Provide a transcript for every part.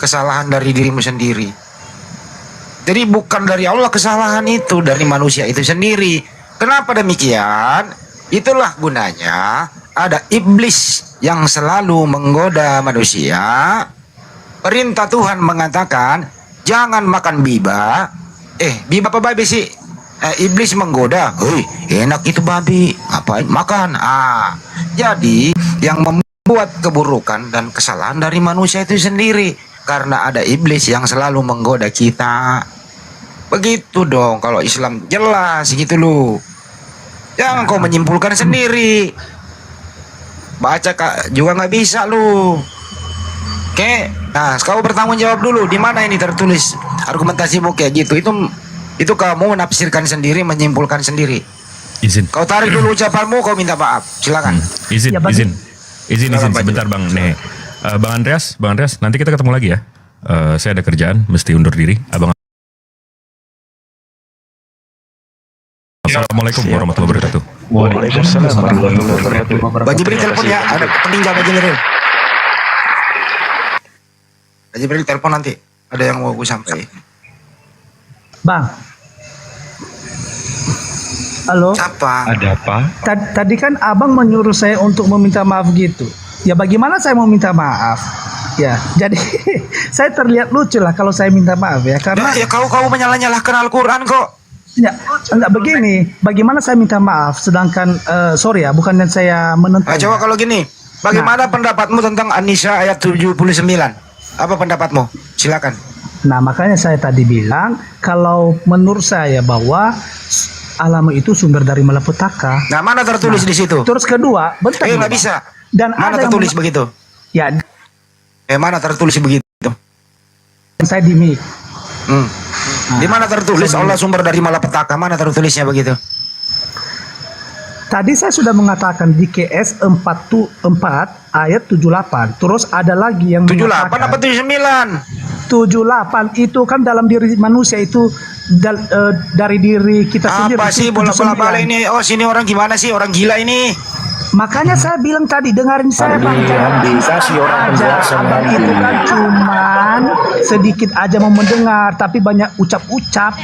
kesalahan dari dirimu sendiri. Jadi bukan dari Allah kesalahan itu, dari manusia itu sendiri. Kenapa demikian? Itulah gunanya ada iblis yang selalu menggoda manusia. Perintah Tuhan mengatakan jangan makan biba. Biba apa babi sih? Iblis menggoda, hei enak itu babi, ngapain makan? Jadi yang membuat keburukan dan kesalahan dari manusia itu sendiri, karena ada iblis yang selalu menggoda kita. Begitu dong, kalau Islam jelas gitu loh. Jangan kau menyimpulkan sendiri. Baca juga nggak bisa lu. Oke, nah kau bertanggung jawab dulu. Di mana ini tertulis argumentasimu kayak gitu? Itu kamu menafsirkan sendiri, menyimpulkan sendiri. Izin. Kau tarik dulu ucapanmu, kau minta maaf. Silakan. Izin, Ya, izin Silakan, sebentar Bang Nih. Bang Andreas, nanti kita ketemu lagi ya. Saya ada kerjaan, mesti undur diri. Abang. Assalamualaikum warahmatullahi wabarakatuh. Waalaikumsalam warahmatullahi wabarakatuh. Bang Jibril telepon ya, ada penting jaga Jibril. Bang Jibril telepon nanti, ada yang mau gue sampaikan. Bang. Halo. Siapa? Ada apa? Tadi kan abang menyuruh saya untuk meminta maaf gitu. Ya bagaimana saya mau minta maaf? Ya, jadi saya terlihat lucu lah kalau saya minta maaf ya, karena Ya kau menyalah-nyalahkan Al-Quran kok. ya enggak begini. Bagaimana saya minta maaf sedangkan sorry ya, bukan dan saya menentang. Coba kalau gini, bagaimana pendapatmu tentang An-Nisa ayat 79? Apa pendapatmu? Silakan. Nah, makanya saya tadi bilang kalau menurut saya bahwa alam itu sumber dari malapetaka. Nah, mana tertulis di situ? Terus kedua, bentar dulu, Nggak Bang. bisa. Dan Mana ada tertulis yang begitu? ya Mana tertulis begitu? saya di mic. Di mana tertulis Allah sumber dari malapetaka? Mana tertulisnya begitu? Tadi saya sudah mengatakan di KS 4 ayat 78. Terus ada lagi yang 78 apa 79? 78 itu kan dalam diri manusia itu dari diri kita sendiri. Apa sih bola-bola ini? Oh, sini orang gimana sih? Orang gila ini. Makanya saya bilang tadi, dengarin saya Bang, jangan Dikasih orang penjelasan Abang nanti. itu kan cuman sedikit aja mau mendengar, tapi banyak ucap-ucap.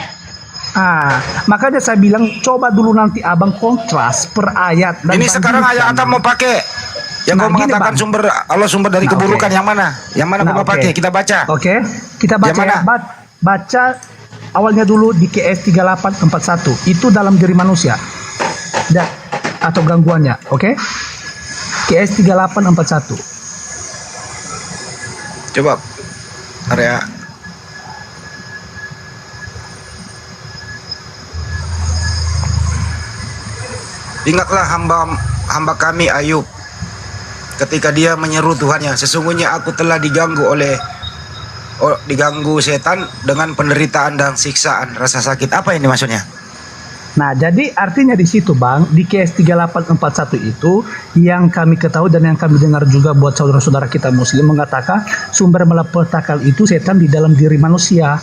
Makanya saya bilang coba dulu nanti abang kontras per ayat. Dan Ini sekarang ayat apa mau pakai? Yang Nah, kau gini, mengatakan Bang. sumber Allah sumber dari Nah, keburukan oke. yang mana? Yang mana kau mau pakai? Kita baca. Oke, kita baca Yang mana? ya. Baca awalnya dulu di KS 3841. Itu dalam diri manusia. Atau gangguannya, oke? KS 3841. Coba area. Ingatlah hamba kami Ayub ketika dia menyeru Tuhannya, sesungguhnya aku telah diganggu setan dengan penderitaan dan siksaan rasa sakit. Apa ini maksudnya? Nah, jadi artinya di situ Bang, di KS 3841 itu yang kami ketahui dan yang kami dengar juga buat saudara-saudara kita muslim mengatakan sumber malapetaka itu setan di dalam diri manusia.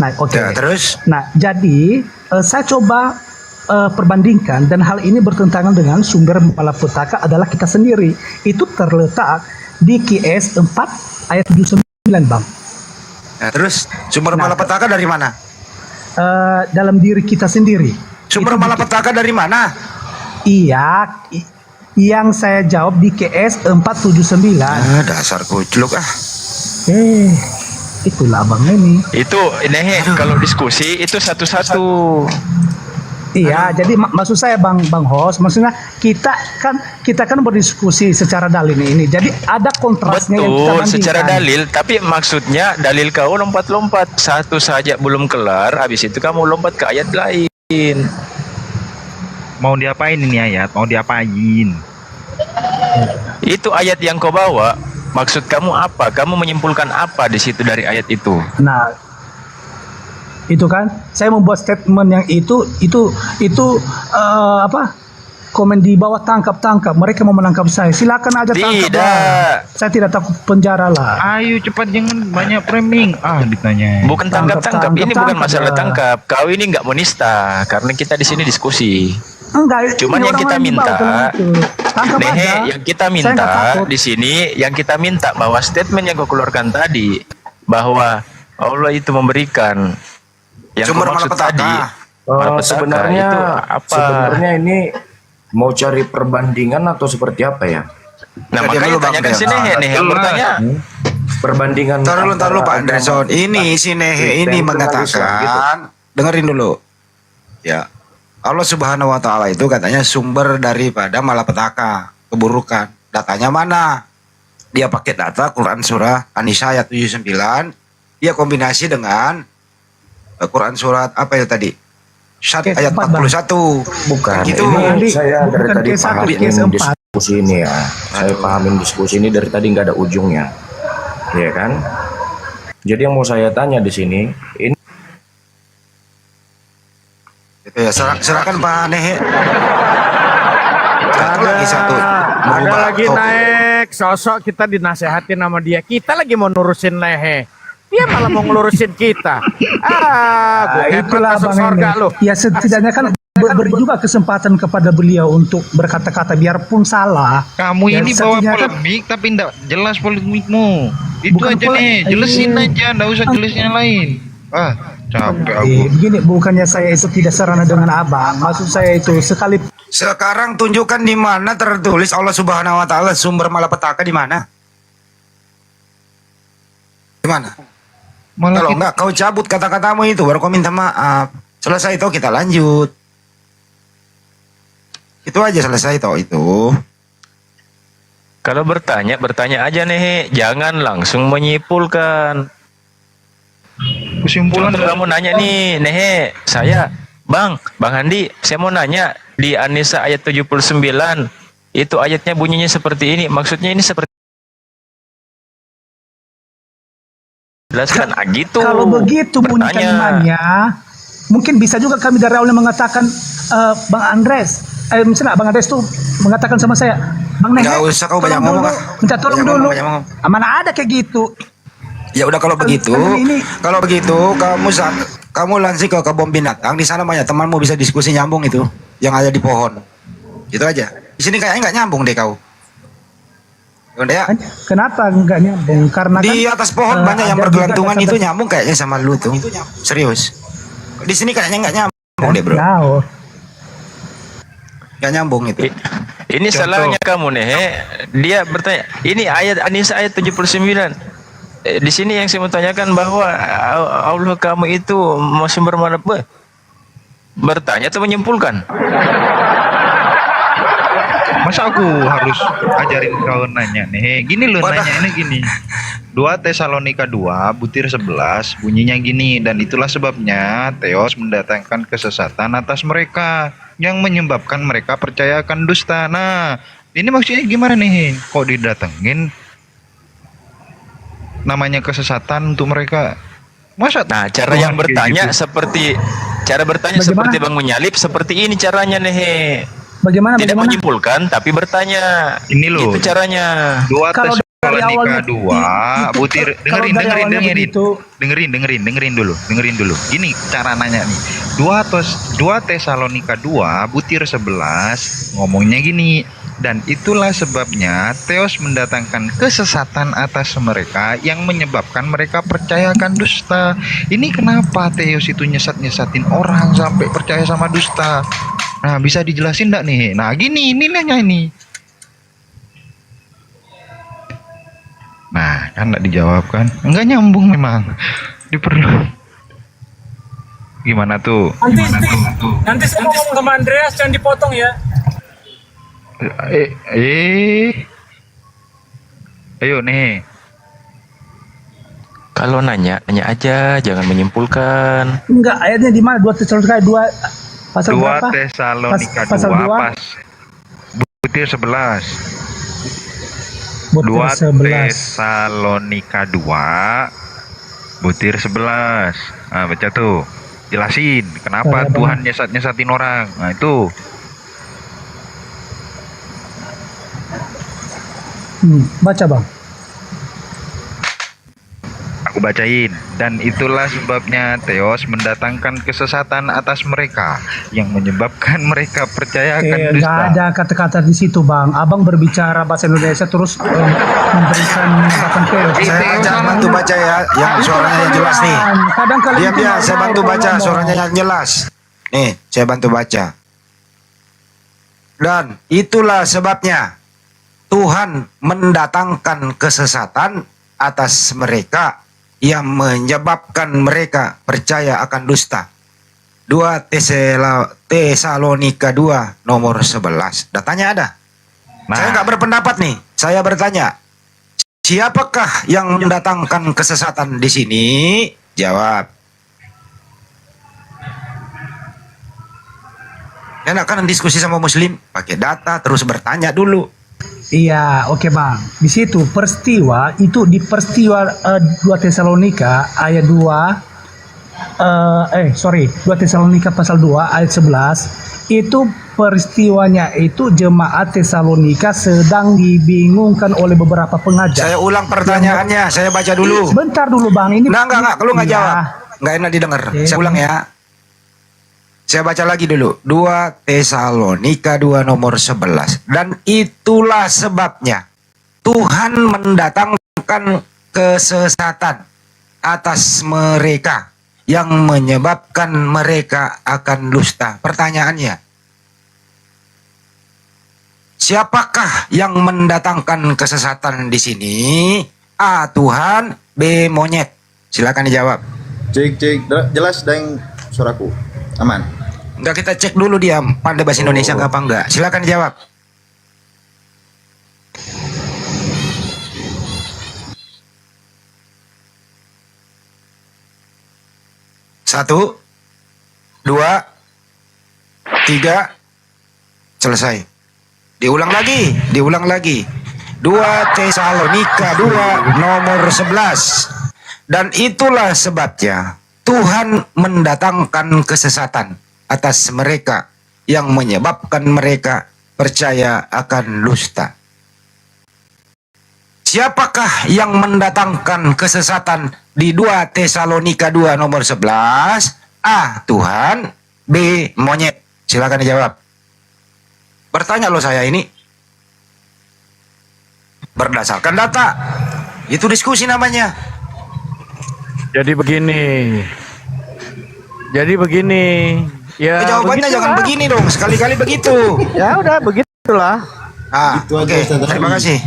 Nah, oke. Ya, terus? Nah, jadi saya coba perbandingkan dan hal ini bertentangan dengan sumber malapetaka adalah kita sendiri. Itu terletak di KS 4 ayat 79 Bang. Nah, terus sumber malapetaka dari mana? Dalam diri kita sendiri. Sumber malapetaka dari mana? Iya, yang saya jawab di KS 479. Dasar kucluk Itulah Bang ini. Itu kalau diskusi itu satu-satu. Iya, jadi maksud saya Bang host, maksudnya kita kan berdiskusi secara dalil ini. Jadi ada kontrasnya yang kita Betul, bandingkan. secara dalil, tapi maksudnya dalil kau lompat-lompat. Satu saja belum kelar, habis itu kamu lompat ke ayat lain. Mau diapain ini ayat? Mau diapain? Itu ayat yang kau bawa, maksud kamu apa? Kamu menyimpulkan apa di situ dari ayat itu? Nah, itu kan saya membuat statement yang itu komen di bawah tangkap mereka mau menangkap saya, silakan aja tangkap Tidak. lah. Saya tidak takut penjara lah. Ayo cepat, jangan banyak framing. ditanya. Bukan tangkap. Ini bukan masalah lah. tangkap. Kau ini nggak menista, karena kita di sini diskusi. Enggak, Cuman ini yang orang kita lain di bawah minta, kalau gitu. Tangkap aja. Nehe, yang kita Saya nggak minta takut. di sini, yang kita minta bahwa statement yang kau keluarkan tadi bahwa Allah itu memberikan yang Sumber kau maksud malapetaka. tadi. Malapetaka Sebenarnya itu apa? sebenarnya ini mau cari perbandingan atau seperti apa ya? Nah, Diam makanya dulu, Bang tanyakan Del. si Nehe, Nehe yang bertanya. Perbandingan. Taruh lu Pak antara Anderson. agama Ini si Nehe ini Kristen dengan Islam, gitu. mengatakan, dengerin dulu. Ya. Allah Subhanahu wa taala itu katanya sumber daripada malapetaka, keburukan. Datanya mana? Dia pakai data Quran surah An-Nisa ayat 79. Dia kombinasi dengan Quran surat apa ya tadi? Syat Kes ayat 4, Bang. 41. Bukan. Gitu. Ini Andi, saya dari bukan tadi kes satu, pahamin kes 4. diskusi ini ya. Saya pahamin diskusi ini dari tadi nggak ada ujungnya, ya kan? Jadi yang mau saya tanya di sini, ini Gitu ya. Silakan Pak Nehe. Satu lagi satu. Ada Merubah lagi topik. naik sosok kita dinasehatin sama dia. Kita lagi mau nurusin Lehe. Dia malah mau ngelurusin kita. Gue Itulah masuk Bang surga Ene. lu. Ya setidaknya kan beri juga kesempatan kepada beliau untuk berkata-kata biarpun salah. Kamu Ya, ini bawa setidaknya kan- polemik tapi enggak jelas polemikmu. Itu Bukan aja pole- nih, jelasin Iya. aja, enggak usah jelasin yang lain. Ah, capek aku. Begini, bukannya saya itu tidak serana dengan abang. Maksud saya itu sekali Sekarang tunjukkan di mana tertulis Allah Subhanahu wa taala sumber malapetaka di mana? Di mana? Malah Kalau kita, enggak kau cabut kata-katamu itu baru kau minta maaf. Selesai itu kita lanjut. Itu aja selesai toh itu. Kalau bertanya, bertanya aja Nehe. Jangan langsung menyimpulkan. kesimpulan Contoh kamu nanya nih, Nehe, Bang Andi, saya mau nanya di An-Nisa ayat 79, itu ayatnya bunyinya seperti ini, maksudnya ini seperti jelaskan gitu. kalau begitu bunyi Bertanya. kalimatnya, mungkin bisa juga kami dari awalnya mengatakan Bang Andres, misalnya Bang Andres tuh mengatakan sama saya, Bang Nehe, Nggak usah kau banyak tolong ngomong, dulu, ah. minta tolong Banyak dulu. ngomong, banyak ngomong. Mana ada kayak gitu? Ya udah kalau begitu, ini- kamu langsung ke kebun binatang di sana banyak temanmu bisa diskusi nyambung itu yang ada di pohon. Itu aja. Di sini kayaknya nggak nyambung deh kau. Ya udah ya. Kenapa enggak nyambung? Karena Di kan, atas pohon banyak yang ada bergelantungan juga itu kata- nyambung kayaknya sama lu tuh. Serius. Di sini kayaknya nggak nyambung deh bro. Jauh. Nggak nyambung itu. Ini salahnya kamu Nehe. Dia bertanya, ini ayat An-Nisa ayat 79. Di sini yang saya mau tanyakan bahwa Allah kamu itu masih bermana bertanya atau menyimpulkan? masa aku harus ajarin kau nanya nih. Gini loh Wadah. nanya ini gini. 2 Tesalonika 2 butir 11 bunyinya gini, dan itulah sebabnya Theos mendatangkan kesesatan atas mereka yang menyebabkan mereka percaya akan dusta. Nah, ini maksudnya gimana nih? Kok didatengin namanya kesesatan untuk mereka? Masa Nah, cara Tuhan yang kayak bertanya gitu? seperti cara bertanya Bagaimana? seperti Bang menyalip seperti ini caranya Nehe. Bagaimana? Tidak Bagaimana? menyimpulkan tapi bertanya. Ini loh. Itu caranya. 2 Kalau dari awalnya Tesalonika 2 butir kalau dari awalnya begitu- dengerin dulu. Gini cara nanya nih. 2 Tesalonika 2 butir 11 ngomongnya gini, dan itulah sebabnya Theos mendatangkan kesesatan atas mereka yang menyebabkan mereka percayakan dusta. Ini kenapa Theos itu nyesat-nyesatin orang sampai percaya sama dusta? Nah, bisa dijelasin enggak nih? Nah, gini nilainya ini. Nah, kan enggak dijawab kan? Enggak nyambung memang. Diperlu. Gimana tuh? Nanti saya ngomong sama Andreas, jangan dipotong ya. Ayo nih. Kalau nanya aja, jangan menyimpulkan. Enggak, ayatnya di mana? 2 Tesalonika 2 pasal 2 berapa? Tesalonika 2 Pasal 2. pas butir 11. 2 Butir 11. Tesalonika 2 butir 11. Nah, baca tuh. Jelasin kenapa Ada Tuhan nyesat-nyesatin orang. Nah, itu. Baca Bang. Aku bacain. Dan itulah sebabnya Theos mendatangkan kesesatan atas mereka yang menyebabkan mereka percaya akan Nggak dusta. ada kata-kata di situ bang. Abang berbicara bahasa Indonesia terus memberikan menyatakan chaos. Saya bantu baca ya, yang suaranya yang jelas nih. Kadang kali Diam itu ya, nggak saya mau bantu kalau baca ngomong. suaranya yang jelas. Nih, saya bantu baca. Dan itulah sebabnya Tuhan mendatangkan kesesatan atas mereka yang menyebabkan mereka percaya akan dusta. 2 Tesalonika 2 nomor 11. Datanya ada. Saya nggak berpendapat nih. Saya bertanya, siapakah yang mendatangkan kesesatan di sini? Jawab. Enak kan diskusi sama muslim, pakai data terus bertanya dulu. Iya, oke bang. Di situ peristiwa itu di peristiwa 2 Tesalonika ayat 2 2 Tesalonika pasal 2 ayat 11 itu peristiwanya itu jemaat Tesalonika sedang dibingungkan oleh beberapa pengajar. Saya ulang pertanyaannya, saya baca dulu. Bentar dulu bang, ini Enggak, kalau nggak Iya. jawab. Nggak enak didengar. Oke. Saya ulang ya. Saya baca lagi dulu. 2 Tesalonika 2 nomor 11. Dan itulah sebabnya Tuhan mendatangkan kesesatan atas mereka yang menyebabkan mereka akan dusta. Pertanyaannya, siapakah yang mendatangkan kesesatan di sini? A. Tuhan, B. monyet. Silakan dijawab. Cek, jelas dan suaraku aman. Enggak, kita cek dulu dia pandai bahasa Indonesia apa enggak. Silakan dijawab. Satu, 2, 3, selesai. Diulang lagi. 2 Tesalonika 2 nomor 11. Dan itulah sebabnya Tuhan mendatangkan kesesatan atas mereka yang menyebabkan mereka percaya akan dusta. Siapakah yang mendatangkan kesesatan di 2 Tesalonika 2 nomor 11? A. Tuhan, B. monyet. Silakan dijawab. Bertanya loh saya ini. Berdasarkan data. Itu diskusi namanya. Jadi begini. Ya, Jawabannya begitulah. jangan begini dong. Sekali-kali begitu. Ya udah begitulah. Ah, Itu aja, oke. Ustaz. Terima kasih.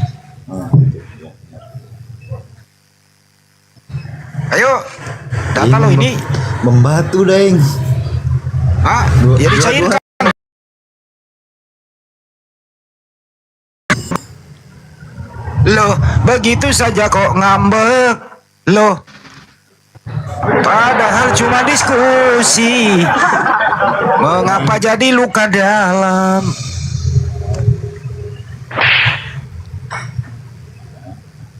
Ayo, data lo ini. Membatu deng. Ah, ya dicairkan. Loh, begitu saja kok ngambek. Loh, padahal cuma diskusi. Mengapa jadi luka dalam?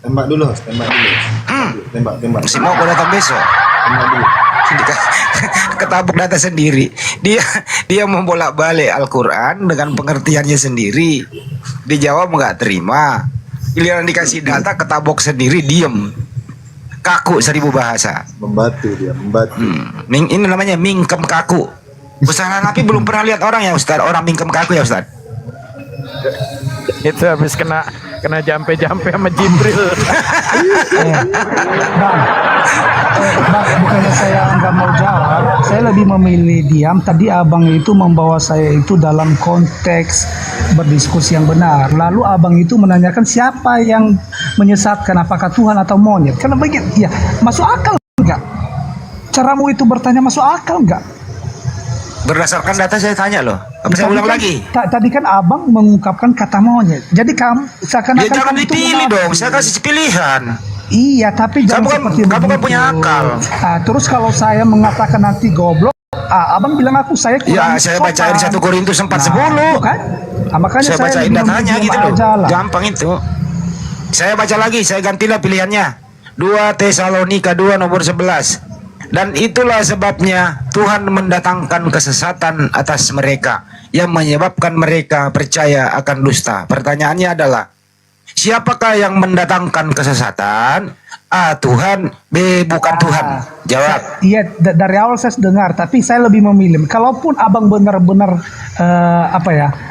Tembak dulu. Tembak. Si mau datang besok. Tembak dulu. Ketabuk data sendiri. Dia membolak-balik Al-Quran dengan pengertiannya sendiri. Dijawab nggak terima. Giliran dikasih data ketabok sendiri, diem. Kaku 1000 bahasa. Membatu. Ini namanya mingkem kaku. Ustaz Napi belum pernah lihat orang ya Ustaz, orang mingkem kaku ya Ustaz. Itu habis kena jampe-jampe sama Jibril. Bang, bukannya saya nggak mau jawab, saya lebih memilih diam. Tadi abang itu membawa saya itu dalam konteks berdiskusi yang benar. Lalu abang itu menanyakan siapa yang menyesatkan, apakah Tuhan atau monyet? Karena begitu, ya masuk akal nggak? Caramu itu bertanya masuk akal nggak? Berdasarkan data saya tanya loh. Apa saya ulang lagi? Tadi kan abang mengungkapkan kata monyet. Jadi kamu seakan-akan Ya jangan kamu itu dipilih munafik. dong, saya kasih pilihan. Iya, tapi jangan seperti kamu kan begitu. punya akal. Nah, terus kalau saya mengatakan nanti goblok, abang bilang aku saya Ya kurang saya sopan. bacain 1 Korintus 4:10. Nah, kan? Nah, makanya Saya bacain lebih datanya memilih gitu loh. aja lah. Gampang itu. Saya baca lagi, saya gantilah pilihannya. 2 Tesalonika 2 nomor 11. Dan itulah sebabnya Tuhan mendatangkan kesesatan atas mereka yang menyebabkan mereka percaya akan dusta. Pertanyaannya adalah, Siapakah yang mendatangkan kesesatan? A. Tuhan. B. Bukan Tuhan. Jawab. Iya, dari awal saya dengar, tapi saya lebih memilih. Kalaupun abang benar-benar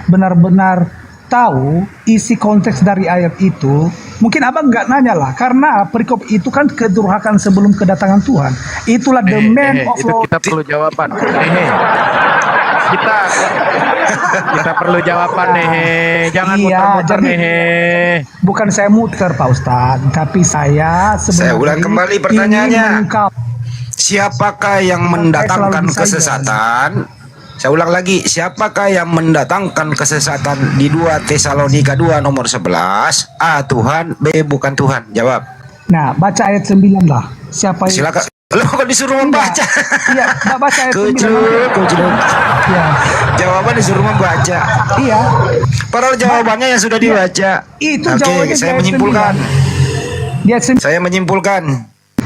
benar-benar tahu isi konteks dari ayat itu, mungkin abang nggak nanya lah, karena perikop itu kan kedurhakaan sebelum kedatangan Tuhan. Itulah the man of itu law. kita perlu jawaban. Kita perlu jawaban nih. Jangan Iya, muter-muter jadi- nih. Bukan saya muter Pak Ustadz, tapi saya sebenarnya ulang kembali ingin pertanyaannya. mengungkap. Siapakah yang mendatangkan kesesatan? Saya ulang lagi, siapakah yang mendatangkan kesesatan di 2 Tesalonika 2 nomor 11? A. Tuhan. B. Bukan Tuhan. Jawab. Nah, baca ayat 9 lah. Siapa yang Silakan. Lo kok disuruh membaca? Iya, baca ayat 9. Kucluk. Iya. Jawaban disuruh membaca. Iya. Padahal jawabannya yang sudah dibaca. Itu Oke, jawabannya saya di ayat menyimpulkan. 9. Di ayat 9. Saya menyimpulkan.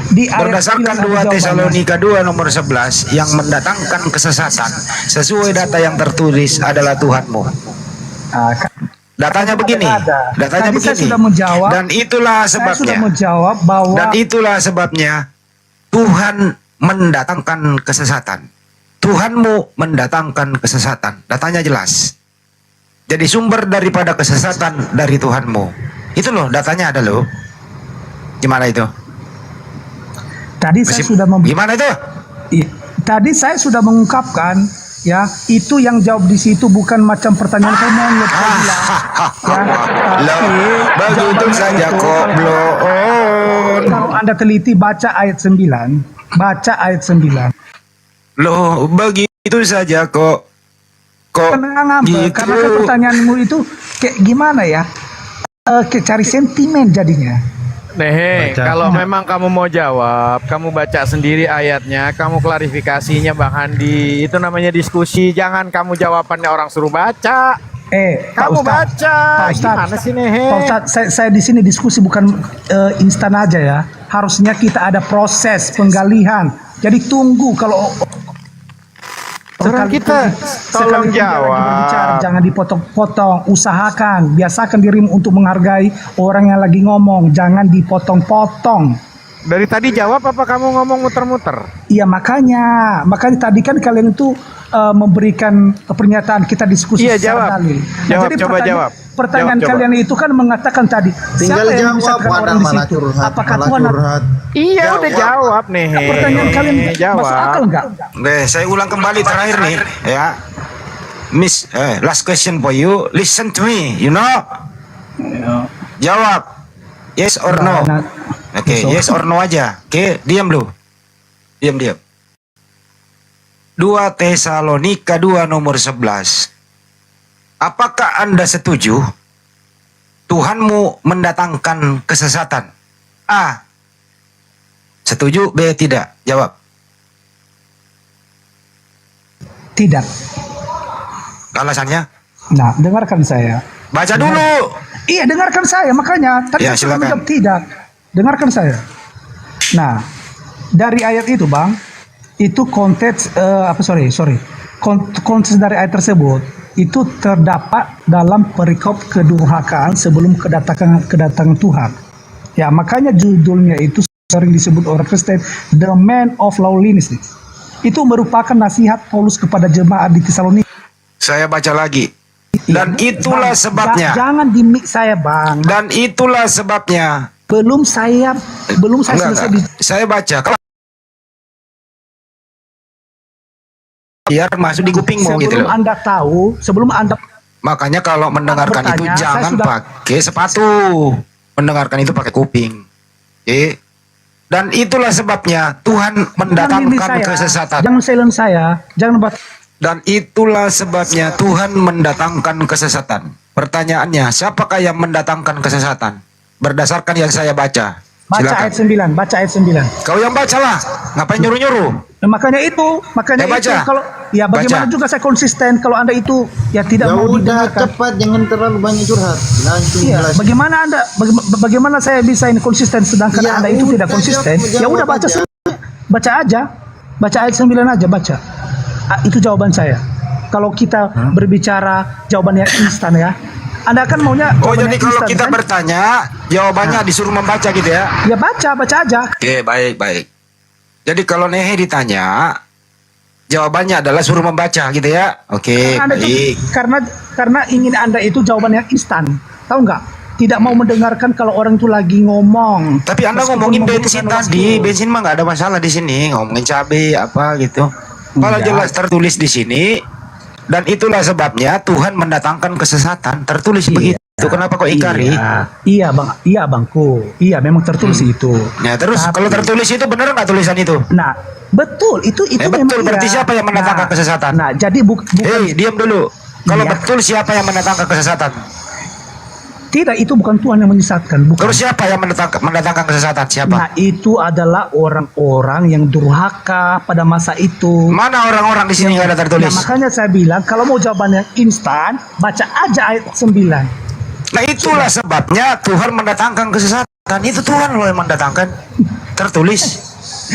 Di ayat Berdasarkan 9 ada 2 jawabannya. Tesalonika 2 nomor 11 yang mendatangkan kesesatan sesuai data yang tertulis adalah Tuhanmu. Ah, Datanya begini. ada. Datanya Tadi saya begini. sudah menjawab. Dan itulah Saya sudah sebabnya. menjawab bahwa Dan itulah sebabnya Tuhan mendatangkan kesesatan. Tuhanmu mendatangkan kesesatan. Datanya jelas. Jadi sumber daripada kesesatan dari Tuhanmu. Itu loh, datanya ada loh. Gimana itu? tadi saya Masih- sudah Gimana itu? tadi saya sudah mengungkapkan ya, itu yang jawab di situ bukan macam pertanyaan kamu yang bilang. Ya, Loh, begitu jawabannya saja itu, kok belum. Kalau Anda teliti baca ayat 9, baca ayat 9. Loh, begitu saja kok. Kok Karena ngambek, gitu? karena kan pertanyaanmu itu kayak gimana ya? Kayak cari sentimen jadinya. Nih, kalau memang kamu mau jawab, kamu baca sendiri ayatnya, kamu klarifikasinya Bang Handi. Itu namanya diskusi. Jangan kamu jawabannya orang suruh baca. Pak Kamu Ustadz, baca. Pak Ustadz, Gimana sih Nehe? Pak Ustadz, saya di sini diskusi bukan instan aja ya. Harusnya kita ada proses penggalian. Jadi tunggu kalau Orang kita tolong sekali lagi berbicara, jawab. jangan dipotong-potong. Usahakan, biasakan dirimu untuk menghargai orang yang lagi ngomong. Jangan dipotong-potong. Dari tadi jawab apa kamu ngomong muter-muter? Iya, makanya tadi kan kalian itu memberikan pernyataan, kita diskusi Iya, secara jawab. dalil. Jawab, coba jawab. Pertanyaan Jawab, coba. kalian itu kan mengatakan tadi, Tinggal siapa yang jawab, memisahkan mana orang di malah situ? curhat, Apakah malah Tuhan? curhat. Iya, udah jawab nih. Pertanyaan kalian masuk akal nggak? Saya ulang kembali terakhir nih, ya. Miss, last question for you. Listen to me, you know. Jawab. Yes or no. Nah, Oke, yes or no aja. Oke, diam lu. Diam. 2 Tesalonika 2 nomor 11. Apakah Anda setuju Tuhanmu mendatangkan kesesatan? A. Setuju, B. Tidak. Jawab. tidak. Alasannya? Nah, dengarkan saya. Baca dulu. Iya, dengarkan saya. Makanya tadi Ya, saya sudah silakan. menjawab tidak. Dengarkan saya. Nah, dari ayat itu, Bang, itu konteks konteks dari ayat tersebut itu terdapat dalam perikop kedurhakaan sebelum kedatangan Tuhan. Ya, makanya judulnya itu sering disebut orang Kristen The Man of Lawlessness. Itu merupakan nasihat Paulus kepada jemaat di Tesalonika. Saya baca lagi. Dan itulah Bang, sebabnya. jangan di-mix saya, Bang. Dan itulah sebabnya. Belum saya selesai Enggak. Saya baca. Kalau biar masuk di kupingmu gitu loh. Anda tahu, sebelum Anda Makanya kalau mendengarkan itu bertanya, saya jangan sudah- pakai sepatu. Mendengarkan itu pakai kuping. Oke. Dan itulah sebabnya Tuhan milih mendatangkan kesesatan. Jangan silent saya, jangan Dan itulah sebabnya Tuhan mendatangkan kesesatan. Pertanyaannya, siapakah yang mendatangkan kesesatan? Berdasarkan yang saya baca. baca Silakan. ayat 9, baca ayat 9. Kau yang bacalah. Ngapain nyuruh-nyuruh? Nah, makanya itu Ya, baca. kalau ya bagaimana Baca. juga saya konsisten kalau Anda itu ya tidak Ya mau udah didengarkan. cepat, jangan terlalu banyak curhat. Langsung Iya, jelasin. bagaimana Anda bagaimana saya bisa ini konsisten sedangkan Ya Anda itu udah, tidak konsisten? jawab Ya udah baca aja. baca aja. Baca ayat 9 aja, baca. Itu jawaban saya. Kalau kita berbicara jawabannya instan ya. Anda kan maunya Oh, jadi jawabannya kalau instan, kita kan? bertanya, jawabannya disuruh membaca gitu ya? Ya baca aja. Oke, baik. Jadi kalau Nehe ditanya, jawabannya adalah suruh membaca gitu ya? Oke, Karena Anda itu, baik. karena ingin Anda itu jawabannya instan. Tahu nggak? Tidak mau mendengarkan kalau orang itu lagi ngomong. Tapi Anda Meskipun ngomongin membutuhkan bensin waktu. tadi, bensin mah nggak ada masalah di sini. Ngomongin cabai apa gitu. Kalau Iya. jelas tertulis di sini, dan itulah sebabnya Tuhan mendatangkan kesesatan. Tertulis Iya. begitu. Kenapa kok ikari? Iya bang, bangku. Iya memang tertulis itu. Ya terus Tapi- kalau tertulis itu benar nggak tulisan itu? Nah, betul itu memang betul, berarti iya. siapa yang mendatangkan kesesatan? Nah, jadi bukan Hei, diam dulu. Kalau Iya. betul siapa yang mendatangkan kesesatan? tidak, itu bukan Tuhan yang menyesatkan, bukan. Terus siapa yang mendatangkan kesesatan? Siapa? Nah, itu adalah orang-orang yang durhaka pada masa itu. Mana orang-orang di sini nggak ada tertulis? Nah, makanya saya bilang kalau mau jawabannya instan, baca aja ayat 9. Nah itulah sebabnya Tuhan mendatangkan kesesatan. Itu Tuhan loh yang mendatangkan. Tertulis.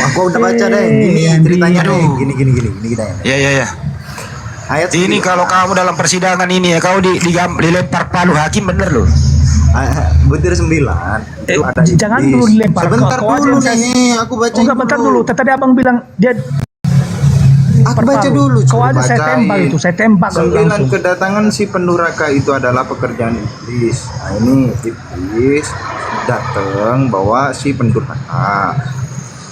Aku udah baca deh. Gini Andi. ceritanya deh. Aduh. Gini ceritanya. Ya. Ayat Ini kalau kamu dalam persidangan ini ya, kau dilempar palu hakim bener loh. butir 9 itu ada Jangan iblis. dulu dilempar. Sebentar Kau aja dulu yang nih, aku baca. Enggak, bentar dulu. Tadi abang bilang dia Aku baca palu. dulu. Kau coba aja saya bacain. tembak itu, saya tembak 9 langsung. kedatangan si pendurhaka itu adalah pekerjaan iblis. Nah ini iblis datang bawa si pendurhaka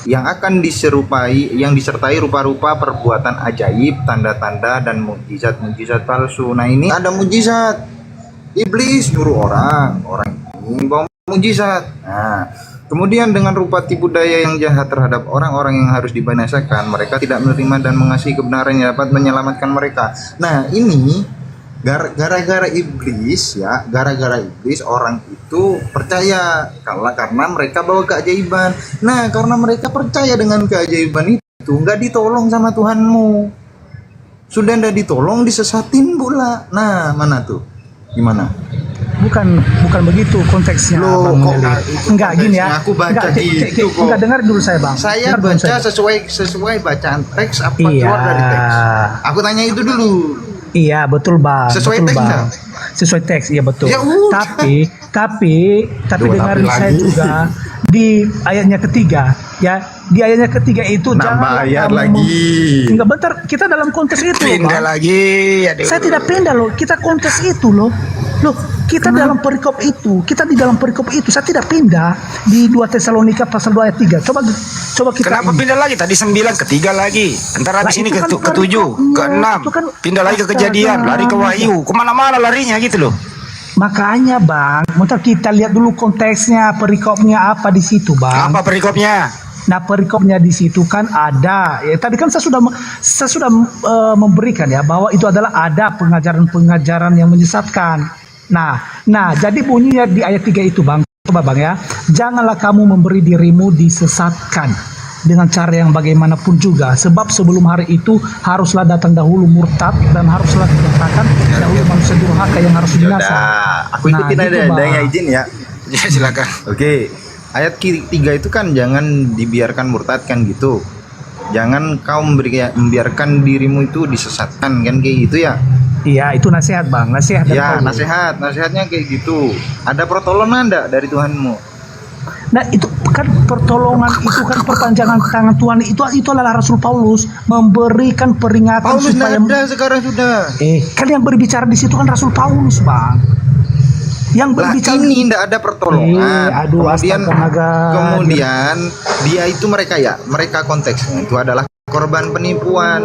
yang akan disertai rupa-rupa perbuatan ajaib, tanda-tanda dan mukjizat palsu. Nah ini ada mukjizat. Iblis nyuruh orang ini bawa mukjizat. Nah, kemudian dengan rupa tipu daya yang jahat terhadap orang-orang yang harus dibinasakan, mereka tidak menerima dan mengasihi kebenaran yang dapat menyelamatkan mereka. Nah, ini gara-gara iblis orang itu percaya karena mereka bawa keajaiban. Nah, karena mereka percaya dengan keajaiban itu, nggak ditolong sama Tuhanmu. Sudah nggak ditolong, disesatin pula. Nah, mana tuh? Gimana? Bukan begitu konteksnya. Loh, Bang kok Meli. itu Enggak gini ya. konteksnya? Aku baca gitu kok. Enggak, dengar dulu saya, Bang. Saya Dengar dulu baca saya. sesuai bacaan teks apa Iya. keluar dari teks. Aku tanya itu dulu. Iya, betul, Bang. Sesuai betul, teks Bang. nggak? Sesuai teks, iya betul. Ya udah. Tapi dengarin tapi saya lagi. juga di ayatnya ketiga, ya. Di ayatnya ketiga itu Nambah ayat kamu lagi. Enggak, bentar, kita dalam konteks itu, Pindah Bang. lagi. Aduh. Saya tidak pindah loh, kita konteks itu loh. Loh, kita dalam perikop itu, saya tidak pindah di 2 Tesalonika pasal 2 ayat 3. Coba kita Kenapa pindah lagi? Tadi 9 ke 3 lagi. Ntar habis Lah, ini itu kan ke 7, ke 6. itu kan Pindah lagi ke kejadian, lari ke wahyu. Kemana-mana larinya gitu loh. Makanya Bang, bentar kita lihat dulu konteksnya, perikopnya apa di situ, Bang. Apa perikopnya? Nah, perikopnya di situ kan ada. Ya, tadi kan saya sudah memberikan ya bahwa itu adalah ada pengajaran-pengajaran yang menyesatkan. Nah, jadi bunyinya di ayat 3 itu, Bang. Coba, Bang ya. Janganlah kamu memberi dirimu disesatkan dengan cara yang bagaimanapun juga, sebab sebelum hari itu haruslah datang dahulu murtad dan haruslah dinyatakan dahulu manusia durhaka yang harus binasa. Aku ikutin Nah, aja, gitu, ada Bang. yang izin ya. Ya silakan. Oke. Ayat 3 itu kan jangan dibiarkan murtad kan gitu. Jangan kau membiarkan dirimu itu disesatkan kan kayak gitu ya. Iya, itu nasihat, Bang. Nasihat dari Ya, Paulus. nasihatnya kayak gitu. Ada pertolongan enggak dari Tuhanmu? Nah, itu kan pertolongan, itu kan perpanjangan tangan Tuhan, itu adalah Rasul Paulus memberikan peringatan Paulus supaya enggak ada sekarang sudah. kan yang berbicara di situ kan Rasul Paulus, Bang. Yang Lah berbicara ini enggak ada pertolongan. aduh, kemudian dia itu mereka konteksnya itu adalah korban penipuan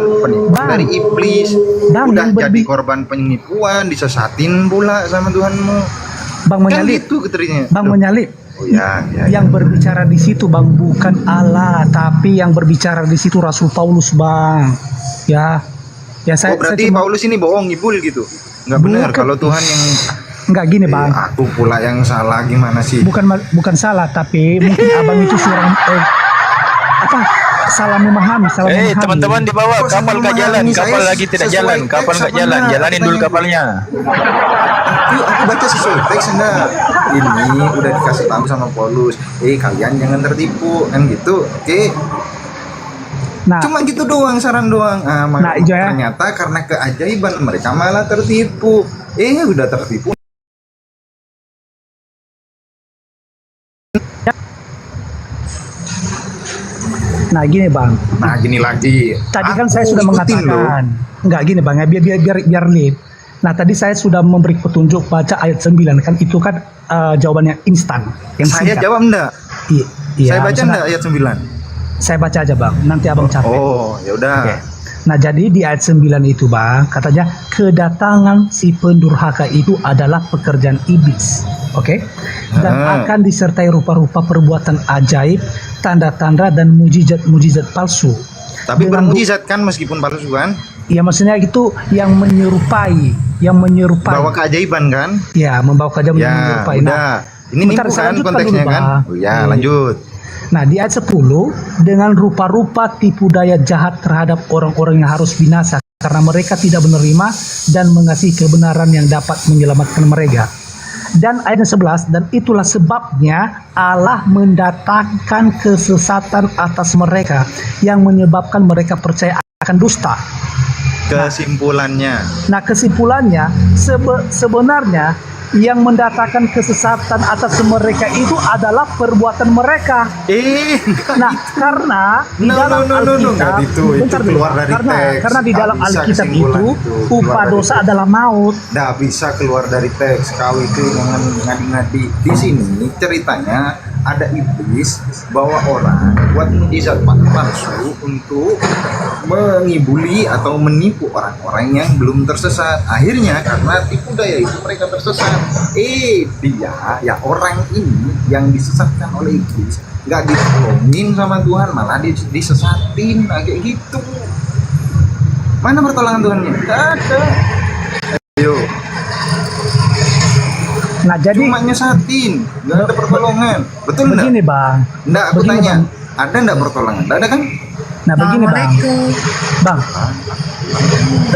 Bang. dari iblis. Bang, Udah yang jadi korban penipuan, disesatin pula sama Tuhanmu. Bang Kan menyalip, gitu keterinya. Bang menyalip. Oh ya. Yang berbicara di situ, Bang, bukan Allah, tapi yang berbicara di situ Rasul Paulus, Bang. Ya, saya. Oh berarti saya cuma- Paulus ini bohong, ngibul gitu. Nggak benar Bukan. kalau Tuhan yang Enggak gini, Bang. Aku pula yang salah gimana sih? Bukan salah, tapi mungkin abang itu salah memahami. Teman-teman di bawah, Kok kapal saya nggak jalan, memahami? kapal Saya lagi tidak sesuai jalan, teks kapal nggak apa jalan, enggak? jalanin dulu kapalnya. Aku baca sesuai teks enggak? Ini udah dikasih tahu sama Paulus. Kalian jangan tertipu kan gitu. Oke. Nah, Cuma gitu doang, saran doang. Ijo ya. Ternyata karena keajaiban mereka malah tertipu. Udah tertipu Nah gini bang, Nah gini lagi. tadi kan Aku saya sudah ikutin loh. mengatakan, enggak gini bang, ya, biar lead. Nah tadi saya sudah memberi petunjuk baca ayat 9 kan itu kan jawabannya instan. Yang Saya singkat. jawab enggak? Iya, Saya baca maksudnya- enggak ayat 9? Saya baca aja bang, nanti abang capek. Oh, ya udah. Oke. Nah jadi di ayat 9 itu bang, katanya kedatangan si pendurhaka itu adalah pekerjaan iblis. Oke? Dan akan disertai rupa-rupa perbuatan ajaib, tanda-tanda dan mujizat-mujizat palsu. Tapi Dengan bermujizat kan meskipun palsu kan? Ya maksudnya itu yang menyerupai. Bawa keajaiban kan? Ya, membawa keajaiban yang Ya, menyerupai. udah. Ini bentar, nipu saya kan lanjutkan konteksnya dulu, kan? Bang. Oh ya, Iya. lanjut. Nah, di ayat 10, dengan rupa-rupa tipu daya jahat terhadap orang-orang yang harus binasa karena mereka tidak menerima dan mengasihi kebenaran yang dapat menyelamatkan mereka. Dan ayat 11, dan itulah sebabnya Allah mendatangkan kesesatan atas mereka yang menyebabkan mereka percaya akan dusta. Kesimpulannya. Nah kesimpulannya sebenarnya yang mendatangkan kesesatan atas mereka itu adalah perbuatan mereka. Nah karena di dalam Alkitab, bentar dulu. keluar dari teks. Karena di dalam Nggak bisa Alkitab kesimpulan itu keluar upah dari dosa teks. adalah maut. Nggak bisa keluar dari teks. Kau itu jangan ngadi-ngadi. Di sini ceritanya ada iblis bawa orang buat mujizat palsu untuk mengibuli atau menipu orang-orang yang belum tersesat. Akhirnya karena tipu daya itu mereka tersesat. Dia ya orang ini yang disesatkan oleh iblis nggak ditolongin sama Tuhan, malah disesatin. Nah, kayak gitu. Mana pertolongan Tuhannya? Nggak ada. Ayo. Nah jadi Cuma nyesatin, nggak ada pertolongan. Betul nggak? begini bang. Nggak, aku Begini, tanya. Bang. Ada nggak pertolongan? Nggak ada kan? Nah begini bang. Bang.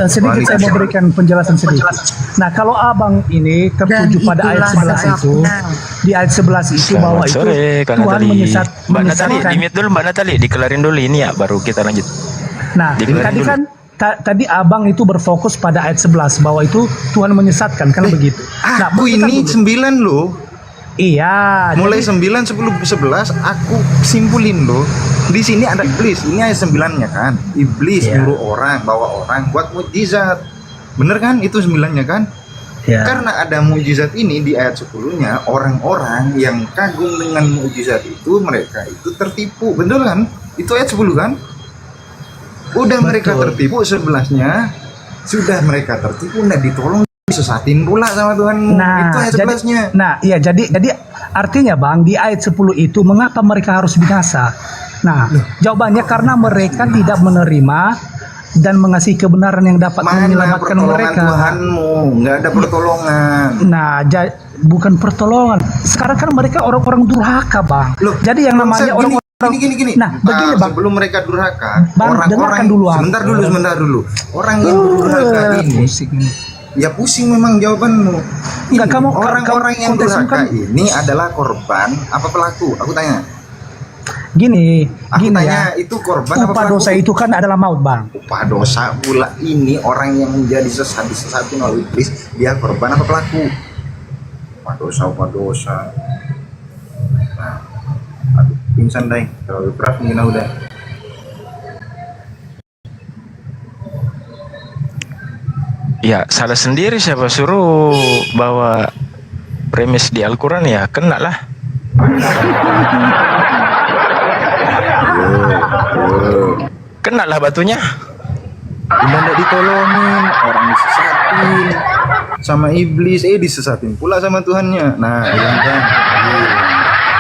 Sedikit saya mau berikan penjelasan sedikit. Nah kalau abang ini tertuju pada ayat 11 itu, di ayat 11 itu bahwa itu Sore, Kak Tuhan Natali. menyesatkan. Mbak Natali, di mute dulu Mbak Natali, dikelarin dulu ini ya, baru kita lanjut. Nah Dikelarin tadi dulu. kan tadi abang itu berfokus pada ayat 11 bahwa itu Tuhan menyesatkan kan begitu. Nah Aku bentar ini dulu. 9 loh. Iya. Mulai jadi- 9, 10, 11 aku simpulin loh. Di sini ada iblis. Ini ayat 9-nya kan. Iblis Iya. nyuruh orang, bawa orang buat mukjizat. Bener kan? Itu 9-nya kan? Ya. Karena ada mukjizat ini di ayat 10-nya, orang-orang yang kagum dengan mukjizat itu, mereka itu tertipu. Betul kan? Itu ayat 10 kan? Udah mereka tertipu 11-nya, sudah mereka tertipu, nah ditolong disesatin pula sama Tuhan. Itu ayat 11-nya. Jadi artinya bang di ayat 10 itu mengapa mereka harus binasa? Nah jawabannya karena mereka tidak menerima dan mengasihi kebenaran yang dapat Mana menyelamatkan pertolongan mereka. Tuhanmu? Nggak ada pertolongan. Nah, bukan pertolongan. Sekarang kan mereka orang-orang durhaka, bang. Loh, jadi yang namanya gini, orang-orang gini. Nah, begini, Bang. Sebelum mereka durhaka, Bang, orang-orang dengarkan dulu aku. sebentar dulu. Orang yang durhaka ini, pusing. ya pusing memang jawabanmu. Enggak, Ini, kamu- orang-orang yang konteksmu durhaka kan- ini adalah korban apa pelaku? Aku tanya. Gini Aku ya. tanya, itu korban apa Upah pelaku? dosa itu kan adalah maut, bang. Upah dosa pula ini orang yang menjadi disesatin oleh iblis, dia korban apa pelaku? Upah dosa. Nah, aduh, pingsan deh, terlalu keras mungkin udah. Ya salah sendiri, siapa suruh bawa premis di Al-Quran ya kena lah. Kena lah batunya. Gimana ditolongin, orang disesatin sama iblis, disesatin pula sama Tuhannya. Nah, bilang kan,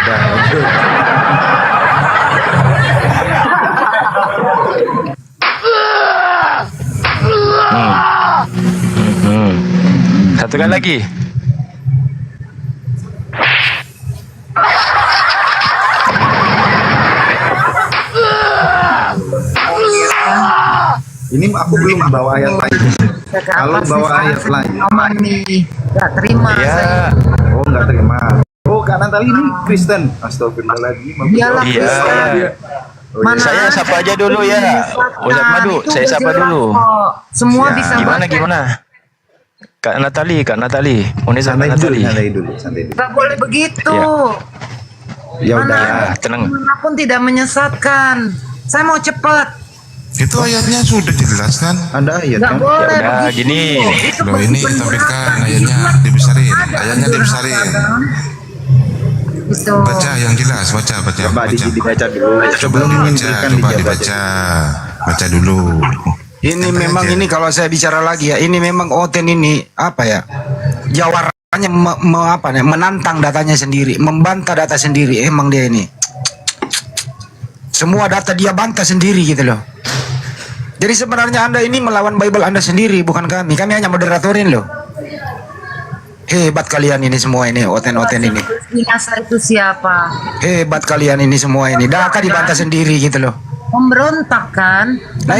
udah lanjut. Satu kali lagi. Ini aku belum bawa ayat lain. Kalau bawa ayat lain, Aman nih, gak terima Ya, saya. oh nggak terima. Oh, Kak Natali ini Kristen. Astagfirullahaladzim. Iyalah, iya. Oh, Mana Saya ada sapa aja yang dulu ya. menyesatkan? Ustaz Madu, Itu saya udah sapa jelas dulu. kok. Semua Ya. bisa Gimana baca. gimana? Kak Natali, Unisa Kak Natali. santai dulu. Gak boleh begitu. Ya. Ya Mana udah. ada tenang. manapun tidak menyesatkan. Saya mau cepet. Itu ayatnya sudah jelas kan? Ada ayat Nggak kan? boleh Ya udah, begitu. gini. Itu Loh, ini pasti tapi kan pendurhaka. ayatnya Islam dibesarin, ada ayatnya dibesarin. pendurhaka, kan? Gitu. Baca yang jelas, baca. Coba dibaca dulu. Sebelum Coba menyimpulkan dibaca. Baca dulu. Ini Santai memang aja. ini kalau saya bicara lagi ya, ini memang Oten ini apa ya? Jawabannya menantang datanya sendiri, membantah data sendiri. Emang dia ini. Semua data dia bantah sendiri gitu loh. Jadi sebenarnya Anda ini melawan Bible Anda sendiri, bukan kami. Kami hanya moderatorin loh. Hebat kalian ini semua ini, Oten-Oten ini. Binasa itu siapa? Hebat kalian ini semua ini. Data dibantah sendiri gitu loh. Pemberontak kan? Nah,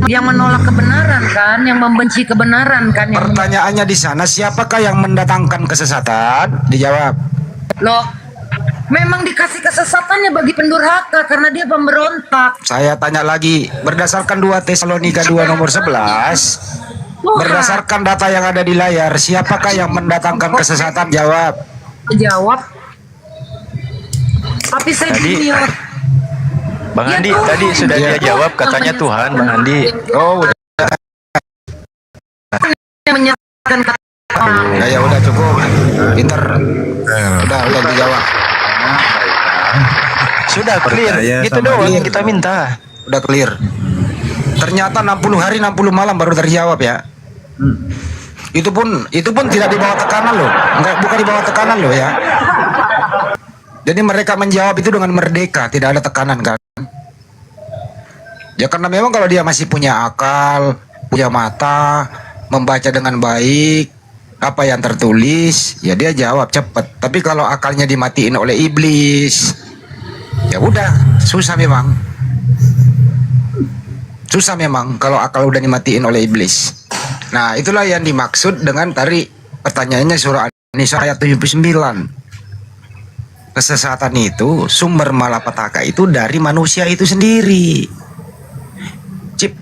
Yang menolak kebenaran kan, yang membenci kebenaran kan, yang pertanyaannya di sana, siapakah yang mendatangkan kesesatan? Dijawab. loh. Memang dikasih kesesatannya bagi pendurhaka karena dia pemberontak. Saya tanya lagi, berdasarkan 2 Tesalonika 2 nomor 11, Tuhan, berdasarkan data yang ada di layar, siapakah yang mendatangkan kesesatan? Jawab. jawab. Tapi saya Tadi- junior. Bang Ya, Andi Tuhan. tadi sudah Ya, dia jawab, Tuhan. katanya Tuhan, Bang Andi. Oh, udah. Yang menyatakan kata Ya udah cukup. Pinter. Udah dijawab. Sudah clear, gitu doang yang kita minta. Udah clear. Ternyata 60 hari 60 malam baru terjawab ya. Itu pun tidak di bawah tekanan loh. Bukan di bawah tekanan loh ya. Jadi mereka menjawab itu dengan merdeka, tidak ada tekanan kan. Ya karena memang kalau dia masih punya akal, punya mata, membaca dengan baik apa yang tertulis, ya dia jawab cepat. Tapi kalau akalnya dimatiin oleh iblis, ya udah, susah memang. Susah memang kalau akal udah dimatiin oleh iblis. Nah, itulah yang dimaksud dengan tadi pertanyaannya surah An-Nisa ayat 79. Kesesatan itu, sumber malapetaka itu dari manusia itu sendiri.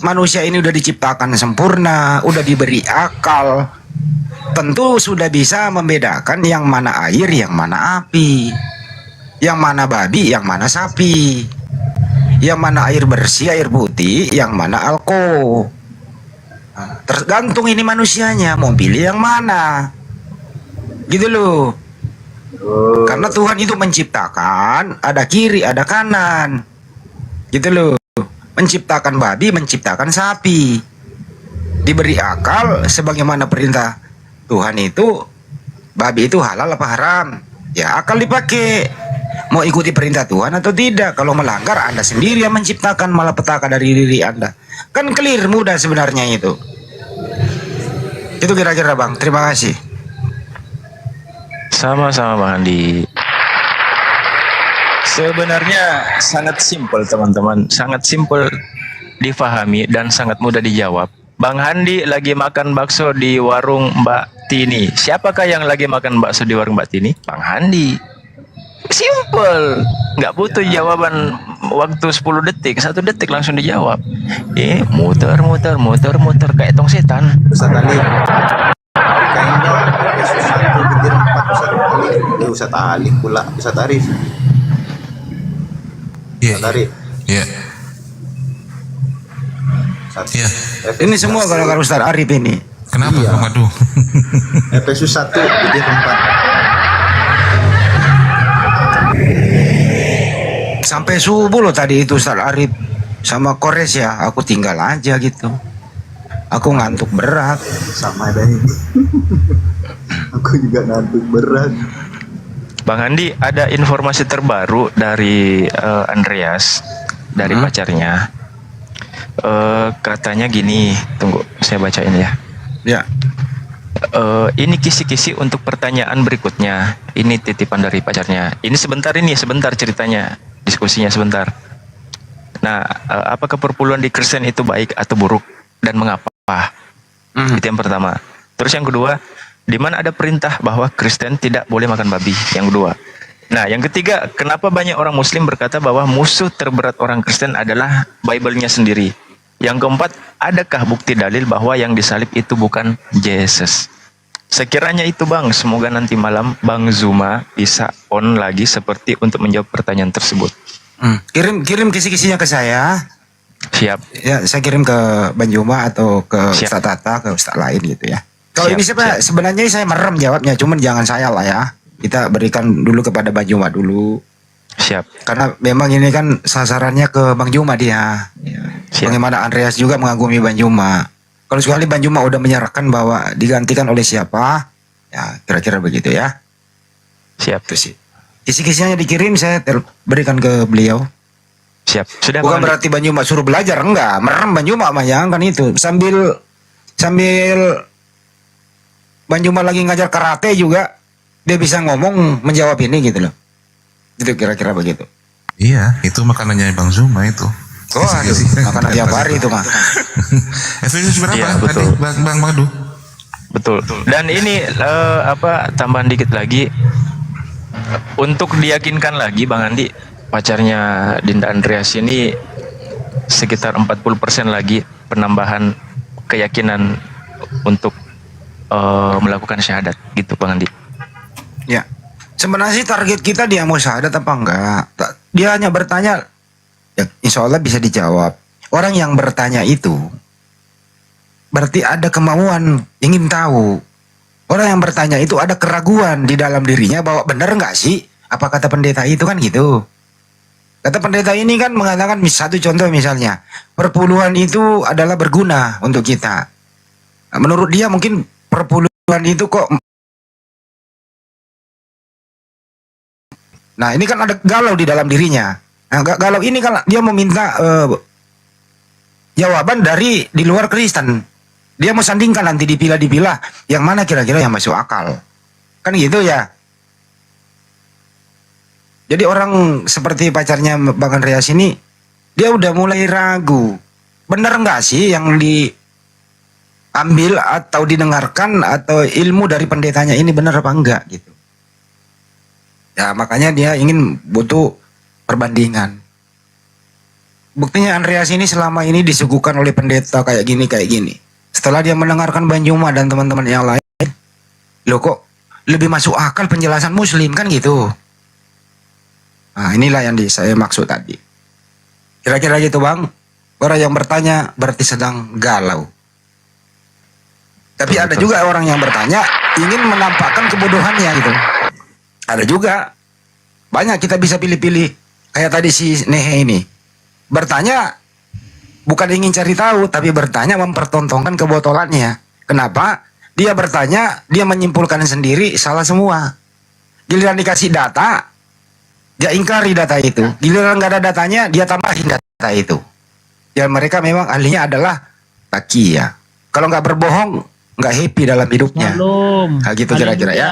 Manusia ini udah diciptakan sempurna, udah diberi akal. Tentu sudah bisa membedakan yang mana air, yang mana api. Yang mana babi, yang mana sapi. Yang mana air bersih, air putih, yang mana alkohol. Nah, tergantung ini manusianya mau pilih yang mana. Gitu loh. Karena Tuhan itu menciptakan ada kiri, ada kanan. Gitu loh. Menciptakan babi, menciptakan sapi. Diberi akal sebagaimana perintah Tuhan itu, babi itu halal apa haram? Ya akal dipakai. Mau ikuti perintah Tuhan atau tidak? Kalau melanggar, Anda sendiri yang menciptakan malapetaka dari diri Anda. Kan clear, mudah sebenarnya itu. Itu kira-kira Bang. Terima kasih. Sama-sama Bang Andi. Sebenarnya sangat simpel teman-teman, sangat simpel difahami dan sangat mudah dijawab. Bang Handi lagi makan bakso di warung Mbak Tini. Siapakah yang lagi makan bakso di warung Mbak Tini? Bang Handi. Simple, nggak butuh jawaban waktu 10 detik, 1 detik langsung dijawab. Muter kayak tong setan. Ustaz Ali. Kayaknya Yesus 1 Butir 4 Ustaz Ali pula Ustaz Arif. Iya. Ustaz Arif. Iya. Iya. Ini semua gara-gara Ustaz Arif ini. Kenapa Bang Madu? Efesus 1 Butir 4. Sampai subuh loh tadi itu Ustaz Arif sama Kores ya. Aku tinggal aja gitu. Aku ngantuk berat. Sama deh. Aku juga ngantuk berat. Bang Andi, ada informasi terbaru dari Andreas, dari pacarnya. Katanya gini, tunggu saya bacain ya. Ya. Ini kisi-kisi untuk pertanyaan berikutnya. Ini titipan dari pacarnya. Ini sebentar ceritanya, diskusinya sebentar. Nah, apakah perpuluhan di Kristen itu baik atau buruk dan mengapa? Itu yang pertama. Terus yang kedua, di mana ada perintah bahwa Kristen tidak boleh makan babi? Yang kedua. Nah, yang ketiga, kenapa banyak orang Muslim berkata bahwa musuh terberat orang Kristen adalah Bible-nya sendiri? Yang keempat, adakah bukti dalil bahwa yang disalib itu bukan Yesus? Sekiranya itu Bang, semoga nanti malam Bang Zuma bisa on lagi seperti untuk menjawab pertanyaan tersebut. Kirim kisi-kisinya ke saya. Siap. Ya, saya kirim ke Bang Juma atau ke Siap. Ustaz Tata, ke Ustaz lain gitu ya. Kalau Siap, ini sebenarnya saya merem jawabnya, cuman jangan saya lah ya. Kita berikan dulu kepada Bang Juma dulu. Siap. Karena memang ini kan sasarannya ke Bang Juma dia. Ya. Siap. Bagaimana Andreas juga mengagumi Bang Juma. Kalau sekali Bang Juma udah menyerahkan bahwa digantikan oleh siapa, ya kira-kira begitu ya. Siap. Itu sih. Kisi-kisinya dikirim, saya berikan ke beliau. Siap. Sudah Bukan Bang. berarti Bang Juma suruh belajar, enggak. Merem Bang Juma mah ya, kan itu. Sambil Bang Juma lagi ngajar karate juga, dia bisa ngomong menjawab ini gitu loh. Itu kira-kira begitu. Iya, itu makanannya Bang Zuma itu. Oh, aduh, makanan tiap hari itu mah. Efeknya berapa Iya, tadi betul. Bang Madu? Betul. Dan ini tambahan dikit lagi untuk diyakinkan lagi Bang Andi, pacarnya Dinda Andreas ini sekitar 40% lagi penambahan keyakinan untuk melakukan syahadat gitu Bang Andi. Ya. Sebenarnya sih target kita dia mau syahadat apa enggak. Dia hanya bertanya, ya, insya Allah bisa dijawab. Orang yang bertanya itu berarti ada kemauan ingin tahu. Orang yang bertanya itu ada keraguan di dalam dirinya bahwa benar enggak sih apa kata pendeta itu, kan gitu. Kata pendeta ini kan mengatakan, satu contoh misalnya, perpuluhan itu adalah berguna untuk kita. Nah, menurut dia mungkin perpuluhan itu kok. Nah ini kan ada galau di dalam dirinya. Nah galau ini kan dia meminta jawaban dari di luar Kristen. Dia mau sandingkan nanti dipilah yang mana kira-kira yang masuk akal. Kan gitu ya. Jadi orang seperti pacarnya Bang Andreas ini, dia udah mulai ragu. Bener nggak sih yang diambil atau didengarkan atau ilmu dari pendetanya ini bener apa enggak gitu. Ya makanya dia butuh perbandingan. Buktinya Andreas ini selama ini disuguhkan oleh pendeta kayak gini. Setelah dia mendengarkan Bang Juma dan teman-teman yang lain, loh kok lebih masuk akal penjelasan Muslim, kan gitu. Nah inilah yang saya maksud tadi. Kira-kira gitu Bang. Orang yang bertanya berarti sedang galau. Tapi ada juga orang yang bertanya ingin menampakkan kebodohannya gitu. Ada juga. Banyak kita bisa pilih-pilih. Kayak tadi si Nehe ini. Bertanya bukan ingin cari tahu, tapi bertanya mempertontonkan kebotolannya. Kenapa? Dia bertanya, dia menyimpulkan sendiri, salah semua. Giliran dikasih data, dia ingkari data itu. Giliran nggak ada datanya, dia tambahin data itu. Ya mereka memang ahlinya adalah takiyah. Kalau nggak berbohong, nggak happy dalam hidupnya. Nah, gitu kira-kira ya.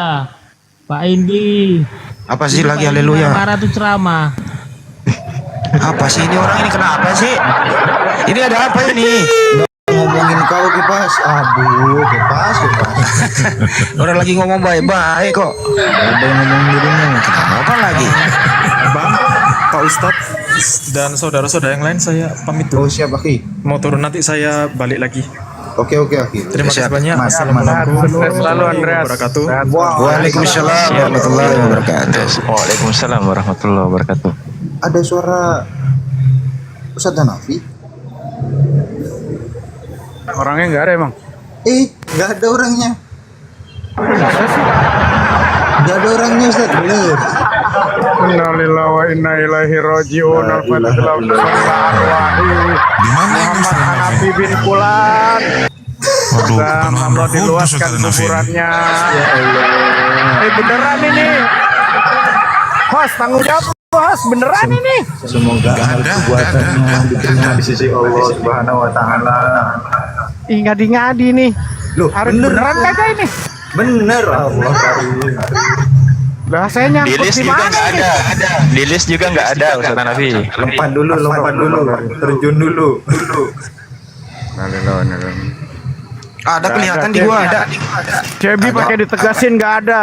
Pak Indi. Apa sih lagi haleluya? Marah tuh ceramah. Apa sih ini orang ini kenapa sih? Ini ada apa ini? Ngomongin kau kipas, aduh kipas. Orang lagi ngomong baik-baik kok. Ada yang ngomong dirinya. Apa lagi? Bang, Pak Ustadz dan saudara-saudara yang lain saya pamit Oh dulu. siap Aki. Mau turun nanti saya balik lagi. Oke Aki. Terima kasih banyak. Mas, Assalamualaikum Selalu Andreas. wabarakatuh. Waalaikumsalam warahmatullahi wabarakatuh. Waalaikumsalam warahmatullahi wabarakatuh. Ada suara Ustadz Hanafi? Orangnya nggak ada emang. Nggak ada orangnya. Nggak ada orangnya Ustadz. Bener. Innalillahi wa inna ilaihi rajiun. Al-Fatihah. Di mana ini Muhammad Ustaz Hanafi? Hanafi bin Fulan. Waduh, Dan penuhan Allah berkudus diluaskan Ustaz Hanafi. kuburannya. Beneran ini. Host, tanggung jawab host, beneran ini. Semoga amal perbuatannya diterima di sisi Allah Subhanahu wa taala. Ih, ngadi-ngadi nih. Loh, Harus beneran kagak ini? Bener Allah karim. Lah saya Di nyangkut list di juga mana nggak ini? ada. Di list juga nggak ada Ustaz Hanafi. Lompat dulu, terjun dulu. Ada kelihatan di gua ada. Cebi pakai ditegasin nggak ada,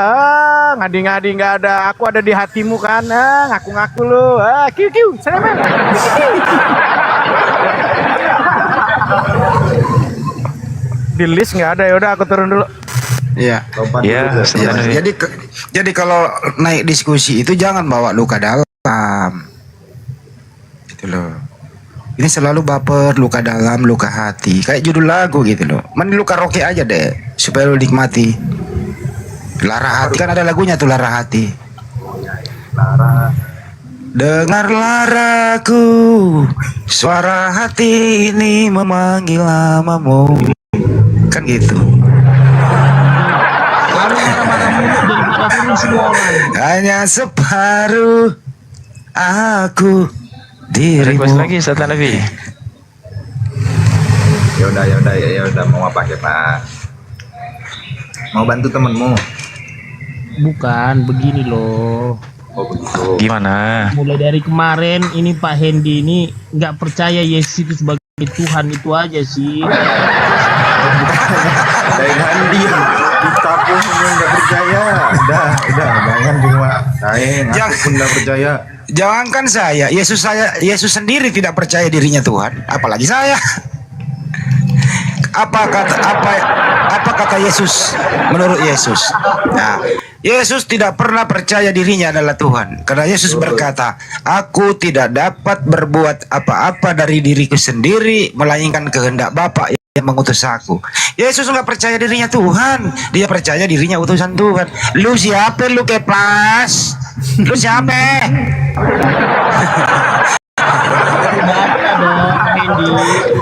ngadi-ngadi nggak ada. Aku ada di hatimu kan, ngaku-ngaku lu, kiu, saya mah. Di list nggak ada, yaudah aku turun dulu. Iya. Ya, Iya. Jadi kalau naik diskusi itu jangan bawa luka dalam. Gitu loh. Ini selalu baper, luka dalam, luka hati. Kayak judul lagu gitu loh. Mending lu karaoke aja deh supaya lu nikmati. Lara hati kan ada lagunya tuh, Lara hati. Dengarlah ragu, suara hati ini memanggil namamu. Kan gitu. Hanya separuh aku dirimu. Request lagi Satan Nabi. Ya udah mau apa kita? Mau bantu temenmu? Bukan, begini loh. Oh begitu. Gimana? Mulai dari kemarin ini Pak Hendy ini nggak percaya Yesus itu sebagai Tuhan itu aja sih. Dari Handi kita pun nggak percaya. Udah, jangan cuma saya pun nggak percaya. Jangankan Yesus sendiri tidak percaya dirinya Tuhan, apalagi saya. Apa kata Yesus menurut Yesus? Nah, Yesus tidak pernah percaya dirinya adalah Tuhan. Karena Yesus berkata, "Aku tidak dapat berbuat apa-apa dari diriku sendiri, melainkan kehendak Bapa yang mengutus aku." Yesus nggak percaya dirinya Tuhan, dia percaya dirinya utusan Tuhan. Lu siapa lu keplas? Lu siapa? Baca dong Pak Hendy,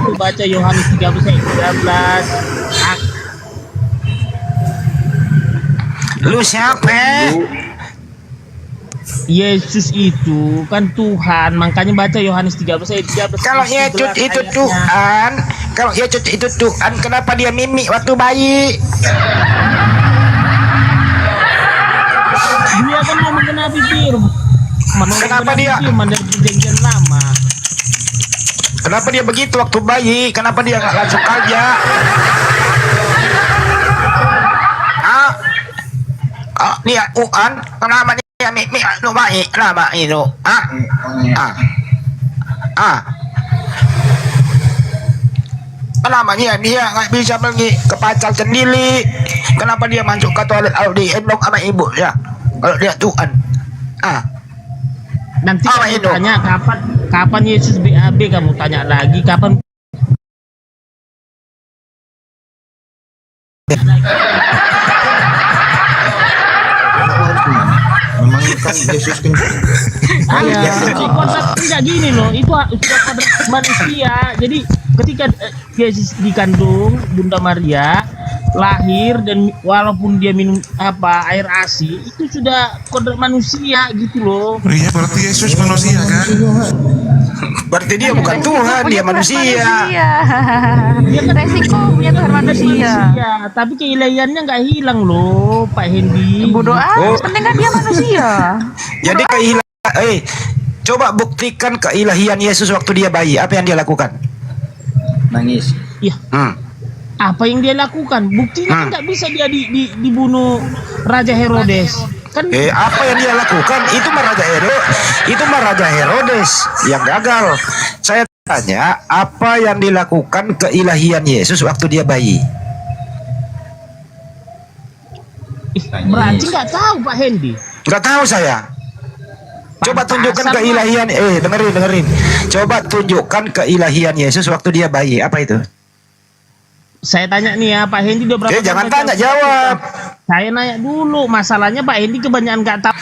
itu baca Yohanes 13:13. Lu siapa? Yesus itu kan Tuhan, makanya baca Yohanes 13:13. Kalau Yesus itu Tuhan, kenapa dia mimik waktu bayi? Dia kan mau menggenapi firman. Kenapa dia? Firman dari perjanjian lama. Kenapa dia begitu waktu bayi? Kenapa dia nggak langsung aja? Dia Tuhan, kenapa dia mimik waktu bayi? Kenapa itu? Kenapa dia nggak bisa pergi ke pacar sendiri? Kenapa dia masuk ke toilet kalau diendong sama ibu ya? Kalau dia Tuhan, Nanti kamu tanya kapan Yesus BAB, kamu tanya lagi kapan. Memang kan Yesus kan. Konsep tidak gini loh, itu sudah pada manusia. Jadi ketika Yesus dikandung Bunda Maria, lahir, dan walaupun dia minum air ASI, itu sudah kodrat manusia gitu loh. Iya, berarti Yesus manusia kan? Berarti dia bukan Tuhan, dia manusia. Dia kan resiko punya Tuhan manusia. Tapi keilahiannya nggak hilang loh, Pak Hendy. Bodoh amat, penting kan dia manusia. Jadi coba buktikan keilahian Yesus waktu dia bayi. Apa yang dia lakukan? Nangis. Iya. Apa yang dia lakukan? Buktinya kan nggak bisa dia dibunuh Raja Herodes. Kan apa yang dia lakukan? Itu Raja Herodes yang gagal. Saya tanya, apa yang dilakukan keilahian Yesus waktu dia bayi? Berarti nggak tahu Pak Hendy. Nggak tahu saya. Coba tunjukkan keilahian. Dengerin. Coba tunjukkan keilahian Yesus waktu dia bayi. Apa itu? Saya tanya nih ya, Pak Hendy udah berapa? Jangan tanya, jawab. Saya nanya dulu. Masalahnya Pak Hendy kebanyakan nggak tahu.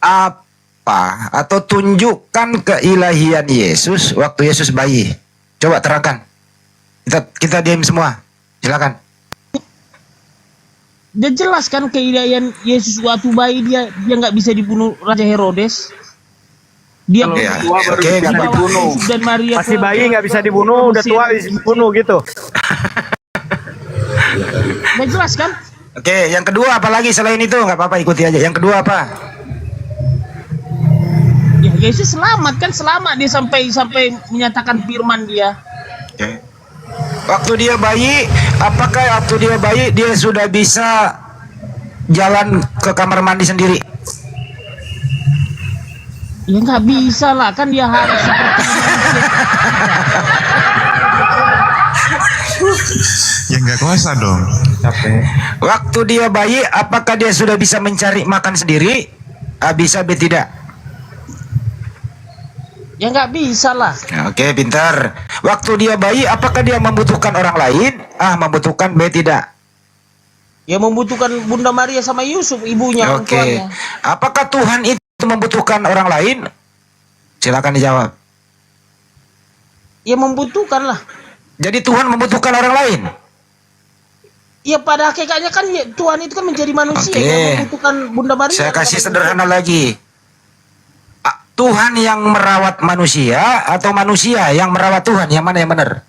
Apa atau tunjukkan keilahian Yesus waktu Yesus bayi? Coba terangkan. Kita diam semua. Silakan. Dia jelaskan keilahian Yesus waktu bayi, dia nggak bisa dibunuh Raja Herodes. Dia nggak dibunuh. Dan Maria masih bayi nggak bisa dibunuh, udah tua dibunuh gitu. Udah jelas kan? Oke, yang kedua apa lagi selain itu? Nggak apa-apa, ikuti aja. Yang kedua apa? Ya Yesus selamat dia sampai menyatakan firman dia. Oke. Waktu dia bayi, apakah waktu dia bayi dia sudah bisa jalan ke kamar mandi sendiri? Ya nggak bisa lah, kan dia harus seperti Ya nggak kuasa dong. Capek. Waktu dia bayi, apakah dia sudah bisa mencari makan sendiri? Bisa, tidak? Ya nggak bisa lah. Oke, pintar. Waktu dia bayi, apakah dia membutuhkan orang lain? Membutuhkan, tidak? Ya membutuhkan Bunda Maria sama Yusuf, ibunya, orang Oke. tuanya. Apakah Tuhan itu membutuhkan orang lain? Silakan dijawab. Ya membutuhkan lah. Jadi Tuhan membutuhkan orang lain? Ya pada hakikatnya kan ya, Tuhan itu kan menjadi manusia Oke. yang membutuhkan Bunda Maria. Saya kasih sederhana lagi. Tuhan yang merawat manusia atau manusia yang merawat Tuhan? Yang mana yang benar?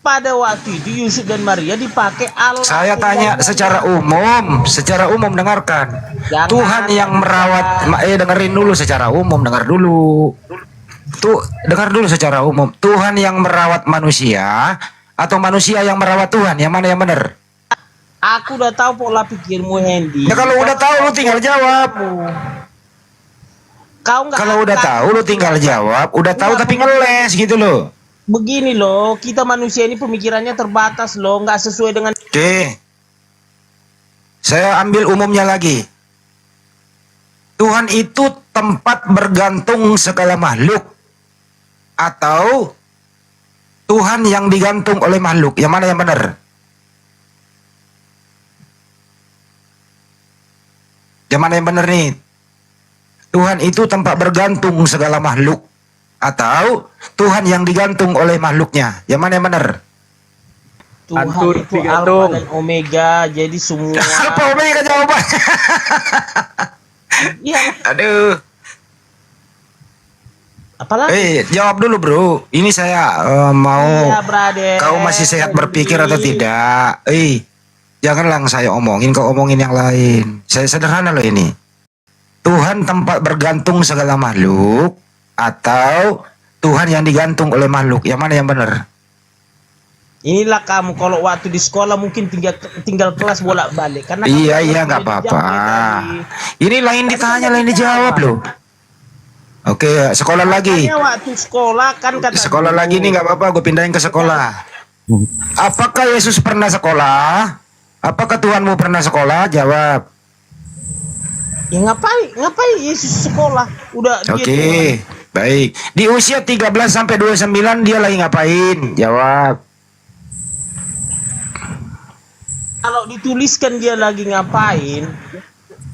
Pada waktu itu Yusuf dan Maria dipakai Allah. Saya tanya secara umum dengarkan. Jangan. Tuhan yang merawat, dengerin dulu secara umum, dengar dulu. Dengar dulu secara umum. Tuhan yang merawat manusia atau manusia yang merawat Tuhan? Yang mana yang benar? Aku udah tahu pola pikirmu, Hendy. Ya kalau udah tahu lu tinggal jawab. Kalau udah tahu lu tinggal jawab. Udah tahu tapi ngeles gitu loh. Begini loh, kita manusia ini pemikirannya terbatas loh, nggak sesuai dengan. Oke. Saya ambil umumnya lagi. Tuhan itu tempat bergantung segala makhluk atau Tuhan yang digantung oleh makhluk? Yang mana yang benar? Yang mana yang benar nih? Tuhan itu tempat bergantung segala makhluk atau Tuhan yang digantung oleh makhluknya? Yang mana yang benar? Tuhan itu Alfa dan Omega, jadi semua. Alfa Omega jawabannya. Iya. Aduh. Apalagi? Jawab dulu bro. Ini saya mau. Iya, brother. Kau masih sehat berpikir atau tidak? Janganlah saya omongin, kau omongin yang lain. Saya sederhana loh ini. Tuhan tempat bergantung segala makhluk atau Tuhan yang digantung oleh makhluk? Yang mana yang benar? Inilah kamu kalau waktu di sekolah mungkin tinggal kelas bolak-balik karena Iya nggak apa-apa. Ini lain ditanya lain dijawab loh. Oke, sekolah lagi. Waktu sekolah kan kata sekolah lagi nih nggak apa-apa, gue pindahin ke sekolah. Apakah Yesus pernah sekolah? Apakah Tuhanmu pernah sekolah? Jawab. Ya ngapain Yesus sekolah? Udah. Oke, baik. Di usia 13 sampai 29 dia lagi ngapain? Jawab. Kalau dituliskan dia lagi ngapain,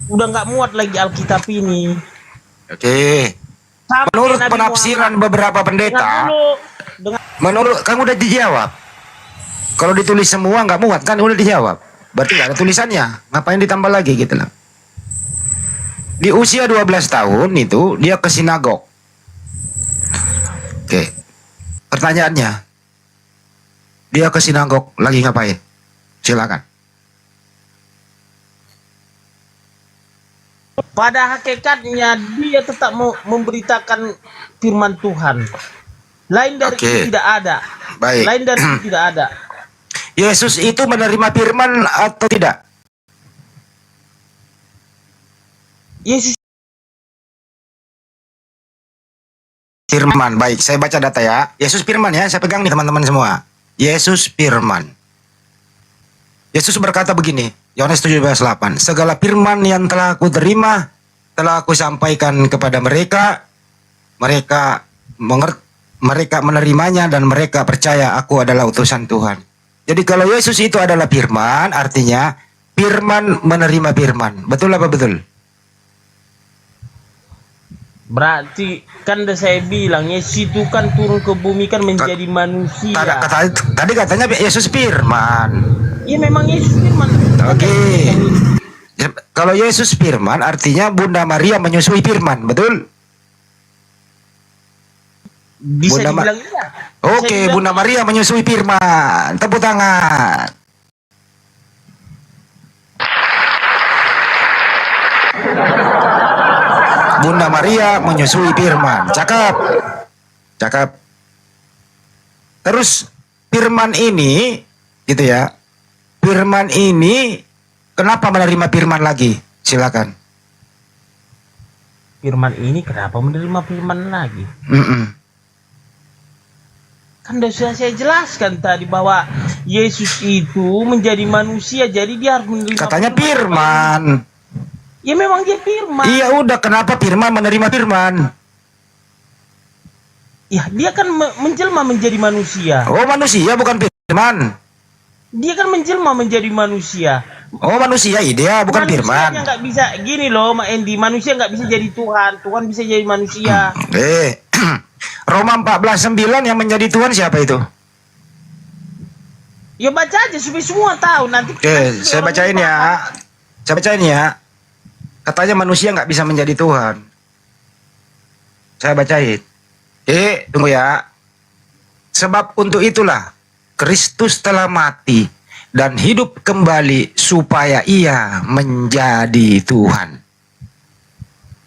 udah nggak muat lagi Alkitab ini. Oke. Menurut penafsiran beberapa pendeta, menurut kamu udah dijawab. Kalau ditulis semua nggak muat kan udah dijawab. Berarti nggak ada tulisannya. Ngapain ditambah lagi gitu lah. Di usia 12 tahun itu dia ke sinagog. Oke. Pertanyaannya, dia ke sinagog lagi ngapain? Silakan. Pada hakikatnya dia tetap memberitakan firman Tuhan. Lain dari itu tidak ada. Baik. Lain dari itu tidak ada. Yesus itu menerima firman atau tidak? Yesus firman. Baik, saya baca data ya. Yesus firman ya, saya pegang nih teman-teman semua. Yesus firman. Yesus berkata begini, Yohanes 17:8, segala firman yang telah aku terima, telah aku sampaikan kepada mereka, mereka menerimanya dan mereka percaya aku adalah utusan Tuhan. Jadi kalau Yesus itu adalah firman, artinya firman menerima firman. Betul apa betul? Berarti kan udah saya bilang Yesus itu kan turun ke bumi kan menjadi manusia. Tadi katanya Yesus firman. Iya memang Yesus firman. Oke. Kalau Yesus firman artinya Bunda Maria menyusui firman, betul? Bisa Bunda dibilang iya. Oke, Bunda Maria menyusui firman. Tepuk tangan. Bunda Maria menyusui firman. Cakep. Cakep. Terus firman ini gitu ya. Firman ini kenapa menerima firman lagi? Silakan. Firman ini kenapa menerima firman lagi? Kan sudah saya jelaskan tadi bahwa Yesus itu menjadi manusia, jadi dia harus menerima. Katanya firman. Ya memang dia firman. Iya udah, kenapa firman menerima firman? Ya dia kan menjelma menjadi manusia. Oh manusia bukan firman. Dia kan menjelma menjadi manusia. Oh manusia dia bukan firman. Manusia nggak bisa gini loh, Mak Endi. Manusia nggak bisa jadi Tuhan. Tuhan bisa jadi manusia. Roma 14:9 yang menjadi Tuhan siapa itu? Ya baca aja supaya semua tahu nanti. Saya bacain ya. Saya bacain ya. Katanya manusia nggak bisa menjadi Tuhan. Saya bacain. Tunggu ya. Sebab untuk itulah Kristus telah mati dan hidup kembali supaya ia menjadi Tuhan.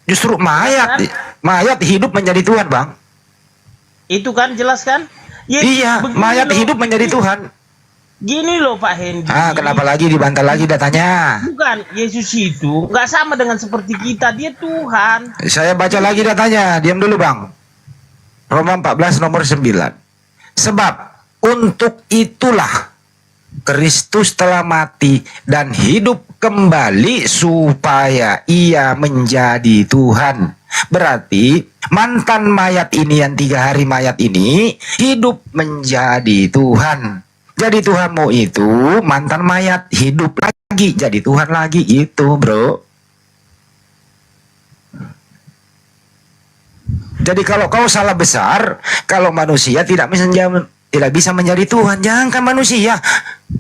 Justru mayat hidup menjadi Tuhan, Bang. Itu kan jelas kan? Ya, iya, mayat hidup menjadi Tuhan. Gini loh Pak Hendy. Kenapa lagi dibantah lagi datanya? Bukan, Yesus itu nggak sama dengan seperti kita, dia Tuhan. Saya baca lagi datanya, diam dulu Bang. Roma 14 nomor 9. Sebab untuk itulah Kristus telah mati dan hidup kembali supaya ia menjadi Tuhan. Berarti mantan mayat ini yang 3 hari mayat ini hidup menjadi Tuhan. Jadi Tuhanmu itu mantan mayat hidup lagi jadi Tuhan lagi itu, bro. Jadi kalau kau salah besar, kalau manusia tidak bisa menjadi Tuhan, jangankan manusia,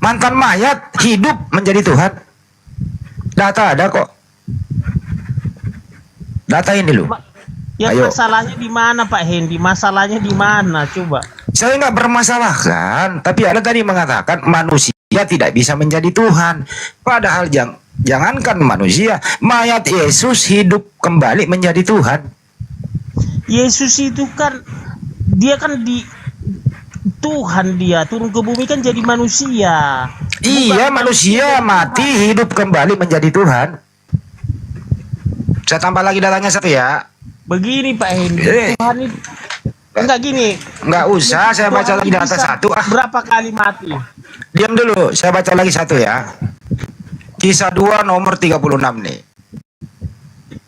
mantan mayat hidup menjadi Tuhan. Data ada kok. Data ini loh. Ya ayo. Masalahnya di mana Pak Hendy? Masalahnya di mana? Coba. Saya nggak bermasalahkan, tapi ada tadi mengatakan manusia tidak bisa menjadi Tuhan. Padahal jangankan manusia, mayat Yesus hidup kembali menjadi Tuhan. Yesus itu kan dia kan di Tuhan, dia turun ke bumi kan jadi manusia. Iya, manusia mati hidup kembali menjadi Tuhan. Saya tambah lagi datanya satu ya. Begini Pak Hendy, Tuhan itu enggak gini. Enggak usah, saya baca lagi data satu. Berapa kali mati? Diam dulu, saya baca lagi satu ya. Kisah 2 nomor 36 nih.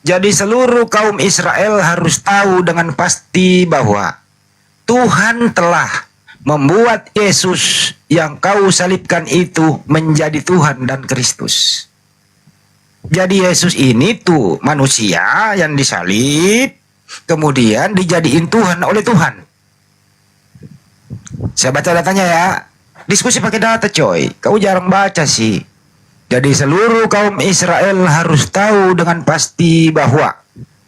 Jadi seluruh kaum Israel harus tahu dengan pasti bahwa Tuhan telah membuat Yesus yang kau salibkan itu menjadi Tuhan dan Kristus. Jadi Yesus ini tuh manusia yang disalib, kemudian dijadiin Tuhan oleh Tuhan. Saya baca datanya ya. Diskusi pakai data coy. Kau jarang baca sih. Jadi seluruh kaum Israel harus tahu dengan pasti bahwa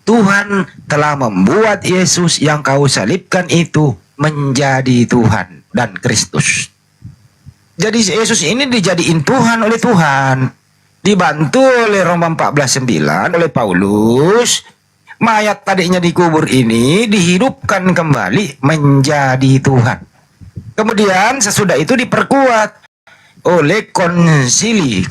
Tuhan telah membuat Yesus yang kau salibkan itu menjadi Tuhan dan Kristus. Jadi Yesus ini dijadiin Tuhan oleh Tuhan. Dibantu oleh Roma 14:9 oleh Paulus. Mayat tadinya dikubur ini dihidupkan kembali menjadi Tuhan. Kemudian sesudah itu diperkuat oleh konsili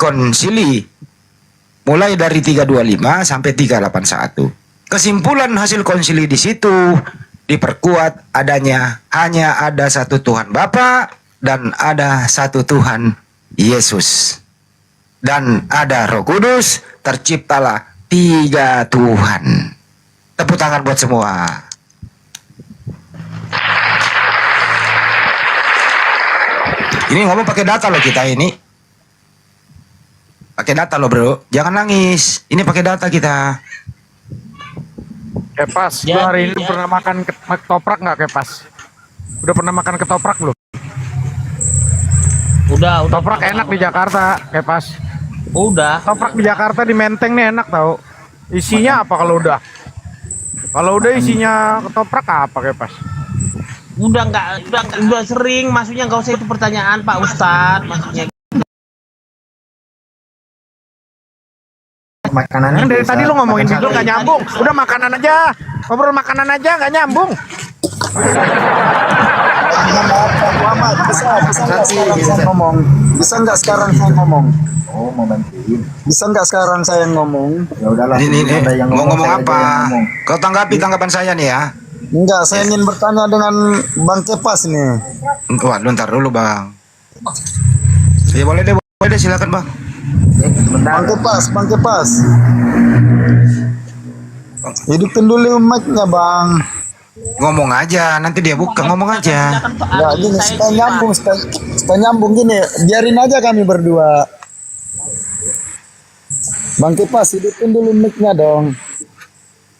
mulai dari 325 sampai 381. Kesimpulan hasil konsili di situ diperkuat adanya hanya ada satu Tuhan Bapa dan ada satu Tuhan Yesus dan ada Roh Kudus, terciptalah 3 Tuhan. Tepuk tangan buat semua. Ini ngomong pakai data loh kita ini. Pakai data loh bro. Jangan nangis. Ini pakai data kita. Kepas, lu hari ini pernah makan ketoprak nggak Kepas? Udah pernah makan ketoprak belum? Udah. Ketoprak enak di Jakarta, Kepas. Udah. Ketoprak di Jakarta di Menteng nih enak tau. Isinya apa kalau udah? Kalau udah isinya ketoprak apa Kepas? Udah sering, maksudnya nggak usah itu pertanyaan Pak Ustadz, maksudnya. Makanan Yang dari tadi lu ngomongin itu nggak nyambung. Udah makanan aja, ngobrol makanan aja nggak nyambung. Bisa nggak sekarang saya ngomong? Oh, mau bantuin. Bisa nggak sekarang saya ngomong? Ya udahlah. Ini mau ngomong apa? Kau tanggapi tanggapan saya nih ya. Enggak, saya ingin bertanya dengan Bang Kepas nih. Waduh, ntar dulu bang. Ya boleh deh, silakan bang. Bang Kepas. Hidupin dulu mic-nya bang. Ngomong aja, nanti dia buka, ngomong aja. Ya gini, supaya nyambung gini, biarin aja kami berdua. Bang Kepas, hidupin dulu mic-nya dong.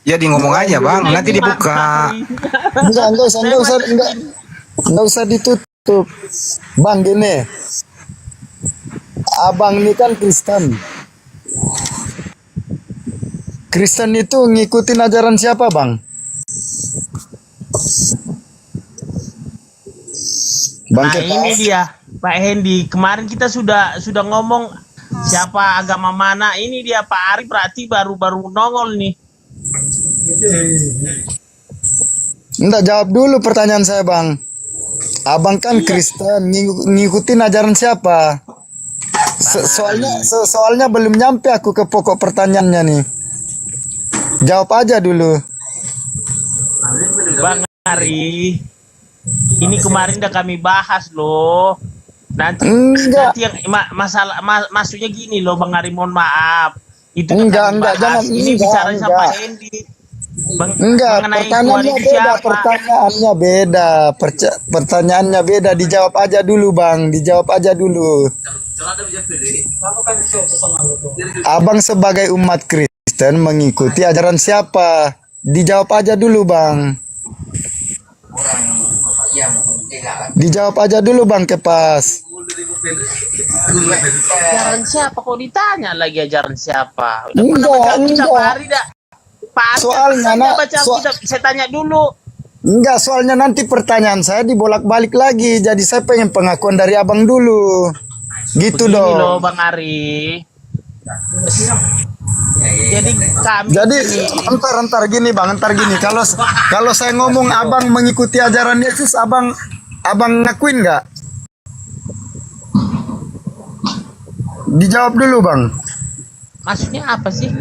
Jadi ngomong aja bang, nanti dibuka. Enggak usah ditutup. Bang gini, abang ini kan Kristen. Kristen itu ngikutin ajaran siapa bang? Bang Nah, Kepas. ini dia Pak Hendi. Kemarin kita sudah ngomong siapa agama mana. Ini dia Pak Ari berarti baru nongol nih. Enggak, jawab dulu pertanyaan saya bang. Abang kan Kristen, ngikutin ajaran siapa? Soalnya belum nyampe aku ke pokok pertanyaannya nih. Jawab aja dulu. Bang Ari, ini kemarin udah kami bahas loh. Nanti yang maksudnya gini loh Bang Ari, mohon maaf. Itu enggak, jangan. Ini bicara sama Hendi. Pertanyaannya beda, pertanyaannya beda. Dijawab aja dulu bang, Abang sebagai umat Kristen mengikuti ajaran siapa? Dijawab aja dulu bang. Dijawab aja dulu bang Kepas. Ajaran siapa? Kok ditanya lagi ajaran siapa? Enggak. Soalnya saya tanya dulu. Enggak, soalnya nanti pertanyaan saya dibolak-balik lagi. Jadi saya pengen pengakuan dari abang dulu. Gitu begini dong. Loh Bang Ari. Jadi entar gini bang, Kalau saya ngomong abang mengikuti ajaran Yesus, abang ngakuin nggak? Dijawab dulu bang. Maksudnya apa sih?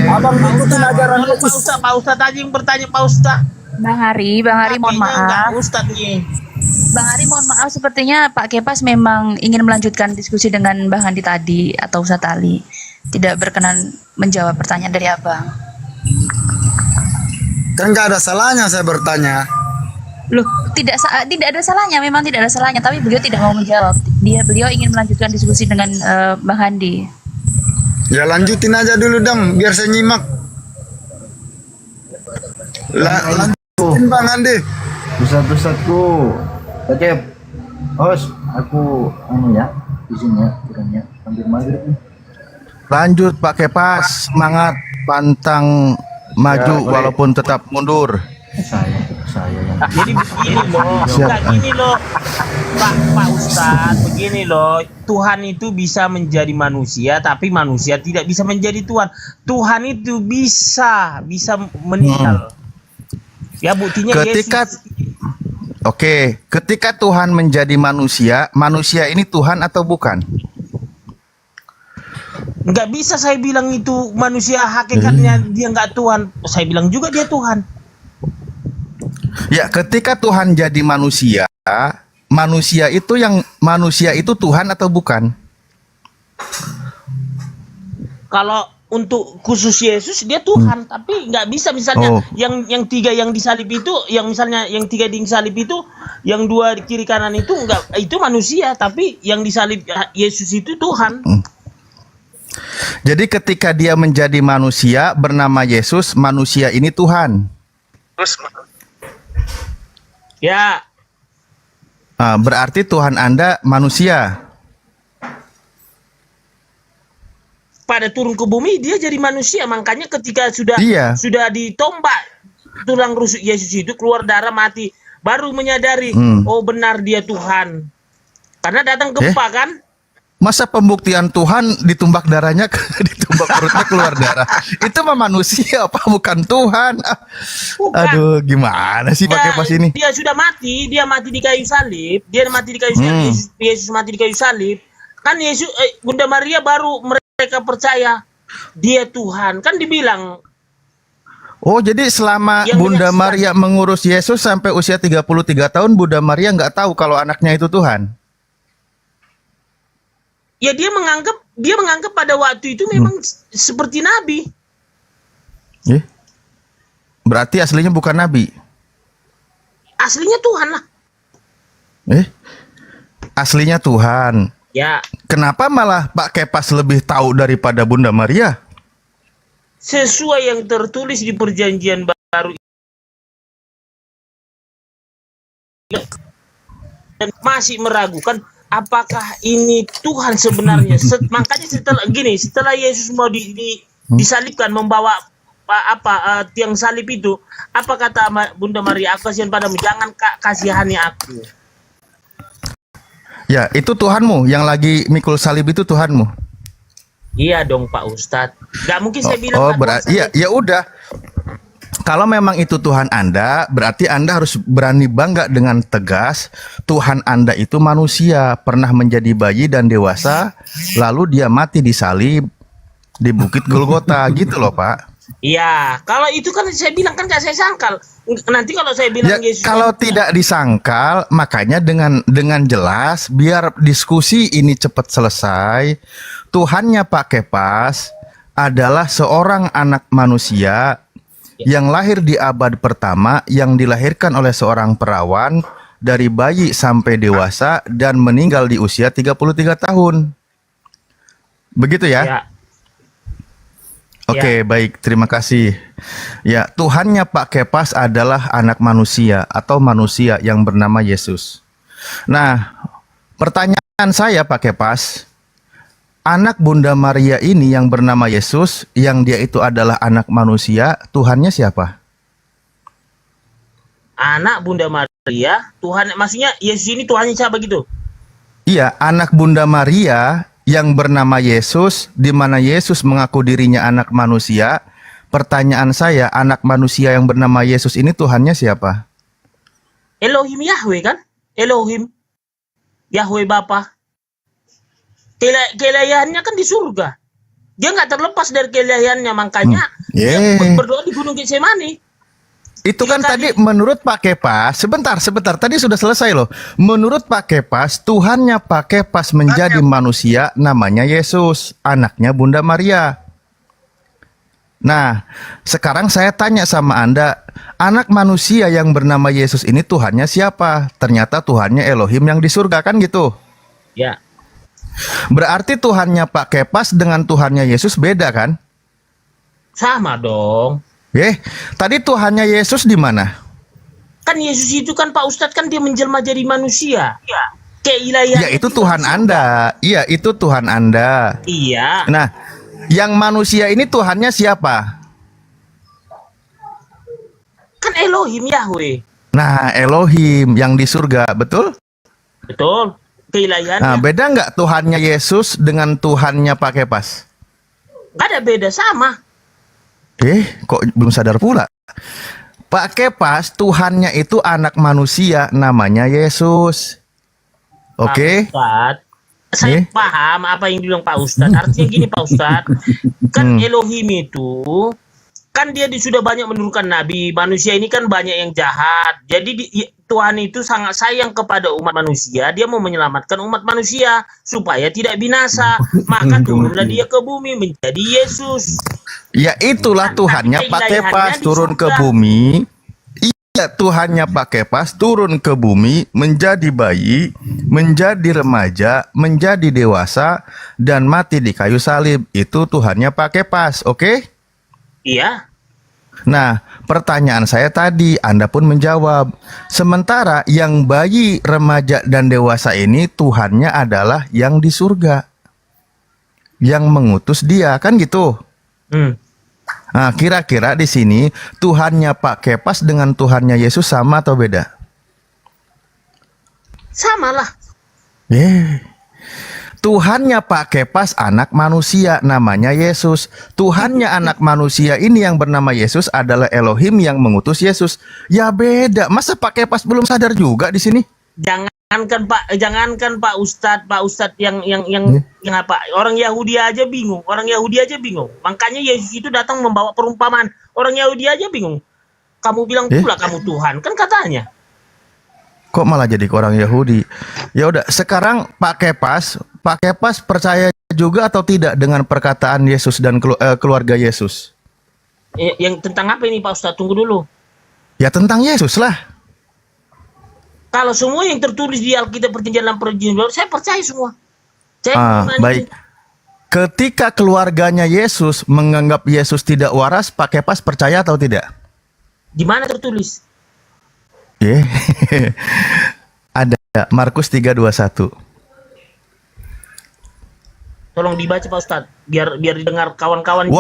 Abang ngikutin ajaran Yesus. Pak Ustadz aja yang bertanya Pak Ustadz. Bang Ari mohon maaf. Ustadz nih. Bang Ari mohon maaf, sepertinya Pak Kepas memang ingin melanjutkan diskusi dengan Bang Handi tadi atau Ustadz Ali. Tidak berkenan menjawab pertanyaan dari abang. Kan nggak ada salahnya saya bertanya. Loh, tidak ada salahnya, memang tidak ada salahnya, tapi beliau tidak mau menjawab. Beliau ingin melanjutkan diskusi dengan Bang Handi. Ya lanjutin aja dulu dong, biar saya nyimak. Lanjutin Bang Handi. Ustadku, Cecep, aku ya, di sini ya, kiranya hampir maghrib nih. Lanjut Pak Kepas, semangat, pantang maju walaupun tetap mundur. Saya yang Jadi begini loh, gini loh, Pak Ustadz, begini loh, Tuhan itu bisa menjadi manusia, tapi manusia tidak bisa menjadi Tuhan. Tuhan itu bisa meninggal. Ya buktinya ketika Tuhan menjadi manusia, manusia ini Tuhan atau bukan? Nggak bisa saya bilang itu manusia hakikatnya dia nggak Tuhan. Saya bilang juga dia Tuhan. Ya, ketika Tuhan jadi manusia, manusia itu Tuhan atau bukan? Kalau untuk khusus Yesus dia Tuhan, tapi nggak bisa misalnya yang tiga yang disalib itu, yang misalnya yang tiga disalib itu, yang dua di kiri kanan itu nggak, itu manusia, tapi yang disalib Yesus itu Tuhan. Jadi ketika dia menjadi manusia bernama Yesus, manusia ini Tuhan. Ya. Berarti Tuhan Anda manusia. Pada turun ke bumi dia jadi manusia, makanya ketika sudah ditombak tulang rusuk Yesus itu, keluar darah, mati, baru menyadari oh benar dia Tuhan. Karena datang gempa kan? Masa pembuktian Tuhan ditumbak darahnya, ditumbak perutnya keluar darah? Itu mah manusia apa bukan Tuhan? Bukan. Aduh, gimana sih pakai pas ini? Dia sudah mati, dia mati di kayu salib, Yesus mati di kayu salib. Kan Yesus, Bunda Maria baru mereka percaya dia Tuhan, kan dibilang. Oh, jadi selama Yang Bunda menyaksikan. Maria mengurus Yesus sampai usia 33 tahun, Bunda Maria nggak tahu kalau anaknya itu Tuhan. Ya dia menganggap pada waktu itu memang seperti nabi. Berarti aslinya bukan nabi. Aslinya Tuhan lah. Aslinya Tuhan. Ya, Kenapa malah Pak Kepas lebih tahu daripada Bunda Maria? sesuai yang tertulis di perjanjian baru dan masih meragukan apakah ini Tuhan sebenarnya. Makanya setelah Yesus mau disalibkan membawa tiang salib itu, apa kata Bunda Maria? Aku kasihan padamu, jangan kasihani aku. Ya, itu Tuhanmu yang lagi mikul salib itu Tuhanmu. Iya dong Pak Ustadz. Gak mungkin saya bilang. Berarti ya udah. Kalau memang itu Tuhan Anda, berarti Anda harus berani bangga dengan tegas. Tuhan Anda itu manusia, pernah menjadi bayi dan dewasa, lalu dia mati disalib di Bukit Golgota, gitu loh Pak. Iya, kalau itu kan saya bilang kan gak saya sangkal. Nanti kalau saya bilang Yesus, kalau tidak disangkal, makanya dengan jelas biar diskusi ini cepat selesai. Tuhannya Pak Kepas adalah seorang anak manusia yang lahir di abad pertama, yang dilahirkan oleh seorang perawan dari bayi sampai dewasa dan meninggal di usia 33 tahun. Begitu ya? Ya. Oke, baik, terima kasih. Ya, Tuhannya Pak Kepas adalah anak manusia atau manusia yang bernama Yesus. Nah, pertanyaan saya Pak Kepas, anak Bunda Maria ini yang bernama Yesus, yang dia itu adalah anak manusia, Tuhannya siapa? anak Bunda Maria, Tuhan, maksudnya Yesus ini Tuhannya siapa gitu? Iya, anak Bunda Maria yang bernama Yesus, di mana Yesus mengaku dirinya anak manusia. Pertanyaan saya, anak manusia yang bernama Yesus ini Tuhannya siapa? Elohim Yahweh kan? Elohim Yahweh Bapa. Keilahiannya kan di surga. Dia nggak terlepas dari keilahiannya, makanya dia berdoa di Gunung Getsemani. Itu kan tadi menurut Pak Kepas, sebentar, tadi sudah selesai loh. Menurut Pak Kepas, Tuhannya Pak Kepas menjadi manusia namanya Yesus, anaknya Bunda Maria. Nah, sekarang saya tanya sama Anda, anak manusia yang bernama Yesus ini Tuhannya siapa? Ternyata Tuhannya Elohim yang di surga, kan gitu? Ya. Berarti Tuhannya Pak Kepas dengan Tuhannya Yesus beda kan? Sama dong. Tadi Tuhannya Yesus di mana? Kan Yesus itu kan Pak Ustadz kan dia menjelma jadi manusia. Ya. Keilahian. Ya itu Tuhan Anda. Iya, itu Tuhan Anda. Iya. Nah, yang manusia ini Tuhannya siapa? Kan Elohim Yahweh. Nah, Elohim yang di surga, betul? Betul. Keilahiannya. Nah, beda nggak Tuhannya Yesus dengan Tuhannya Pak Kepas? Gak ada beda, sama. Kok belum sadar pula? Pak Kepas, Tuhannya itu anak manusia, namanya Yesus. Oke? Pak Ustadz, saya paham apa yang dibilang Pak Ustadz. Artinya gini Pak Ustadz, kan Elohim itu kan dia sudah banyak menurunkan nabi. Manusia ini kan banyak yang jahat. Jadi Tuhan itu sangat sayang kepada umat manusia. Dia mau menyelamatkan umat manusia supaya tidak binasa. Maka turunlah dia ke bumi menjadi Yesus. Ya itulah Tuhannya Pak Kepas turun ke bumi. Iya, Tuhannya Pak Kepas turun ke bumi menjadi bayi, menjadi remaja, menjadi dewasa, dan mati di kayu salib. Itu Tuhannya Pak Kepas, oke? Iya. Nah, pertanyaan saya tadi, Anda pun menjawab. Sementara yang bayi, remaja, dan dewasa ini Tuhannya adalah yang di surga, yang mengutus dia, kan gitu? Nah, kira-kira di sini Tuhannya Pak Kepas dengan Tuhannya Yesus sama atau beda? Sama lah. Tuhannya Pak Kepas anak manusia, namanya Yesus. Tuhannya anak manusia ini yang bernama Yesus adalah Elohim yang mengutus Yesus. Ya beda. Masa Pak Kepas belum sadar juga di sini? Jangan jangankan Pak Ustadz yang apa, orang Yahudi aja bingung, makanya Yesus itu datang membawa perumpamaan, orang Yahudi aja bingung, kamu bilang pula kamu Tuhan, kan katanya. Kok malah jadi ke orang Yahudi? Ya udah, sekarang Pak Kepas percaya juga atau tidak dengan perkataan Yesus dan keluarga Yesus? Yang tentang apa ini Pak Ustadz? Tunggu dulu. Ya tentang Yesus lah. Kalau semua yang tertulis di Alkitab Perjanjian Baru, saya percaya semua. Baik. Ketika keluarganya Yesus menganggap Yesus tidak waras, Pak Kepas percaya atau tidak? Di mana tertulis? Ada Markus 3:21. Tolong dibaca Pak Ustadz, biar didengar kawan-kawan.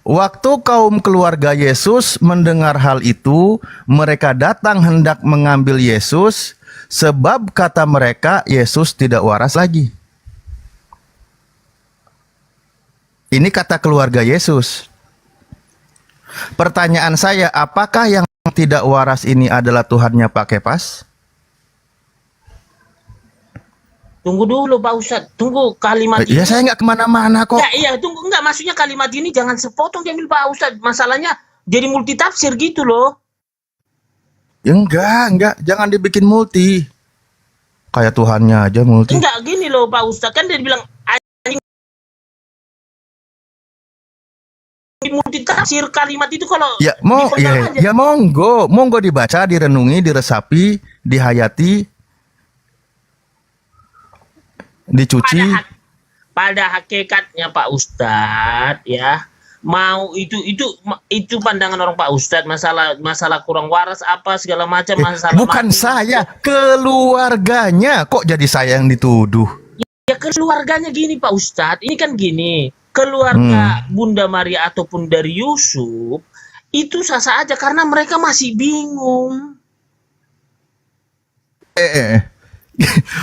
Waktu kaum keluarga Yesus mendengar hal itu, mereka datang hendak mengambil Yesus, sebab kata mereka Yesus tidak waras lagi. Ini kata keluarga Yesus. Pertanyaan saya, apakah yang tidak waras ini adalah Tuhannya Pak Kepas? Tunggu dulu Pak Ustadz, tunggu kalimat ini. Ya saya nggak kemana-mana kok. Tunggu, maksudnya kalimat ini jangan sepotong diambil Pak Ustadz. Masalahnya jadi multitafsir gitu loh. Ya enggak, jangan dibikin multi. Kayak Tuhannya aja multi. Enggak, gini loh Pak Ustadz, kan dia bilang multitafsir kalimat itu kalau monggo dibaca, direnungi, diresapi, dihayati, dicuci. Pada hakikatnya Pak Ustadz ya, mau itu pandangan orang Pak Ustadz, masalah kurang waras apa segala macam masalah. Bukan saya, keluarganya. Kok jadi saya yang dituduh? Ya keluarganya gini Pak Ustadz, ini kan gini, keluarga Bunda Maria ataupun dari Yusuf itu sah-sah aja karena mereka masih bingung.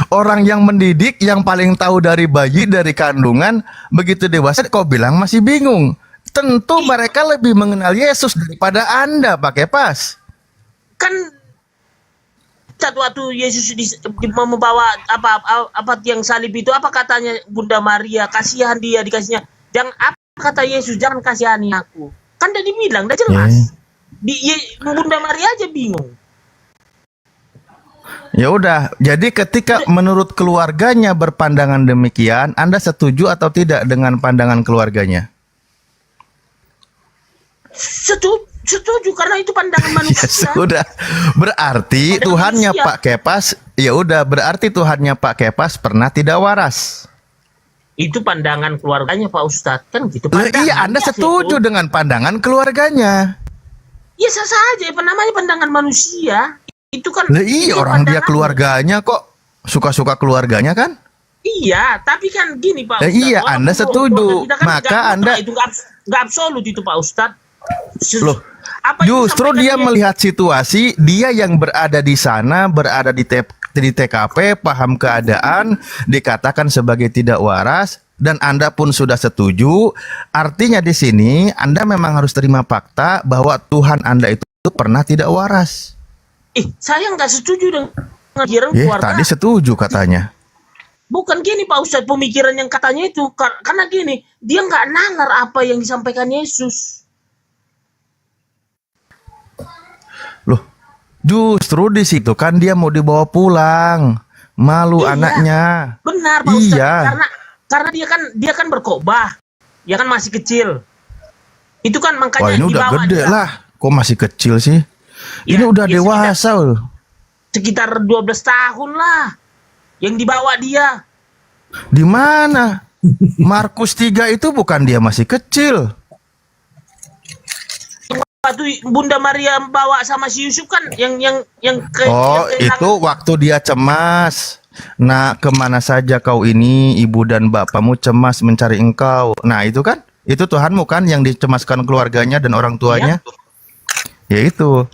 Orang yang mendidik, yang paling tahu dari bayi, dari kandungan, begitu dewasa kok bilang masih bingung. Tentu mereka lebih mengenal Yesus daripada Anda, Pak Kepas. Kan waktu Yesus membawa apa yang salib itu, apa katanya Bunda Maria, kasihan dia dikasihnya. Jangan, apa kata Yesus, jangan kasihani aku. Kan udah dibilang, udah jelas. Bunda Maria aja bingung. Ya udah, jadi ketika menurut keluarganya berpandangan demikian, Anda setuju atau tidak dengan pandangan keluarganya? Setuju karena itu pandangan manusia. Ya sudah, berarti Tuhannya Pak Kepas, ya udah, berarti Tuhannya Pak Kepas pernah tidak waras. Itu pandangan keluarganya Pak Ustadz, kan gitu. Iya, Anda setuju dengan pandangan keluarganya? Ya sah saja, namanya pandangan manusia. Itu kan iya, orang dia keluarganya kok, suka-suka keluarganya kan? Iya, tapi kan gini Pak Ustadz. Iya, Anda setuju. Maka Anda itu nggak absolut itu Pak Ustadz. Loh, justru dia melihat situasi, dia yang berada di sana, berada di TKP, paham keadaan, dikatakan sebagai tidak waras, dan Anda pun sudah setuju. Artinya di sini Anda memang harus terima fakta bahwa Tuhan Anda itu pernah tidak waras. Saya nggak setuju dengan pemikiran keluarga. Tadi setuju katanya. Bukan gini Pak Ustadz, pemikiran yang katanya itu karena gini, dia nggak nalar apa yang disampaikan Yesus. Loh, justru di situ kan dia mau dibawa pulang, malu anaknya. Benar Pak Ustadz, karena dia kan berkhotbah, dia kan masih kecil. Itu kan makanya. Wah, ini udah gede lah, kok masih kecil sih? Ini udah dewasa loh. Sekitar 12 tahun lah yang dibawa dia. Di mana? Markus 3 itu bukan dia masih kecil. Waktu Bunda Maria bawa sama si Yusuf kan yang itu waktu dia cemas. Nak, kemana saja kau ini? Ibu dan bapakmu cemas mencari engkau. Nah itu kan, itu Tuhanmu kan yang dicemaskan keluarganya dan orang tuanya. Ya itu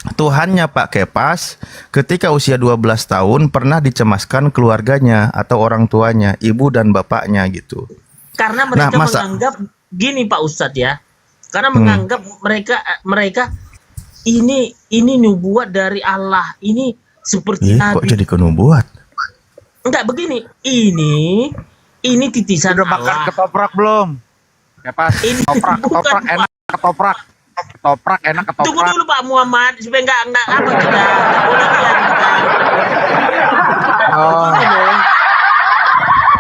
Tuhannya Pak Kepas ketika usia 12 tahun pernah dicemaskan keluarganya atau orang tuanya, ibu dan bapaknya gitu. Karena mereka menganggap gini Pak Ustadz ya. Karena menganggap mereka ini nubuat dari Allah. Ini seperti Kok Nabi. jadi kenu buat? Enggak begini. Ini titisan Udah makan Allah. ketoprak belum? Kepas. Ini Ketoprak, bukan, ketoprak Pak. enak, ketoprak. Ketoprak enak, Tunggu ketoprak. dulu Pak Muhammad supaya enggak apa kita. Udah biar kita. Oh. Begini loh.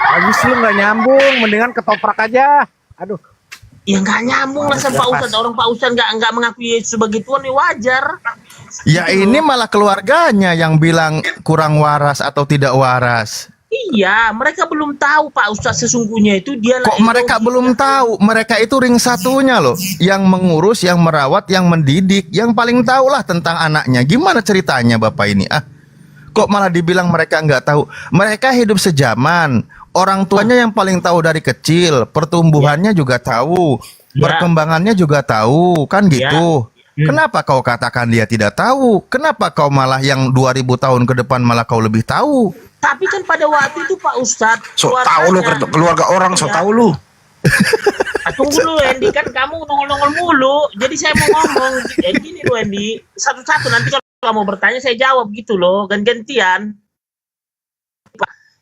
Habis lu nggak nyambung, mendingan ketoprak aja. Aduh. Ya nggak nyambung lah sama Pak Ustadz. Orang Pak Ustadz nggak mengakui Yesus sebagai Tuhan, ya wajar. Ya ini malah keluarganya yang bilang kurang waras atau tidak waras. Iya, mereka belum tahu Pak Ustadz sesungguhnya itu dia. Kok mereka belum tahu? Mereka itu ring satunya loh, yang mengurus, yang merawat, yang mendidik, yang paling tahu lah tentang anaknya. Gimana ceritanya Bapak ini? Kok malah dibilang mereka nggak tahu? Mereka hidup sejaman. Orang tuanya yang paling tahu dari kecil, pertumbuhannya juga tahu, perkembangannya juga tahu, kan gitu. Kenapa kau katakan dia tidak tahu? Kenapa kau malah yang 2000 tahun ke depan malah kau lebih tahu? Tapi kan pada waktu itu Pak Ustadz, So tahu lu keluarga orang, so tahu lu. Tunggu dulu Andy, kan kamu nongol-nongol mulu. Jadi saya mau ngomong, gini loh Andy, satu-satu nanti kalau kamu bertanya saya jawab gitu loh, gantian.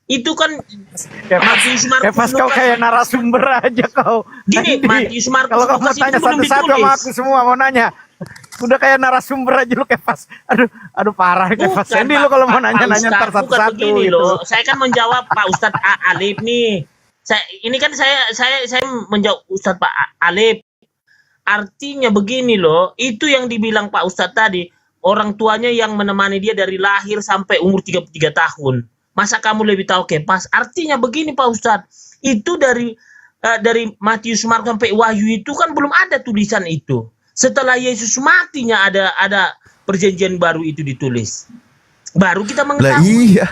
Itu kan Matius Markus Kepas kau Lukas. kayak narasumber aja kau. Gini, Andi, Matius Markus kalau kamu Lukas tanya itu belum satu-satu sama ditulis. aku semua mau nanya. Udah kayak narasumber aja lu Kepas. Aduh parah Kepas. Bukan, Andy lu kalau mau Pak nanya-nanya Ustadz, ntar bukan satu-satu begini gitu. loh. Saya kan menjawab Pak Ustadz Alif nih. Saya menjawab Ustadz Pak Alif. Artinya begini loh, itu yang dibilang Pak Ustadz tadi, orang tuanya yang menemani dia dari lahir sampai umur 33 tahun. Masa kamu lebih tahu Kepas? Artinya begini Pak Ustadz, itu dari Matius Markus sampai Wahyu itu kan belum ada tulisan itu. Setelah Yesus matinya ada perjanjian baru itu ditulis. Baru kita mengetahui. Lah iya.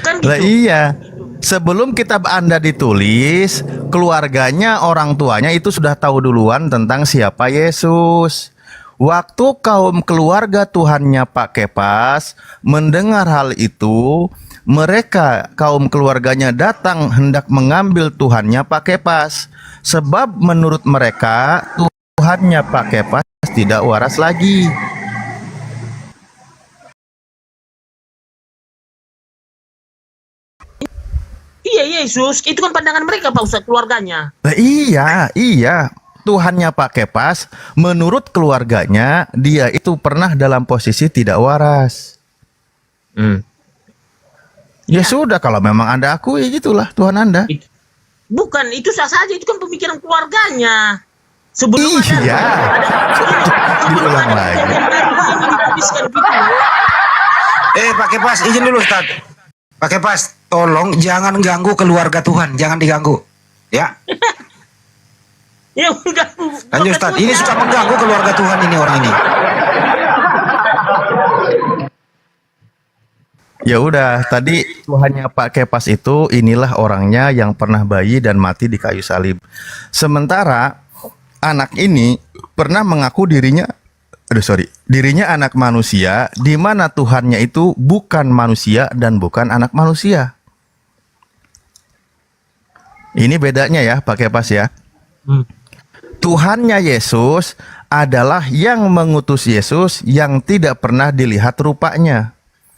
Kan gitu. Lah iya. Sebelum kitab Anda ditulis, keluarganya, orang tuanya itu sudah tahu duluan tentang siapa Yesus. Waktu kaum keluarga Tuhannya Pak Kepas mendengar hal itu, mereka kaum keluarganya datang hendak mengambil Tuhannya Pak Kepas. Sebab menurut mereka Tuhannya Pak Kepas tidak waras lagi. Iya Yesus, itu kan pandangan mereka Pak Ustadz, keluarganya. Nah, iya. Tuhannya Pak Kepas, menurut keluarganya, dia itu pernah dalam posisi tidak waras. Ya sudah, kalau memang Anda akui, itulah Tuhan Anda. Bukan, itu sah saja, itu kan pemikiran keluarganya. Sebelum Iya. Diulang lagi. Pak Kepas, izin dulu Ustaz. Pak Kepas, tolong jangan ganggu keluarga Tuhan, jangan diganggu. Ya. Ya mengganggu. Lanjut Ustaz, ini suka mengganggu keluarga Tuhan ini orang ini. Ya udah, tadi Tuhannya Pak Kepas itu inilah orangnya yang pernah bayi dan mati di kayu salib. Sementara anak ini pernah mengaku dirinya anak manusia, di mana Tuhannya itu bukan manusia dan bukan anak manusia. Ini bedanya ya Pak Kepas ya. Tuhannya Yesus adalah yang mengutus Yesus yang tidak pernah dilihat rupanya.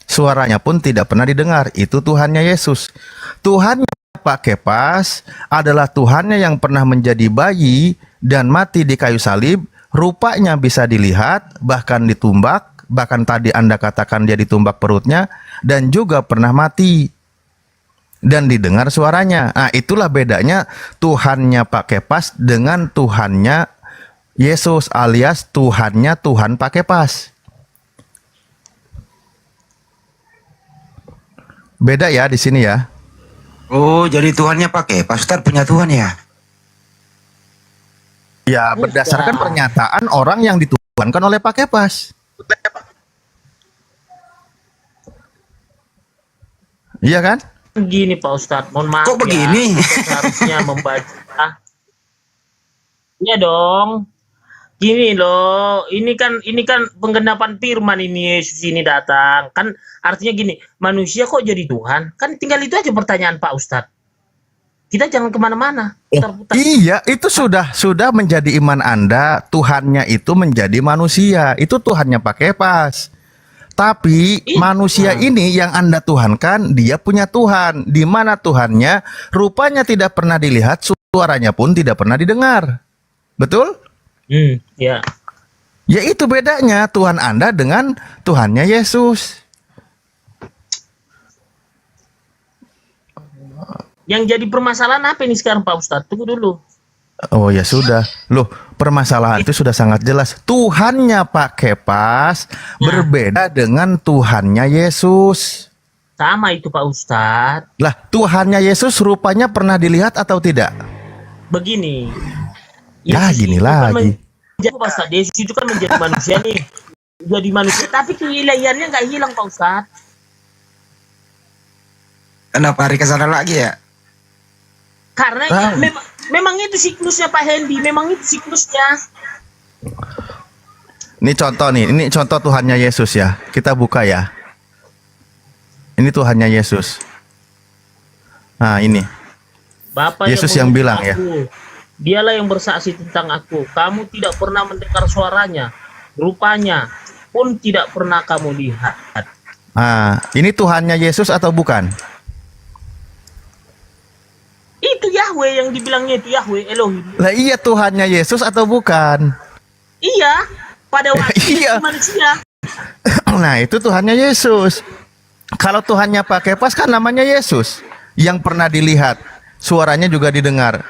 Suaranya pun tidak pernah didengar. Itu Tuhannya Yesus. Tuhannya Pak Kepas adalah Tuhannya yang pernah menjadi bayi dan mati di kayu salib. Rupanya bisa dilihat, bahkan ditumbak, bahkan tadi Anda katakan dia ditumbak perutnya, dan juga pernah mati dan didengar suaranya. Nah, itulah bedanya Tuhannya Pak Kepas dengan Tuhannya Yesus, alias Tuhannya Tuhan Pak Kepas. Beda ya di sini ya. Oh, jadi Tuhannya Pak Kepas, Ustaz punya Tuhan ya? Ya, berdasarkan pernyataan orang yang dituhankan oleh Pak Kepas. Iya kan? Begini Pak Ustadz, mohon maaf. Kok begini? Kita harusnya membaca. Iya dong. Gini loh, ini kan penggenapan firman ini Yesus ini datang. Kan artinya gini, manusia kok jadi Tuhan? Kan tinggal itu aja pertanyaan Pak Ustadz. Kita jangan kemana-mana. Iya, itu sudah menjadi iman Anda. Tuhannya itu menjadi manusia. Itu Tuhannya Pak Kepas. Tapi manusia ini yang Anda tuhankan, dia punya Tuhan. Di mana Tuhannya rupanya tidak pernah dilihat, suaranya pun tidak pernah didengar. Betul? Ya. Ya itu bedanya Tuhan Anda dengan Tuhannya Yesus. Yang jadi permasalahan apa ini sekarang Pak Ustadz? Tunggu dulu. Oh ya sudah. Loh, permasalahan itu sudah sangat jelas. Tuhannya Pak Kepas berbeda dengan Tuhannya Yesus. Sama itu Pak Ustadz. Lah, Tuhannya Yesus rupanya pernah dilihat atau tidak? Begini. Ya, gini lagi. Pak Ustadz, Yesus itu kan menjadi manusia nih. Jadi manusia, tapi keilahiannya nggak hilang Pak Ustadz. Kenapa hari kesana lagi ya? Karena memang itu siklusnya Pak Hendy, memang itu siklusnya. Ini contoh nih, ini contoh Tuhannya Yesus ya. Kita buka ya. Ini Tuhannya Yesus. Nah ini. Bapak Yesus yang bilang ya. Dialah yang bersaksi tentang aku. Kamu tidak pernah mendengar suaranya, rupanya pun tidak pernah kamu lihat. Nah, ini Tuhannya Yesus atau bukan? Itu Yahweh yang dibilangnya itu Yahweh Elohim. Lah iya Tuhannya Yesus atau bukan? Iya, pada waktu Iya. manusia. Nah itu Tuhannya Yesus. Kalau Tuhannya Pak Kepas kan namanya Yesus, yang pernah dilihat, suaranya juga didengar.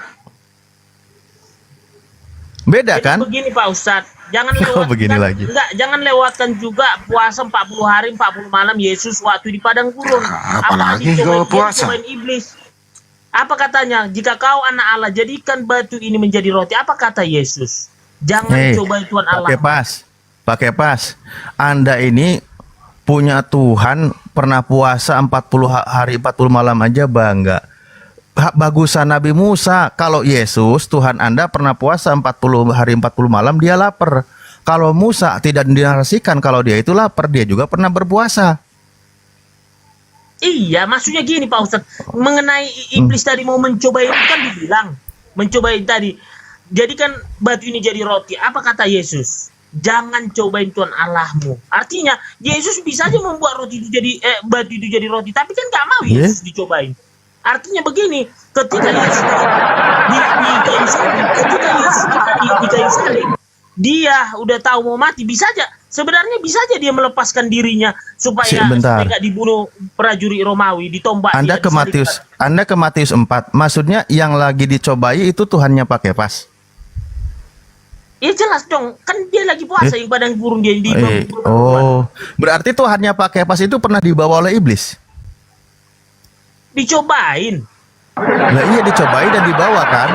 Beda Jadi kan? begini Pak Ustadz, jangan Oh, begini lagi. jangan lewatkan juga puasa 40 hari 40 malam Yesus waktu di padang gurun. Apalagi kalau puasa. Cobain iblis. Apa katanya? Jika kau anak Allah, jadikan batu ini menjadi roti. Apa kata Yesus? Jangan cobai Tuhan Allah. Pak Kepas, Anda ini punya Tuhan pernah puasa 40 hari 40 malam aja bangga. Bagusan Nabi Musa. Kalau Yesus, Tuhan Anda pernah puasa 40 hari 40 malam, dia lapar. Kalau Musa tidak dinarasikan kalau dia itu lapar, dia juga pernah berpuasa. Iya, maksudnya gini Pak Ustadz, mengenai iblis tadi mau mencoba itu kan dibilang, mencoba tadi, jadikan batu ini jadi roti. Apa kata Yesus? Jangan cobain Tuhan Allahmu. Artinya Yesus bisa aja membuat roti itu jadi batu itu jadi roti, tapi kan nggak mau Yesus dicobain. Artinya begini, ketika Yesus di kayu salib, ketika Yesus di kayu salib, dia udah tahu mau mati, bisa aja. Sebenarnya bisa aja dia melepaskan dirinya supaya nggak dibunuh prajurit Romawi, ditombak. Anda ke Matius 4. Maksudnya yang lagi dicobai itu Tuhannya Pak Kepas. Ya jelas dong, kan dia lagi puasa yang padang gurun dia di. Oh, berarti Tuhannya Pak Kepas itu pernah dibawa oleh iblis. Dicobain. Lah iya dicobain dan dibawa kan?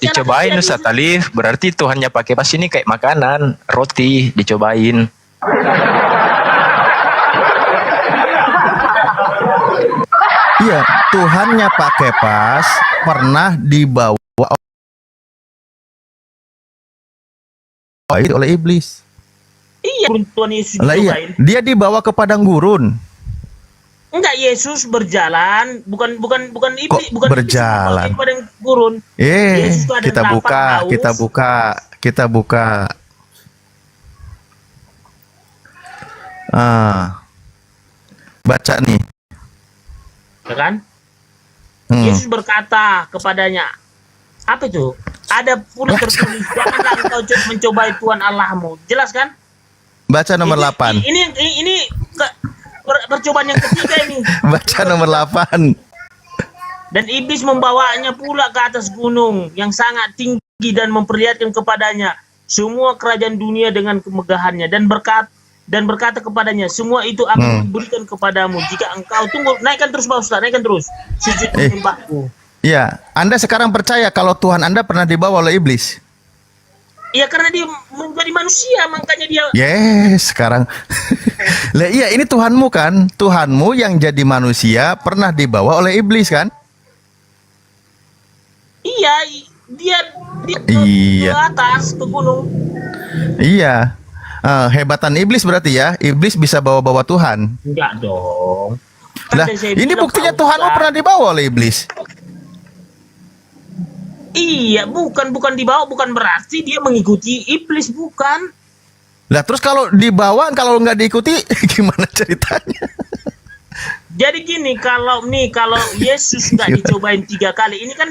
Dicobain Ustaz Alif, berarti Tuhannya Pak Kepas ini kayak makanan, roti dicobain. Iya, Tuhannya Pak Kepas pernah dibawa oleh iblis. Iya, Tuhan Yesus Lah iya, dia dibawa ke padang gurun. Enggak, Yesus berjalan, bukan iblis, bukan berjalan. iblis padang gurun. Kita buka. Baca nih. Ya kan? Yesus berkata kepadanya, apa itu? Ada pula tertulis, janganlah engkau mencobai Tuhan Allahmu. Jelas kan? Baca nomor 8. Ini percobaan yang ketiga ini. Baca nomor 8. Dan iblis membawanya pula ke atas gunung yang sangat tinggi dan memperlihatkan kepadanya semua kerajaan dunia dengan kemegahannya dan berkata kepadanya, semua itu akan diberikan kepadamu jika engkau tunggu. Naikkan terus Pak Ustaz, naikkan terus. Sujud menyembahku. Iya, Anda sekarang percaya kalau Tuhan Anda pernah dibawa oleh iblis? Iya, karena dia menjadi manusia, makanya dia. Yes, sekarang. Lah iya, ini Tuhanmu kan? Tuhanmu yang jadi manusia pernah dibawa oleh iblis kan? Iya, dia ke atas ke gunung. Iya. Hebatan iblis berarti ya. Iblis bisa bawa-bawa Tuhan. Enggak dong. Lah, ini buktinya Tuhanmu pernah dibawa oleh iblis. Iya, bukan dibawa, bukan berarti dia mengikuti iblis, bukan. Lah terus kalau dibawa kalau nggak diikuti gimana ceritanya? Jadi gini, kalau Yesus nggak dicobain 3 kali, ini kan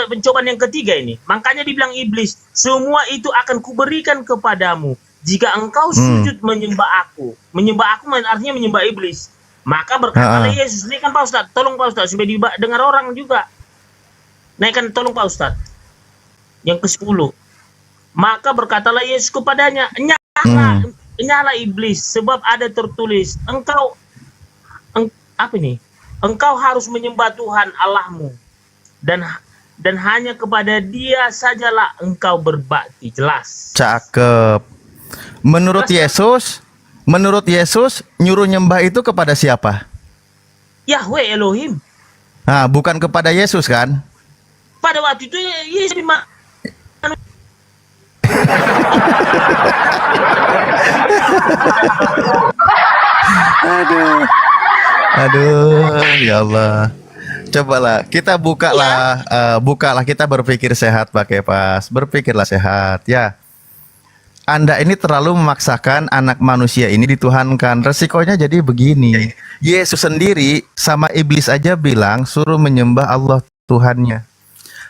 pencobaan yang ketiga ini. Makanya dibilang iblis, semua itu akan kuberikan kepadamu jika engkau sujud menyembah aku. Menyembah aku artinya menyembah iblis. Maka berkatalah Yesus, ini kan Pak Ustadz, tolong Pak Ustadz supaya dengar orang juga. Naikkan tolong Pak Ustadz. Yang ke-10. Maka berkatalah Yesus kepadanya, nyala iblis, sebab ada tertulis, engkau harus menyembah Tuhan Allahmu dan hanya kepada Dia sajalah engkau berbakti. Jelas. Cakep. Menurut Yesus nyuruh nyembah itu kepada siapa? Yahweh Elohim. Nah, bukan kepada Yesus kan? Pada waktu itu Yesus Aduh, ya Allah. Cobalah kita bukalah kita berpikir sehat Pak Kepas. Berpikirlah sehat ya. Anda ini terlalu memaksakan anak manusia ini dituhankan. Resikonya jadi begini. Yesus sendiri sama iblis aja bilang suruh menyembah Allah Tuhannya.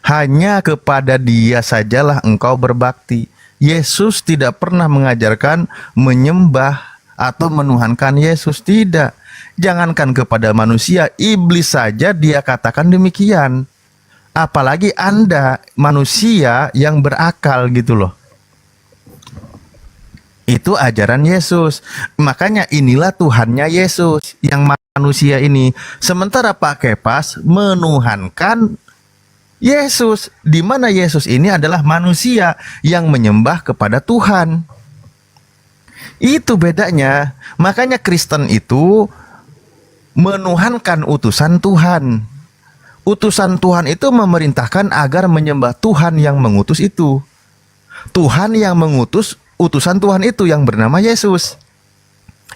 Hanya kepada Dia sajalah engkau berbakti. Yesus tidak pernah mengajarkan menyembah atau menuhankan Yesus, tidak. Jangankan kepada manusia, iblis saja Dia katakan demikian. Apalagi Anda manusia yang berakal gitu loh. Itu ajaran Yesus. Makanya inilah Tuhannya Yesus yang manusia ini. Sementara Pak Kepas menuhankan Yesus, di mana Yesus ini adalah manusia yang menyembah kepada Tuhan. Itu bedanya. Makanya Kristen itu menuhankan utusan Tuhan. Utusan Tuhan itu memerintahkan agar menyembah Tuhan yang mengutus itu. Tuhan yang mengutus utusan Tuhan itu yang bernama Yesus.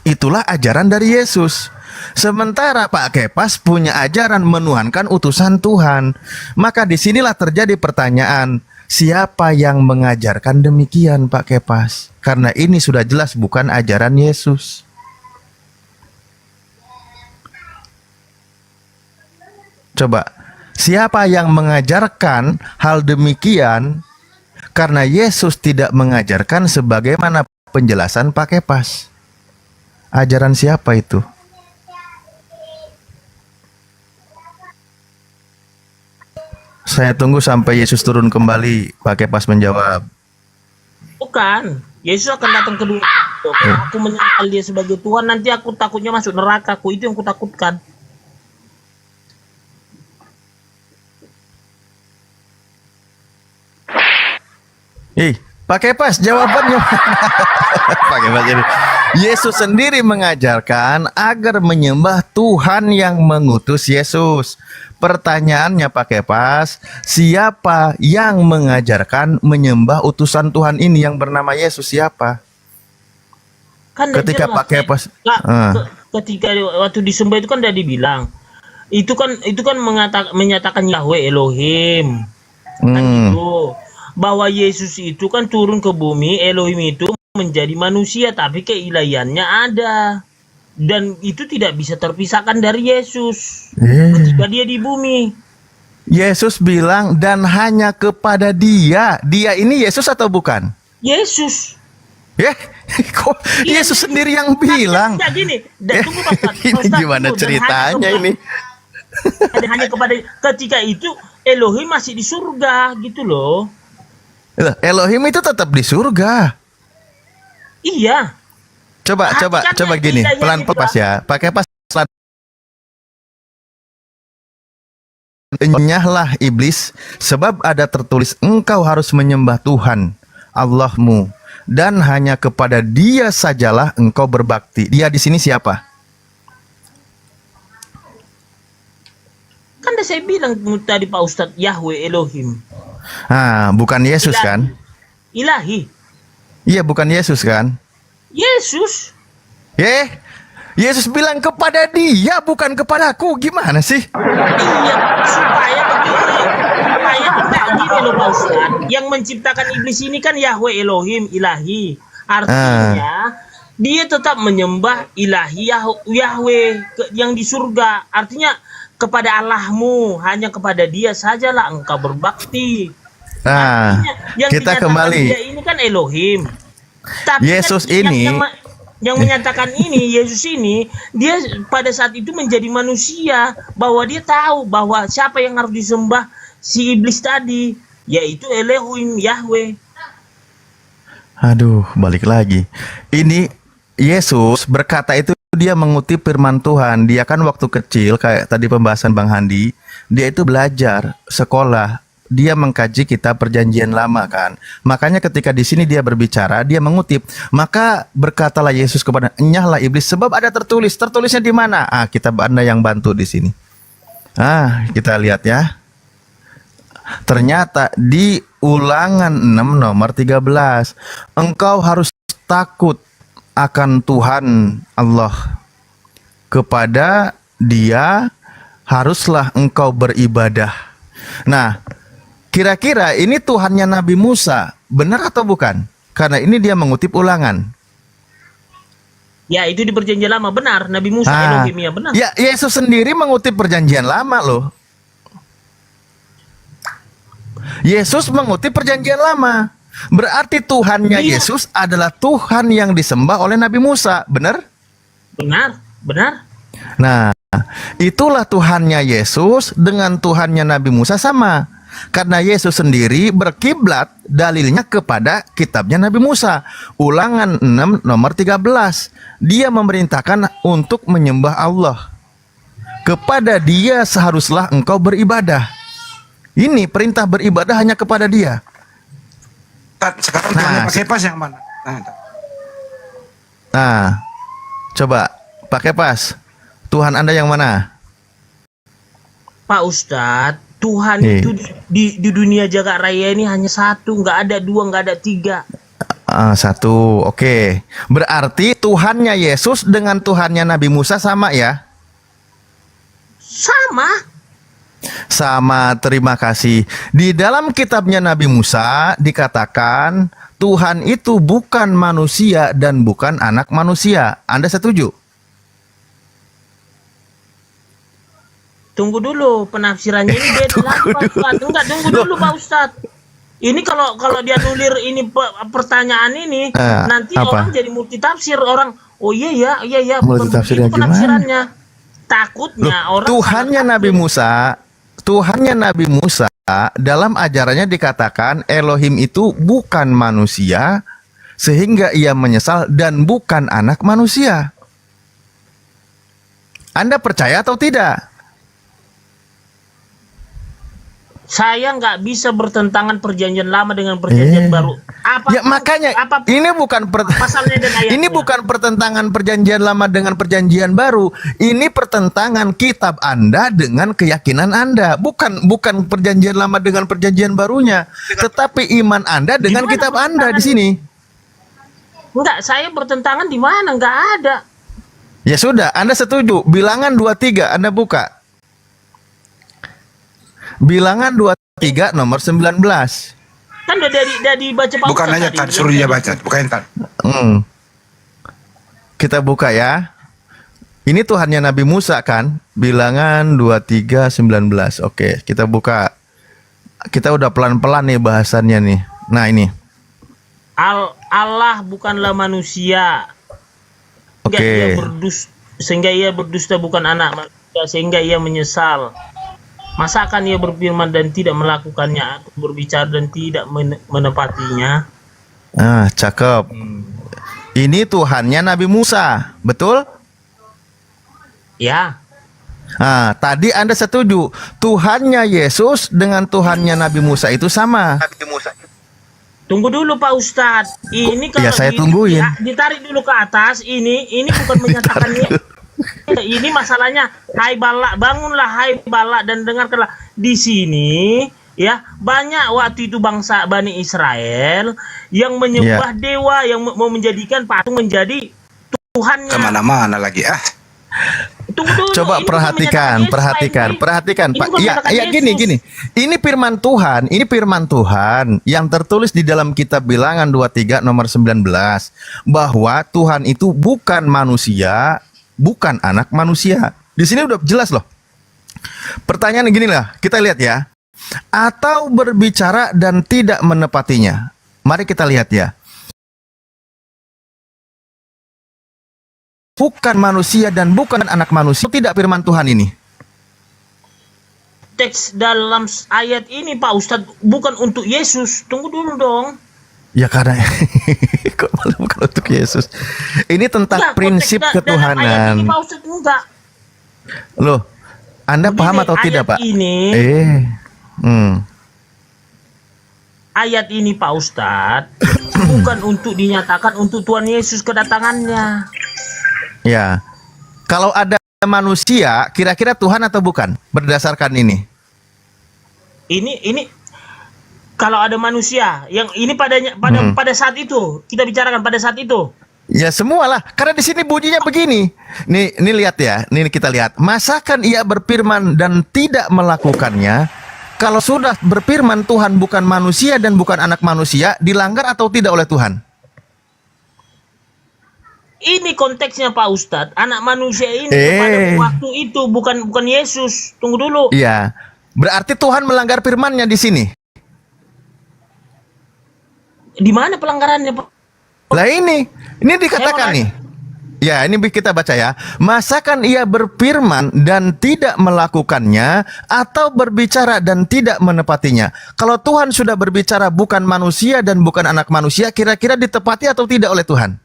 Itulah ajaran dari Yesus. Sementara Pak Kepas punya ajaran menuhankan utusan Tuhan. Maka disinilah terjadi pertanyaan, siapa yang mengajarkan demikian Pak Kepas? Karena ini sudah jelas bukan ajaran Yesus. Coba, siapa yang mengajarkan hal demikian? Karena Yesus tidak mengajarkan sebagaimana penjelasan Pak Kepas. Ajaran siapa itu? Saya tunggu sampai Yesus turun kembali, Pak Kepas menjawab. Bukan, Yesus akan datang kedua. Aku menyangkal Dia sebagai Tuhan, nanti aku takutnya masuk neraka. Itu yang aku takutkan. Pak Kepas jawabannya. Pak Kepas ini. Yesus sendiri mengajarkan agar menyembah Tuhan yang mengutus Yesus. Pertanyaannya Pak Kepas, siapa yang mengajarkan menyembah utusan Tuhan ini yang bernama Yesus? Siapa? Kan ketika jelas, Pak Kepas ketika waktu disembah itu kan udah dibilang. Itu kan menyatakan Yahweh Elohim. Kan gitu. Bahwa Yesus itu kan turun ke bumi, Elohim itu menjadi manusia, tapi keilahiannya ada. Dan itu tidak bisa terpisahkan dari Yesus ketika Dia di bumi. Yesus bilang, dan hanya kepada Dia. Dia ini Yesus atau bukan? Yesus. Kok Yesus sendiri yang bilang? Tidak gini, tunggu Pak Ustaz. Ini gimana ceritanya ini? Hanya kepada ketika itu Elohim masih di surga gitu loh. Elohim itu tetap di surga. Iya. Coba gini, pelan Kepas ya. Pakai pas. Enyahlah iblis, sebab ada tertulis engkau harus menyembah Tuhan Allahmu dan hanya kepada Dia sajalah engkau berbakti. Dia di sini siapa? Kan saya bilang tadi Pak Ustadz, Yahweh Elohim. Bukan Yesus kan? Ilahi. Iya, bukan Yesus kan? Yesus. Yesus bilang kepada Dia, bukan kepadaku. Gimana sih? Iya, supaya enggak gini loh Pak Ustadz. Yang menciptakan iblis ini kan Yahweh Elohim, Ilahi. Artinya dia tetap menyembah ilahi Yahweh yang di surga. Artinya kepada Allahmu, hanya kepada dia sajalah engkau berbakti. Nah, Yang kita dinyatakan kembali. dia ini kan Elohim. Tapi Yesus kan ini yang menyatakan ini, Yesus ini, dia pada saat itu menjadi manusia, bahwa dia tahu bahwa siapa yang harus disembah, si iblis tadi, yaitu Elohim Yahweh. Aduh, balik lagi. Ini Yesus berkata itu dia mengutip firman Tuhan. Dia kan waktu kecil kayak tadi pembahasan Bang Handi, dia itu belajar sekolah. Dia mengkaji kitab Perjanjian Lama kan. Makanya ketika di sini dia berbicara, dia mengutip, maka berkatalah Yesus kepada, "Enyahlah iblis, sebab ada tertulis." Tertulisnya di mana? Kitab Anda yang bantu di sini. Kita lihat ya. Ternyata di Ulangan 6 nomor 13, engkau harus takut akan Tuhan Allah. Kepada Dia haruslah engkau beribadah. Nah, kira-kira ini Tuhannya Nabi Musa, benar atau bukan? Karena ini dia mengutip Ulangan. Ya, itu di Perjanjian Lama, benar. Nabi Musa Elohim, ya benar. Ya, Yesus sendiri mengutip Perjanjian Lama loh. Yesus mengutip Perjanjian Lama. Berarti Tuhannya Yesus adalah Tuhan yang disembah oleh Nabi Musa, benar? Benar, benar. Nah, itulah Tuhannya Yesus dengan Tuhannya Nabi Musa sama. Karena Yesus sendiri berkiblat dalilnya kepada kitabnya Nabi Musa. Ulangan 6 nomor 13. Dia memerintahkan untuk menyembah Allah. Kepada Dia seharuslah engkau beribadah. Ini perintah beribadah hanya kepada Dia. Sekarang Tuhannya Pak Kepas yang mana? Nah, coba Pak Kepas, Tuhan Anda yang mana? Pak Ustadz, Tuhan itu di dunia jagat raya ini hanya satu, nggak ada dua, nggak ada tiga. Satu, oke. Berarti Tuhannya Yesus dengan Tuhannya Nabi Musa sama ya? Sama, terima kasih. Di dalam kitabnya Nabi Musa dikatakan Tuhan itu bukan manusia dan bukan anak manusia. Anda setuju? Tunggu dulu, penafsirannya ini beda. Tunggu dulu Pak Ustadz. Ini kalau dia nulir ini pertanyaan ini, nanti orang jadi multitafsir. Orang, oh iya ya, multitafsirnya gimana? Penafsirannya. Takutnya orang Tuhannya Nabi Musa dalam ajarannya dikatakan Elohim itu bukan manusia sehingga ia menyesal dan bukan anak manusia. Anda percaya atau tidak? Saya nggak bisa bertentangan Perjanjian Lama dengan Perjanjian Baru. Ini bukan ini bukan pertentangan Perjanjian Lama dengan Perjanjian Baru. Ini pertentangan kitab Anda dengan keyakinan Anda. Bukan Perjanjian Lama dengan Perjanjian Barunya, tetapi iman Anda dengan kitab Anda di sini. Enggak, saya bertentangan di mana? Nggak ada. Ya sudah, Anda setuju. Bilangan 23 Anda buka. Bilangan 23 nomor 19. Kan udah dibaca Pak Bukan aja Tan, suruh dia baca, bukan Tan. Kita buka ya. Ini Tuhannya Nabi Musa kan? Bilangan 23 19. Oke, kita buka. Kita udah pelan-pelan nih bahasannya nih. Nah, ini. Allah bukanlah manusia. Sehingga ia berdusta bukan anak manusia, sehingga ia menyesal. Masakan ia berfirman dan tidak melakukannya, atau berbicara dan tidak menepatinya? Cakep. Ini Tuhannya Nabi Musa, betul? Ya. Tadi Anda setuju Tuhannya Yesus dengan Tuhannya Nabi Musa itu sama. Tunggu dulu Pak Ustadz. Ini kalau saya tungguin. Ditarik dulu ke atas. Ini bukan menyatakan ini masalahnya. Hai Balak, bangunlah hai Balak dan dengarkanlah. Di sini ya banyak waktu itu bangsa Bani Israel yang menyembah dewa, yang mau menjadikan patung menjadi Tuhannya. Kemana-mana lagi Coba ini bukan perhatikan, menyatakan perhatikan, Yesus, perhatikan, ini Pak. bukan Ya, menyatakan ya gini, Yesus. gini. Ini firman Tuhan yang tertulis di dalam kitab Bilangan 23 nomor 19 bahwa Tuhan itu bukan manusia, bukan anak manusia. Di sini udah jelas loh. Pertanyaan gini lah, kita lihat ya. Atau berbicara dan tidak menepatinya. Mari kita lihat ya. Bukan manusia dan bukan anak manusia. Tidak firman Tuhan ini. Teks dalam ayat ini Pak Ustadz bukan untuk Yesus. Tunggu dulu dong. Ya karena kok malah bukan untuk Yesus. Ini tentang Enggak, prinsip konteks dalam ayat ketuhanan. ini Pak Ustadz enggak. Loh, Anda Begini, paham atau ayat tidak, Pak? ini- Ayat ini Pak Ustadz bukan untuk dinyatakan untuk Tuhan Yesus kedatangannya. Ya. Kalau ada manusia, kira-kira Tuhan atau bukan? Berdasarkan ini. Ini kalau ada manusia yang ini pada saat itu kita bicarakan pada saat itu. Ya semualah. Karena di sini bunyinya begini. Nih lihat ya. Nih kita lihat. Masakan ia berfirman dan tidak melakukannya? Kalau sudah berfirman Tuhan bukan manusia dan bukan anak manusia, dilanggar atau tidak oleh Tuhan? Ini konteksnya Pak Ustadz, anak manusia ini pada waktu itu bukan Yesus. Tunggu dulu. Iya. Berarti Tuhan melanggar firman-Nya di sini. Di mana pelanggarannya Pak? Lah ini dikatakan nih. Ya, ini kita baca ya. Masakan ia berfirman dan tidak melakukannya atau berbicara dan tidak menepatinya? Kalau Tuhan sudah berbicara bukan manusia dan bukan anak manusia, kira-kira ditepati atau tidak oleh Tuhan?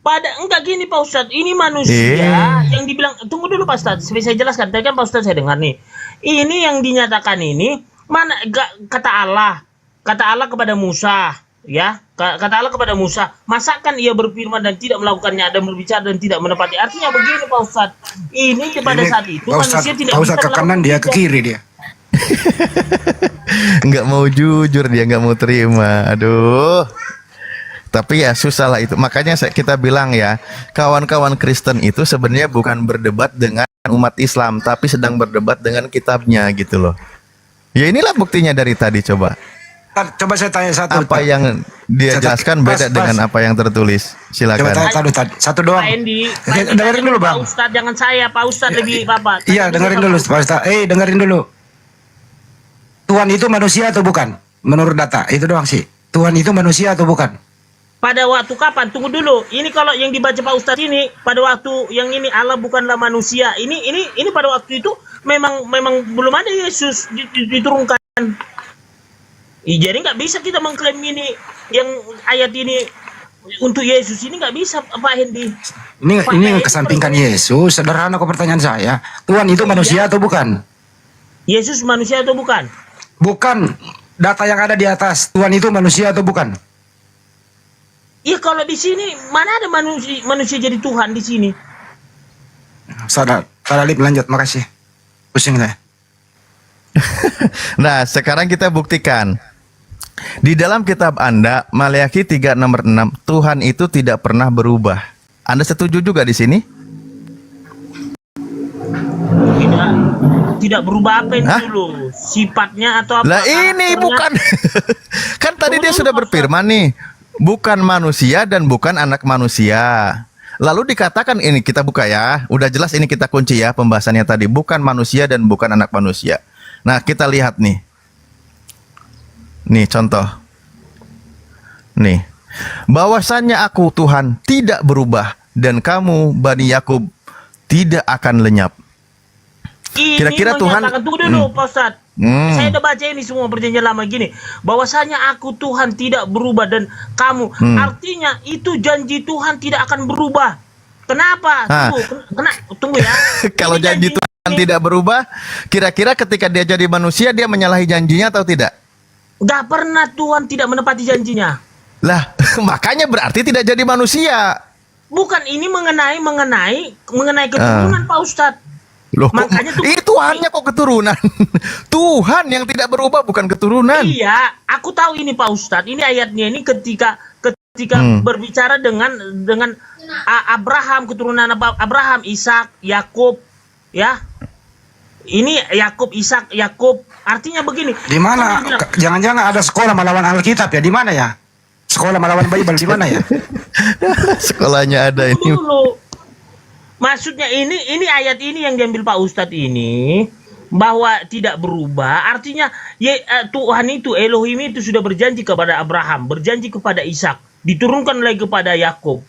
Enggak gini Pak Ustadz, ini manusia yang dibilang, tunggu dulu Pak Ustadz, saya jelaskan, tadi kan Pak Ustadz saya dengar nih. Ini yang dinyatakan ini, mana kata Allah kepada Musa, ya, kata Allah kepada Musa, masakan ia berfirman dan tidak melakukannya, dan berbicara dan tidak menepati. Artinya begini Pak Ustadz, ini pada saat itu manusia tidak Pak bisa Ustadz ke kanan, dia ke kiri dia. Nggak mau jujur dia, nggak mau terima. Aduh. Tapi ya susah lah itu. Makanya kita bilang ya, kawan-kawan Kristen itu sebenarnya bukan berdebat dengan umat Islam, tapi sedang berdebat dengan kitabnya gitu loh. Ya inilah buktinya dari tadi coba. Coba saya tanya satu. Apa yang dia jelaskan beda dengan apa yang tertulis. Silakan. Coba tanya satu doang. Pak Endi, Dengerin dulu Bang. Pak Ustadz, jangan saya, Pak Ustadz lebih Bapak. Iya, dengerin dulu Pak Ustadz. Dengerin dulu. Tuhan itu manusia atau bukan? Menurut data, itu doang sih. Tuhan itu manusia atau bukan? Pada waktu kapan? Tunggu dulu. Ini kalau yang dibaca Pak Ustadz ini pada waktu yang ini Allah bukanlah manusia. Ini pada waktu itu memang belum ada Yesus diturunkan. Jadi nggak bisa kita mengklaim ini yang ayat ini untuk Yesus ini nggak bisa Pak Hendi. Ini kesampingkan Yesus. Sederhana kok pertanyaan saya. Tuhan itu manusia atau bukan? Yesus manusia atau bukan? Bukan. Data yang ada di atas. Tuhan itu manusia atau bukan? Iya, kalau di sini mana ada manusia jadi Tuhan di sini? Salah lip lanjut, makasih. Pusing saya. Nah, sekarang kita buktikan. Di dalam kitab Anda, Maleakhi 3 nomor 6, Tuhan itu tidak pernah berubah. Anda setuju juga di sini? Tidak berubah apa ini dulu? Sifatnya atau apa? Lah ini bukan. Kan tadi dia sudah berfirman nih. Bukan manusia dan bukan anak manusia. Lalu dikatakan ini, kita buka ya. Udah jelas ini kita kunci ya pembahasannya tadi. Bukan manusia dan bukan anak manusia. Nah kita lihat nih. Nih contoh. Nih. Bahwasannya aku Tuhan tidak berubah. Dan kamu Bani Yakub tidak akan lenyap. Kira-kira Tuhan. Tunggu dulu Pak Ustadz. Saya udah baca ini semua perjanjian lama gini. Bahwasanya aku Tuhan tidak berubah dan kamu. Artinya itu janji Tuhan tidak akan berubah. Kenapa? Tunggu ya. Kalau janji Tuhan tidak berubah, kira-kira ketika dia jadi manusia dia menyalahi janjinya atau tidak? Gak pernah Tuhan tidak menepati janjinya. Lah, makanya berarti tidak jadi manusia. Bukan, ini mengenai keturunan Pak Ustadz. Loh, itu hanya kok keturunan. Tuhan yang tidak berubah, bukan keturunan. Iya, aku tahu ini Pak Ustadz. Ini ayatnya ini ketika berbicara dengan Abraham, keturunan Abraham, Ishak, Yakub, ya. Ini Yakub, Ishak, Yakub. Artinya begini. Di mana? Jangan-jangan ada sekolah melawan Alkitab ya? Di mana ya? Sekolah melawan Bible di mana ya? Sekolahnya ada ini. Dulu. Maksudnya ini ayat ini yang diambil Pak Ustadz ini bahwa tidak berubah. Artinya Tuhan itu, Elohim itu sudah berjanji kepada Abraham, berjanji kepada Ishak, diturunkan lagi kepada Yakub.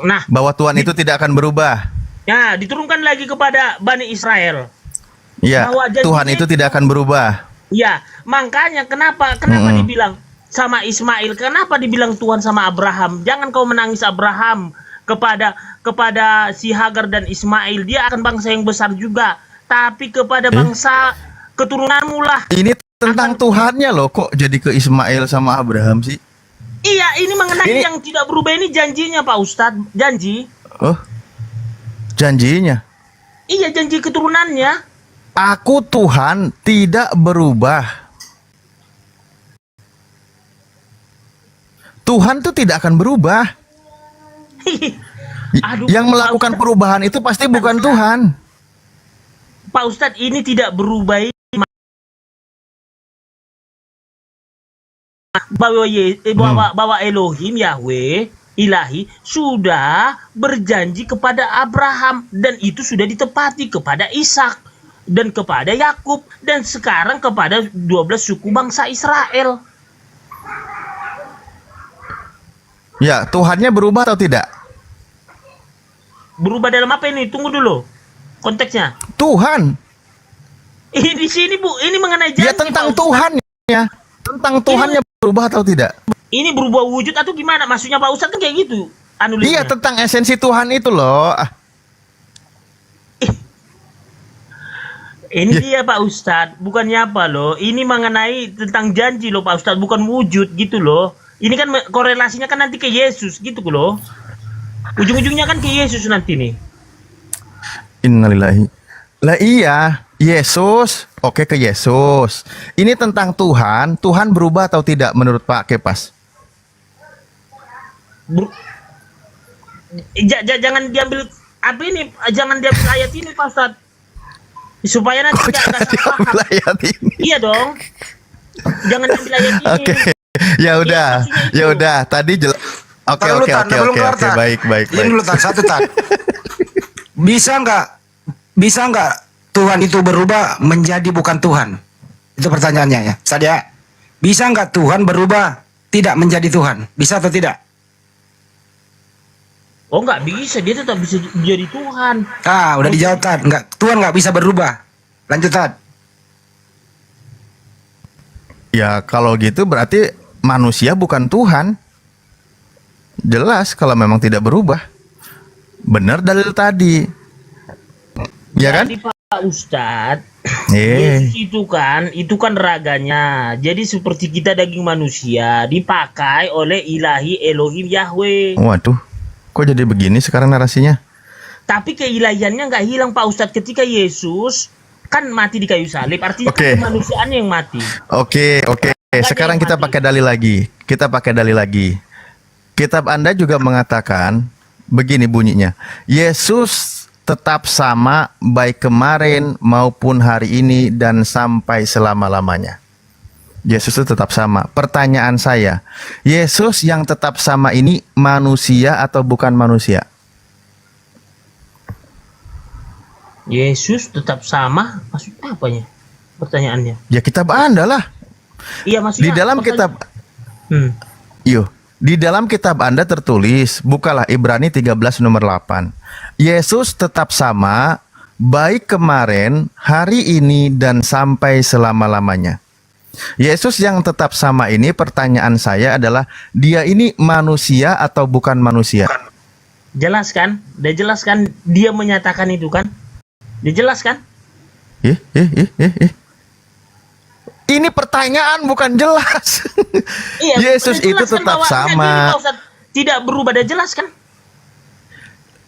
Nah, Bahwa Tuhan itu tidak akan berubah. ya diturunkan lagi kepada Bani Israel. Ya, Bahwa janjinya Tuhan itu tidak akan berubah. Ya, makanya kenapa dibilang sama Ismail, kenapa dibilang Tuhan sama Abraham? Jangan kau menangis Abraham kepada si Hagar dan Ismail, dia akan bangsa yang besar juga. Tapi kepada bangsa keturunanmu lah. Ini tentang Tuhannya loh, kok jadi ke Ismail sama Abraham sih? Iya, ini mengenai yang tidak berubah ini janjinya Pak Ustadz, janji. Oh, janjinya? Iya, janji keturunannya. Aku Tuhan tidak berubah. Tuhan tuh tidak akan berubah. Yang melakukan perubahan itu pasti bukan Tuhan. Pak Ustadz, ini tidak berubah. Bahwa Elohim, Yahweh, Ilahi sudah berjanji kepada Abraham dan itu sudah ditepati kepada Ishak dan kepada Yakub dan sekarang kepada 12 suku bangsa Israel. Ya, Tuhannya berubah atau tidak? Berubah dalam apa ini? Tunggu dulu. Konteksnya. Tuhan. Di sini Bu, ini mengenai janji. Ya tentang Tuhan ya. Tentang Tuhannya berubah atau tidak? Ini berubah wujud atau gimana? Maksudnya Pak Ustadz kan kayak gitu. Iya, tentang esensi Tuhan itu loh. Ini dia Pak Ustadz, bukannya apa loh. Ini mengenai tentang janji loh Pak Ustadz, bukan wujud gitu loh. Ini kan korelasinya kan nanti ke Yesus gitu loh. Ujung-ujungnya kan ke Yesus nanti nih. Innalillahi. Lah iya, Yesus. Oke, ke Yesus. Ini tentang Tuhan. Tuhan berubah atau tidak menurut Pak Kepas? Jangan diambil apa ini, jangan diambil ayat ini Pak Ustadz. Supaya nanti tidak salah paham. Iya dong. Jangan ambil ayat ini. Oke. Ya udah. Tadi jelas. Oke. Baik. Ini dulu satu Tan. Bisa nggak Tuhan itu berubah menjadi bukan Tuhan? Itu pertanyaannya ya. Sadia. Bisa nggak Tuhan berubah tidak menjadi Tuhan? Bisa atau tidak? Oh, nggak bisa, dia tetap bisa jadi Tuhan. Udah dijawab Tad. Tuhan nggak bisa berubah. Lanjut Tad. Ya kalau gitu berarti manusia bukan Tuhan. Jelas kalau memang tidak berubah. Benar dalil tadi. Ya kan? Jadi Pak Ustadz, Yesus itu kan raganya. Jadi seperti kita daging manusia dipakai oleh Ilahi Elohim Yahweh. Waduh. Kok jadi begini sekarang narasinya? Tapi keilahiannya nggak hilang Pak Ustadz ketika Yesus kan mati di kayu salib. Artinya kan kemanusiaannya yang mati. Oke. Sekarang kita pakai dalil lagi. Kitab Anda juga mengatakan begini bunyinya. Yesus tetap sama baik kemarin maupun hari ini dan sampai selama-lamanya. Yesus itu tetap sama. Pertanyaan saya, Yesus yang tetap sama ini manusia atau bukan manusia? Yesus tetap sama, maksudnya apanya? Pertanyaannya. Ya kitab Anda lah. Iya maksudnya. Di dalam kitab. Di dalam kitab Anda tertulis, bukalah Ibrani 13 nomor 8. Yesus tetap sama baik kemarin, hari ini dan sampai selama-lamanya. Yesus yang tetap sama ini, pertanyaan saya adalah dia ini manusia atau bukan manusia? Jelaskan, dia menyatakan itu kan? Dijelaskan? Ini pertanyaan bukan jelas. Iya, Yesus itu tetap sama. Tidak berubah, dia jelaskan.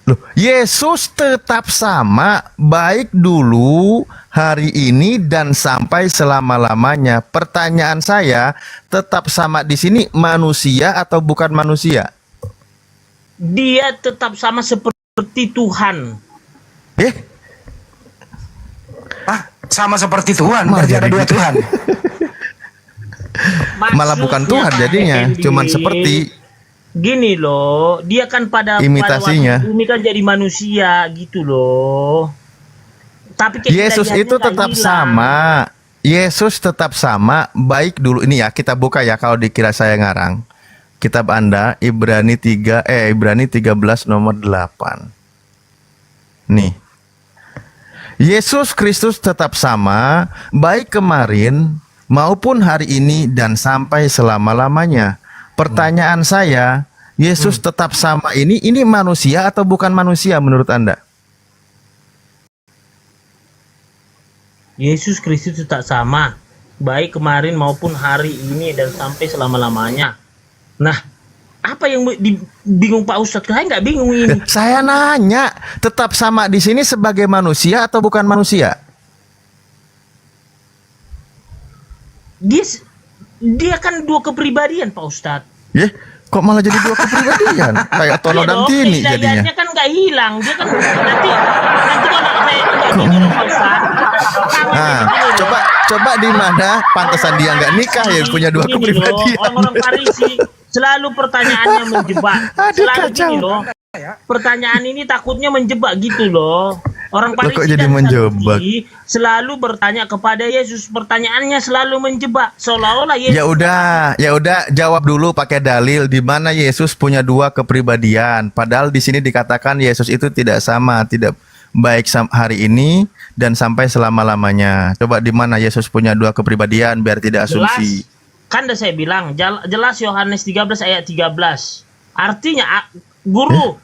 Loh, Yesus tetap sama baik dulu, hari ini dan sampai selama-lamanya. Pertanyaan saya, tetap sama di sini manusia atau bukan manusia? dia tetap sama seperti Tuhan. Sama seperti Tuhan, berarti ada dua Tuhan. Malah bukan Tuhan jadinya, cuman seperti gini loh, dia kan pada imitasinya. waktu bumi kan jadi manusia gitu loh. Tapi Yesus itu tetap sama. Yesus tetap sama, baik dulu ini ya, kita buka ya kalau dikira saya ngarang. Kitab Anda Ibrani 13 nomor 8. Nih. Yesus Kristus tetap sama, baik kemarin maupun hari ini dan sampai selama-lamanya. Pertanyaan saya, Yesus tetap sama ini manusia atau bukan manusia menurut Anda? Yesus Kristus tetap sama, baik kemarin maupun hari ini dan sampai selama-lamanya. Nah, apa yang bingung Pak Ustadz? Saya nggak bingung ini. Saya nanya, tetap sama di sini sebagai manusia atau bukan manusia? Dia kan dua kepribadian Pak Ustadz. Kok malah jadi dua kepribadian? Kayak Tono dan Tini jadinya. Kedayannya kan nggak hilang. Dia kan nanti kalau saya nggak bingung Pak Ustadz. Nah, coba di mana pantesan dia nggak nikah ya punya dua kepribadian. Orang-orang Farisi selalu pertanyaannya menjebak. Selalu gini loh. Pertanyaan ini takutnya menjebak gitu loh. Orang Farisi kok jadi menjebak? Selalu bertanya kepada Yesus. Pertanyaannya selalu menjebak. Seolah-olah Yesus. Ya udah jawab dulu pakai dalil di mana Yesus punya dua kepribadian. Padahal di sini dikatakan Yesus itu tidak sama, tidak baik hari ini dan sampai selama-lamanya. Coba di mana Yesus punya dua kepribadian biar tidak asumsi. Kan udah saya bilang, jelas Yohanes 13 ayat 13. Artinya, guru,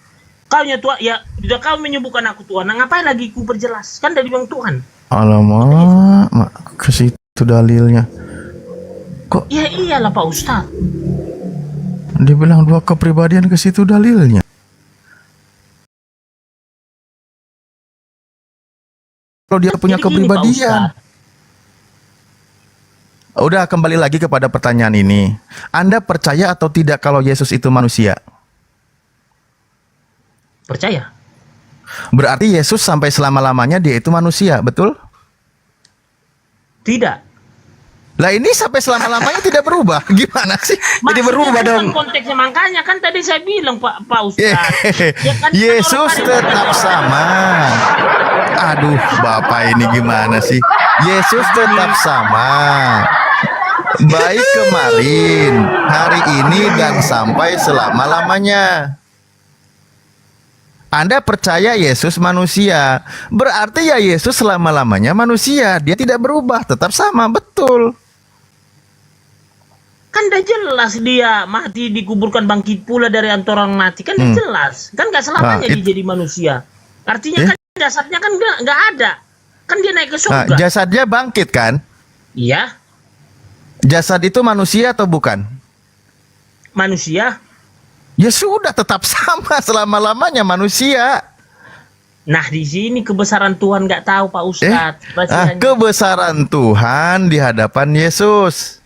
kau Tuhan, ya sudah kau menyebutkan aku Tuhan. Nah, ngapain lagi ku perjelas? Kan dari bilang Tuhan. Alamak, ke situ dalilnya. Kok? Ya iyalah Pak Ustadz. Dia bilang dua kepribadian, ke situ dalilnya. Kalau dia punya kepribadian. Udah kembali lagi kepada pertanyaan ini. Anda percaya atau tidak kalau Yesus itu manusia? Percaya. Berarti Yesus sampai selama-lamanya dia itu manusia, betul? Tidak. Lah ini sampai selama-lamanya tidak berubah. Gimana sih? Jadi berubah dong. Konteksnya makanya kan tadi saya bilang Pak Ustadz. Ya kan, Yesus tetap sama. Aduh, Bapak ini gimana sih? Yesus tetap sama. Baik kemarin, hari ini dan sampai selama-lamanya. Anda percaya Yesus manusia, berarti ya Yesus selama-lamanya manusia. Dia tidak berubah, tetap sama, betul. Kan udah jelas dia mati dikuburkan bangkit pula dari antara orang mati. Kan udah jelas. Kan gak selamanya dia jadi manusia. Artinya kan jasadnya kan nggak ada. Kan dia naik ke surga. Jasadnya bangkit kan? Iya. Jasad itu manusia atau bukan? Manusia. Ya sudah, tetap sama selama-lamanya manusia. Nah di sini kebesaran Tuhan nggak tahu Pak Ustadz. Kebesaran Tuhan di hadapan Yesus.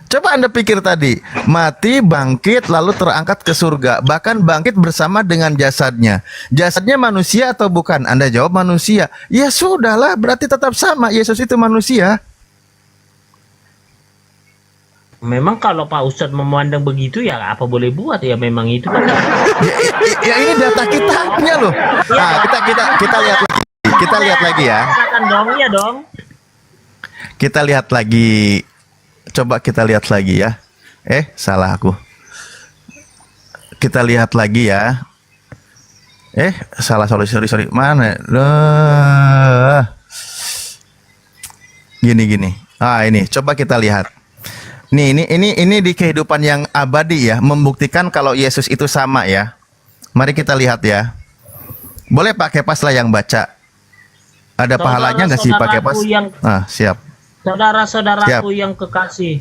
Coba Anda pikir tadi, mati, bangkit, lalu terangkat ke surga. Bahkan bangkit bersama dengan jasadnya. Jasadnya manusia atau bukan? Anda jawab manusia. Ya sudahlah, berarti tetap sama. Yesus itu manusia. Memang kalau Pak Ustadz memandang begitu ya apa boleh buat ya memang itu kan. Ya ini data kitanya loh. Nah, kita lihat lagi. Kita lihat lagi ya. Dong, ya dong. Kita lihat lagi. Coba kita lihat lagi ya. Salah aku. Kita lihat lagi ya. Salah, sorry. Mana? Gini. Ini coba kita lihat. Nih, ini di kehidupan yang abadi ya, membuktikan kalau Yesus itu sama ya. Mari kita lihat ya. Boleh Pak Kepas lah yang baca. Ada pahalanya nggak sih Pak Kepas? Siap. Saudara-saudaraku yang kekasih,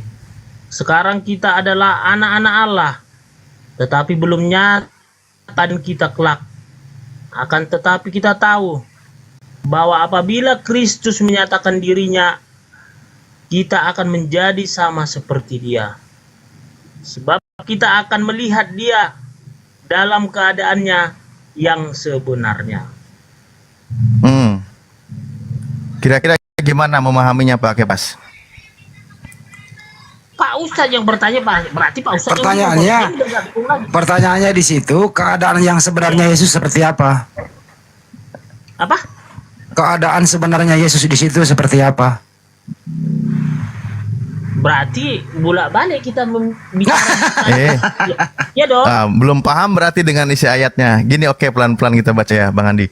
sekarang kita adalah anak-anak Allah, tetapi belum nyata kita kelak. Akan tetapi kita tahu bahwa apabila Kristus menyatakan dirinya, kita akan menjadi sama seperti Dia. Sebab kita akan melihat dia dalam keadaannya yang sebenarnya. Kira-kira gimana memahaminya Pak Kepas? Pak Ustadz yang bertanya, Pak, berarti Pak Ustadz Pertanyaannya di situ, keadaan yang sebenarnya Yesus seperti apa? Apa? Keadaan sebenarnya Yesus di situ seperti apa? Berarti bolak-balik kita bicara. Ya dong. Belum paham berarti dengan isi ayatnya. Gini, oke, pelan-pelan kita baca ya, Bang Andi.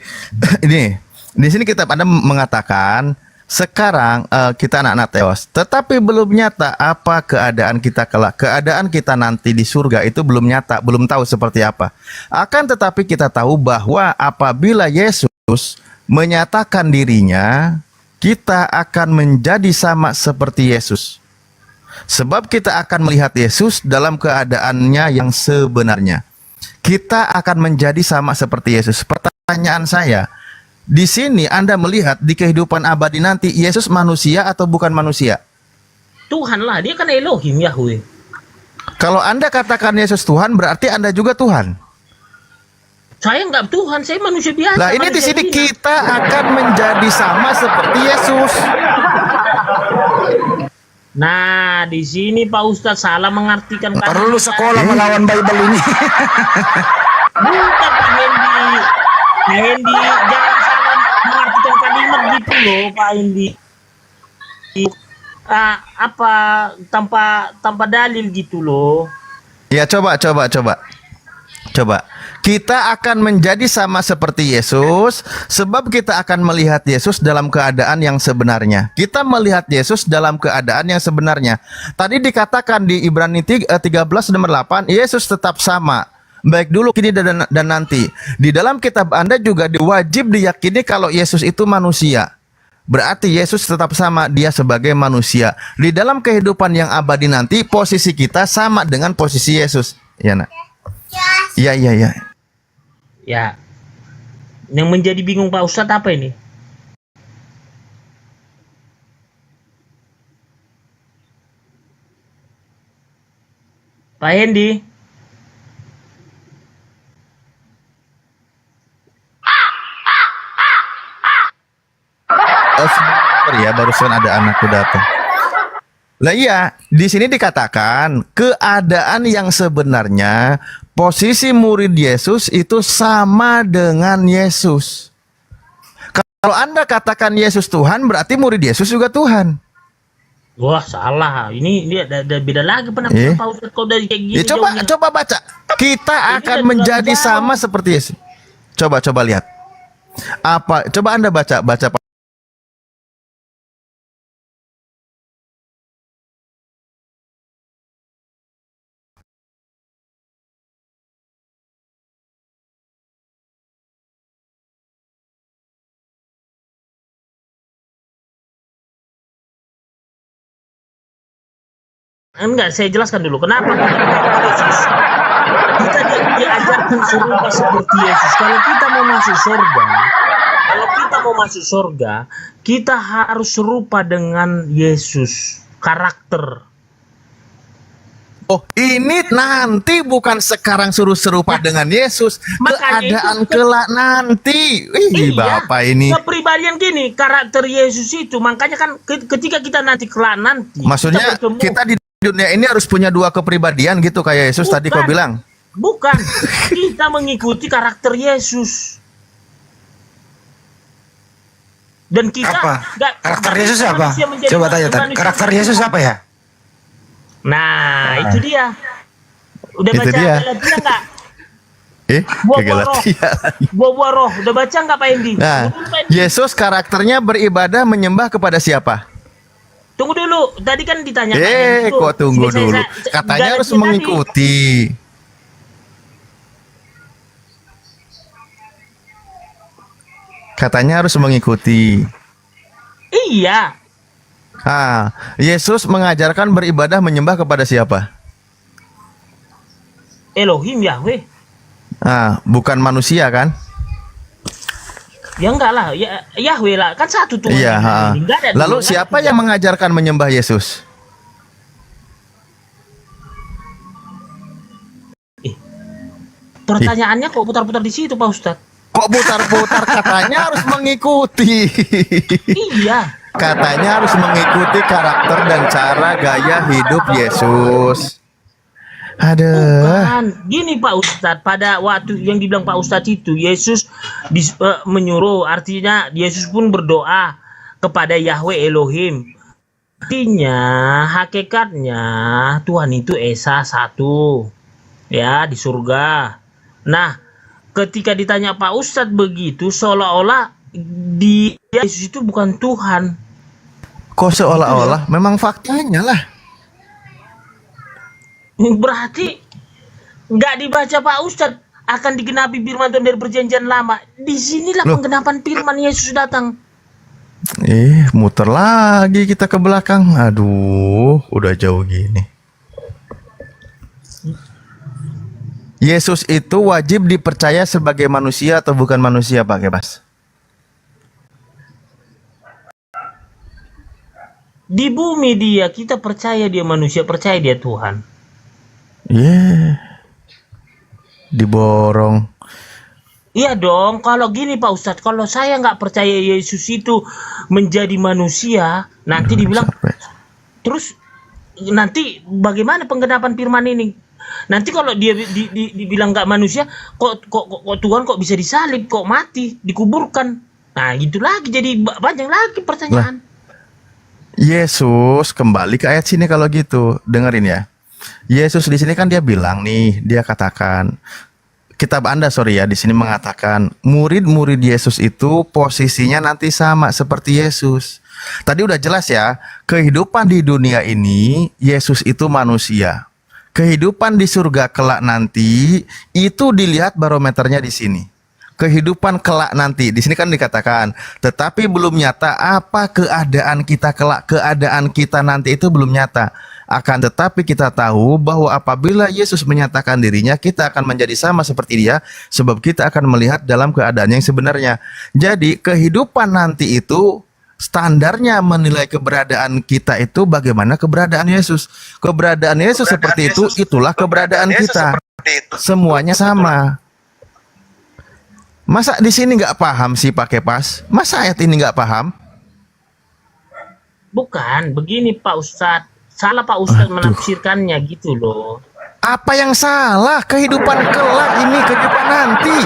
Ini di sini kita pada mengatakan sekarang kita anak-anak teos, tetapi belum nyata apa keadaan kita kelak. Keadaan kita nanti di surga itu belum nyata, belum tahu seperti apa. Akan tetapi kita tahu bahwa apabila Yesus menyatakan dirinya, kita akan menjadi sama seperti Yesus. Sebab kita akan melihat Yesus dalam keadaannya yang sebenarnya. Kita akan menjadi sama seperti Yesus. Pertanyaan saya, di sini Anda melihat di kehidupan abadi nanti Yesus manusia atau bukan manusia? Tuhan lah, dia kan Elohim Yahweh. Kalau Anda katakan Yesus Tuhan, berarti Anda juga Tuhan. Saya nggak Tuhan, saya manusia biasa. Nah, ini di sini kita akan menjadi sama seperti Yesus. Nah, di sini Pak Ustadz salah mengartikan. Perlu sekolah melawan Bible ini. Bukan Pak Hendi, jangan salah mengartikan kalimat gitu loh, Pak Hendi. Apa tanpa dalil gitu loh. Ya, coba. Kita akan menjadi sama seperti Yesus sebab kita akan melihat Yesus dalam keadaan yang sebenarnya. Kita melihat Yesus dalam keadaan yang sebenarnya. Tadi dikatakan di Ibrani 13:8, Yesus tetap sama, baik dulu, kini dan nanti. Di dalam kitab Anda juga wajib diyakini kalau Yesus itu manusia. Berarti Yesus tetap sama, dia sebagai manusia. Di dalam kehidupan yang abadi nanti, posisi kita sama dengan posisi Yesus. Ya, nak. Iya. Ya, yang menjadi bingung Pak Ustadz apa ini? Pak Hendi? Ya, barusan ada anakku datang. Lah iya, di sini dikatakan keadaan yang sebenarnya posisi murid Yesus itu sama dengan Yesus. Kalau Anda katakan Yesus Tuhan, berarti murid Yesus juga Tuhan. Wah, salah. Ini ada beda lagi pendapat Pak Ustadz kau dari kayak gini. Ya, coba baca. Kita akan menjadi sama seperti Yesus. Coba lihat. Apa? Coba Anda baca Enggak, saya jelaskan dulu kenapa kita diajarkan serupa seperti Yesus. Kalau kita mau masuk surga, kita harus serupa dengan Yesus, karakter. Oh, ini nanti bukan sekarang suruh serupa dengan Yesus, keadaan kelak nanti. Bapak ini. Kepribadian gini, karakter Yesus itu, makanya kan ketika kita nanti kelak nanti. Maksudnya kita di dunia ini harus punya dua kepribadian gitu kayak Yesus tadi kau bilang. Bukan, kita mengikuti karakter Yesus. Dan kita karakter Yesus apa? Coba tanya tadi. Karakter Yesus apa ya? Nah, itu dia. Udah baca Galatia enggak? Buah-buah roh. Udah baca enggak Pak Hendi? Nah, Yesus karakternya beribadah menyembah kepada siapa? Tunggu dulu, tadi kan ditanya. Kok tunggu dulu? Katanya harus mengikuti. Katanya harus mengikuti. Iya. Yesus mengajarkan beribadah menyembah kepada siapa? Elohim Yahweh. Bukan manusia kan? Ya enggak lah, ya Yahweh lah, kan satu Tuhan. Iya. Lalu siapa yang mengajarkan menyembah Yesus? Pertanyaannya kok putar-putar di situ Pak Ustadz? Kok putar-putar, katanya harus mengikuti. Iya. Katanya harus mengikuti karakter dan cara gaya hidup Yesus. Aduh. Bukan. Gini Pak Ustadz, pada waktu yang dibilang Pak Ustadz itu, Yesus menyuruh, artinya Yesus pun berdoa kepada Yahweh Elohim. Artinya, hakikatnya Tuhan itu Esa satu, ya, di surga. Nah, ketika ditanya Pak Ustadz begitu, seolah-olah Yesus itu bukan Tuhan. Kok seolah-olah? Memang faktanya lah. Berarti nggak dibaca Pak Ustadz, akan digenapi firman Tuhan dari perjanjian lama. Disinilah penggenapan firman Yesus datang. Muter lagi kita ke belakang. Aduh, udah jauh gini. Yesus itu wajib dipercaya sebagai manusia atau bukan manusia, Pak Kebas? Di bumi dia, kita percaya dia manusia, percaya dia Tuhan. Diborong. Iya dong, kalau gini Pak Ustadz, kalau saya nggak percaya Yesus itu menjadi manusia, nanti dibilang, terus nanti bagaimana penggenapan firman ini? Nanti kalau dia dibilang nggak manusia, kok Tuhan kok bisa disalib, kok mati, dikuburkan? Nah gitu lagi, jadi banyak lagi pertanyaan. Yesus kembali ke ayat sini kalau gitu, dengerin ya. Yesus di sini kan dia bilang nih, dia katakan, kitab Anda di sini mengatakan murid-murid Yesus itu posisinya nanti sama seperti Yesus. Tadi udah jelas ya, kehidupan di dunia ini Yesus itu manusia. Kehidupan di surga kelak nanti itu dilihat barometernya di sini. Kehidupan kelak nanti di sini kan dikatakan, tetapi belum nyata apa keadaan kita kelak, keadaan kita nanti itu belum nyata. Akan tetapi kita tahu bahwa apabila Yesus menyatakan dirinya, kita akan menjadi sama seperti dia, sebab kita akan melihat dalam keadaan yang sebenarnya. Jadi kehidupan nanti itu standarnya menilai keberadaan kita itu bagaimana keberadaan Yesus. Keberadaan Yesus seperti itu, itulah keberadaan kita. Semuanya sama. Masa di sini nggak paham sih Pak Kepas? Masa ayat ini nggak paham? Bukan, begini Pak Ustadz. Salah Pak Ustadz menafsirkannya gitu loh. Apa yang salah? Kehidupan kelak ini, kehidupan nanti.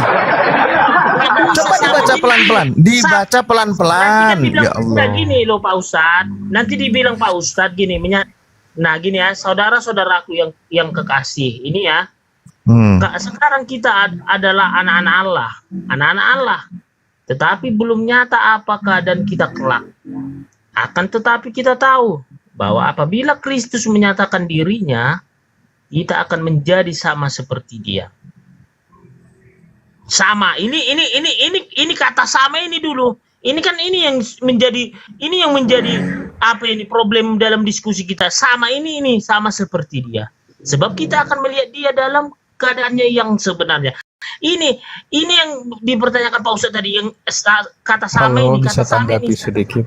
Coba dibaca pelan-pelan. Dibaca pelan-pelan. Ya Allah. Gini loh Pak Ustadz. Nanti dibilang Pak Ustadz gini. Nah gini ya, saudara-saudaraku yang kekasih. Ini ya. Sekarang kita adalah anak-anak Allah. Anak-anak Allah. Tetapi belum nyata apa keadaan kita kelak. Akan tetapi kita tahu bahwa apabila Kristus menyatakan dirinya, kita akan menjadi sama seperti dia. Sama, ini kata sama ini dulu. Ini kan ini yang menjadi apa ini problem dalam diskusi kita. Sama ini sama seperti dia. Sebab kita akan melihat dia dalam keadaannya yang sebenarnya. Ini yang dipertanyakan Pak Ustadz tadi, yang kata sama ini, kata sama ini. Sedikit.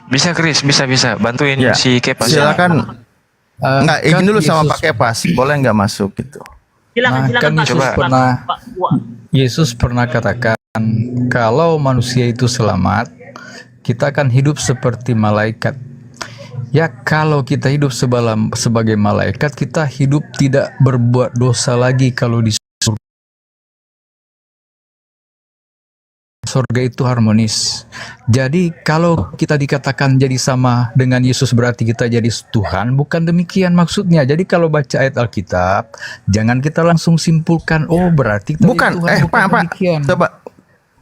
Bisa Chris, bisa bantuin si Kepas. Silakan. Enggak, izin dulu sama Pak Kepas. Boleh nggak masuk gitu? Silakan Pak. Yesus pernah katakan kalau manusia itu selamat, kita akan hidup seperti malaikat. Ya, kalau kita hidup sebagai malaikat, kita hidup tidak berbuat dosa lagi kalau di surga itu harmonis. Jadi kalau kita dikatakan jadi sama dengan Yesus berarti kita jadi Tuhan, bukan demikian maksudnya. Jadi kalau baca ayat Alkitab, jangan kita langsung simpulkan, oh berarti kita bukan Tuhan, Pak, coba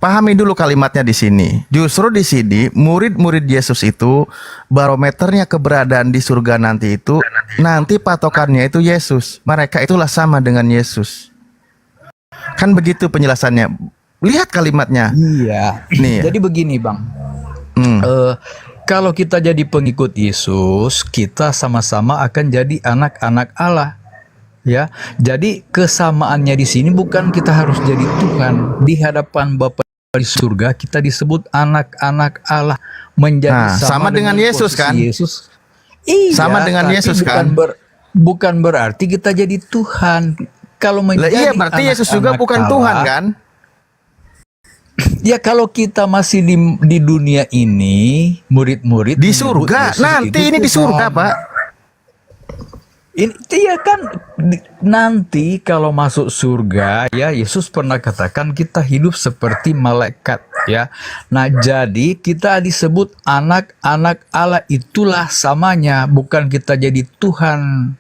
pahami dulu kalimatnya di sini. Justru di sini murid-murid Yesus itu barometernya keberadaan di surga nanti itu, nanti patokannya itu Yesus. Mereka itulah sama dengan Yesus. Kan begitu penjelasannya. Lihat kalimatnya. Iya. Nih. Jadi begini Bang. Kalau kita jadi pengikut Yesus, kita sama-sama akan jadi anak-anak Allah. Ya. Jadi kesamaannya di sini bukan kita harus jadi Tuhan. Di hadapan Bapa di surga kita disebut anak-anak Allah, menjadi sama dengan Yesus kan? Yesus. Iya, sama dengan Yesus kan? bukan berarti kita jadi Tuhan. Kalau Lah menjadi iya, berarti Yesus juga anak-anak bukan Allah, Tuhan kan? ya kalau kita masih di dunia ini, murid-murid Di menyebut surga. Yesus Nanti itu ini di surga, Tuhan. Pak. Ini ya kan nanti kalau masuk surga ya, Yesus pernah katakan kita hidup seperti malaikat ya. Nah, jadi kita disebut anak-anak Allah, itulah samanya, bukan kita jadi Tuhan.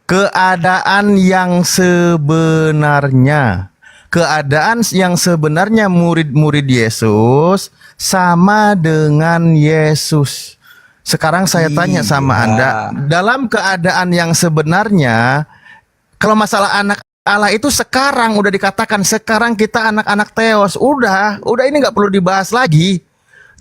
Keadaan yang sebenarnya. Keadaan yang sebenarnya murid-murid Yesus sama dengan Yesus. Sekarang saya tanya sama Anda, dalam keadaan yang sebenarnya, kalau masalah anak Allah itu sekarang udah dikatakan, sekarang kita anak-anak Theos. Udah ini nggak perlu dibahas lagi.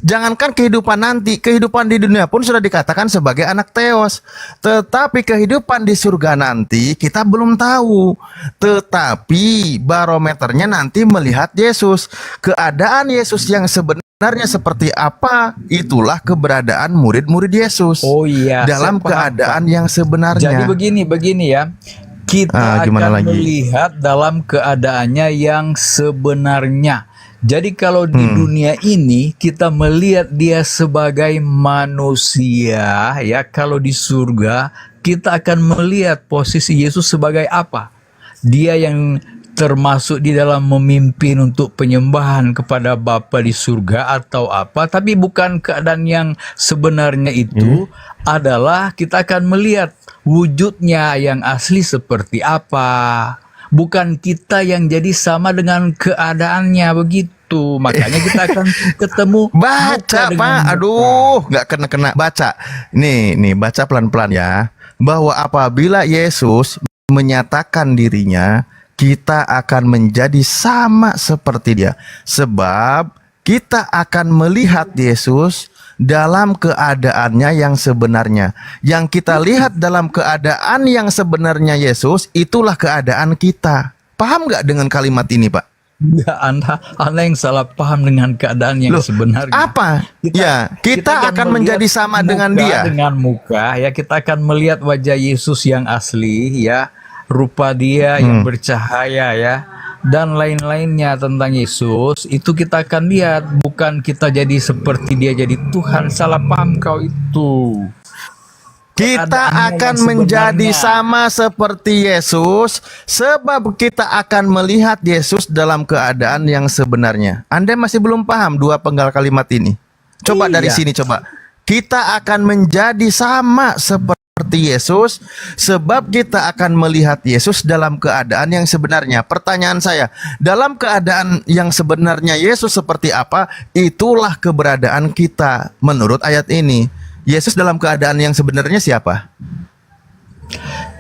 Jangankan kehidupan nanti, kehidupan di dunia pun sudah dikatakan sebagai anak Theos. Tetapi kehidupan di surga nanti kita belum tahu. Tetapi barometernya nanti melihat Yesus. Keadaan Yesus yang sebenarnya seperti apa, itulah keberadaan murid-murid Yesus. Oh iya, dalam saya paham, keadaan yang sebenarnya. Jadi begini ya. Kita gimana akan lagi? melihat dalam keadaannya yang sebenarnya. Jadi kalau di dunia ini kita melihat dia sebagai manusia ya, kalau di surga kita akan melihat posisi Yesus sebagai apa? Dia yang termasuk di dalam memimpin untuk penyembahan kepada Bapa di surga atau apa, tapi bukan keadaan yang sebenarnya itu adalah kita akan melihat wujudnya yang asli seperti apa. Bukan kita yang jadi sama dengan keadaannya begitu. Makanya kita akan ketemu Baca Pak, aduh nggak kena baca. Nih baca pelan-pelan ya. Bahwa apabila Yesus menyatakan dirinya, kita akan menjadi sama seperti dia. Sebab kita akan melihat Yesus dalam keadaannya yang sebenarnya. Yang kita lihat dalam keadaan yang sebenarnya Yesus, itulah keadaan kita. Paham nggak dengan kalimat ini, Pak? Enggak, Anda yang salah paham dengan keadaan yang sebenarnya. Apa? Kita akan menjadi sama dengan dia. Dengan muka ya, kita akan melihat wajah Yesus yang asli ya, rupa dia yang bercahaya ya, dan lain-lainnya tentang Yesus. Itu kita akan lihat, bukan kita jadi seperti dia jadi Tuhan. Salah paham kau itu. Kita akan menjadi sama seperti Yesus, sebab kita akan melihat Yesus dalam keadaan yang sebenarnya. Anda masih belum paham dua penggal kalimat ini? Coba dari sini coba. Kita akan menjadi sama seperti Yesus, sebab kita akan melihat Yesus dalam keadaan yang sebenarnya. Pertanyaan saya, dalam keadaan yang sebenarnya Yesus seperti apa? Itulah keberadaan kita menurut ayat ini. Yesus dalam keadaan yang sebenarnya siapa?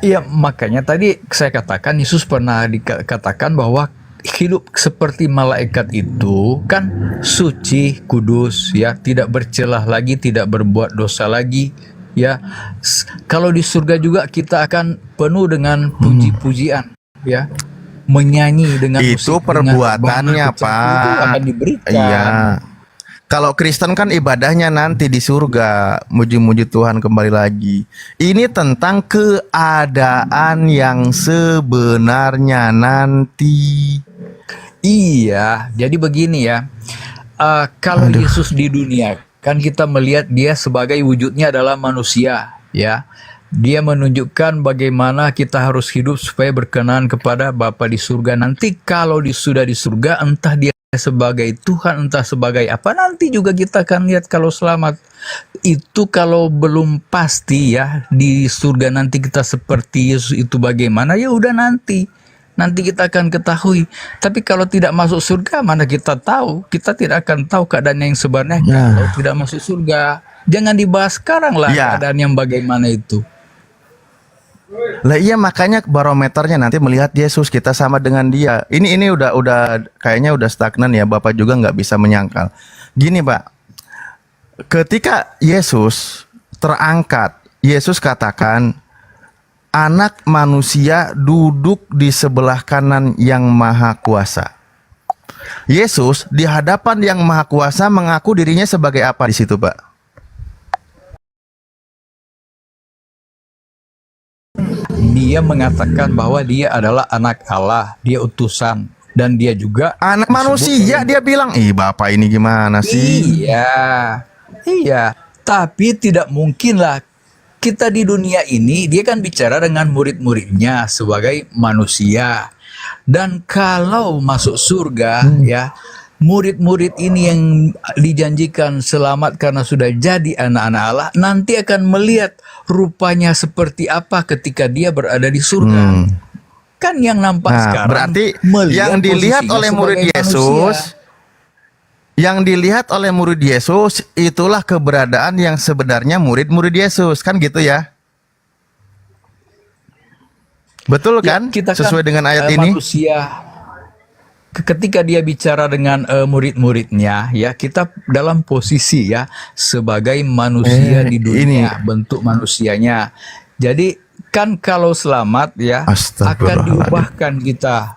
Iya, makanya tadi saya katakan Yesus pernah dikatakan bahwa hidup seperti malaikat itu kan suci, kudus ya, tidak bercelah lagi, tidak berbuat dosa lagi ya. Kalau di surga juga kita akan penuh dengan puji-pujian ya, menyanyi dengan itu musik, perbuatannya, dengan itu akan Pak. diberikan. Iya. Kalau Kristen kan ibadahnya nanti di surga, muji-muji Tuhan kembali lagi. Ini tentang keadaan yang sebenarnya nanti. Iya, jadi begini ya. Kalau Yesus di dunia, kan kita melihat dia sebagai wujudnya adalah manusia, ya. Dia menunjukkan bagaimana kita harus hidup supaya berkenan kepada Bapa di surga. Nanti kalau sudah di surga, entah dia sebagai Tuhan, entah sebagai apa, nanti juga kita akan lihat kalau selamat. Itu kalau belum pasti ya, di surga nanti kita seperti Yesus itu bagaimana, ya udah nanti kita akan ketahui. Tapi kalau tidak masuk surga, mana kita tahu? Kita tidak akan tahu keadaan yang sebenarnya kalau tidak masuk surga. Jangan dibahas sekarang lah keadaan yang bagaimana itu. Lah iya, makanya barometernya nanti melihat Yesus, kita sama dengan dia. Ini udah kayaknya udah stagnan ya, Bapak juga nggak bisa menyangkal. Gini Pak, ketika Yesus terangkat, Yesus katakan, anak manusia duduk di sebelah kanan yang maha kuasa. Yesus di hadapan yang maha kuasa mengaku dirinya sebagai apa di situ, Pak? dia mengatakan bahwa dia adalah anak Allah, dia utusan, dan dia juga anak manusia. Dia bilang, ih bapak ini gimana sih? Iya, tapi tidak mungkinlah kita di dunia ini. Dia kan bicara dengan murid-muridnya sebagai manusia, dan kalau masuk surga ya, murid-murid ini yang dijanjikan selamat karena sudah jadi anak-anak Allah, nanti akan melihat rupanya seperti apa ketika dia berada di surga. Kan yang nampak sekarang berarti melihat yang dilihat posisinya oleh murid sebagai Yesus, manusia. yang dilihat oleh murid Yesus itulah keberadaan yang sebenarnya murid-murid Yesus, kan gitu ya? Betul kan? Kita kan, sesuai dengan ayat ini. Manusia ketika dia bicara dengan murid-muridnya, ya kita dalam posisi ya sebagai manusia di dunia, bentuk manusianya. Jadi kan kalau selamat ya akan diubahkan kita.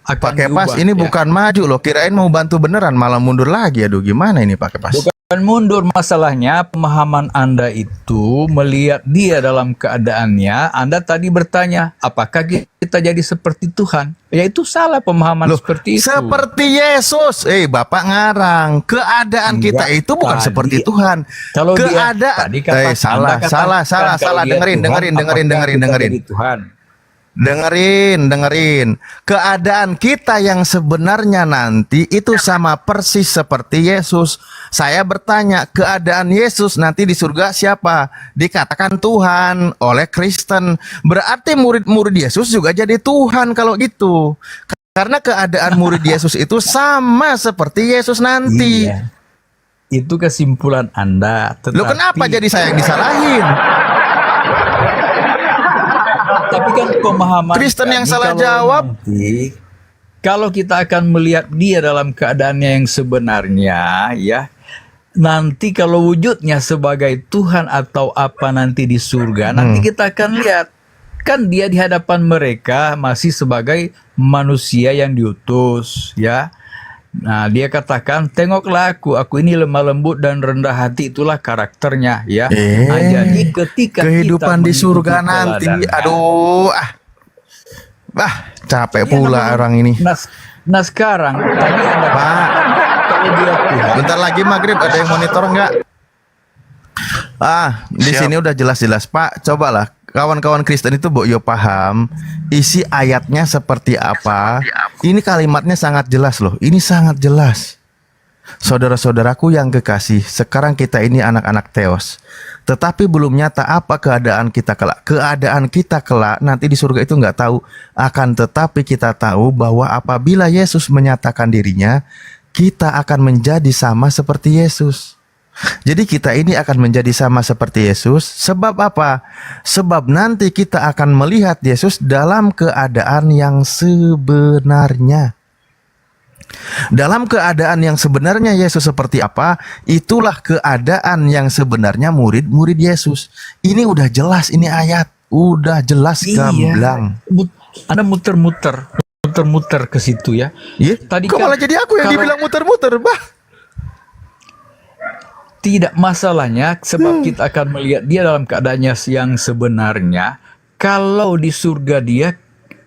Pak Kepas ini bukan maju loh, kirain mau bantu beneran malah mundur lagi. Aduh gimana ini Pak Kepas? Bukan mundur, masalahnya pemahaman Anda itu melihat dia dalam keadaannya. Anda tadi bertanya, apakah kita jadi seperti Tuhan? Ya itu salah pemahaman seperti itu. Seperti Yesus. Bapak ngarang. Keadaan kita itu bukan seperti Tuhan. Kalau keadaan salah. Dengerin. Tuhan. Dengerin. Keadaan kita yang sebenarnya nanti itu sama persis seperti Yesus. Saya bertanya, keadaan Yesus nanti di surga siapa? Dikatakan Tuhan oleh Kristen. Berarti murid-murid Yesus juga jadi Tuhan kalau gitu. Karena keadaan murid Yesus itu sama seperti Yesus nanti. Iya. Itu kesimpulan Anda. Loh kenapa jadi saya yang disalahin? Tapi kan pemahaman Kristen yang salah jawab. Nanti, kalau kita akan melihat dia dalam keadaannya yang sebenarnya, ya nanti kalau wujudnya sebagai Tuhan atau apa nanti di surga, nanti kita akan lihat kan dia di hadapan mereka masih sebagai manusia yang diutus, ya. Nah, dia katakan, tengoklah aku ini lemah lembut dan rendah hati, itulah karakternya, ya. Nah, jadi ketika kehidupan di surga nanti, aduh, capek pula orang ini. Nah sekarang, tadi Anda Pak, bentar lagi maghrib, ada yang monitor enggak? Di sini udah jelas-jelas Pak, cobalah. Kawan-kawan Kristen itu Bo Yo paham isi ayatnya seperti apa. Ini kalimatnya sangat jelas loh. Ini sangat jelas. Saudara-saudaraku yang kekasih, sekarang kita ini anak-anak Theos. Tetapi belum nyata apa keadaan kita kelak. Keadaan kita kelak nanti di surga itu nggak tahu. Akan tetapi kita tahu bahwa apabila Yesus menyatakan dirinya, kita akan menjadi sama seperti Yesus. Jadi kita ini akan menjadi sama seperti Yesus. Sebab apa? Sebab nanti kita akan melihat Yesus dalam keadaan yang sebenarnya. Dalam keadaan yang sebenarnya Yesus seperti apa? Itulah keadaan yang sebenarnya murid-murid Yesus. Ini udah jelas, ini ayat udah jelas gamblang. Anda muter-muter ke situ ya. Tadi kok malah jadi aku yang dibilang muter-muter, Bah? Tidak, masalahnya sebab kita akan melihat dia dalam keadaannya yang sebenarnya. Kalau di surga dia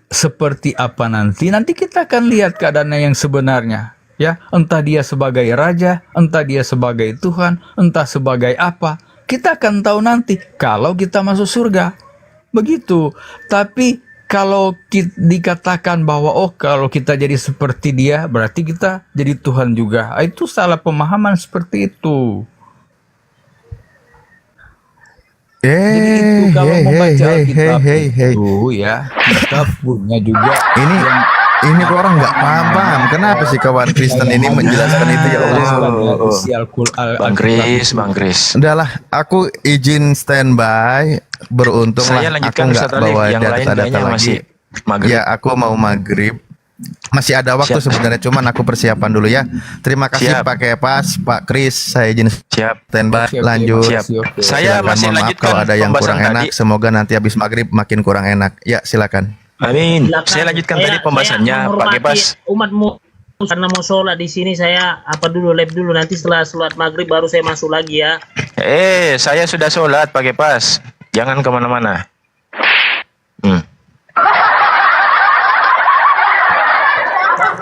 seperti apa nanti kita akan lihat keadaannya yang sebenarnya, ya. Entah dia sebagai raja, entah dia sebagai Tuhan, entah sebagai apa, kita akan tahu nanti kalau kita masuk surga. Begitu. Tapi kalau dikatakan bahwa kalau kita jadi seperti dia, berarti kita jadi Tuhan juga. Itu salah pemahaman seperti itu. Jadi itu kalau membaca Alkitab itu ya, kita punya juga ini orang nggak paham. Kenapa sih kawan Kristen ini menjelaskan itu ya Allah? Bang Kris. Udahlah, aku izin standby. Beruntung saya lah aku nggak bawa data-data lagi. Ya, aku mau maghrib. Masih ada waktu sebenarnya, cuman aku persiapan dulu ya. Terima kasih Pak Kepas, Pak Kris, saya izin standby. Lanjut. Saya masih lanjutkan kalau ada yang kurang tadi. enak, semoga nanti habis maghrib makin kurang enak. Ya, silakan. Amin. Saya lanjutkan tadi pembahasannya Pak Kepas. Umatmu karena mau sholat di sini, saya live dulu, nanti setelah sholat maghrib baru saya masuk lagi ya. Saya sudah sholat Pak Kepas, jangan kemana-mana.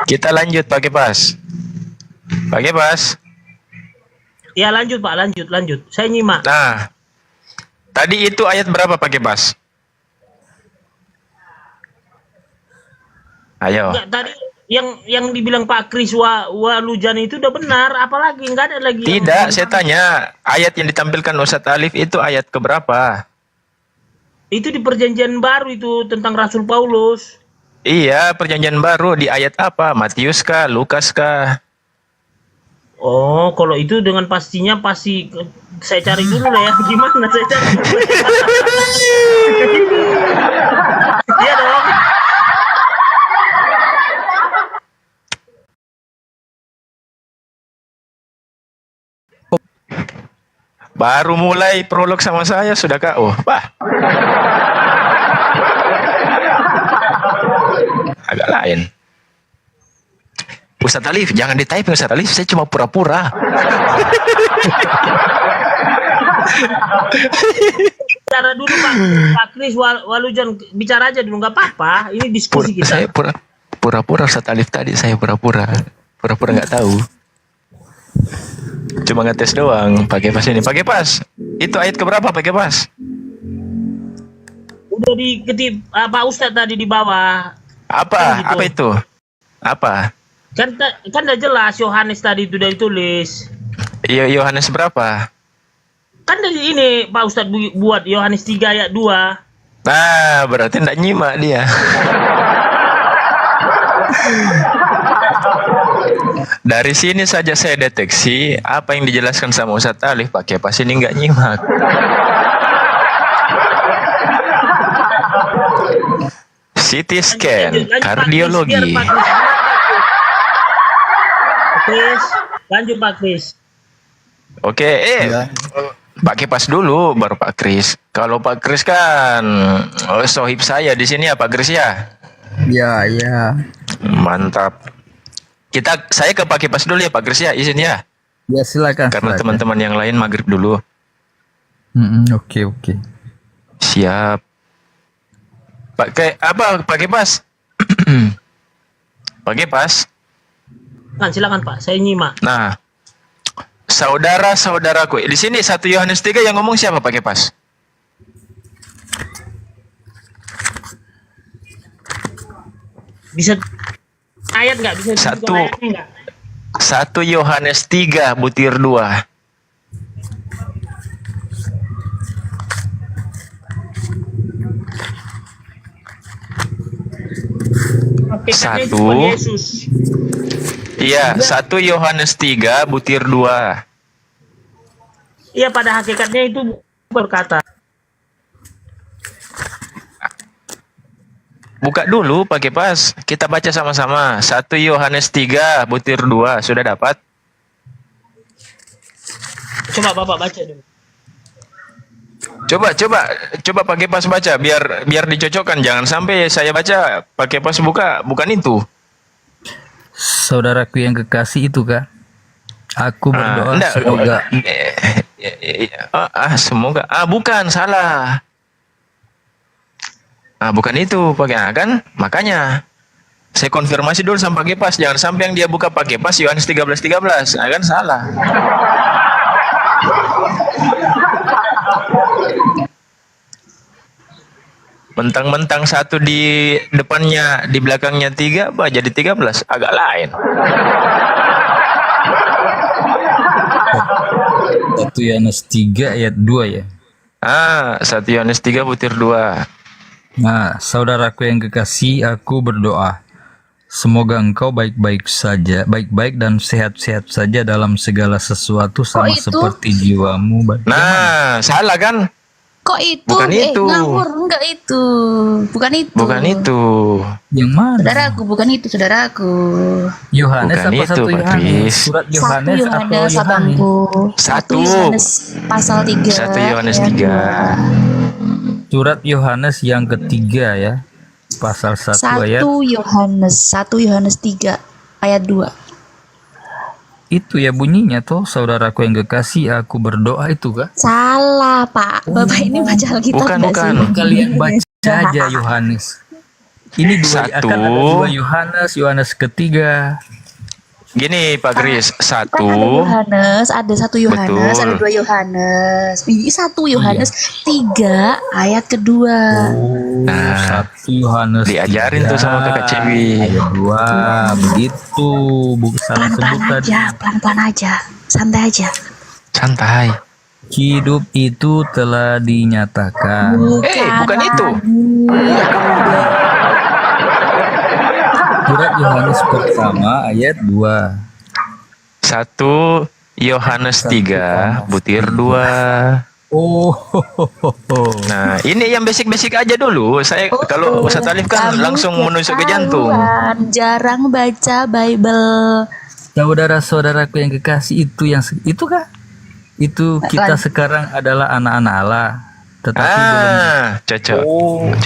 Kita lanjut Pak Kepas. Pak Kepas. Ya lanjut Pak, lanjut. Saya nyimak. Nah, tadi itu ayat berapa Pak Kepas? Ayo. Enggak, tadi yang dibilang Pak Kris Walujan itu udah benar, apalagi nggak ada lagi. Tidak, saya tanya, ayat yang ditampilkan Ustadz Alif itu ayat keberapa? Itu di perjanjian baru itu tentang Rasul Paulus. Iya, perjanjian baru di ayat apa? Matius kah? Lukas kah? Oh, kalau itu dengan pastinya pasti saya cari dulu lah ya. Gimana saya cari dulu? Iya dong. Baru mulai prolog sama saya sudah KO. Wah. Agak lain. Ustadz Alif, jangan di-type Ustadz Alif, saya cuma pura-pura. Bicara dulu Pak Kris Walujan, bicara aja dulu, nggak apa-apa. Ini diskusi kita. Saya pura-pura Ustadz Alif tadi, saya pura-pura nggak tahu. Cuma ngetes doang. Pakai pas ini. Pakai pas. Itu ayat keberapa pakai pas? Udah diketip Pak Ustadz tadi di bawah. Apa? Kan gitu. Apa itu? Apa? Kan udah jelas Yohanes tadi itu udah ditulis. Iya, Yohanes berapa? Kan dari ini Pak Ustadz buat Yohanes 3 ayat 2. Nah, berarti enggak nyimak dia. Dari sini saja saya deteksi apa yang dijelaskan sama Ustadz Alif pakai pas ini nggak nyimak. CT scan, kardiologi. Lanjut Pak Kris. Oke, Pak Kepas dulu baru Pak Kris. Kalau Pak Kris kan sohib saya di sini ya Pak Kris ya. Ya. Mantap. Saya ke Pak Kepas dulu ya Pak Kris ya, izin ya. Ya silakan. Karena teman-teman yang lain maghrib dulu. Oke. Siap. Pak Kepas? Pak Kepas? Silakan Pak, saya nyimak. Nah, saudara-saudaraku, di sini 1 Yohanes 3 yang ngomong siapa Pak Kepas? Bisa ayat nggak? Bisa 1 Yohanes 3 butir 2. Satu. Iya, 1 Yohanes 3 butir 2. Iya, pada hakikatnya itu berkata. Buka dulu pakai pas. Kita baca sama-sama. 1 Yohanes 3 butir 2. Sudah dapat? Coba Bapak baca dulu. Coba pakai pas baca biar dicocokkan. Jangan sampai saya baca pakai pas bukan itu. Saudaraku yang kekasih itu kah? Aku berdoa semoga. Semoga. Bukan, salah. Bukan itu pakai kan? Makanya saya konfirmasi dulu sama pakai pas. Jangan sampai yang dia buka pakai pas Yohanes 13:13. Kan salah. Mentang-mentang 1 di depannya, di belakangnya 3, jadi 13. Agak lain. 1 Yohanes 3 ayat 2 ya. 1 Yohanes 3 butir 2. Nah, saudaraku yang kekasih, aku berdoa semoga engkau baik-baik dan sehat-sehat saja dalam segala sesuatu sama seperti jiwamu. Nah, salah kan? Kok itu? Bukan itu. Ngawur, enggak itu. Bukan itu. Bukan itu. Yang mana? Saudaraku, bukan itu, saudaraku. Yohanes bukan apa itu, 1 Yohanes? Surat Yohanes atau Yohanes? Satu Yohanes pasal 3. 1 Yohanes 3. Surat Yohanes yang ketiga ya. Pasal 1 ayat. 1 Yohanes 3 ayat 2. Itu ya bunyinya tuh, saudaraku yang kekasih, aku berdoa itu kah? Salah Pak, Bapak ini baca Alkitab Bukan. Kalian baca saja Yohanes. Ini Satu. akan ada 2 Yohanes, Yohanes ketiga. Gini Pak Kris, Kan ada satu. Yohanes, ada 1 Yohanes, Betul. ada 2 Yohanes. Ini 1 Yohanes 3 ayat kedua. Nah, 1 Yohanes diajarin tuh sama kakak Cewi. ayat 2 begitu, bukan salah sebut Pelan-pelan tadi. aja, pelan-pelan aja, santai aja. Santai. Hidup itu telah dinyatakan. Bukan itu. Surat Yohanes pertama ayat 2. 1 Yohanes 3 butir 2. Oh. Nah, ini yang basic-basic aja dulu. Saya kalau Ustaz Alif kan Kamu langsung menusuk ke jantung. ketahuan, jarang baca Bible. Saudara-saudaraku yang kekasih, itu kah? Itu kita sekarang adalah anak-anak Allah. Tetapi Cocok.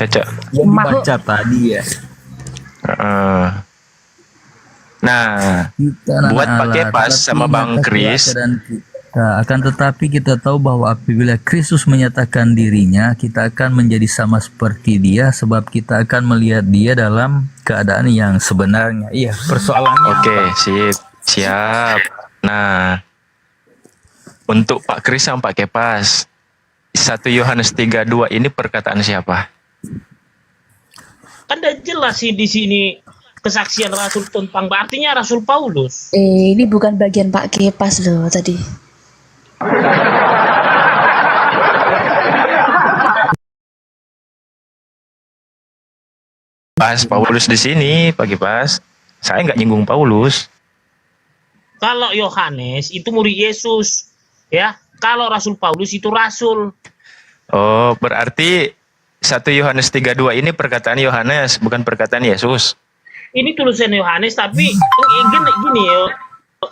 Cocok. belum yang dibaca tadi ya. Nah, Kita anak-anak buat Pak Allah, Kepas tetapi sama Bang nyata Kris, keadaan kita. Akan tetapi kita tahu bahwa apabila Kristus menyatakan dirinya, kita akan menjadi sama seperti dia, sebab kita akan melihat dia dalam keadaan yang sebenarnya. Iya, persoalannya. Oke, siap. Nah, untuk Pak Kris sama Pak Kepas, 1 Yohanes 3:2 ini perkataan siapa? Kan udah jelas sih di sini kesaksian Rasul tentang, artinya Rasul Paulus. Ini bukan bagian Pak Kepas loh tadi. Pas Paulus di sini, Pak Kepas. Saya nggak nyinggung Paulus. Kalau Yohanes itu murid Yesus, ya. Kalau Rasul Paulus itu rasul. Oh, berarti 1 Yohanes 3:2 ini perkataan Yohanes, bukan perkataan Yesus. Ini tulisan Yohanes, tapi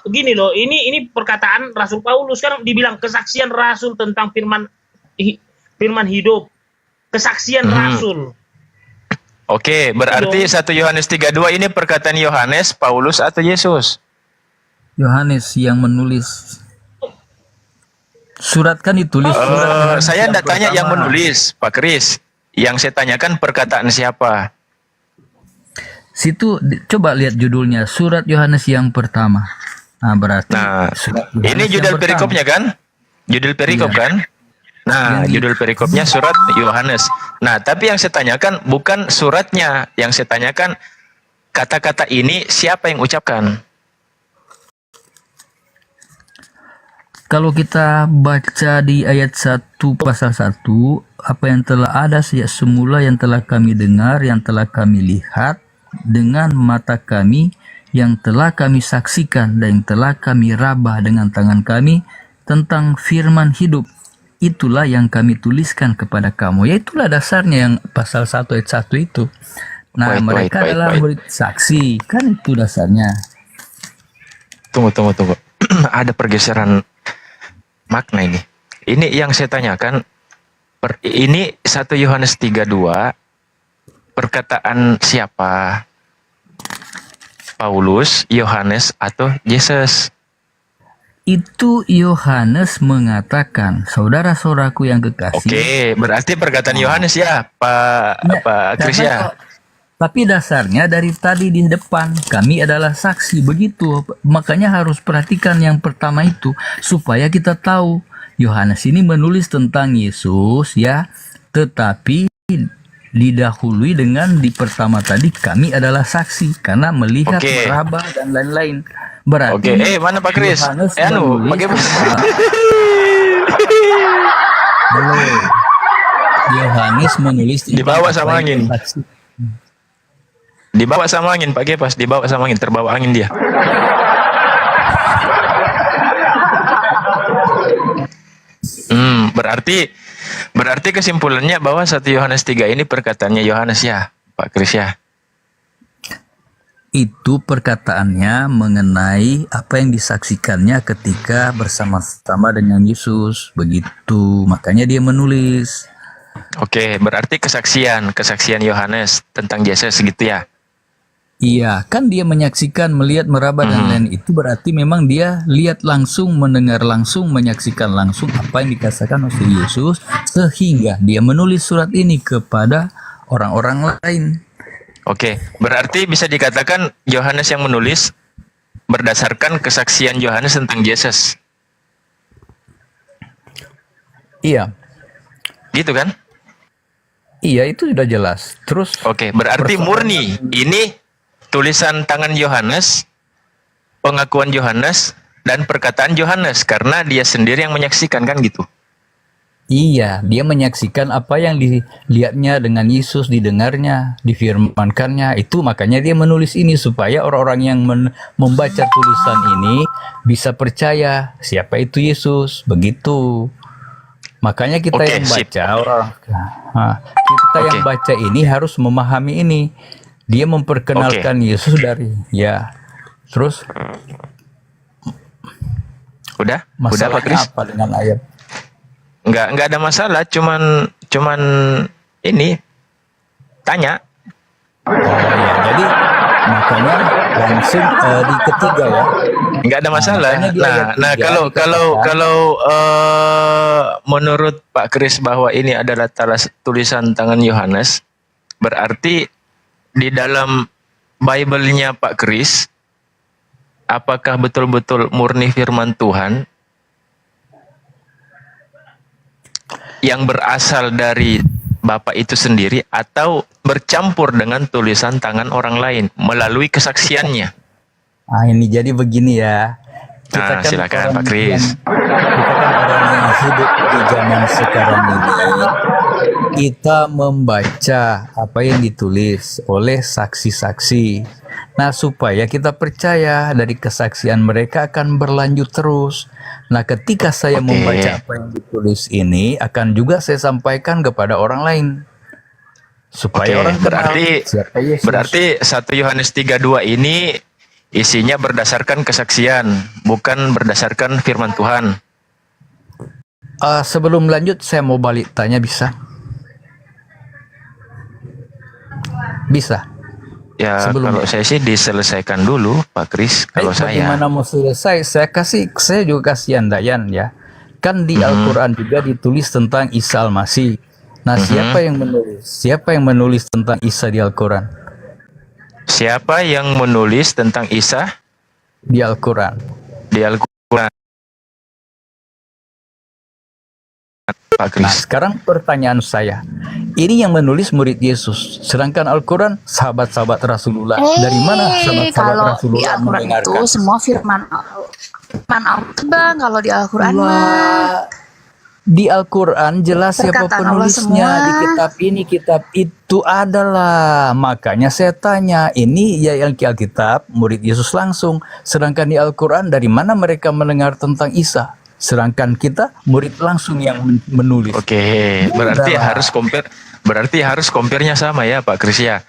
gini loh, ini perkataan Rasul Paulus, kan dibilang kesaksian Rasul tentang firman hidup, kesaksian Rasul. Oke, berarti 1 Yohanes 3:2 ini perkataan Yohanes, Paulus atau Yesus? Yohanes yang menulis. Surat kan ditulis. Saya tidak tanya yang pertama. menulis, Pak Kris. Yang saya tanyakan perkataan siapa? Situ coba lihat judulnya, Surat Yohanes yang pertama. Nah, berarti Surat Yohanes Ini yang judul pertama. perikopnya kan? Judul perikop Iya. kan? Nah, judul perikopnya Surat Yohanes. Nah, tapi yang saya tanyakan bukan suratnya. Yang saya tanyakan kata-kata ini siapa yang ucapkan? Kalau kita baca di ayat 1 pasal 1, apa yang telah ada sejak semula, yang telah kami dengar, yang telah kami lihat dengan mata kami, yang telah kami saksikan dan yang telah kami raba dengan tangan kami tentang firman hidup. Itulah yang kami tuliskan kepada kamu. Ya, itulah dasarnya yang pasal 1 ayat 1 itu. Nah, mereka adalah murid saksi. Kan itu dasarnya. Tunggu. Ada pergeseran makna ini. Ini yang saya tanyakan. Ini 1 Yohanes 3:2 perkataan siapa? Paulus, Yohanes, atau Yesus? Itu Yohanes mengatakan, saudara-saudaraku yang kekasih. Oke, berarti perkataan Yohanes ya, Pak Kris ya. Tapi dasarnya dari tadi di depan, kami adalah saksi, begitu. Makanya harus perhatikan yang pertama itu, supaya kita tahu Yohanes ini menulis tentang Yesus ya, tetapi didahului dengan di pertama tadi kami adalah saksi karena melihat, meraba dan lain-lain. Berarti mana Pak Kris? Yohanes Pakai Yohanes menulis dibawa sama angin. Dibawa sama angin, Pak Kepas, dibawa sama angin, terbawa angin dia. Berarti kesimpulannya bahwa 1 Yohanes 3 ini perkataannya Yohanes ya, Pak Kris ya. Itu perkataannya mengenai apa yang disaksikannya ketika bersama-sama dengan Yesus, begitu. Makanya dia menulis. Oke, berarti kesaksian Yohanes tentang Yesus gitu ya. Iya, kan dia menyaksikan, melihat, meraba dan lain itu berarti memang dia lihat langsung, mendengar langsung, menyaksikan langsung apa yang dikatakan oleh Yesus, sehingga dia menulis surat ini kepada orang-orang lain. Oke, berarti bisa dikatakan Yohanes yang menulis berdasarkan kesaksian Yohanes tentang Yesus. Iya. Gitu kan? Iya, itu sudah jelas. Terus Oke, berarti murni ini tulisan tangan Yohanes, pengakuan Yohanes, dan perkataan Yohanes karena dia sendiri yang menyaksikan, kan gitu. iya, dia menyaksikan apa yang dilihatnya dengan Yesus, didengarnya, difirmankannya. Itu makanya dia menulis ini supaya orang-orang yang membaca tulisan ini bisa percaya siapa itu Yesus. Begitu. Makanya kita Oke, yang sip. baca kita yang baca ini harus memahami ini. Dia memperkenalkan Yesus dari Terus udah Pak masalahnya Kris? apa dengan ayat? Nggak ada masalah, cuman ini tanya. Jadi makanya langsung di ketiga ya. Nggak ada masalah. makanya di ayat Nah, 3 kalau menurut Pak Kris bahwa ini adalah tulisan tangan Yohanes, berarti di dalam Bible-nya Pak Kris, apakah betul-betul murni firman Tuhan yang berasal dari Bapak itu sendiri atau bercampur dengan tulisan tangan orang lain melalui kesaksiannya? Ini jadi begini ya. Nah, silakan orang Pak Kris. Kita kan orang yang hidup di zaman sekarang ini. Kita membaca apa yang ditulis oleh saksi-saksi. Nah, supaya kita percaya dari kesaksian mereka akan berlanjut terus. Nah, ketika saya membaca apa yang ditulis ini, akan juga saya sampaikan kepada orang lain. Supaya orang kenal siapa Yesus. Berarti 1 Yohanes 3:2 ini isinya berdasarkan kesaksian, bukan berdasarkan firman Tuhan. Sebelum lanjut, saya mau balik tanya, bisa? Bisa. Ya, kalau saya sih diselesaikan dulu, Pak Kris. Kalau saya, bagaimana mau selesai? Saya juga kasihan Dayan ya. Kan di Al-Quran juga ditulis tentang Isa Al-Masih. Nah, siapa yang menulis? Siapa yang menulis tentang Isa di Al-Quran? Siapa yang menulis tentang Isa di Al-Quran? Di Al-Quran. Pak Kris. Nah, sekarang pertanyaan saya. Ini yang menulis murid Yesus, sedangkan Al-Quran sahabat-sahabat Rasulullah. Dari mana sahabat-sahabat kalau di Rasulullah Al-Quran itu mendengarkan? semua firman Allah, Bang. Kalau di Al-Quran mah Di Al-Quran jelas siapa perkataan Allah penulisnya. semua. Di kitab ini, kitab itu adalah. Makanya saya tanya, ini ya yang di Alkitab murid Yesus langsung, sedangkan di Al-Quran dari mana mereka mendengar tentang Isa? Sedangkan kita murid langsung yang menulis. Oke, berarti harus compare-nya sama ya Pak Kris ya.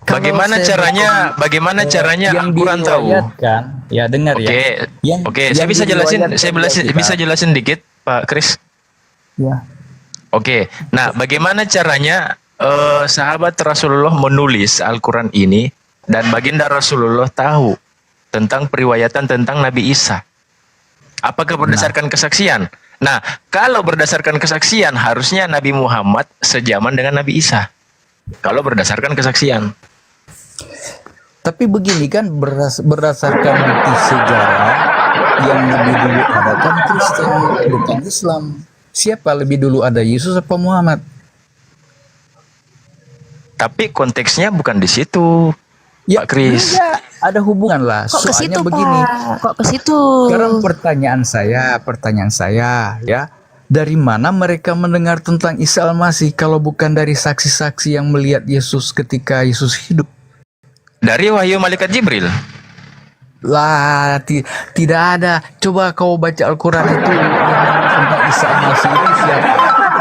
Bagaimana caranya Al-Quran tahu? Ya dengar ya. Oke, saya bisa jelasin dikit Pak Kris. Ya. Oke, nah bagaimana caranya sahabat Rasulullah menulis Al-Quran ini dan baginda Rasulullah tahu tentang periwayatan tentang Nabi Isa? Apakah berdasarkan kesaksian? Nah, kalau berdasarkan kesaksian, harusnya Nabi Muhammad sejaman dengan Nabi Isa. Kalau berdasarkan kesaksian. Tapi begini kan, berdasarkan bukti sejarah, yang lebih dulu ada kan Kristen, bukan Islam. Siapa lebih dulu ada, Yesus atau Muhammad? Tapi konteksnya bukan di situ, Pak Kris. Enggak, ada hubungan lah. Kok ke Soalnya situ, begini. Pak? Kok ke situ? Sekarang pertanyaan saya ya, dari mana mereka mendengar tentang Isa Al-Masih kalau bukan dari saksi-saksi yang melihat Yesus ketika Yesus hidup? Dari wahyu malaikat Jibril. Lah, tidak ada. Coba kau baca Al-Quran itu tentang Isa Al-Masih itu siapa?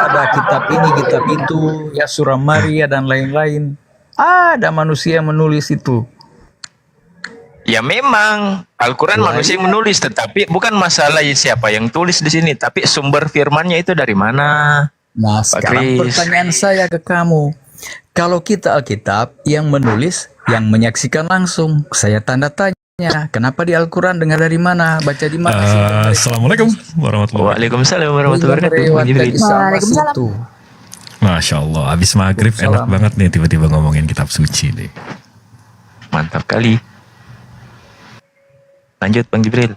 Ada kitab ini, kitab itu, ya surah Maria dan lain-lain. Ada manusia yang menulis itu. Ya memang Al-Quran manusia yang menulis, tetapi bukan masalah siapa yang tulis di sini, tapi sumber firmannya itu dari mana? Nah, Pak sekarang Kris. pertanyaan saya ke kamu. Kalau kita Alkitab yang menulis, yang menyaksikan langsung, saya tanda tanya. Kenapa di Al-Quran dengar dari mana? Baca di mana? Assalamualaikum warahmatullahi wabarakatuh. Waalaikumsalam warahmatullahi wabarakatuh. Waalaikumsalam. Masya Allah, habis maghrib enak banget nih tiba-tiba ngomongin kitab suci nih. Mantap kali. Lanjut Bang Jibril.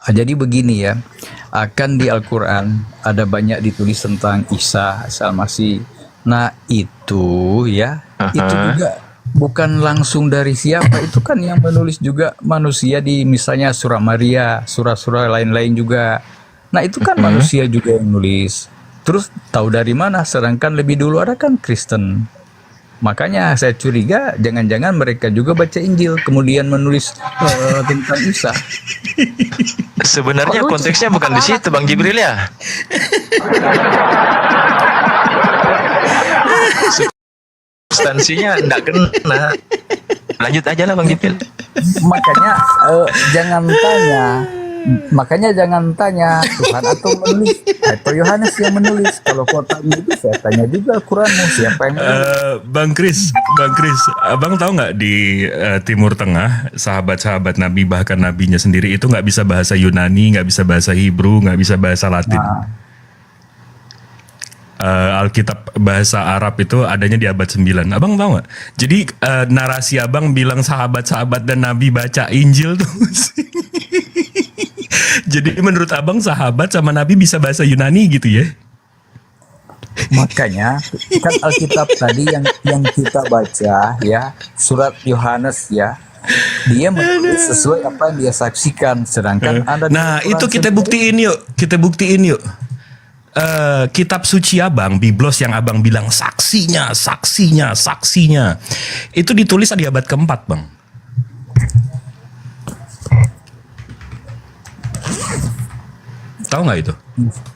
Jadi begini ya, akan di Al-Quran ada banyak ditulis tentang Isa Al-Masih. Nah itu ya, itu juga bukan langsung dari siapa, itu kan yang menulis juga manusia di misalnya surah Maria, surah-surah lain-lain juga. Nah itu kan manusia juga yang nulis. Terus tahu dari mana? Sedangkan lebih dulu ada kan Kristen. Makanya saya curiga jangan-jangan mereka juga baca Injil kemudian menulis tentang Isa. Sebenarnya konteksnya bukan di situ Bang Jibril ya. Substansinya enggak kena. Lanjut aja lah Bang Jibril. Makanya jangan tanya Tuhan atau menulis atau Yohanes yang menulis. Kalau kau tanya itu saya tanya juga Al-Quranmu siapa yang menulis. Bang Kris, abang tahu nggak di Timur Tengah sahabat-sahabat Nabi bahkan nabinya sendiri itu nggak bisa bahasa Yunani, nggak bisa bahasa Hebrew, nggak bisa bahasa Latin. Alkitab bahasa Arab itu adanya di abad 9. Abang tahu nggak? Jadi narasi abang bilang sahabat-sahabat dan Nabi baca Injil tuh. Jadi menurut abang sahabat sama Nabi bisa bahasa Yunani gitu ya? Makanya kan Alkitab tadi yang kita baca ya, surat Yohanes ya, dia menulis sesuai apa yang dia saksikan. Sedangkan ada nah itu kita buktiin yuk. Kitab suci abang, Biblos yang abang bilang saksinya, itu ditulis di abad keempat bang. Tahu nggak itu?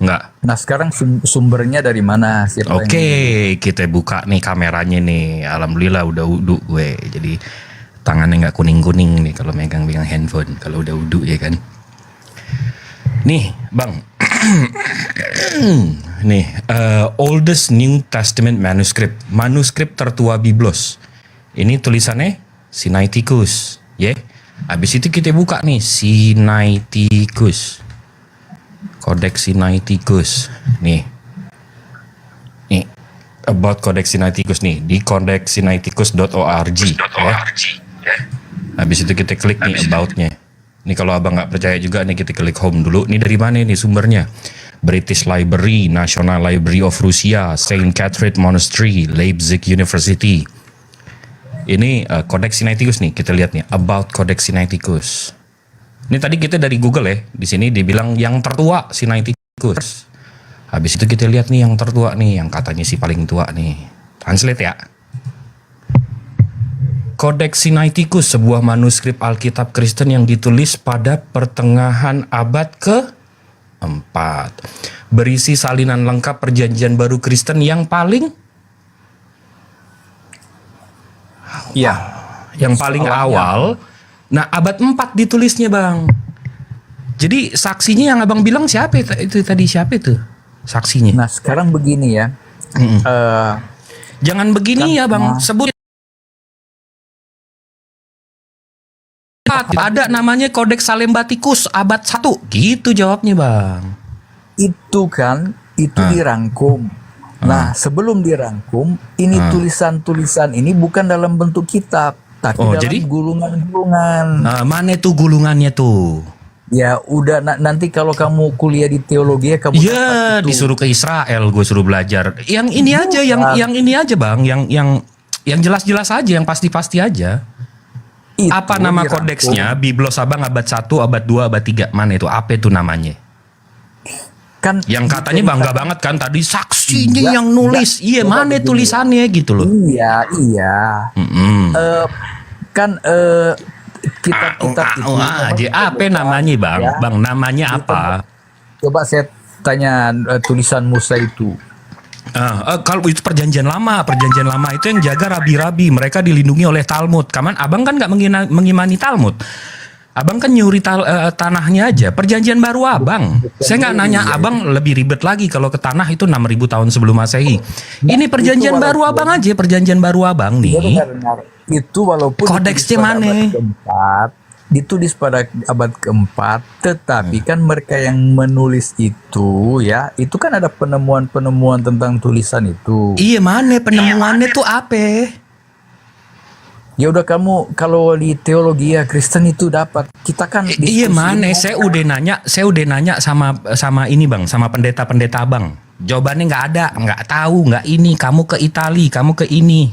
Nggak. Nah sekarang sumbernya dari mana? Oke, kita buka nih kameranya nih. Alhamdulillah udah wudu gue. Jadi tangannya nggak kuning-kuning nih kalau megang handphone. Kalau udah wudu ya kan. Nih bang. Nih oldest New Testament manuskrip tertua Biblos. Ini tulisannya Sinaiticus, ya. Habis itu kita buka nih Sinaiticus. Codex Sinaiticus. Nih about Codex Sinaiticus nih di codexsinaiticus.org ya. Habis itu kita klik nih about-nya. Ini kalau abang nggak percaya juga nih kita klik home dulu. Ini dari mana nih sumbernya? British Library, National Library of Russia, Saint Catherine Monastery, Leipzig University. Ini Codex Sinaiticus nih, kita lihat nih about Codex Sinaiticus. Ini tadi kita dari Google ya, di sini dibilang yang tertua Sinaiticus. Habis itu kita lihat nih yang tertua nih, yang katanya si paling tua nih. Translate ya. Codex Sinaiticus, sebuah manuskrip Alkitab Kristen yang ditulis pada pertengahan abad ke-4. Berisi salinan lengkap perjanjian baru Kristen yang paling awal. Nah, abad 4 ditulisnya, Bang. Jadi saksinya yang abang bilang siapa itu tadi, siapa itu saksinya? Nah, sekarang begini ya. Jangan begini ya, Bang. Sebut ada namanya Codex Salembatikus abad 1. Gitu jawabnya, Bang. Itu kan dirangkum. Nah, sebelum dirangkum, ini tulisan-tulisan ini bukan dalam bentuk kitab, tapi dalam gulungan-gulungan. Mana tuh gulungannya tuh? Ya udah nanti kalau kamu kuliah di teologi ya kamu disuruh ke Israel, gue suruh belajar. Yang ini aja, yang ini aja, Bang, yang jelas-jelas aja, yang pasti-pasti aja. Itu apa nama kodeksnya? Biblos abang abad 1, abad 2, abad 3. Mana itu? Apa itu namanya? Kan yang katanya bangga banget kan tadi saksinya yang nulis. Iya, mana tulisannya gitu loh. Iya. Kitab-kitab itu apa namanya, Bang? Ya. Bang, namanya apa? Coba saya tanya tulisan Musa itu. Kalau itu perjanjian lama itu yang jaga rabi-rabi, mereka dilindungi oleh Talmud. Abang kan nggak mengimani Talmud. Abang kan nyuri tanahnya aja. Perjanjian baru abang. Saya nggak nanya abang lebih ribet lagi kalau ke tanah itu 6.000 tahun sebelum Masehi. Ini perjanjian baru abang aja, perjanjian baru abang nih. Itu walaupun kodeksnya mana? ditulis pada abad keempat, tetapi kan mereka yang menulis itu ya, itu kan ada penemuan-penemuan tentang tulisan itu. Iya, mana penemuannya tuh apa? Ya udah, kamu kalau di teologi ya Kristen itu dapat. Kita kan Iya, mana? Saya udah nanya sama ini Bang, sama pendeta-pendeta Bang. Jawabannya nggak ada, nggak tahu, nggak ini. Kamu ke Itali, kamu ke ini.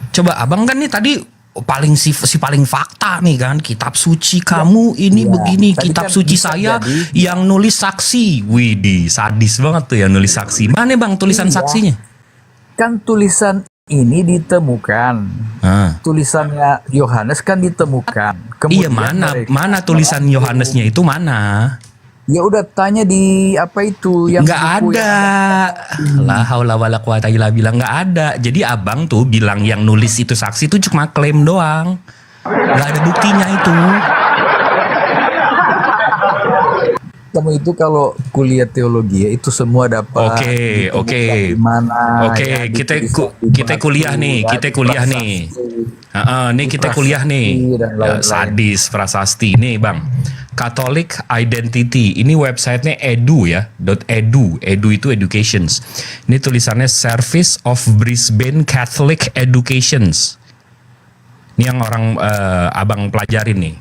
Coba Abang kan nih tadi paling fakta nih kan, kitab suci kamu ini Ya, begini, tadi kitab kan suci bisa saya jadi- yang nulis saksi. Widih, sadis banget tuh yang nulis saksi. Mana Bang tulisan Iya. saksinya? Kan tulisan ini ditemukan. Tulisannya Yohanes kan ditemukan. Iya, Kemudian mana tulisan Yohanesnya itu mana? Ya udah, tanya di apa itu yang Nggak buku ada. La haula wala quwata illa billah, nggak ada. Jadi Abang tuh bilang yang nulis itu saksi itu cuma klaim doang. Nggak ada buktinya itu. Kamu itu kalau kuliah teologi ya, itu semua dapat. Oke. Mana? Oke, ya, kita kuliah nih, kita kuliah nih. Nih kita kuliah nih. Ya, sadis prasasti nih Bang. Catholic Identity. Ini websitenya edu ya, .edu. Edu itu educations. Ini tulisannya Service of Brisbane Catholic Educations. Ini yang orang Abang pelajarin nih.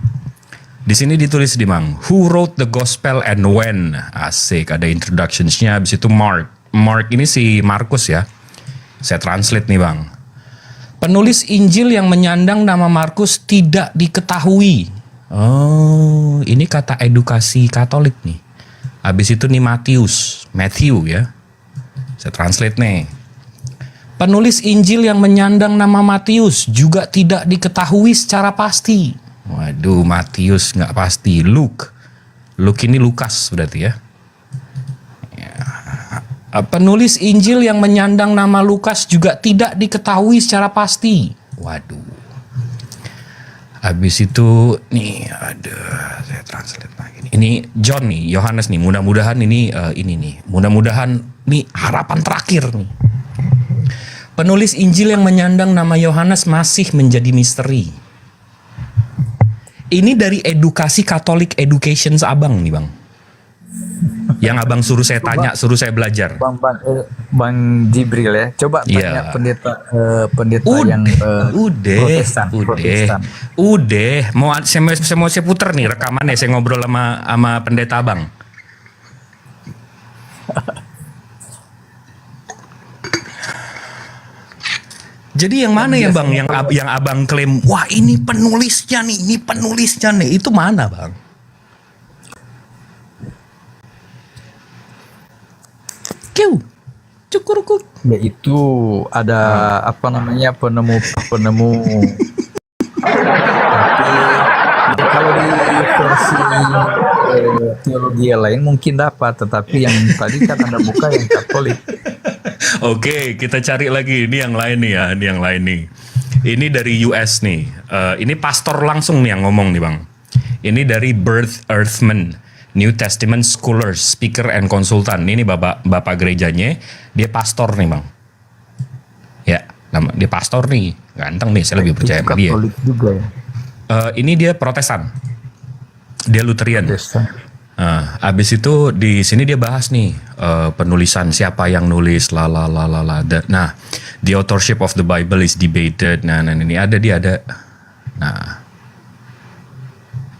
Di sini ditulis di Bang, who wrote the gospel and when? Asik, ada introductions-nya. Habis itu Mark. Mark ini si Markus ya. Saya translate nih Bang. Penulis Injil yang menyandang nama Markus tidak diketahui. Oh, ini kata edukasi Katolik nih. Habis itu nih Matthew ya. Saya translate nih. Penulis Injil yang menyandang nama Matius juga tidak diketahui secara pasti. Waduh, Matius nggak pasti. Luke ini Lukas berarti ya. Penulis Injil yang menyandang nama Lukas juga tidak diketahui secara pasti. Waduh. Habis itu nih, saya translate lagi. Ini John nih, Yohanes nih. Mudah-mudahan ini nih. Mudah-mudahan nih harapan terakhir nih. Penulis Injil yang menyandang nama Yohanes masih menjadi misteri. Ini dari edukasi Catholic Educations Abang nih Bang. Yang Abang suruh saya tanya, suruh saya belajar. Bang Jibril ya. Coba tanya pendeta yang Protestan. Udah. Mau saya puter nih rekamannya, saya ngobrol sama pendeta Abang. Jadi yang mana ya Bang, yang Abang klaim, wah ini penulisnya nih, itu mana Bang? Cukurku. Ya itu ada apa namanya penemu. Tapi kalau di versi teologi yang lain mungkin dapat, tetapi yang tadi kan ada buka yang Katolik. Oke, kita cari lagi. Ini yang lain nih ya, ini yang lain nih. Ini dari US nih. Ini pastor langsung nih yang ngomong nih Bang. Ini dari Bert Earthman, New Testament Scholar, Speaker and Consultant. Ini bapak gerejanya, dia pastor nih Bang. Ya, dia pastor nih, ganteng nih, saya lebih percaya sama dia. Katolik juga ya. Ini dia Protestan, dia Lutheran. Abis itu di sini dia bahas nih penulisan siapa yang nulis Nah, the authorship of the Bible is debated. Nah ini ada. Nah,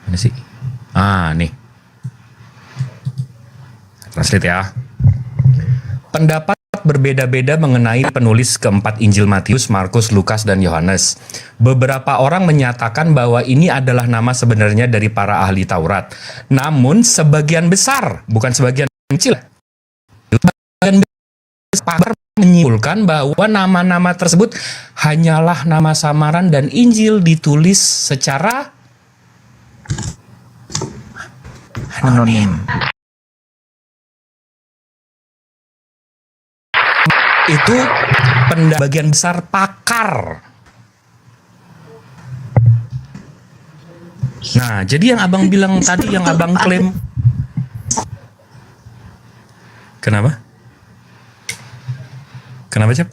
mana sih? Nih. Translate ya. Pendapat berbeda-beda mengenai penulis keempat Injil Matius, Markus, Lukas, dan Yohanes. Beberapa orang menyatakan bahwa ini adalah nama sebenarnya dari para ahli Taurat. Namun sebagian besar, bukan sebagian kecil, sebagian besar menyimpulkan bahwa nama-nama tersebut hanyalah nama samaran dan Injil ditulis secara anonim. Itu bagian besar pakar. Nah, jadi yang Abang bilang tadi, yang Abang klaim. Kenapa? Kenapa, Cep?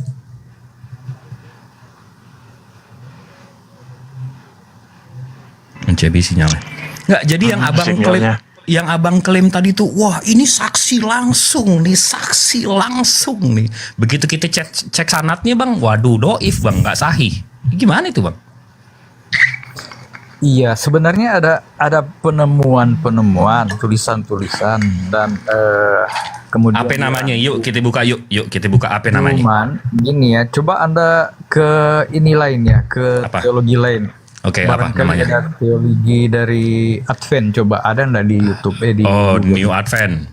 CB sinyalnya. Nggak, jadi yang abang klaim, sinyalnya. yang abang klaim tadi tuh, wah ini saksi langsung nih. Begitu kita cek sanadnya bang, waduh doif bang, nggak sahih. Gimana itu bang? Iya, sebenarnya ada penemuan tulisan-tulisan dan kemudian Apa namanya? Yuk kita buka apa namanya? cuman gini ya, coba Anda ke ini lain ya, ke Apa? teologi lain. Oke, apa Barangkali namanya? ada teologi dari Advent, coba ada nggak di YouTube? Di Oh, Google. New Advent.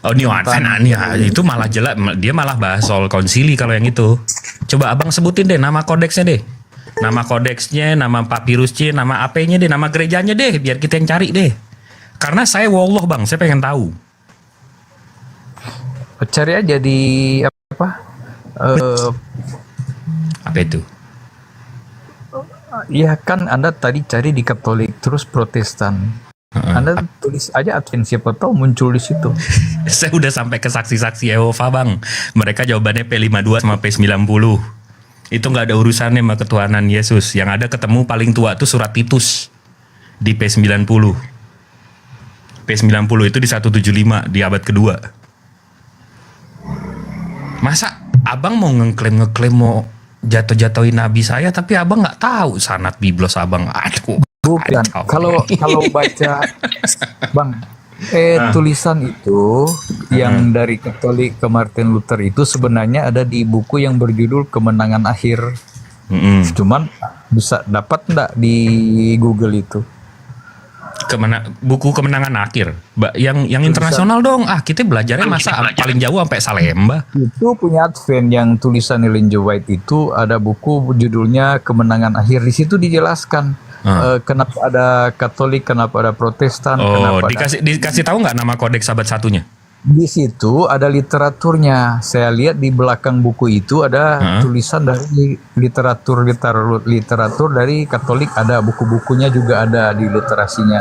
Oh, New Advent, itu malah jelas, dia malah bahas soal konsili kalau yang itu. Coba abang sebutin deh nama kodeksnya deh. Nama kodeksnya, nama papirusnya, nama AP-nya deh, nama gerejanya deh, biar kita yang cari deh. Karena saya wallah bang, saya pengen tahu. Cari aja di apa? Apa itu? Iya kan Anda tadi cari di Katolik terus Protestan. Anda tulis aja Advent, siapa tahu muncul di situ. Saya udah sampai ke saksi-saksi Yehova bang. Mereka jawabannya P52 sama P90. Itu nggak ada urusannya sama ketuhanan Yesus. Yang ada ketemu paling tua tuh surat Titus di P90. P90 itu di 175 di abad kedua. Masa abang mau ngeklaim mau jatuh-jatuhin nabi saya, tapi abang nggak tahu sanad biblos abang. Aduh. Bukan. Kalau baca bang, tulisan itu yang dari Katolik ke Martin Luther itu sebenarnya ada di buku yang berjudul Kemenangan Akhir. Cuman bisa dapat nggak di Google itu? Buku Kemenangan Akhir, yang internasional dong. Kita belajarnya masa paling jauh sampai Salemba. Itu punya Advent yang tulisan Ellen G. White itu ada buku judulnya Kemenangan Akhir. Di situ dijelaskan kenapa ada Katolik, kenapa ada Protestan. Oh, dikasih tahu nggak nama kodeks abad satunya? Di situ ada literaturnya. Saya lihat di belakang buku itu ada tulisan dari literatur dari Katolik, ada buku-bukunya juga ada di literasinya.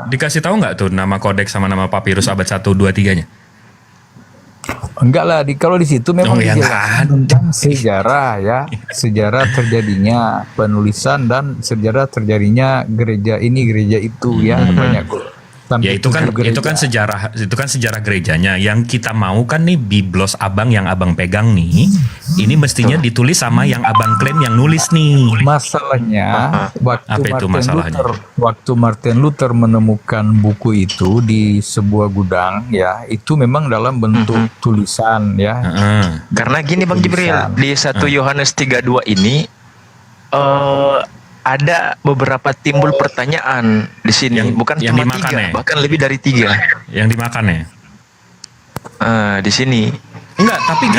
Dikasih tahu nggak tuh nama kodeks sama nama papirus abad 1, 2, 3-nya? Enggak lah, kalau di situ memang dijelaskan tentang sejarah ya, sejarah terjadinya penulisan dan sejarah terjadinya gereja ini, gereja itu ya, banyak. Ya itu kan sejarah gerejanya. Yang kita mau kan nih biblos abang yang abang pegang nih, ini mestinya ditulis sama yang abang klaim yang nulis nih. Masalahnya waktu Martin Luther menemukan buku itu di sebuah gudang ya, itu memang dalam bentuk tulisan ya. Karena gini Bang Jibril, di 1 Yohanes 3:2 ini ada beberapa timbul pertanyaan di sini, bukan yang cuma 3, bahkan lebih dari 3. Yang dimakan ya? Di sini. Enggak, tapi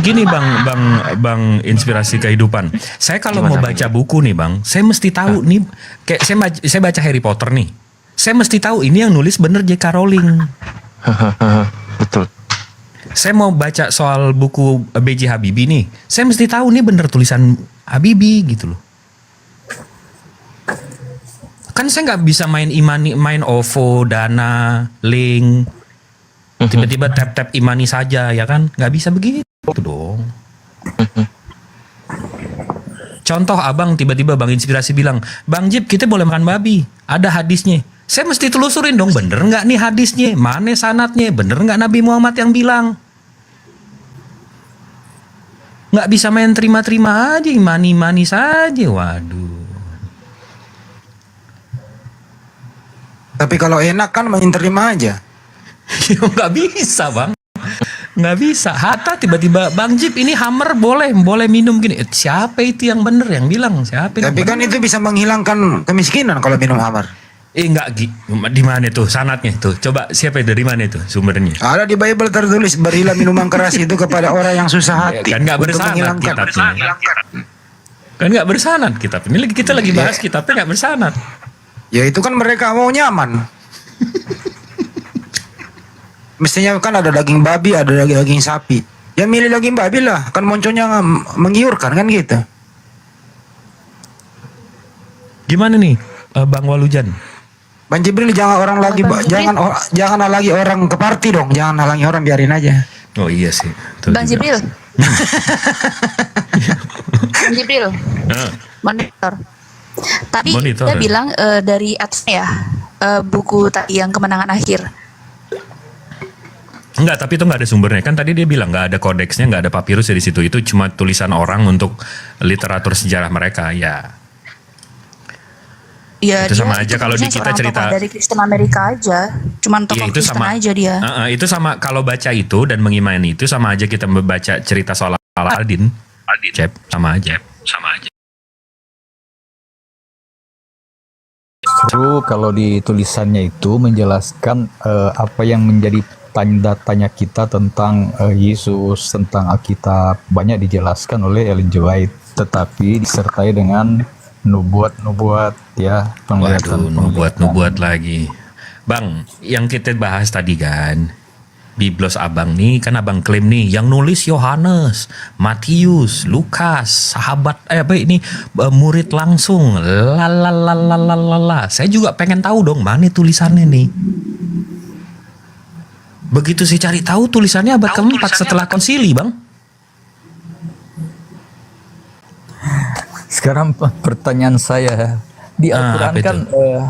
gini bang inspirasi kehidupan. Saya kalau mau baca buku nih bang, saya mesti tahu nih, kayak saya baca Harry Potter nih, saya mesti tahu ini yang nulis bener J.K. Rowling. Betul. Saya mau baca soal buku B.J. Habibie nih, saya mesti tahu nih bener tulisan Habibie gitu loh. Kan saya nggak bisa main OVO, Dana, Link, tiba-tiba tap Imani saja ya kan, nggak bisa begitu dong. Contoh abang tiba-tiba bang inspirasi bilang, Bang Jip kita boleh makan babi, ada hadisnya. Saya mesti telusurin dong, bener nggak nih hadisnya, mana sanadnya, bener nggak Nabi Muhammad yang bilang. Nggak bisa main terima-terima aja, imani saja, waduh. Tapi kalau enak kan main terima aja. Nggak bisa bang, nggak bisa. Hatta tiba-tiba Bang Jip ini Hammer boleh minum gini. Siapa itu yang bener yang bilang? Siapa? Tapi kan itu bisa menghilangkan kemiskinan kalau minum Hammer. Enggak, di mana tuh sanadnya tuh? Coba siapa dari mana itu sumbernya? Ada di Bible tertulis, berilah minuman keras itu kepada orang yang susah hati. Kan nggak bersanad kitabnya. Kan nggak bersanad kitab. Ini kita lagi bahas kitabnya nggak bersanad. Ya itu kan mereka mau nyaman. Mestinya kan ada daging babi, ada daging sapi. Ya milih daging babi lah, kan monconya menggiurkan kan gitu. Gimana nih, Bang Walujan? Bang Jibril jangan jangan lagi orang ke party dong, jangan halangi orang, biarin aja. Oh iya sih. Bang Jibril. Bang Jibril. Monitor. Tapi Monitor, dia ya? bilang dari atas ya, buku tadi yang Kemenangan Akhir. Enggak, tapi itu nggak ada sumbernya. Kan tadi dia bilang nggak ada kodeksnya, nggak ada papirus di situ. Itu cuma tulisan orang untuk literatur sejarah mereka. Ya, Ya, itu sama aja kalau di tulisnya kita seorang cerita. tokoh dari Kristen Amerika aja, cuman tokoh Iya, itu Kristen sama aja dia. Itu sama kalau baca itu dan mengimani itu sama aja kita membaca cerita soal Aladin. Cep, sama aja. Justru kalau di tulisannya itu menjelaskan apa yang menjadi tanda tanya kita tentang Yesus, tentang Alkitab, banyak dijelaskan oleh Ellen G. White, tetapi disertai dengan nubuat-nubuat ya, Waduh, nubuat lagi. Bang, yang kita bahas tadi kan, Biblos abang nih, kan abang klaim nih, yang nulis Yohanes, Matius, Lukas, sahabat, murid langsung, lalalalalalala. Saya juga pengen tahu dong, mana tulisannya nih. Begitu saya cari tahu tulisannya abad keempat setelah konsili, bang. Sekarang pertanyaan saya, di Al-Quran apa kan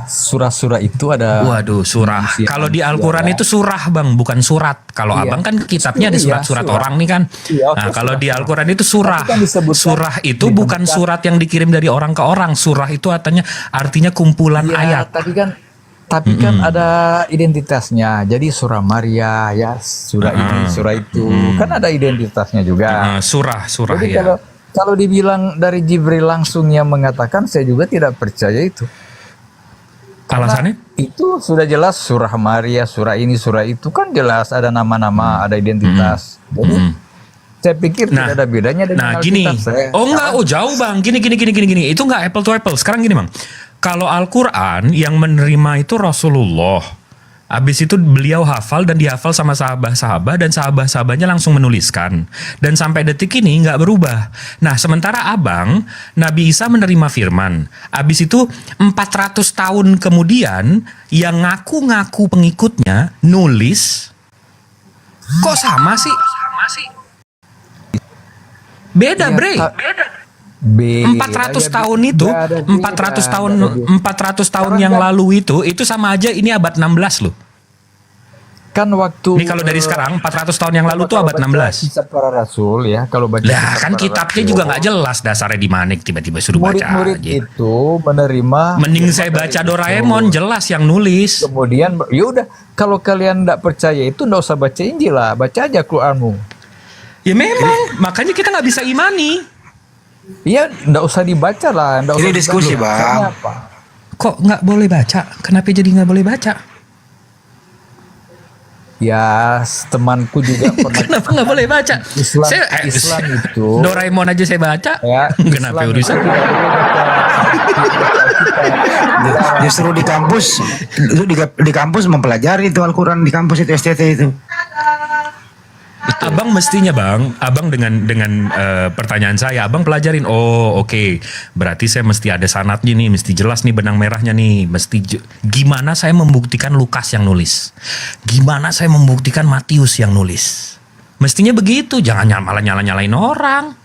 surah-surah itu ada. Waduh, surah. Kalau di Al-Quran itu surah, bang, bukan surat. Kalau Iya. abang kan kitabnya ada Iya, surat-surat surah. orang nih kan. Iya, oke, Nah, kalau surah. di Al-Quran itu surah. Tapi kan disebutkan- Surah itu bukan surat yang dikirim dari orang ke orang. Surah itu artinya kumpulan Iya, ayat. tapi kan ada identitasnya. Jadi surah Maria ya, surah ini, surah itu, kan ada identitasnya juga. Surah Jadi ya. kalau dibilang dari Jibril langsung yang mengatakan, saya juga tidak percaya itu. Karena Alasannya? itu sudah jelas surah Maria, surah ini, surah itu kan jelas ada nama-nama, ada identitas. Jadi saya pikir tidak ada bedanya dengan Nah, gini. Alkitab saya. Oh enggak, jauh bang. Gini. Itu enggak apple to apple. Sekarang gini bang. Kalau Al-Quran yang menerima itu Rasulullah. Habis itu beliau hafal dan dihafal sama sahabat-sahabat dan sahabat-sahabatnya langsung menuliskan. Dan sampai detik ini nggak berubah. Nah sementara abang, Nabi Isa menerima firman. Habis itu 400 tahun kemudian yang ngaku-ngaku pengikutnya nulis. Kok sama sih? Beda bre. 400 tahun itu, 400 tahun yang lalu itu sama aja ini abad 16 loh. Kan waktu Ini kalau dari sekarang 400 tahun yang lalu tuh abad 16. Kisah para rasul ya, kalau baca Lah kisah kan para kitabnya rasul, juga nggak jelas dasarnya di mana tiba-tiba suruh baca murid-murid aja. itu menerima. Mending saya baca Doraemon jelas yang nulis. Kemudian ya udah, kalau kalian tidak percaya itu nggak usah baca Injil lah, baca aja Quranmu. Ya memang, makanya kita nggak bisa imani. Iya, nggak usah dibaca lah. Ini diskusi bang. Kok nggak boleh baca? Kenapa jadi nggak boleh baca? Ya, temanku juga pernah. Kenapa nggak boleh baca? Islam itu. Doraemon aja saya baca. Ya, Kenapa Islam urusan? itu tidak boleh baca. Justru di kampus mempelajari itu Al-Quran di kampus itu STT itu. Abang mestinya bang, abang dengan pertanyaan saya, abang pelajarin. Oh oke. Berarti saya mesti ada sanadnya nih, mesti jelas nih benang merahnya nih, gimana saya membuktikan Lukas yang nulis, gimana saya membuktikan Matius yang nulis. Mestinya begitu, jangan malah nyalain orang.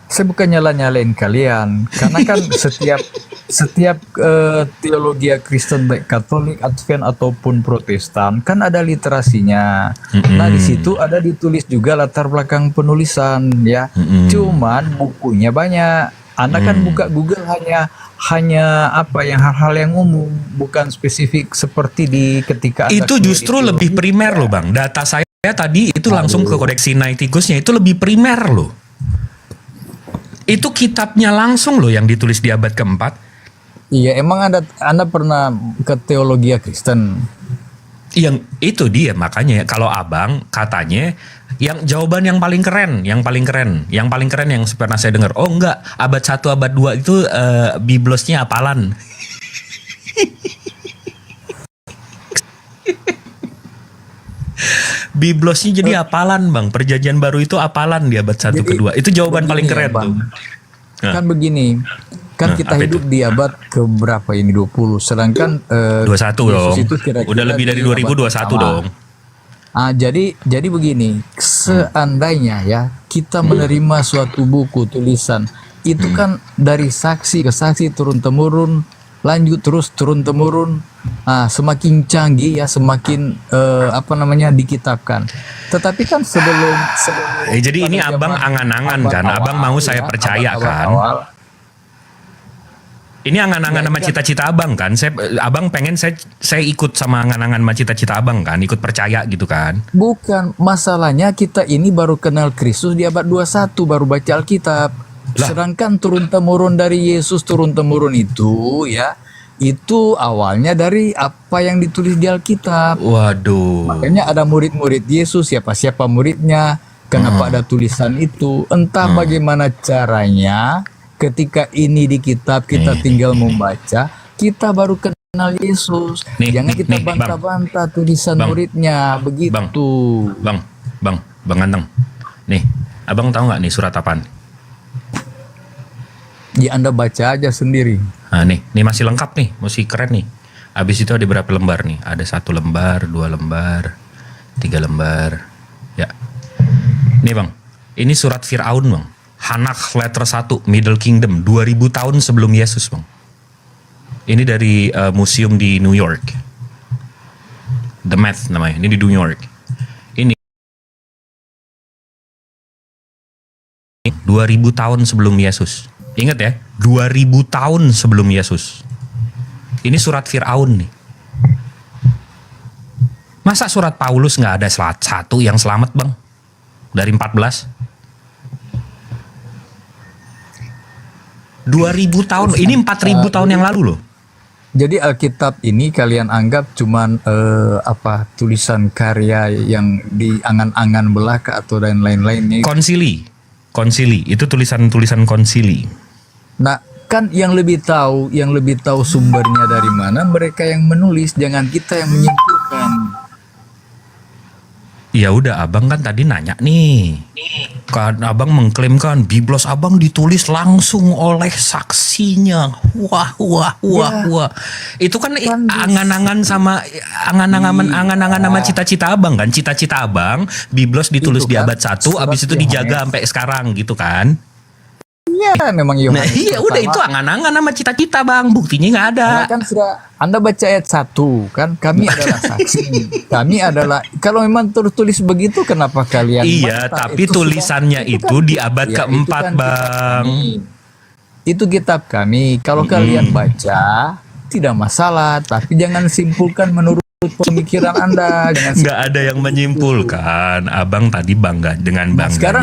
Saya bukan nyalain kalian, karena kan setiap teologi Kristen baik Katolik, Advent ataupun Protestan kan ada literasinya. Nah di situ ada ditulis juga latar belakang penulisan ya. Cuman bukunya banyak. Anda kan buka Google hanya apa yang hal-hal yang umum, bukan spesifik seperti di ketika Anda Itu justru lebih primer loh bang. Data saya tadi itu langsung ke Kodeks Sinaiticusnya, itu lebih primer loh. Itu kitabnya langsung loh yang ditulis di abad keempat. Iya, emang Anda pernah ke teologi Kristen? Yang itu dia makanya kalau abang katanya yang jawaban yang paling keren yang pernah saya dengar. Oh enggak, abad 1 abad 2 itu biblosnya hafalan. Biblosnya jadi hafalan bang. Perjanjian baru itu hafalan di abad 1 kedua. Itu jawaban paling keren bang. Tuh. Kan begini, kan kita hidup di abad ke berapa ini, 20. Sedangkan 21 dong. Itu kira-kira Udah lebih dari di abad 2021 pertama. dong. Jadi begini, seandainya ya kita menerima suatu buku tulisan itu kan dari saksi ke saksi turun temurun, lanjut terus turun temurun. Semakin canggih ya, semakin dikitabkan. Tetapi kan sebelum jadi ini abang angan-angan kan, abang mau saya percaya kan. Ini angan-angan sama cita-cita abang kan. Abang pengen saya ikut sama angan-angan sama cita-cita abang kan, ikut percaya gitu kan. Bukan, masalahnya kita ini baru kenal Kristus di abad 21, baru baca Alkitab. Sedangkan turun-temurun dari Yesus, turun-temurun itu ya, itu awalnya dari apa yang ditulis di Alkitab. Waduh. Makanya ada murid-murid Yesus, siapa-siapa muridnya, kenapa ada tulisan itu. Entah bagaimana caranya, ketika ini di kitab kita tinggal membaca, kita baru kenal Yesus. Jangan kita bantah-bantah tulisan muridnya, begitu. Bang Anteng. Nih, abang tahu nggak nih surat apaan? Ya Anda baca aja sendiri. Nah nih masih lengkap nih, masih keren nih. Habis itu ada berapa lembar nih? Ada 1 lembar, 2 lembar, 3 lembar. Ya. Nih bang, ini surat Fir'aun bang. Hanakh letter 1, Middle Kingdom, 2000 tahun sebelum Yesus bang. Ini dari museum di New York. The Math namanya, ini di New York. Ini 2000 tahun sebelum Yesus. Ingat ya, 2000 tahun sebelum Yesus. Ini surat Fir'aun nih. Masa surat Paulus nggak ada satu yang selamat bang? Dari 14? 2000 tahun, ini 4000 tahun yang lalu loh. Jadi Alkitab ini kalian anggap cuman tulisan karya yang di angan-angan belaka atau dan lain-lainnya. Konsili, itu tulisan-tulisan konsili. Nah, kan yang lebih tahu sumbernya dari mana mereka yang menulis, jangan kita yang menyimpulkan. Ya udah, abang kan tadi nanya nih. Kan abang mengklaim kan Biblos abang ditulis langsung oleh saksinya. Wah. Itu kan angan-angan sama cita-cita abang kan. Cita-cita abang Biblos ditulis di abad 1, abis itu dijaga sampai sekarang gitu kan. Iya, memang Yohanes. Nah, iya udah itu angan-angan sama cita-cita bang, buktinya nggak ada. Nah, kan sudah Anda baca ayat 1 kan, kami adalah saksi. Kami adalah, kalau memang tertulis begitu kenapa kalian Iya, tapi tulisannya itu di abad keempat bang. Itu kitab kami. Kalau kalian baca tidak masalah, tapi jangan simpulkan menurut pemikiran Anda. Nggak ada yang menyimpulkan. Abang tadi bangga dengan bangganya. Sekarang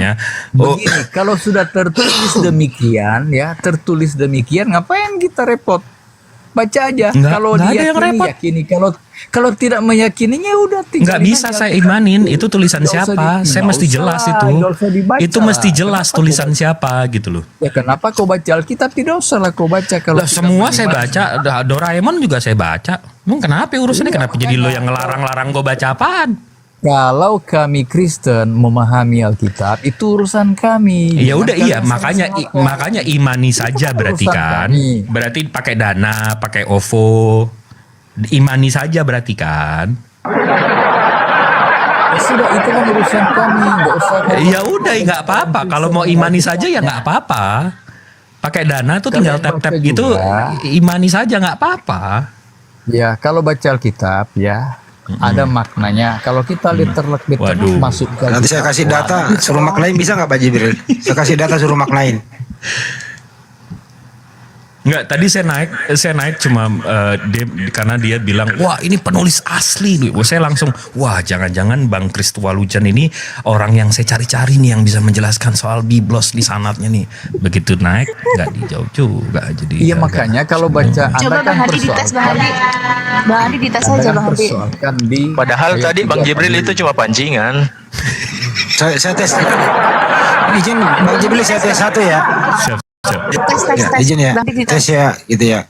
begini, kalau sudah tertulis demikian, ngapain kita repot? Baca aja. Kalau dia meyakini, kalau tidak meyakininya udah tinggal. Nggak bisa saya imanin. Itu tulisan siapa? Saya mesti jelas itu. Itu mesti jelas tulisan siapa gitu loh. Ya kenapa kau baca Alkitab? Tidak usah lah kau baca. Kalau semua saya baca. Doraemon juga saya baca. Kenapa urusannya? Kenapa jadi lo yang ngelarang-larang gue baca apaan? Kalau kami Kristen memahami Alkitab itu urusan kami. Ya udah iya, makanya imani saja berarti kan. Berarti pakai Dana, pakai OVO. Imani saja berarti kan. Ya sudah, itu kan urusan kami, nggak usah. Ya udah nggak apa-apa. Kalau mau imani saja ya nggak apa-apa. Pakai Dana tuh tinggal tap-tap gitu, imani saja nggak apa-apa. Ya kalau baca Alkitab ya. Ada maknanya. Kalau kita literal masuk ke nanti saya kasih data suruh maknain, bisa nggak Pak Jibril? Saya kasih data suruh maknain. Enggak, tadi saya naik cuma karena dia bilang, wah ini penulis asli. Saya langsung, wah jangan-jangan Bang Kristo Walujan ini orang yang saya cari-cari nih yang bisa menjelaskan soal Biblos di sanatnya nih. Begitu naik, nggak dijawab juga. Jadi iya makanya kalau baca coba Bang Hadi dites, Bang Hadi dites aja Bang Hadi. Padahal tadi Bang Jibril itu cuma pancingan. Saya tes. Izin Bang Jibril, saya tes satu ya. Tes. Izin ya, tes ya, gitu ya.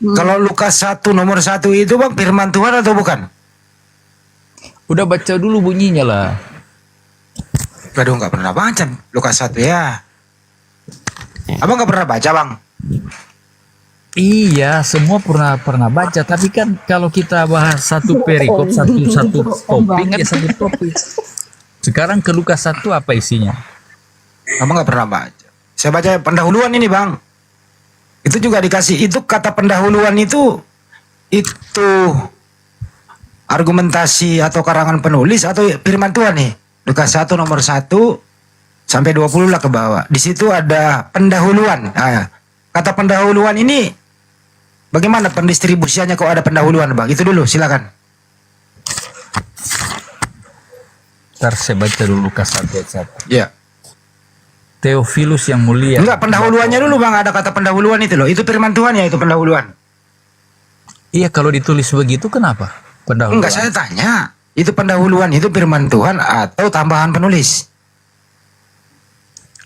Kalau Lukas 1 nomor 1 itu bang firman Tuhan atau bukan? Udah baca dulu bunyinya lah. Aduh nggak pernah baca Lukas 1 ya. Abang nggak pernah baca bang? Iya, semua pernah baca. Tapi kan kalau kita bahas satu perikop, satu topik ya satu topik. Sekarang ke Lukas 1 apa isinya? Abang nggak pernah baca. Saya baca pendahuluan ini Bang. Itu juga dikasih, itu kata pendahuluan itu argumentasi atau karangan penulis atau firman Tuhan nih. Lukas 1 nomor 1 sampai 20 lah ke bawah. Di situ ada pendahuluan. Nah, kata pendahuluan ini bagaimana pendistribusiannya kok ada pendahuluan Bang? Itu dulu silakan. Ntar saya baca dulu Lukas 1 ayat 1. Ya. Theophilus yang mulia. Enggak, pendahuluannya dulu Bang, ada kata pendahuluan itu loh. Itu firman Tuhan ya, itu pendahuluan. Iya, kalau ditulis begitu kenapa? Pendahuluan. Enggak, saya tanya. Itu pendahuluan itu firman Tuhan atau tambahan penulis?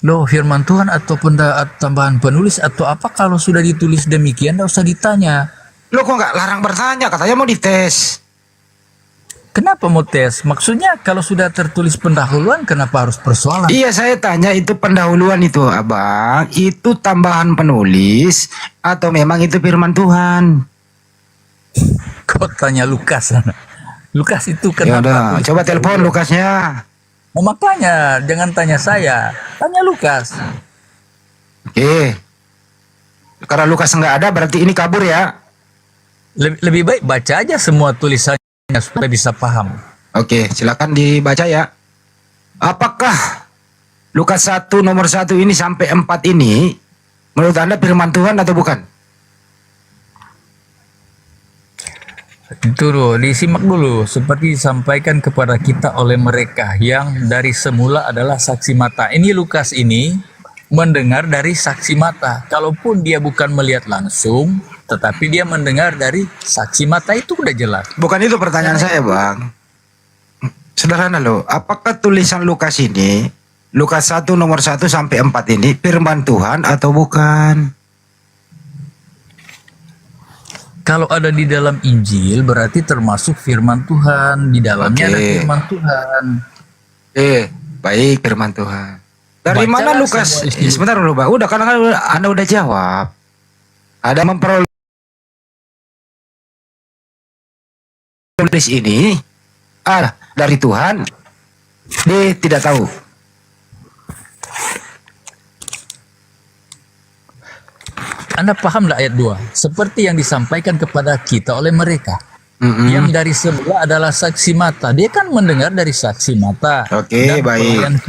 Loh, firman Tuhan atau tambahan penulis atau apa? Kalau sudah ditulis demikian, enggak usah ditanya. Loh, kok nggak larang bertanya? Katanya mau dites. Kenapa mau tes? Maksudnya kalau sudah tertulis pendahuluan, kenapa harus persoalan? Iya, saya tanya itu pendahuluan itu Abang, itu tambahan penulis atau memang itu firman Tuhan? Kok tanya Lukas? Lukas itu Ya kenapa? udah, coba telepon Lukasnya. Oh, makanya jangan tanya saya, tanya Lukas. Oke. Karena Lukas nggak ada, berarti ini kabur ya? Lebih baik baca aja semua tulisannya supaya bisa paham. Oke, silakan dibaca ya. Apakah Lukas 1 nomor 1 ini sampai 4 ini menurut Anda firman Tuhan atau bukan? Itu loh, disimak dulu. Seperti disampaikan kepada kita oleh mereka yang dari semula adalah saksi mata. Ini Lukas ini mendengar dari saksi mata. Kalaupun dia bukan melihat langsung, tetapi dia mendengar dari saksi mata, itu udah jelas. Bukan itu pertanyaan saya Bang. Sederhana loh, apakah tulisan Lukas ini, Lukas 1 nomor 1 sampai 4 ini firman Tuhan atau bukan? Kalau ada di dalam Injil berarti termasuk firman Tuhan. Di dalamnya ada Oke. firman Tuhan. Baik, firman Tuhan. Dari mana Bacalah Lukas? semua isi. Sebentar dulu Bang. Udah, karena Anda udah jawab. Ada memperoleh tulis ini dari Tuhan, dia tidak tahu. Anda pahamlah ayat 2. Seperti yang disampaikan kepada kita oleh mereka. Yang dari sebelah adalah saksi mata. Dia kan mendengar dari saksi mata. Oke, dan baik.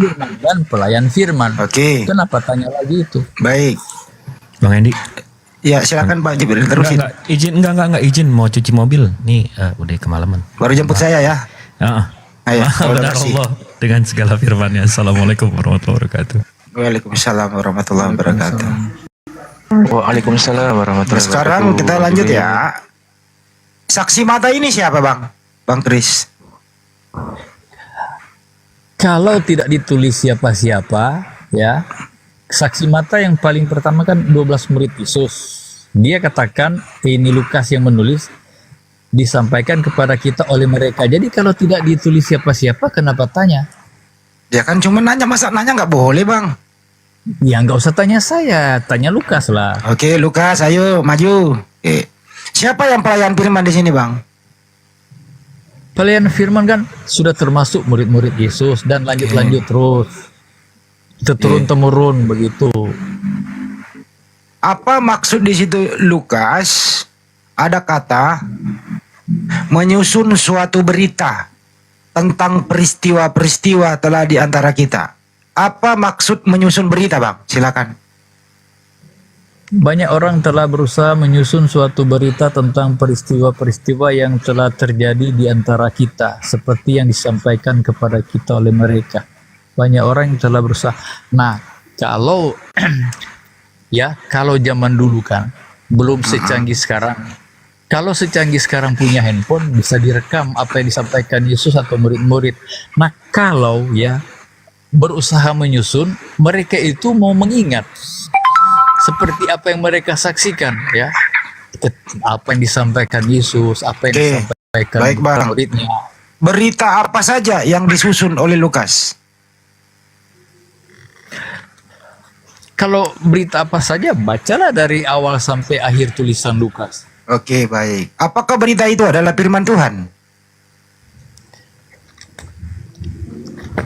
Pelayan firman. Oke. Kenapa tanya lagi itu? Baik. Bang Endi. Ya, silakan Pak Jibril terusin. Enggak izin mau cuci mobil. Nih, udah kemalaman. Baru jemput saya ya. Heeh. Ayo, Benar Allah dengan segala firman-Nya. Assalamualaikum warahmatullahi wabarakatuh. Waalaikumsalam warahmatullahi wabarakatuh. Waalaikumsalam warahmatullahi wabarakatuh. Sekarang kita lanjut ya. Saksi mata ini siapa Bang? Bang Kris. Kalau tidak ditulis siapa-siapa, ya, saksi mata yang paling pertama kan 12 murid Yesus. Dia katakan, ini Lukas yang menulis, disampaikan kepada kita oleh mereka. Jadi kalau tidak ditulis siapa-siapa, kenapa tanya? Ya kan cuma nanya, masa nanya nggak boleh Bang? Ya nggak usah tanya saya, tanya Lukas lah. Oke, Lukas, ayo maju. Oke. Siapa yang pelayan firman di sini Bang? Pelayan firman kan sudah termasuk murid-murid Yesus dan lanjut-lanjut terus. Itu turun-temurun begitu. Apa maksud di situ Lukas? Ada kata menyusun suatu berita tentang peristiwa-peristiwa telah di antara kita. Apa maksud menyusun berita Bang? Silakan. Banyak orang telah berusaha menyusun suatu berita tentang peristiwa-peristiwa yang telah terjadi di antara kita, seperti yang disampaikan kepada kita oleh mereka. Banyak orang yang telah berusaha. Nah, kalau ya, kalau zaman dulu kan belum secanggih sekarang. Kalau secanggih sekarang punya handphone, bisa direkam apa yang disampaikan Yesus atau murid-murid. Nah, kalau ya berusaha menyusun, mereka itu mau mengingat seperti apa yang mereka saksikan, ya, apa yang disampaikan Yesus, apa yang disampaikan Baik Bang. muridnya. Berita apa saja yang disusun oleh Lukas? Kalau berita apa saja, bacalah dari awal sampai akhir tulisan Lukas. Oke, baik. Apakah berita itu adalah firman Tuhan?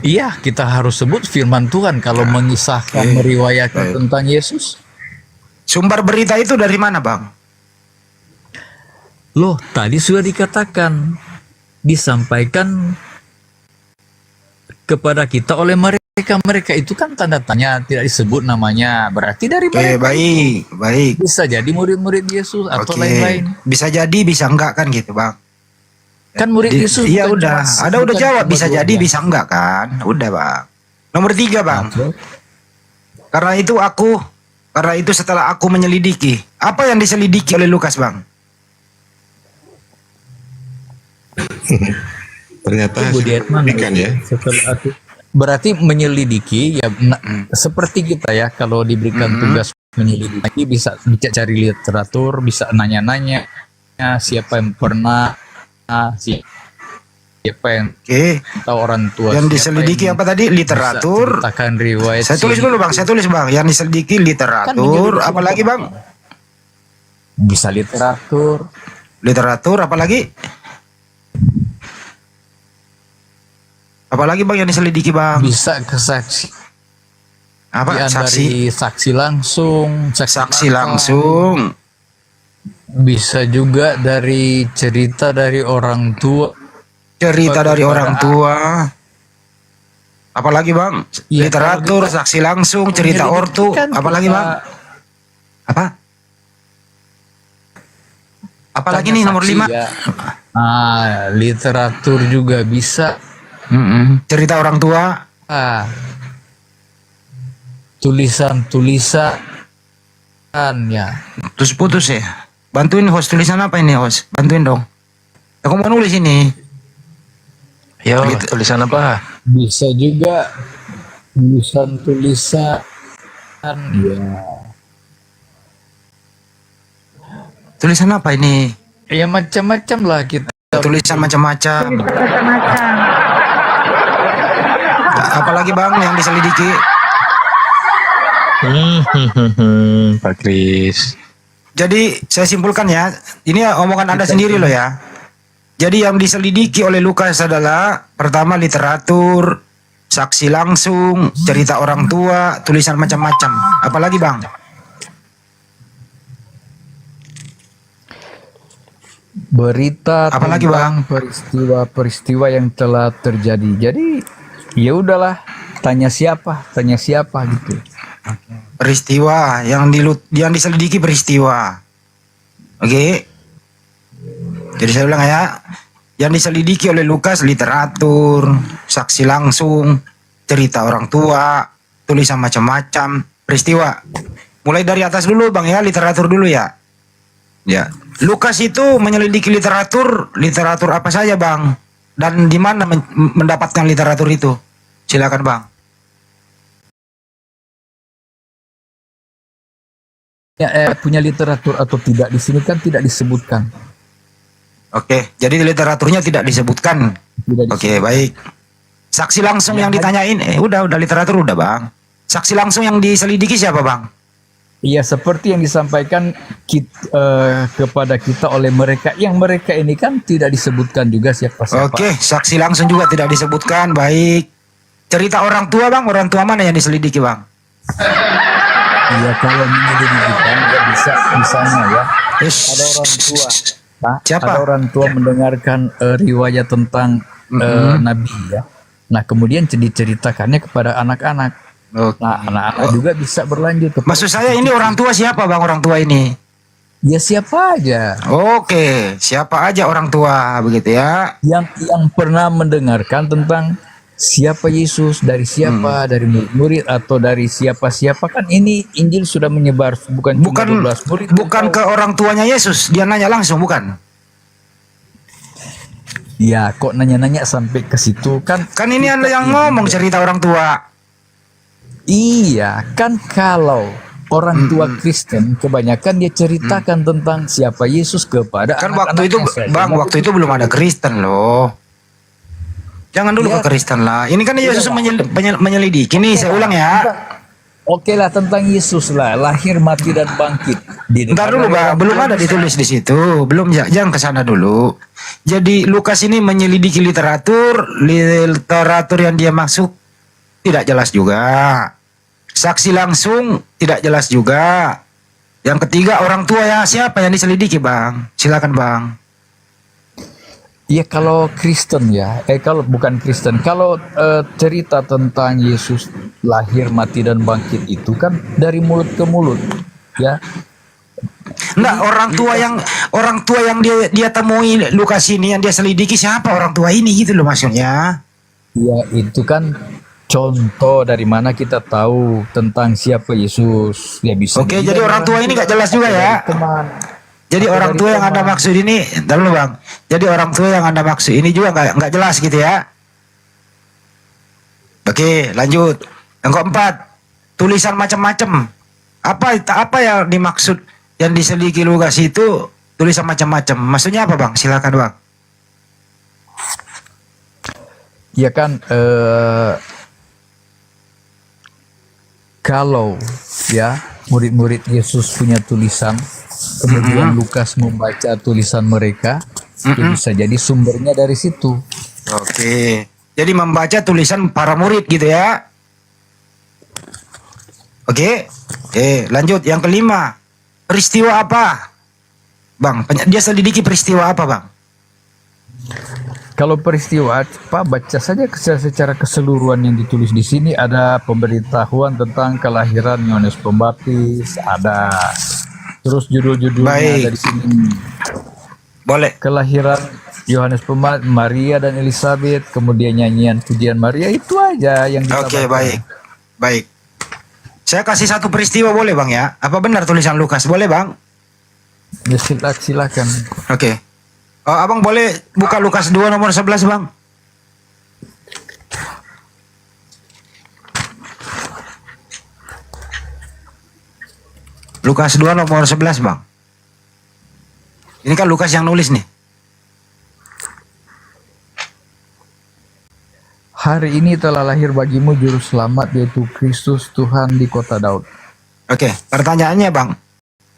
Iya, kita harus sebut firman Tuhan kalau mengisahkan, meriwayatkan tentang Yesus. Sumber berita itu dari mana, Bang? Loh, tadi sudah dikatakan, disampaikan kepada kita oleh mereka. Mereka itu kan tanda tanya, tidak disebut namanya. Berarti dari mereka. Baik. Bisa jadi murid-murid Yesus atau lain-lain. Bisa jadi, bisa enggak kan gitu, Bang? Kan murid Yesus. Iya udah. Ada udah jawab, bisa jadi, ya. bisa enggak kan? Udah, Bang. Nomor 3, Bang. Karena itu setelah aku menyelidiki. Apa yang diselidiki oleh Lukas, Bang? Ternyata ikan ya. Setelah aku berarti menyelidiki ya, seperti kita ya, kalau diberikan tugas menyelidiki bisa cari literatur, bisa nanya-nanya siapa yang pernah, siapa yang tahu orang tua. Yang diselidiki apa tadi? Literatur. Riwayat. Saya tulis dulu, Bang. Saya tulis, Bang. Yang diselidiki literatur, apalagi, Bang? Bisa literatur. Literatur, apalagi? Apalagi, Bang, yang diselidiki, Bang? Bisa ke saksi. Apa? Dari saksi langsung. Saksi langsung. Bisa juga dari cerita dari orang tua. Cerita dari orang tua. Apalagi, Bang? Ya, literatur, saksi langsung, cerita ortu. Apalagi, Bang? Apa? Apalagi nih nomor 5? Ya. Literatur juga bisa. Cerita orang tua. Tulisan-tulisan ya. Terus putus ya. Bantuin host, tulisan apa ini, host? Bantuin dong. Aku mau nulis ini. Ya, tulisan apa? Bisa juga tulisan-tulisan ya. Tulisan apa ini? Ya macam-macam lah kita. Tulisan macam-macam. Apalagi, Bang, yang diselidiki? Pak Kris. Jadi saya simpulkan ya, ini omongan Anda sendiri loh ya. Jadi yang diselidiki oleh Lukas adalah pertama literatur, saksi langsung, cerita orang tua, tulisan macam-macam. Apalagi, Bang? Berita apalagi, Bang? Peristiwa yang telah terjadi. Jadi ya udahlah, tanya siapa gitu. Peristiwa yang diselidiki peristiwa. Oke. Jadi saya ulang ya. Yang diselidiki oleh Lukas literatur, saksi langsung, cerita orang tua, tulisan macam-macam, peristiwa. Mulai dari atas dulu, Bang ya, literatur dulu ya. Ya. Lukas itu menyelidiki literatur apa saja, Bang? Dan di mana mendapatkan literatur itu? Silakan, Bang. Ya, punya literatur atau tidak di sini kan tidak disebutkan. Oke, jadi literaturnya tidak disebutkan. Oke, baik. Saksi langsung yang ditanyain, udah literatur udah, Bang. Saksi langsung yang diselidiki siapa, Bang? Iya, seperti yang disampaikan kepada kita oleh mereka. Yang mereka ini kan tidak disebutkan juga siapa-siapa. Oke, saksi langsung juga tidak disebutkan, baik. Cerita orang tua, Bang, orang tua mana yang diselidiki, Bang? Iya, kalau menyelidikan ya bisa, misalnya ya, ada orang tua. Siapa? Ada orang tua mendengarkan riwayat tentang Nabi ya. Nah, kemudian diceritakannya kepada anak-anak. Nah, anak-anak juga bisa berlanjut. Maksud saya ini orang tua siapa, Bang, orang tua ini? Ya siapa aja. Oke, siapa aja orang tua begitu ya. Yang pernah mendengarkan tentang siapa Yesus, dari siapa, dari murid-murid atau dari siapa-siapa. Kan ini Injil sudah menyebar bukan 12 murid. Bukan ke orang tuanya Yesus, dia nanya langsung, bukan? Ya, kok nanya-nanya sampai ke situ kan? Kan ini Anda yang ngomong cerita orang tua. Iya, kan kalau orang tua Kristen kebanyakan dia ceritakan tentang siapa Yesus kepada kan waktu itu, Bang, waktu itu belum ada Kristen loh. Jangan dulu ke Kristen lah. Ini kan Yesus menyelidiki nih, saya ulang ya. Oke lah, tentang Yesus lah, lahir, mati dan bangkit. Bentar dulu Bang, belum ada ditulis di situ. Belum, jangan ke sana dulu. Jadi Lukas ini menyelidiki literatur yang dia masuk tidak jelas juga. Saksi langsung tidak jelas juga. Yang ketiga, orang tua ya siapa yang diselidiki Bang? Silakan Bang. Ya kalau Kristen ya, kalau bukan Kristen, kalau cerita tentang Yesus lahir, mati dan bangkit itu kan dari mulut ke mulut, ya. Enggak, orang tua yang dia temui Lukas ini, yang dia selidiki, siapa orang tua ini gitu loh maksudnya. Ya itu kan contoh dari mana kita tahu tentang siapa Yesus. Ya bisa. Oke, jadi orang tua ini nggak jelas juga ya. Jadi orang tua yang Anda maksud ini, bentar dulu Bang. Jadi orang tua yang Anda maksud ini juga nggak jelas gitu ya. Oke, lanjut. Yang keempat, tulisan macam-macam. Apa yang dimaksud yang diselidiki Lukas itu tulisan macam-macam? Maksudnya apa Bang? Silakan Bang. Ya kan kalau ya murid-murid Yesus punya tulisan, kemudian Lukas membaca tulisan mereka, itu bisa jadi sumbernya dari situ. Oke, jadi membaca tulisan para murid gitu ya. Oke, lanjut. Yang kelima, peristiwa apa Bang? Dia selidiki peristiwa apa Bang? Kalau peristiwa apa, baca saja secara keseluruhan yang ditulis di sini. Ada pemberitahuan tentang kelahiran Yohanes Pembaptis, ada terus judul-judulnya ada di sini. Boleh. Kelahiran Yohanes Pembaptis, Maria dan Elizabeth, kemudian nyanyian pujian Maria, itu aja yang kita Oke, baca. baik. Saya kasih satu peristiwa boleh Bang ya? Apa benar tulisan Lukas? Boleh Bang? Ya, silakan. Oke. Oh, Abang boleh buka Lukas 2 nomor 11 Bang? Lukas 2 nomor 11 Bang. Ini kan Lukas yang nulis nih. Hari ini telah lahir bagimu juru selamat, yaitu Kristus Tuhan di kota Daud. Oke, pertanyaannya Bang.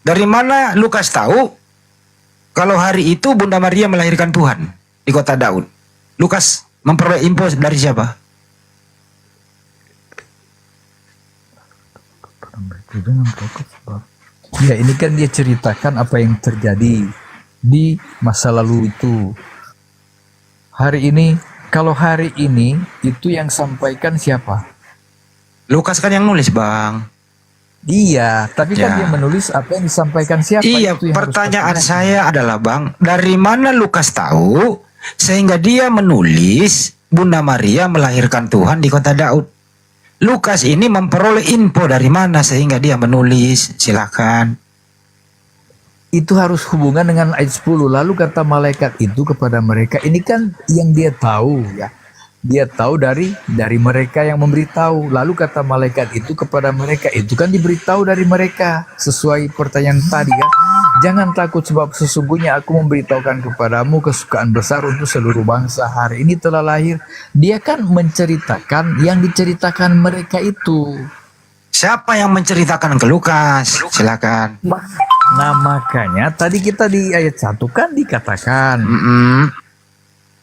Dari mana Lukas tahu kalau hari itu Bunda Maria melahirkan Tuhan di kota Daud? Lukas memperoleh info dari siapa? Ya, ini kan dia ceritakan apa yang terjadi di masa lalu itu. Hari ini, kalau hari ini itu yang sampaikan siapa? Lukas kan yang nulis Bang. Iya, tapi kan dia menulis apa yang disampaikan siapa. Iya, itu yang pertanyaan saya adalah Bang, dari mana Lukas tahu sehingga dia menulis Bunda Maria melahirkan Tuhan di kota Daud? Lukas ini memperoleh info dari mana sehingga dia menulis? Silakan. Itu harus hubungan dengan ayat 10. Lalu kata malaikat itu kepada mereka, ini kan yang dia tahu ya. Dia tahu dari mereka yang memberitahu. Lalu kata malaikat itu kepada mereka, itu kan diberitahu dari mereka. Sesuai pertanyaan tadi kan. Jangan takut sebab sesungguhnya aku memberitahukan kepadamu kesukaan besar untuk seluruh bangsa. Hari ini telah lahir. Dia kan menceritakan yang diceritakan mereka itu. Siapa yang menceritakan ke Lukas? Silakan. Nah makanya tadi kita di ayat 1 kan dikatakan.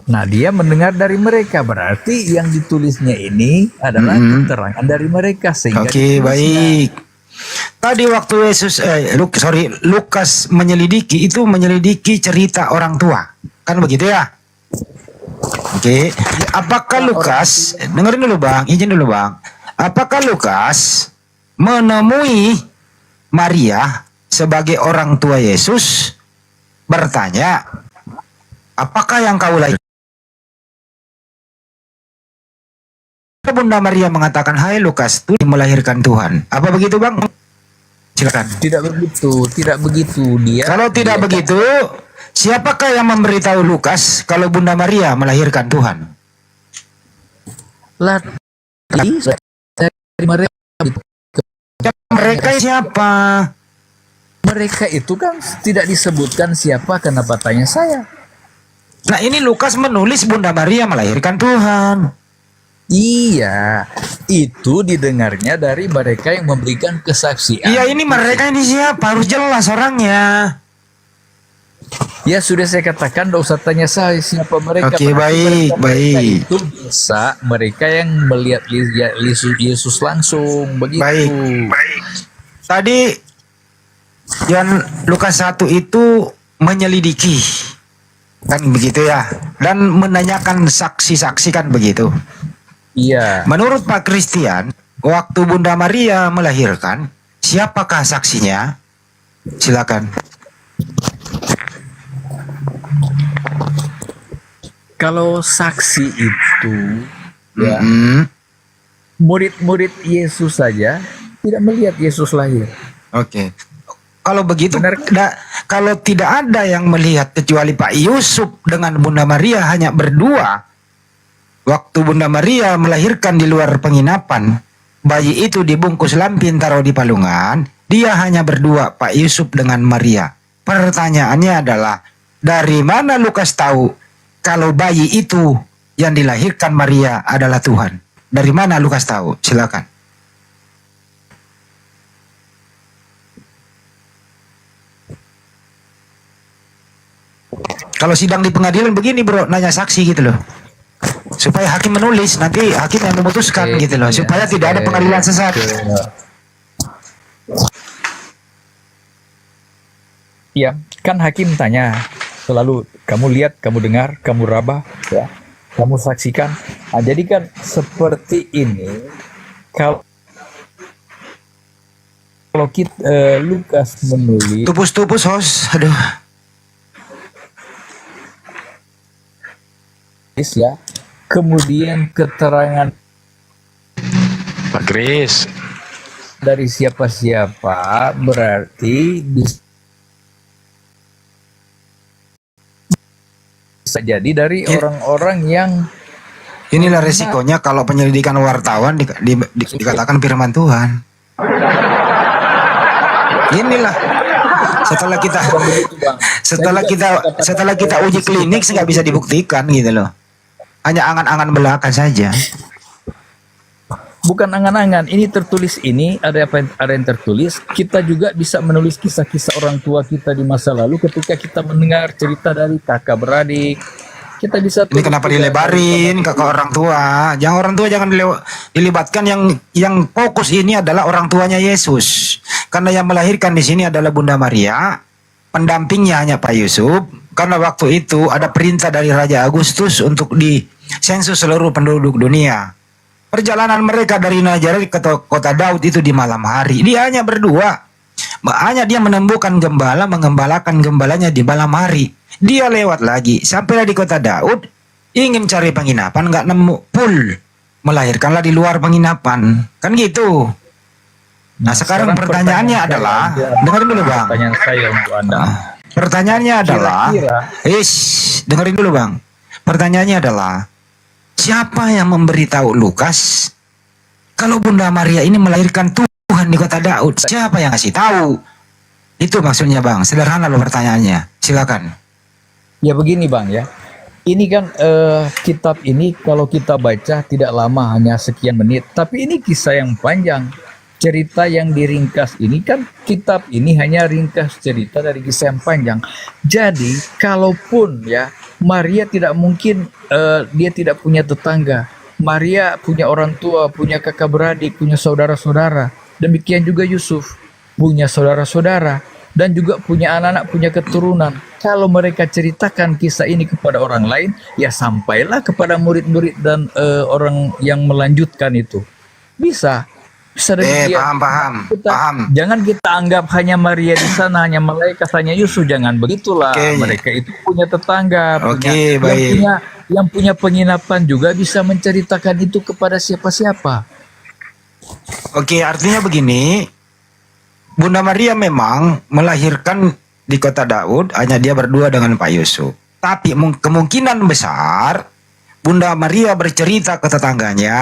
Nah dia mendengar dari mereka, berarti yang ditulisnya ini adalah keterangan dari mereka sehingga. Oke, baik. Tadi waktu Lukas menyelidiki itu menyelidiki cerita orang tua, kan begitu ya? Oke, apakah Lukas, dengerin dulu Bang, izin dulu Bang, apakah Lukas menemui Maria sebagai orang tua Yesus bertanya, apakah yang kau lahir? Bunda Maria mengatakan, hai Lukas, tuh melahirkan Tuhan. Apa begitu Bang? Silakan. Tidak begitu dia. Kalau tidak begitu, siapakah yang memberitahu Lukas kalau Bunda Maria melahirkan Tuhan? Mereka siapa? Mereka itu kan tidak disebutkan siapa, kenapa tanya saya? Nah ini Lukas menulis Bunda Maria melahirkan Tuhan. Iya, itu didengarnya dari mereka yang memberikan kesaksian. Iya, ini mereka ini siapa? Harus jelas orangnya. Ya sudah saya katakan, tidak usah tanya saya siapa mereka. Oke, baik, mereka baik. itu bisa mereka yang melihat Yesus langsung begitu. Baik. Tadi Lukas 1 itu menyelidiki, kan begitu ya, dan menanyakan saksi-saksi, kan begitu. Iya. Menurut Pak Christian, waktu Bunda Maria melahirkan, siapakah saksinya? Silakan. Kalau saksi itu, ya, murid-murid Yesus saja tidak melihat Yesus lahir. Oke. Kalau begitu, kalau tidak ada yang melihat kecuali Pak Yusuf dengan Bunda Maria hanya berdua. Waktu Bunda Maria melahirkan di luar penginapan, bayi itu dibungkus lampin taruh di palungan, dia hanya berdua, Pak Yusuf dengan Maria. Pertanyaannya adalah, dari mana Lukas tahu kalau bayi itu yang dilahirkan Maria adalah Tuhan? Dari mana Lukas tahu? Silakan. Kalau sidang di pengadilan begini bro, nanya saksi gitu loh. Supaya hakim menulis, nanti hakim yang memutuskan gitu loh. Supaya tidak ada pengadilan sesat. Iya, kan hakim tanya selalu, kamu lihat, kamu dengar, kamu raba, ya, kamu saksikan. Nah, jadi kan seperti ini, kalau kita Lukas menulis, tupus host, aduh, ya, kemudian keterangan Pak Kris dari siapa-siapa berarti bisa jadi dari orang-orang yang inilah resikonya kalau penyelidikan wartawan dikatakan firman Tuhan. Inilah setelah kita uji klinik nggak bisa dibuktikan gitu loh. Hanya angan-angan belaka saja. Bukan angan-angan, ini tertulis, ini ada yang tertulis. Kita juga bisa menulis kisah-kisah orang tua kita di masa lalu ketika kita mendengar cerita dari kakak beradik. Kita bisa ini kenapa dilebarin ke orang tua? Orang tua jangan dilibatkan, yang fokus ini adalah orang tuanya Yesus. Karena yang melahirkan di sini adalah Bunda Maria, pendampingnya hanya Pak Yusuf. Karena waktu itu ada perintah dari Raja Agustus untuk disensus seluruh penduduk dunia. Perjalanan mereka dari Nazaret ke kota Daud itu di malam hari. Dia hanya berdua. Hanya dia menemukan gembala, mengembalakan gembalanya di malam hari. Dia lewat lagi, sampailah di kota Daud, ingin cari penginapan, nggak nemu, full. Melahirkanlah di luar penginapan. Kan gitu. Nah sekarang pertanyaannya adalah, dengerin dulu bang. Pertanyaan saya untuk Anda. Pertanyaannya adalah, dengerin dulu bang. Pertanyaannya adalah, siapa yang memberitahu Lukas kalau Bunda Maria ini melahirkan Tuhan di kota Daud? Siapa yang ngasih tahu? Itu maksudnya bang. Sederhana loh pertanyaannya. Silakan. Ya begini bang ya. Ini kan kitab ini kalau kita baca tidak lama, hanya sekian menit. Tapi ini kisah yang panjang. Cerita yang diringkas ini kan, kitab ini hanya ringkas cerita dari kisah yang panjang. Jadi kalaupun ya Maria tidak mungkin, dia tidak punya tetangga. Maria punya orang tua, punya kakak beradik, punya saudara-saudara. Demikian juga Yusuf punya saudara-saudara dan juga punya anak-anak, punya keturunan. Kalau mereka ceritakan kisah ini kepada orang lain, ya sampailah kepada murid-murid dan orang yang melanjutkan itu. Bisa demikian. Paham. Jangan kita anggap hanya Maria di sana, hanya malaikat, hanya Yusuf. Jangan begitulah. Mereka itu punya tetangga, yang punya penginapan juga bisa menceritakan itu kepada siapa-siapa. Oke, artinya begini, Bunda Maria memang melahirkan di kota Daud, hanya dia berdua dengan Pak Yusuf. Tapi kemungkinan besar Bunda Maria bercerita ke tetangganya,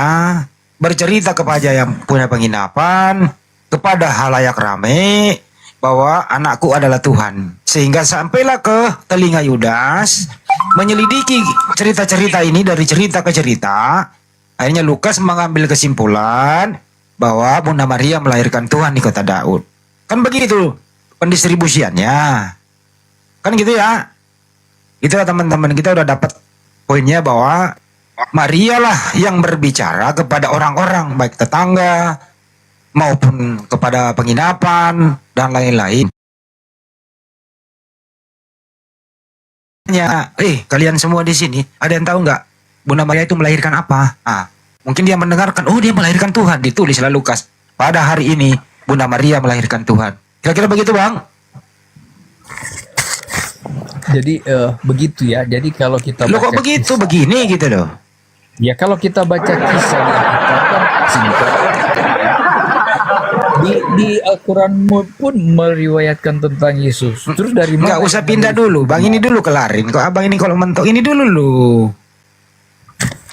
bercerita kepada yang punya penginapan, kepada halayak ramai, bahwa anakku adalah Tuhan. Sehingga sampailah ke telinga Yudas, menyelidiki cerita-cerita ini dari cerita ke cerita, Akhirnya Lukas mengambil kesimpulan bahwa Bunda Maria melahirkan Tuhan di kota Daud. Kan begitu pendistribusiannya. Kan gitu ya. Itulah teman-teman, kita udah dapat poinnya bahwa Maria lah yang berbicara kepada orang-orang, baik tetangga maupun kepada penginapan dan lain-lain. Kalian semua di sini, ada yang tahu nggak Bunda Maria itu melahirkan apa? Mungkin dia mendengarkan, oh dia melahirkan Tuhan, ditulislah Lukas. Pada hari ini Bunda Maria melahirkan Tuhan. Kira-kira begitu, Bang? Jadi begitu ya. Jadi kalau kita Loh kok begitu, begini gitu loh. Ya kalau kita baca kisah yang kita singkat, di Al-Quran pun meriwayatkan tentang Yesus. Terus dari mana? Nggak usah pindah dulu, Bang. Ini dulu kelarin. Kok Abang ini kalau mentok ini dulu lu.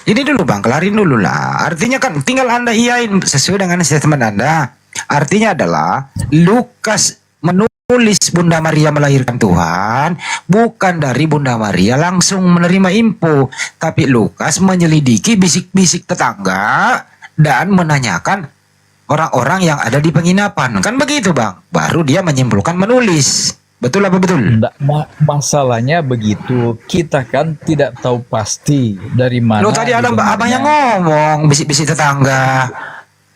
Ini dulu Bang, kelarin dulu lah. Artinya kan tinggal Anda iyain sesuai dengan statement Anda. Artinya adalah Lukas menulis Bunda Maria melahirkan Tuhan bukan dari Bunda Maria langsung menerima info, tapi Lukas menyelidiki bisik-bisik tetangga dan menanyakan orang-orang yang ada di penginapan. Kan begitu Bang. Baru dia menyimpulkan menulis. Betul apa betul? Masalahnya begitu, kita kan tidak tahu pasti dari mana. Lo tadi ada abang yang ngomong bisik-bisik tetangga.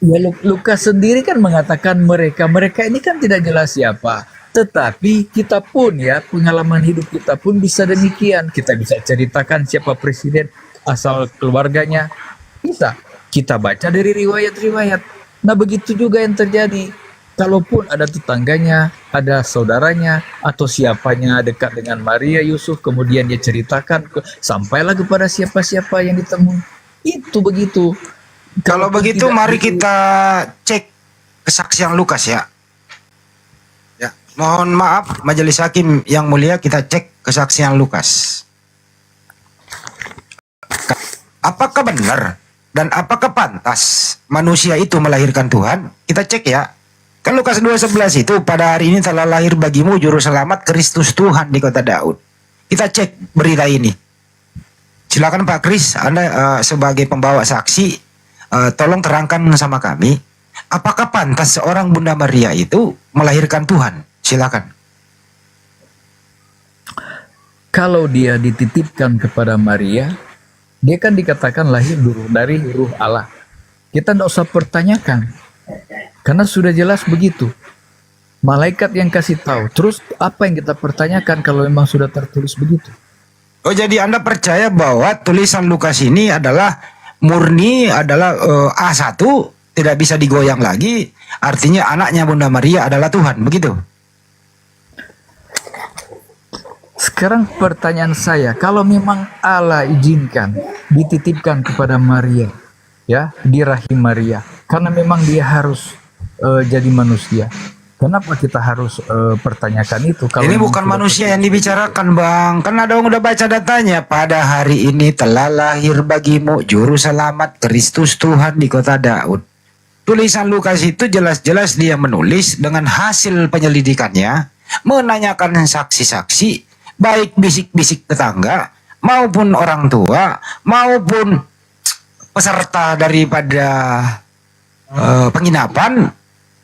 Ya Lukas sendiri kan mengatakan mereka ini kan tidak jelas siapa. Tetapi kita pun ya, pengalaman hidup kita pun bisa demikian. Kita bisa ceritakan siapa presiden, asal keluarganya. Bisa. Kita baca dari riwayat-riwayat. Nah begitu juga yang terjadi. Kalaupun ada tetangganya, ada saudaranya, atau siapanya dekat dengan Maria Yusuf, kemudian dia ceritakan, sampailah kepada siapa-siapa yang ditemui. Itu begitu. Kalau begitu mari kita cek kesaksian Lukas ya. Ya, mohon maaf majelis hakim yang mulia, kita cek kesaksian Lukas. Apakah benar dan apakah pantas manusia itu melahirkan Tuhan? Kita cek ya. Kan Lukas 2:11 itu, pada hari ini telah lahir bagimu juru selamat Kristus Tuhan di kota Daud. Kita cek berita ini. Silakan Pak Kris, Anda sebagai pembawa saksi, tolong terangkan sama kami, apakah pantas seorang Bunda Maria itu melahirkan Tuhan? Silakan. Kalau dia dititipkan kepada Maria, dia kan dikatakan lahir dari ruh Allah. Kita tidak usah pertanyakan. Karena sudah jelas begitu. Malaikat yang kasih tahu. Terus apa yang kita pertanyakan kalau memang sudah tertulis begitu? Oh, jadi Anda percaya bahwa tulisan Lukas ini adalah murni, adalah A1, tidak bisa digoyang lagi. Artinya anaknya Bunda Maria adalah Tuhan, begitu? Sekarang pertanyaan saya, kalau memang Allah izinkan dititipkan kepada Maria, ya, di rahim Maria, karena memang dia harus jadi manusia. Kenapa kita harus pertanyakan itu? Kalau ini bukan manusia yang dibicarakan Bang. Kan ada yang udah baca datanya. Pada hari ini telah lahir bagimu juru selamat Kristus Tuhan di kota Daud. Tulisan Lukas itu jelas-jelas dia menulis dengan hasil penyelidikannya, menanyakan saksi-saksi, baik bisik-bisik tetangga maupun orang tua maupun peserta daripada penginapan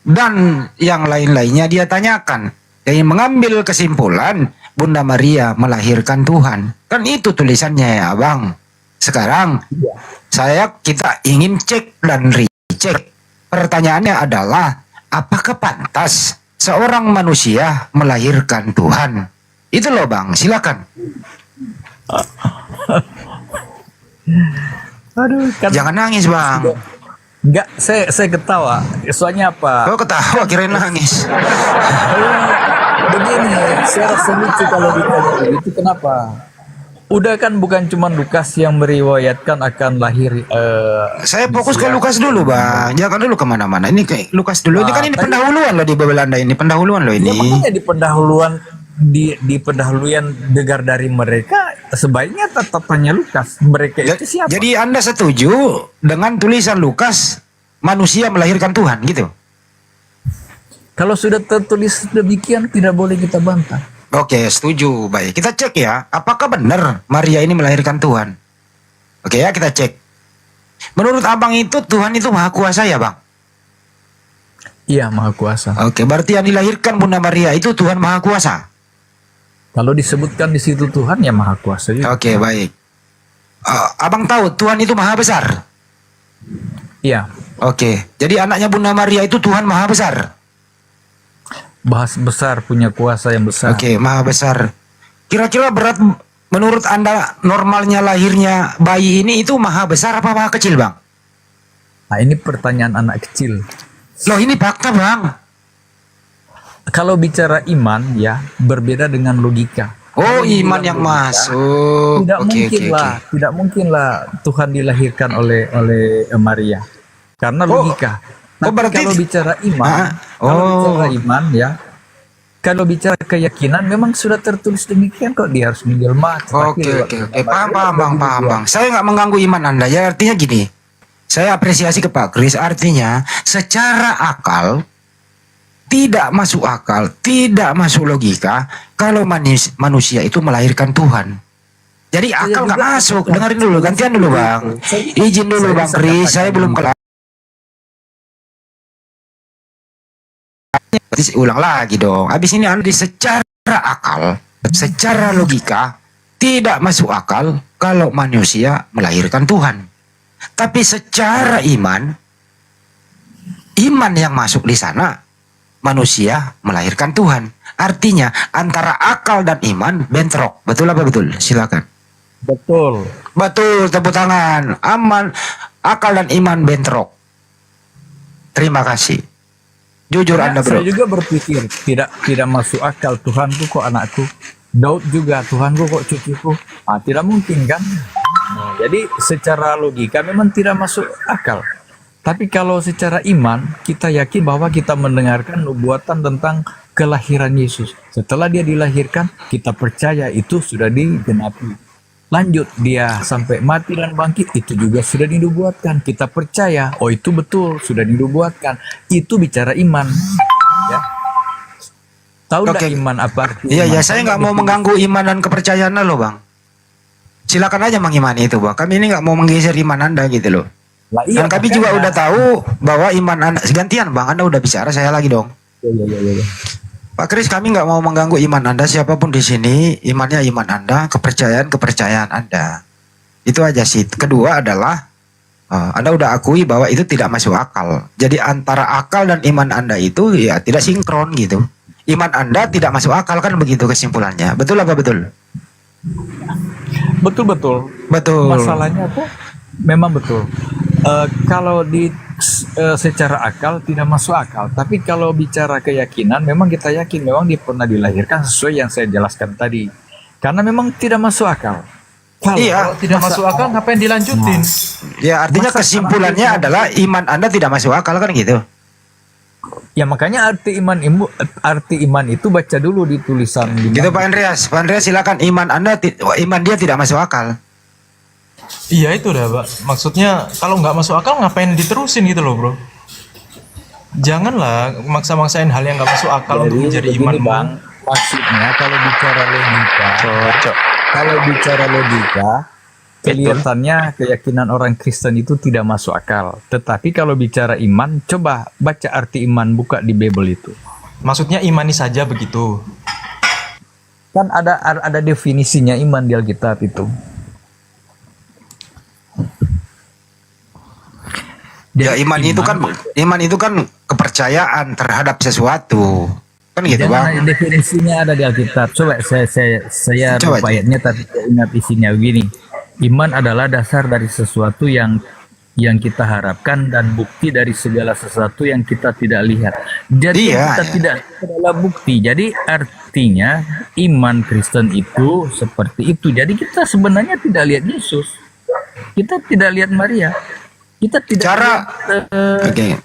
dan yang lain-lainnya dia tanyakan. Dan mengambil kesimpulan Bunda Maria melahirkan Tuhan. Kan itu tulisannya ya Bang. Sekarang kita ingin cek dan recheck. Pertanyaannya adalah, apakah pantas seorang manusia melahirkan Tuhan? Itu loh Bang, silakan. Aduh, jangan nangis Bang. Enggak, saya ketawa. Soalnya apa? Kau ketawa kirain nangis. Begini, saya rasa lucu kalau ditanya begitu. Kenapa? Udah kan bukan cuma Lukas yang meriwayatkan akan lahir. Saya fokus ke Lukas dulu Bang. Jangan dulu kemana-mana. Ini ke Lukas dulu. Ini kan ini pendahuluan loh di Belanda ini. Pendahuluan loh ini. Ya, makanya di pendahuluan dengar dari mereka, sebaiknya tetap tanya Lukas, mereka itu siapa? Jadi Anda setuju dengan tulisan Lukas manusia melahirkan Tuhan gitu? Kalau sudah tertulis demikian tidak boleh kita bantah. Oke, setuju. Baik, kita cek ya, apakah benar Maria ini melahirkan Tuhan? Oke ya, kita cek. Menurut abang itu Tuhan itu maha kuasa ya bang? Iya, maha kuasa. Oke, berarti yang dilahirkan Bunda Maria itu Tuhan maha kuasa. Kalau disebutkan di situ Tuhan ya maha kuasa juga. Oke, baik. Abang tahu Tuhan itu maha besar? Iya. Oke, jadi anaknya Bunda Maria itu Tuhan maha besar. Bahas besar, punya kuasa yang besar. Oke, maha besar. Kira-kira berat menurut Anda normalnya lahirnya bayi ini itu maha besar apa maha kecil bang? Nah, ini pertanyaan anak kecil. Loh, ini fakta bang. Kalau bicara iman ya berbeda dengan logika. Oh, iman yang masuk. Tidak Oke, mungkin oke, lah, tidak mungkin lah Tuhan dilahirkan oleh Maria karena logika. Tapi berarti kalau bicara iman, kalau bicara keyakinan memang sudah tertulis demikian kok, dia harus menjelma. Oke, paham bang. Saya nggak mengganggu iman Anda ya, artinya gini. Saya apresiasi ke Pak Kris, artinya secara akal tidak masuk akal, tidak masuk logika kalau manusia itu melahirkan Tuhan. Jadi akal nggak masuk. Dengerin dulu, gantian dulu bang. Izin dulu bang Kris, saya belum kelar. Berarti ulang lagi dong. Habis ini Anda secara akal, secara logika tidak masuk akal kalau manusia melahirkan Tuhan. Tapi secara iman yang masuk di sana manusia melahirkan Tuhan. Artinya antara akal dan iman bentrok. Betul apa betul? Silakan. Betul. Betul, tepuk tangan. Aman, akal dan iman bentrok. Terima kasih. Jujur Anda bro. Saya juga berpikir tidak masuk akal, Tuhanku kok anakku. Daud juga, Tuhanku kok cucuku. Tidak mungkin kan? Nah, jadi secara logika memang tidak masuk akal. Tapi kalau secara iman, kita yakin bahwa kita mendengarkan nubuatan tentang kelahiran Yesus. Setelah dia dilahirkan, kita percaya itu sudah digenapi. Lanjut, dia sampai mati dan bangkit, itu juga sudah dinubuatkan. Kita percaya, oh itu betul, sudah dinubuatkan. Itu bicara iman. Ya. Tahu nggak iman apa? Iya, saya nggak mau mengganggu iman dan kepercayaan lo bang. Silakan aja mengimani itu bang. Kami ini nggak mau menggeser iman Anda gitu loh. Iya, dan kami juga udah tahu bahwa iman Anda gantian bang. Anda udah bicara, saya lagi dong. Iya. Pak Kris, kami nggak mau mengganggu iman Anda, siapapun di sini, imannya iman Anda, kepercayaan Anda. Itu aja sih. Kedua adalah Anda udah akui bahwa itu tidak masuk akal. Jadi antara akal dan iman Anda itu ya tidak sinkron gitu. Iman Anda tidak masuk akal kan begitu kesimpulannya. Betul apa betul? Betul. Masalahnya tuh memang betul. Kalau secara akal tidak masuk akal, tapi kalau bicara keyakinan memang kita yakin memang dia pernah dilahirkan sesuai yang saya jelaskan tadi. Karena memang tidak masuk akal. Kalau tidak masuk akal ngapain dilanjutin? Ya artinya kesimpulannya adalah iman Anda tidak masuk akal kan gitu. Ya makanya arti iman itu baca dulu di tulisan. Gitu Pak Andreas. Pak Andreas silakan, iman dia tidak masuk akal. Iya itu dah Pak. Maksudnya kalau nggak masuk akal ngapain diterusin gitu loh bro. Janganlah maksa-maksain hal yang nggak masuk akal untuk menjadi iman bang. Maksudnya kalau bicara logika, kelihatannya keyakinan orang Kristen itu tidak masuk akal. Tetapi kalau bicara iman, coba baca arti iman, buka di Bible itu. Maksudnya imani saja begitu. Kan ada definisinya iman di Alkitab itu. Ya iman itu kan kepercayaan terhadap sesuatu. Kan gitu bang. Definisinya ada di Alkitab. Coba saya lupa ayatnya, tapi saya ingat isinya begini. Iman adalah dasar dari sesuatu yang kita harapkan dan bukti dari segala sesuatu yang kita tidak lihat. Jadi kita tidak adalah bukti. Jadi artinya iman Kristen itu seperti itu. Jadi kita sebenarnya tidak lihat Yesus. Kita tidak lihat Maria. Kita tidak Oke.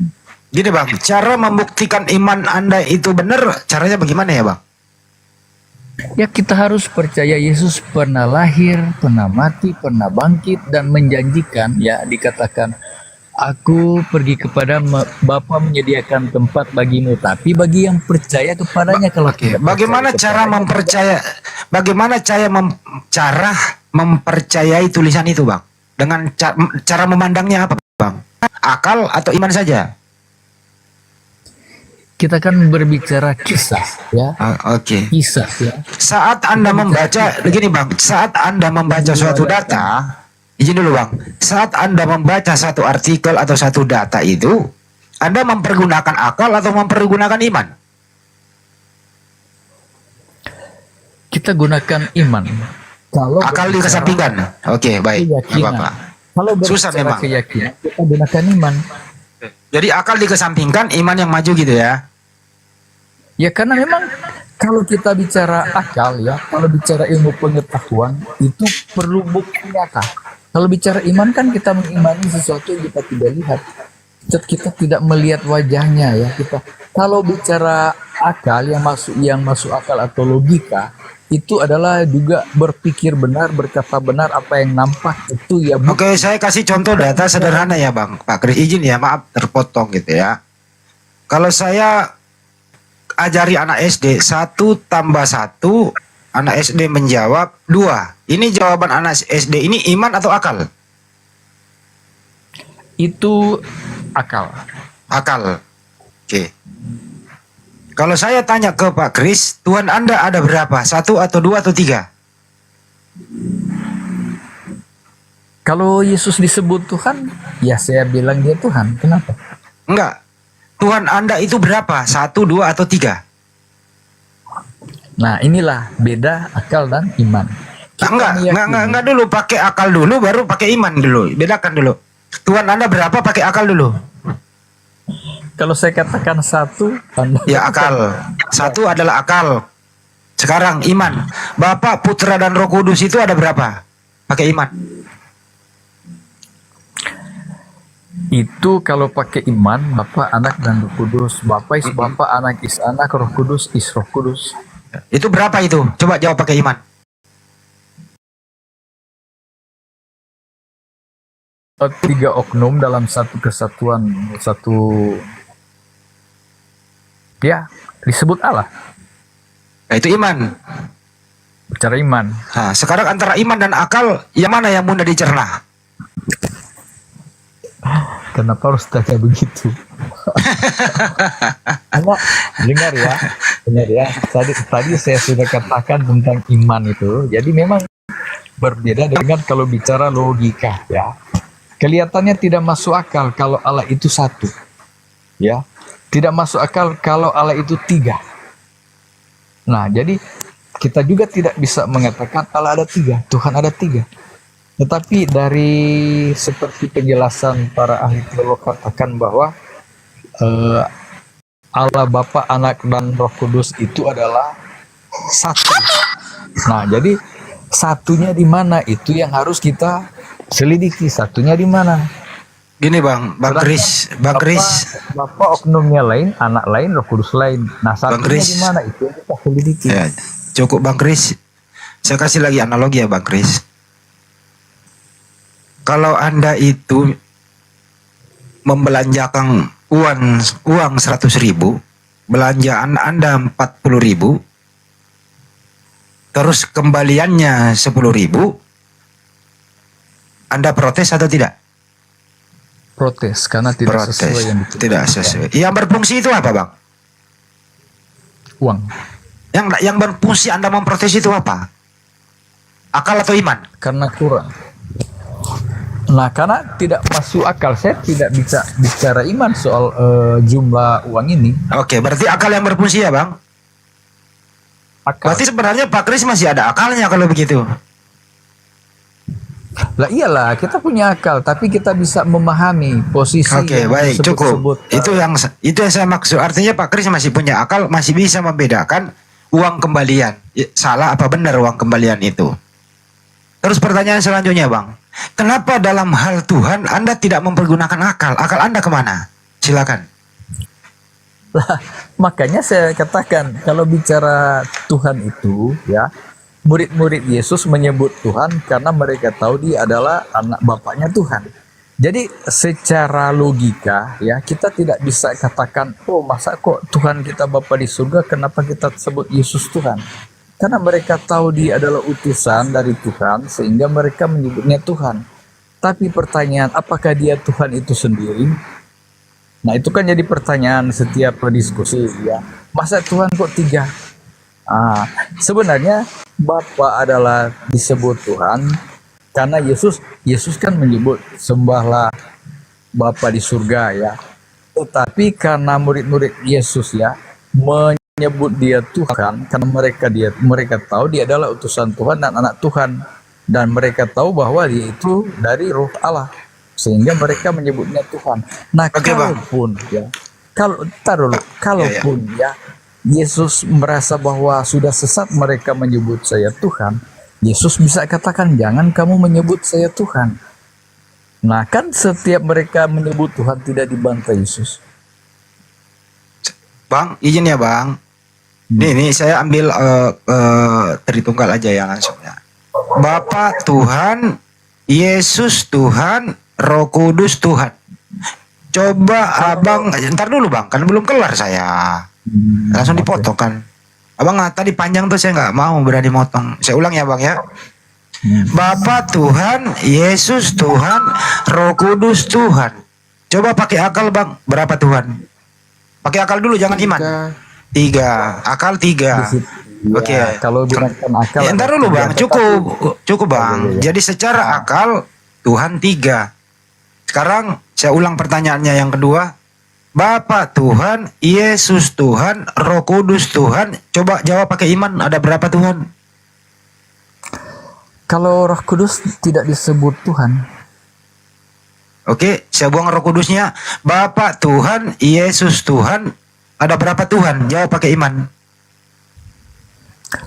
Gini bang, cara membuktikan iman Anda itu benar, caranya bagaimana ya bang? Ya kita harus percaya Yesus pernah lahir, pernah mati, pernah bangkit, dan menjanjikan, ya dikatakan, aku pergi kepada Bapa menyediakan tempat bagimu, tapi bagi yang percaya kepadanya. Kalau tidak bagaimana cara mempercayai tulisan itu bang? Dengan cara memandangnya apa, Bang? Akal atau iman saja? Kita kan berbicara kisah ya. Oke. Kisah ya. Saat Anda membaca, begini Bang, saat Anda membaca suatu data, izin dulu Bang, saat Anda membaca satu artikel atau satu data itu, Anda mempergunakan akal atau mempergunakan iman? Kita gunakan iman. Kalau akal dikesampingkan. Oke, baik. Nggak apa-apa. Kalau Susah berbicara memang. keyakinan, kita gunakan iman. Jadi akal dikesampingkan, iman yang maju gitu ya? Ya karena memang kalau kita bicara akal ya, kalau bicara ilmu pengetahuan itu perlu bukti nyata. Kalau bicara iman kan kita mengimani sesuatu yang kita tidak lihat. Kita tidak melihat wajahnya ya kita. Kalau bicara akal yang masuk akal atau logika itu adalah juga berpikir benar, berkata benar, apa yang nampak itu ya. Oke, saya kasih contoh data sederhana ya Bang. Pak Kris izin ya, maaf terpotong gitu ya. Kalau saya ajari anak SD 1 tambah 1, anak SD menjawab 2. Ini jawaban anak SD ini iman atau akal? Itu akal. Akal. Oke. Kalau saya tanya ke Pak Kris, Tuhan Anda ada berapa? 1 atau 2 atau 3? Kalau Yesus disebut Tuhan, ya saya bilang dia Tuhan. Kenapa? Enggak. Tuhan Anda itu berapa? 1, 2 atau 3? Nah, inilah beda akal dan iman. Enggak dulu, pakai akal dulu baru pakai iman dulu. Bedakan dulu. Tuhan Anda berapa pakai akal dulu? Kalau saya katakan 1, Anda ya akal. 1 adalah akal. Sekarang iman. Bapa, Putra dan Roh Kudus itu ada berapa? Pakai iman. Itu kalau pakai iman, Bapa, Anak dan Roh Kudus. Bapa is Bapa, Anak is Anak, Roh Kudus is Roh Kudus. Itu berapa itu? Coba jawab pakai iman. 3 oknum dalam satu kesatuan, satu ya disebut Allah. Nah, itu iman. Bicara iman. Nah, sekarang antara iman dan akal, yang mana yang mudah dicerna? Kenapa harus tanya begitu? Dengar ya. Tadi saya sudah katakan tentang iman itu. Jadi memang berbeda dengan kalau bicara logika ya. Kelihatannya tidak masuk akal kalau Allah itu 1. Ya. Tidak masuk akal kalau Allah itu 3. Nah, jadi kita juga tidak bisa mengatakan Allah ada 3, Tuhan ada 3. Tetapi dari seperti penjelasan para ahli teolog katakan bahwa Allah Bapa, Anak dan Roh Kudus itu adalah 1. Nah, jadi satunya di mana itu yang harus kita selidiki, satunya di mana. Gini Bang Kris. Bapak oknumnya lain, anak lain, Roh Kudus lain. Nah, satunya di mana itu yang kita selidiki. Ya, cukup Bang Kris. Saya kasih lagi analogi ya Bang Kris. Kalau Anda itu membelanjakan uang 100.000, belanjaan Anda 40.000, terus kembaliannya 10.000, Anda protes atau tidak? Protes karena tidak sesuai yang ditulis. Tidak sesuai. Yang berfungsi itu apa Bang? Uang. Yang berfungsi Anda memprotes itu apa? Akal atau iman? Karena kurang. Nah, karena tidak masuk akal, saya tidak bisa bicara iman soal jumlah uang ini. Oke, berarti akal yang berfungsi ya Bang? Akal. Berarti sebenarnya Pak Kris masih ada akalnya kalau begitu. Lah iyalah, kita punya akal, tapi kita bisa memahami posisi. Oke, baik, cukup. Itu yang saya maksud. Artinya Pak Kris masih punya akal, masih bisa membedakan uang kembalian. Salah apa benar uang kembalian itu. Terus pertanyaan selanjutnya Bang, kenapa dalam hal Tuhan Anda tidak mempergunakan akal? Akal Anda kemana? Silakan. Lah, makanya saya katakan kalau bicara Tuhan itu ya, murid-murid Yesus menyebut Tuhan karena mereka tahu dia adalah anak bapaknya Tuhan. Jadi secara logika ya, kita tidak bisa katakan, oh masa kok Tuhan kita Bapa di surga, kenapa kita sebut Yesus Tuhan? Karena mereka tahu dia adalah utusan dari Tuhan sehingga mereka menyebutnya Tuhan. Tapi pertanyaan, apakah dia Tuhan itu sendiri? Nah, itu kan jadi pertanyaan setiap diskusi ya. Masa Tuhan kok tiga? Sebenarnya Bapa adalah disebut Tuhan karena Yesus kan menyebut sembahlah Bapa di surga ya. Tetapi karena murid-murid Yesus ya menyebut dia Tuhan karena mereka tahu dia adalah utusan Tuhan dan anak Tuhan, dan mereka tahu bahwa dia itu dari Roh Allah sehingga mereka menyebutnya Tuhan. Nah, kalaupun ya kalaupun ya Yesus merasa bahwa sudah sesat mereka menyebut saya Tuhan, Yesus bisa katakan jangan kamu menyebut saya Tuhan. Nah, kan setiap mereka menyebut Tuhan tidak dibantah Yesus. Bang, izin ya Bang. Nih saya ambil Tritunggal aja ya langsung ya. Bapa Tuhan, Yesus Tuhan, Roh Kudus Tuhan. Coba Abang, ntar dulu Bang, kan belum kelar saya. Langsung dipotong kan. Abang tadi panjang tuh saya nggak mau berani motong. Saya ulang ya Bang ya. Bapa Tuhan, Yesus Tuhan, Roh Kudus Tuhan. Coba pakai akal Bang, berapa Tuhan? Pakai akal dulu, jangan iman. 3, akal 3. Oke. Kalau gunakan akal. Ya, ntar dulu Bang, cukup Bang. Jadi secara akal Tuhan 3. Sekarang saya ulang pertanyaannya yang kedua. Bapa Tuhan, Yesus Tuhan, Roh Kudus Tuhan. Coba jawab pakai iman, ada berapa Tuhan? Kalau Roh Kudus tidak disebut Tuhan. Oke, saya buang Roh Kudusnya. Bapa Tuhan, Yesus Tuhan, ada berapa Tuhan? Jawab pakai iman.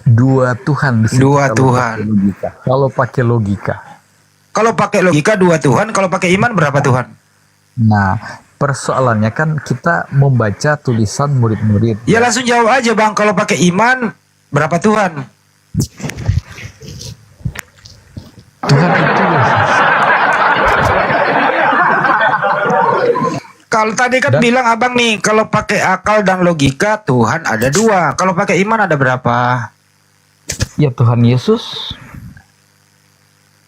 2 Tuhan. 2 Tuhan. Kalau pakai logika. Kalau pakai logika 2 Tuhan, kalau pakai iman berapa Tuhan? Nah, persoalannya kan kita membaca tulisan murid-murid. Ya langsung jawab aja Bang, kalau pakai iman berapa Tuhan? Tuhan itu kalau tadi kan bilang Abang nih, kalau pakai akal dan logika Tuhan ada 2. Kalau pakai iman ada berapa? Ya Tuhan Yesus.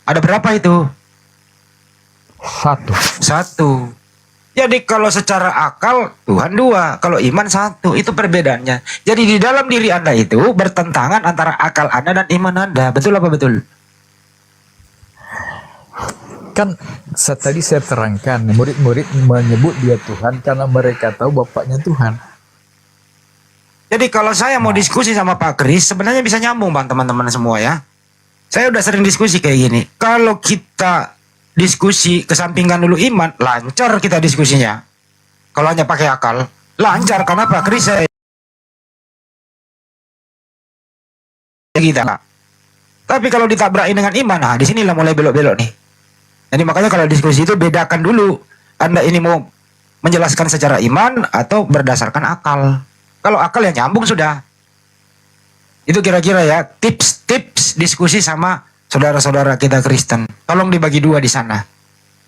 Ada berapa itu? 1. Jadi kalau secara akal Tuhan 2, kalau iman 1, itu perbedaannya. Jadi di dalam diri Anda itu bertentangan antara akal Anda dan iman Anda. Betul apa betul? Kan tadi saya terangkan, murid-murid menyebut dia Tuhan karena mereka tahu Bapaknya Tuhan. Jadi kalau saya mau diskusi sama Pak Kris, sebenarnya bisa nyambung Bang teman-teman semua ya. Saya udah sering diskusi kayak gini. Kalau kita diskusi kesampingkan dulu iman, lancar kita diskusinya. Kalau hanya pakai akal, lancar. Karena Pak Kris saya kita. Tapi kalau ditabrakin dengan iman, nah di sinilah mulai belok-belok nih. Jadi makanya kalau diskusi itu bedakan dulu. Anda ini mau menjelaskan secara iman atau berdasarkan akal. Kalau akal ya nyambung sudah. Itu kira-kira ya tips-tips diskusi sama saudara-saudara kita Kristen. Tolong dibagi 2 di sana.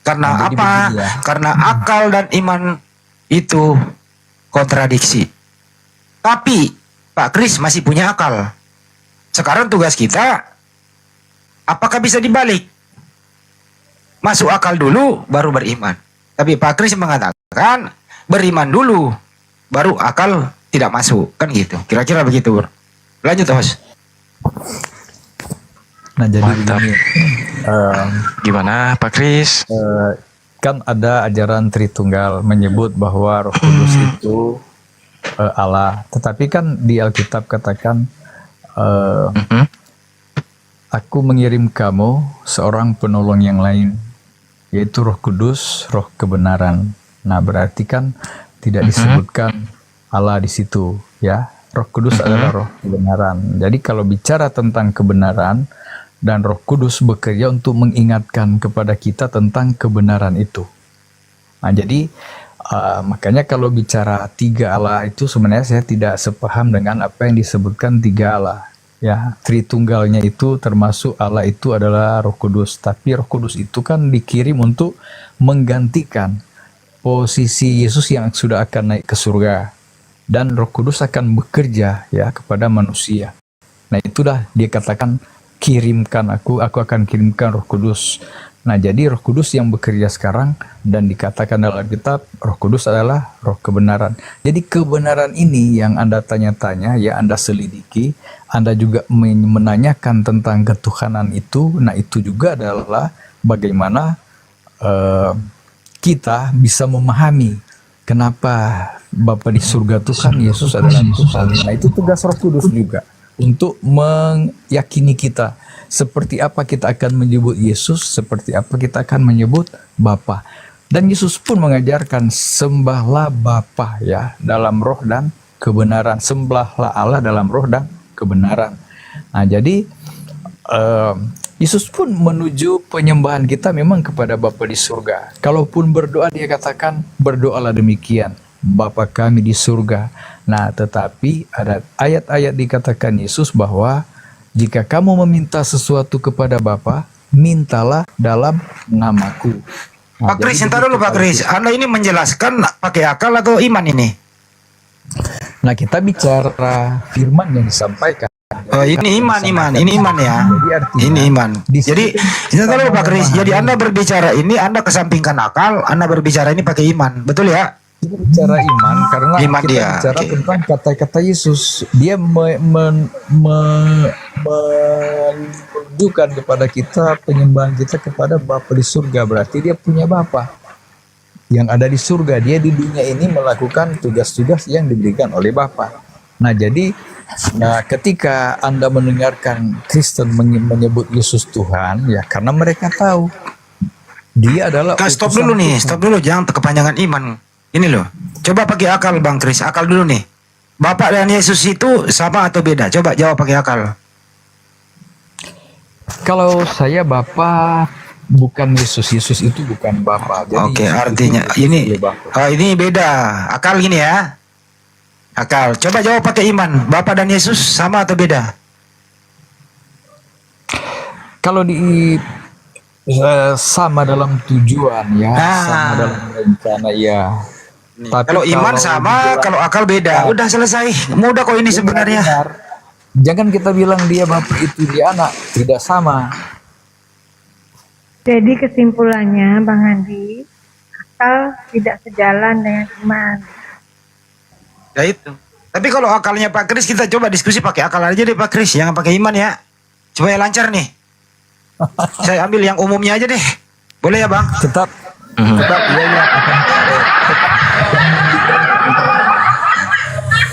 Karena apa? Karena akal dan iman itu kontradiksi. Tapi Pak Kris masih punya akal. Sekarang tugas kita, apakah bisa dibalik? Masuk akal dulu, baru beriman. Tapi Pak Kris mengatakan, beriman dulu, baru akal tidak masuk. Kan gitu. Kira-kira begitu, Bro. Lanjut, Host. Nah, jadi begini, gimana Pak Kris? Kan ada ajaran Tritunggal menyebut bahwa Roh Kudus itu Allah. Tetapi kan di Alkitab katakan, aku mengirim kamu seorang penolong yang lain, yaitu Roh Kudus, Roh kebenaran. Nah, berarti kan tidak disebutkan Allah di situ, ya. Roh Kudus adalah Roh kebenaran. Jadi kalau bicara tentang kebenaran, dan Roh Kudus bekerja untuk mengingatkan kepada kita tentang kebenaran itu. Nah, jadi makanya kalau bicara 3 Allah itu sebenarnya saya tidak sepaham dengan apa yang disebutkan 3 Allah. Ya, Tritunggalnya itu termasuk Allah itu adalah Roh Kudus. Tapi Roh Kudus itu kan dikirim untuk menggantikan posisi Yesus yang sudah akan naik ke surga. Dan Roh Kudus akan bekerja ya kepada manusia. Nah, itulah dia katakan, kirimkan aku akan kirimkan Roh Kudus. Nah, jadi Roh Kudus yang bekerja sekarang dan dikatakan dalam kitab Roh Kudus adalah roh kebenaran. Jadi kebenaran ini yang Anda tanya-tanya, ya Anda selidiki, Anda juga menanyakan tentang ketuhanan itu. Nah, itu juga adalah bagaimana kita bisa memahami kenapa Bapa di surga Tuhan Yesus adalah Tuhan. Nah, itu tugas Roh Kudus juga untuk meyakini kita seperti apa kita akan menyebut Yesus, seperti apa kita akan menyebut Bapa. Dan Yesus pun mengajarkan sembahlah Bapa ya dalam roh dan kebenaran. Sembahlah Allah dalam roh dan kebenaran. Nah, jadi Yesus pun menuju penyembahan kita memang kepada Bapa di surga. Kalaupun berdoa dia katakan berdoalah demikian, Bapa kami di surga. Nah, tetapi ada ayat-ayat dikatakan Yesus bahwa jika kamu meminta sesuatu kepada Bapa, mintalah dalam namaku. Nah, Pak Kris, entar dulu Pak Kris. Anda ini menjelaskan pakai akal atau iman ini? Nah, kita bicara firman yang disampaikan. Oh, ini iman. Ini iman ya. Ini iman. Jadi, entar dulu Pak Kris. Jadi Anda berbicara ini, Anda kesampingkan akal, Anda berbicara ini pakai iman. Betul ya? Kita bicara iman karena Iman kita dia, bicara oke. tentang kata-kata Yesus. Dia menunjukkan kepada kita penyembahan kita kepada Bapa di surga. Berarti dia punya Bapa yang ada di surga. Dia di dunia ini melakukan tugas-tugas yang diberikan oleh Bapa. Nah, jadi ketika Anda mendengarkan Kristen menyebut Yesus Tuhan, ya karena mereka tahu dia adalah Stop utusan dulu nih, Tuhan. stop dulu. Jangan kepanjangan iman. Ini loh. Coba pakai akal Bang Kris. Akal dulu nih. Bapak dan Yesus itu sama atau beda? Coba jawab pakai akal. Kalau saya Bapa bukan Yesus, Yesus itu bukan Bapa. Jadi Oke, Yesus artinya itu ini Bapa. ini beda. Akal gini ya. Akal. Coba jawab pakai iman. Bapak dan Yesus sama atau beda? Kalau sama dalam tujuan ya, sama dalam rencana ya. Tapi Kalau iman sama, kalau akal beda. Udah selesai. Mudah kok ini sebenarnya. Jangan kita bilang dia Bapak itu dia anak, tidak sama. Jadi kesimpulannya Bang Andi, akal tidak sejalan dengan iman. Ya itu. Tapi kalau akalnya Pak Kris, kita coba diskusi pakai akal aja deh Pak Kris, jangan pakai iman ya. Supaya lancar nih. Saya ambil yang umumnya aja deh. Boleh ya Bang? Tetap ya.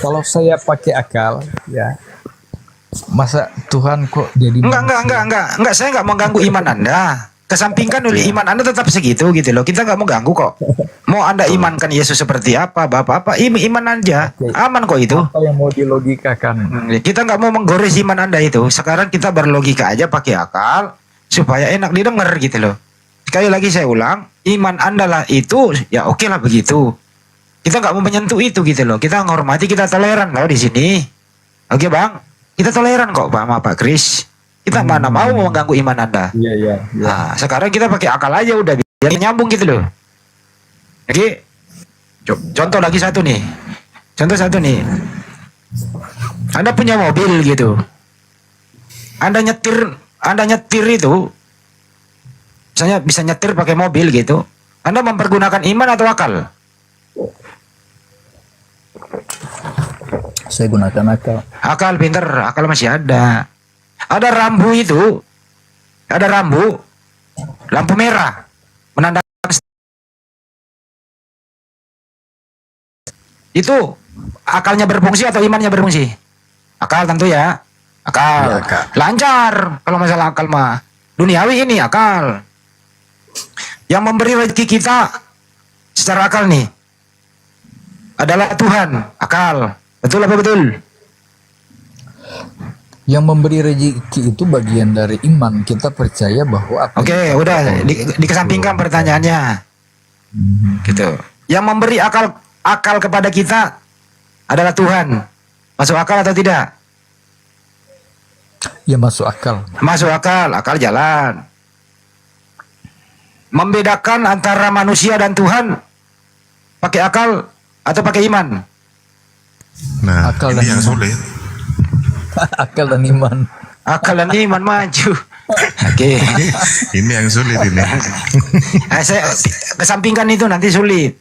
Kalau saya pakai akal ya, masa Tuhan kok jadi Enggak. Saya nggak mau ganggu iman Anda. Kesampingkan dulu iman Anda tetap segitu gitu loh. Kita nggak mau ganggu kok. Mau Anda imankan Yesus seperti apa, Bapak apa, iman aja. Aman kok itu. Apa yang mau dilogikakan? Kita nggak mau menggores iman Anda itu. Sekarang kita berlogika aja pakai akal supaya enak didengar gitu loh. Sekali lagi saya ulang, iman Anda lah itu ya oke lah begitu. Kita nggak mau menyentuh itu gitu loh. Kita menghormati, kita toleran loh di sini. Oke Bang, kita toleran kok Pak sama Pak Kris. Kita mana mau mengganggu iman Anda. Iya. Nah, sekarang kita pakai akal aja udah biar nyambung gitu loh. Jadi contoh lagi satu nih. Contoh satu nih. Anda punya mobil gitu. Anda nyetir itu misalnya bisa nyetir pakai mobil gitu. Anda mempergunakan iman atau akal? Saya gunakan akal. Akal, pinter. Akal masih ada. Ada rambu itu. Ada rambu. Lampu merah. Menandakan itu akalnya berfungsi atau imannya berfungsi? Akal tentu ya. Akal. Ya, akal. Lancar kalau masalah akal mah. Duniawi ini akal. Yang memberi rezeki kita secara akal nih adalah Tuhan. Akal. Betul apa betul? Yang memberi rezeki itu bagian dari iman. Kita percaya bahwa Oke, udah dikesampingkan pertanyaannya. Gitu. Yang memberi akal kepada kita adalah Tuhan. Masuk akal atau tidak? Ya masuk akal. Masuk akal, akal jalan. Membedakan antara manusia dan Tuhan pakai akal atau pakai iman? Nah, Akal ini dan yang iman. sulit. Akal dan iman. Akal dan iman maju. Oke. Ini yang sulit ini. Saya kesampingkan itu nanti sulit.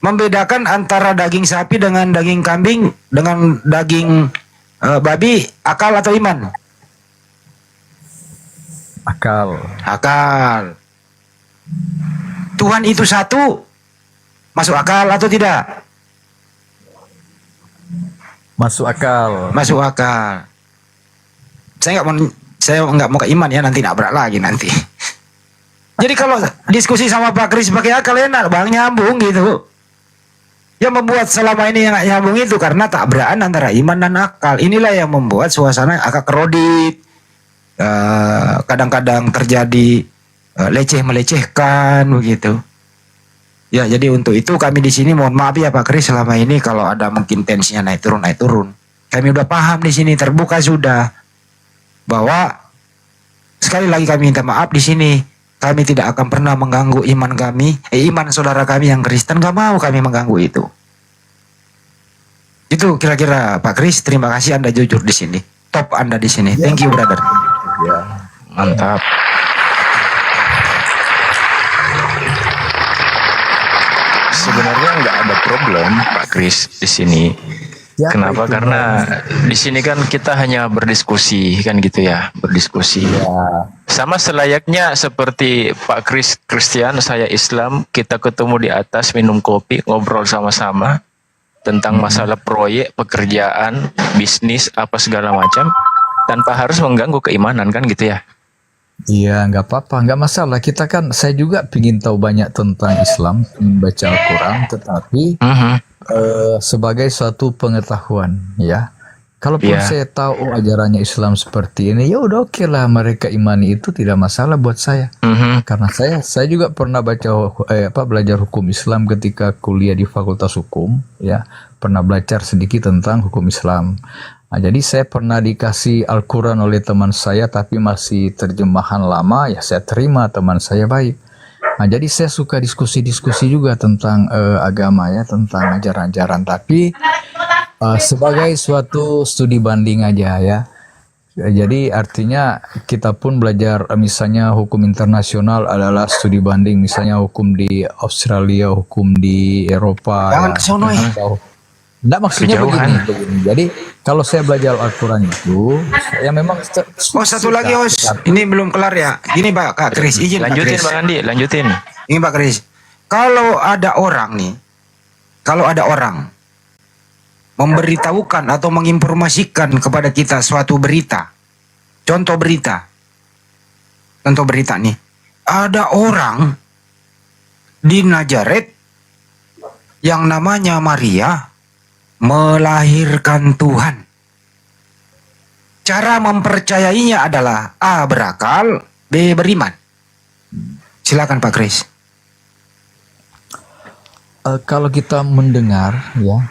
Membedakan antara daging sapi dengan daging kambing dengan daging babi, akal atau iman? Akal. Akal. Tuhan itu satu, masuk akal atau tidak? Masuk akal. Masuk akal. Saya nggak mau ke iman ya, nanti nabrak lagi nanti. Jadi kalau diskusi sama Pak Kris pakai akal enak bang, nyambung gitu. Yang membuat selama ini yang nggak nyambung itu karena tabrakan antara iman dan akal. Inilah yang membuat suasana agak kerodit. Kadang-kadang terjadi leceh melecehkan begitu. Ya, jadi untuk itu kami di sini mohon maaf ya Pak Kris selama ini kalau ada mungkin tensinya naik turun. Kami udah paham di sini, terbuka sudah bahwa sekali lagi kami minta maaf di sini. Kami tidak akan pernah mengganggu iman kami, iman saudara kami yang Kristen, gak mau kami mengganggu itu. Itu kira-kira Pak Kris, terima kasih Anda jujur di sini. Top Anda di sini. Thank you brother. Ya, mantap. Sebenarnya nggak ada problem Pak Kris di sini. Kenapa? Karena di sini kan kita hanya berdiskusi kan gitu ya, berdiskusi. Sama selayaknya seperti Pak Kris Kristen, saya Islam, kita ketemu di atas minum kopi, ngobrol sama-sama tentang masalah proyek, pekerjaan, bisnis, apa segala macam, tanpa harus mengganggu keimanan kan gitu ya. Iya, nggak apa-apa, nggak masalah. Kita kan, saya juga ingin tahu banyak tentang Islam, membaca Al-Quran, tetapi sebagai suatu pengetahuan, ya. Kalaupun saya tahu ajarannya Islam seperti ini, ya udah oke lah, mereka imani itu tidak masalah buat saya. Karena saya juga pernah belajar hukum Islam ketika kuliah di Fakultas Hukum, ya, pernah belajar sedikit tentang hukum Islam. Nah, jadi saya pernah dikasih Al-Quran oleh teman saya, tapi masih terjemahan lama, ya saya terima, teman saya baik. Nah, jadi saya suka diskusi-diskusi juga tentang agama ya, tentang ajaran-ajaran, tapi sebagai suatu studi banding aja ya. Jadi artinya kita pun belajar misalnya hukum internasional adalah studi banding, misalnya hukum di Australia, hukum di Eropa. Jangan kesono ya. Nggak, maksudnya begini. Jadi kalau saya belajar Al-Quran itu, ya memang. Oh, satu lagi Os, ini belum kelar ya. Gini Pak Kris, izin Lanjutin Pak Kris. Bang Andi, lanjutin. Ini Pak Kris, kalau ada orang memberitahukan atau menginformasikan kepada kita suatu berita, contoh berita nih, ada orang di Nazaret yang namanya Maria melahirkan Tuhan. Cara mempercayainya adalah A, berakal, B, beriman. Silakan Pak Kris. Kalau kita mendengar, ya,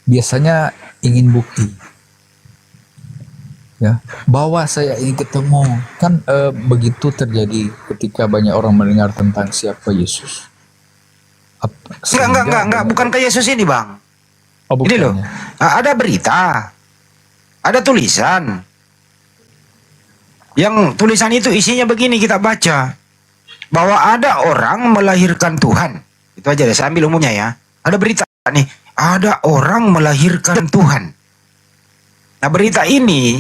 biasanya ingin bukti, ya, bahwa saya ingin ketemu. Kan begitu terjadi ketika banyak orang mendengar tentang siapa Yesus. Enggak, bukan ke Yesus ini Bang. Ini loh, ada berita, ada tulisan. Yang tulisan itu isinya begini, kita baca. Bahwa ada orang melahirkan Tuhan. Itu aja deh, saya ambil umumnya ya. Ada berita nih, ada orang melahirkan Tuhan. Nah, berita ini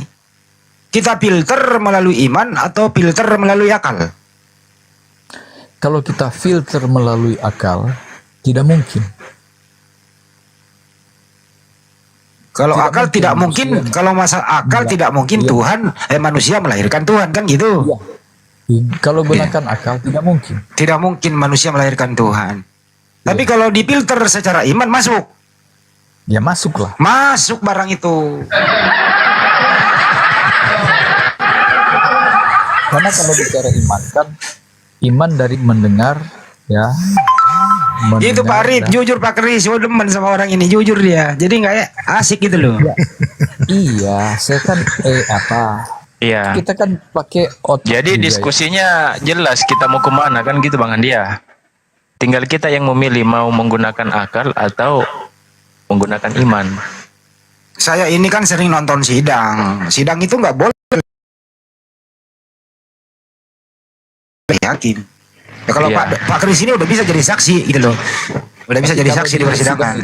kita filter melalui iman atau filter melalui akal? Kalau kita filter melalui akal, tidak mungkin. Kalau akal tidak mungkin, kalau masalah akal tidak mungkin Tuhan, manusia melahirkan Tuhan, kan gitu. Kalau gunakan akal tidak mungkin. Tidak mungkin manusia melahirkan Tuhan. Tapi kalau difilter secara iman masuk. Ya masuklah. Masuk barang itu. Karena kalau bicara iman kan, iman dari mendengar, ya. Itu Pak Arif, jujur Pak Kris, oh demen sama orang ini, jujur dia. Jadi nggak asik gitu loh. Iya, saya kan Iya. Kita kan pakai otak. Jadi juga, diskusinya jelas kita mau kemana kan gitu Bang Andi ya. Tinggal kita yang memilih mau menggunakan akal atau menggunakan iman. Saya ini kan sering nonton sidang. Sidang itu nggak boleh hakim. Ya, kalau Iya. Pak Kris ini udah bisa jadi saksi gitu loh. Udah bisa jadi saksi di persidangan.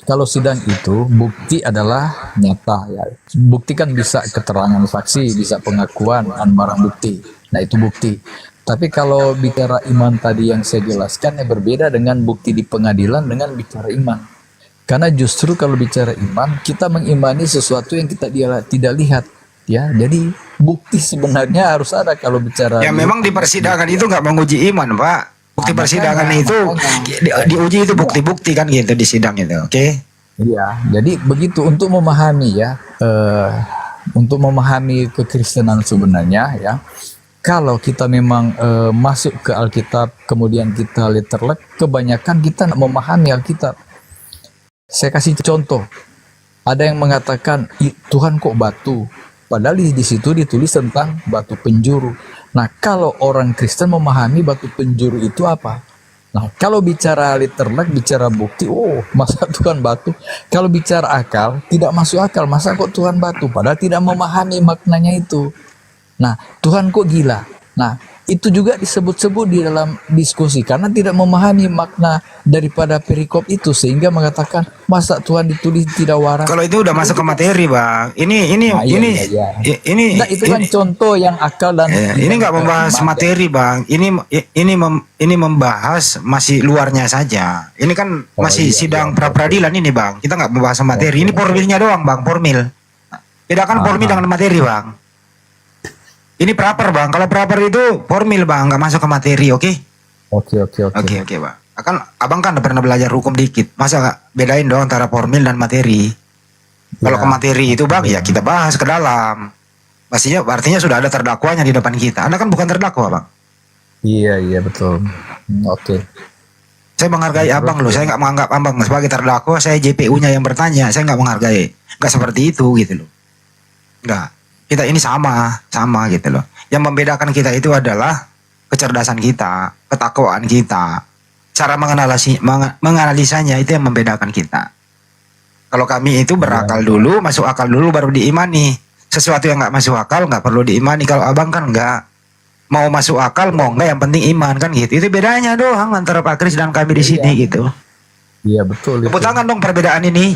Kalau sidang itu bukti adalah nyata ya. Bukti kan bisa keterangan saksi, bisa pengakuan, barang bukti. Nah itu bukti. Tapi kalau bicara iman tadi yang saya jelaskan ya berbeda dengan bukti di pengadilan dengan bicara iman. Karena justru kalau bicara iman kita mengimani sesuatu yang kita tidak lihat ya. Jadi bukti sebenarnya harus ada kalau bicara. Ya memang di persidangan itu nggak menguji iman, Pak. Bukti persidangan itu diuji itu bukti-bukti kan gitu di sidang itu. Oke. Iya, jadi begitu untuk memahami ya, untuk memahami kekristenan sebenarnya ya. Kalau kita memang masuk ke Alkitab, kemudian kita letterlek, kebanyakan kita nak memahami Alkitab. Saya kasih contoh, ada yang mengatakan Tuhan kok batu, padahal di situ ditulis tentang batu penjuru. Nah, kalau orang Kristen memahami batu penjuru itu apa? Nah, kalau bicara letterlek, bicara bukti, oh, masa Tuhan batu? Kalau bicara akal, tidak masuk akal. Masa kok Tuhan batu? Padahal tidak memahami maknanya itu. Nah, Tuhan kok gila? Nah, itu juga disebut-sebut di dalam diskusi karena tidak memahami makna daripada perikop itu sehingga mengatakan masa Tuhan ditulis tidak waras. Kalau itu udah masuk ke materi, Bang. Ini Nah, itu kan contoh yang akal dan ini nggak membahas materi, Bang. Ini membahas masih luarnya saja. Ini kan masih sidang pra peradilan ini, Bang. Kita nggak membahas materi. Ini formilnya doang, Bang. Formil. Bedakan formil dengan materi, Bang. Ini praper, Bang. Kalau praper itu formil, Bang, nggak masuk ke materi, oke? Oke, Bang. Abang kan udah pernah belajar hukum dikit. Masa nggak bedain dong antara formil dan materi? Kalau ke materi itu, Bang, ya kita bahas ke dalam. Artinya sudah ada terdakwanya di depan kita. Anda kan bukan terdakwa, Bang. Iya, betul. Oke. Saya menghargai Abang loh. Saya nggak menganggap Abang sebagai terdakwa. Saya JPU-nya yang bertanya. Saya nggak menghargai. Nggak seperti itu gitu loh. Nggak. Kita ini sama gitu loh. Yang membedakan kita itu adalah kecerdasan kita, ketakwaan kita, cara menganalisanya itu yang membedakan kita. Kalau kami itu berakal dulu, masuk akal dulu, baru diimani. Sesuatu yang nggak masuk akal nggak perlu diimani. Kalau Abang kan nggak mau masuk akal, mau nggak, yang penting iman kan gitu. Itu bedanya doang antara Pak Kris dan kami di sini gitu. Iya betul. Tepuk tangan dong perbedaan ini.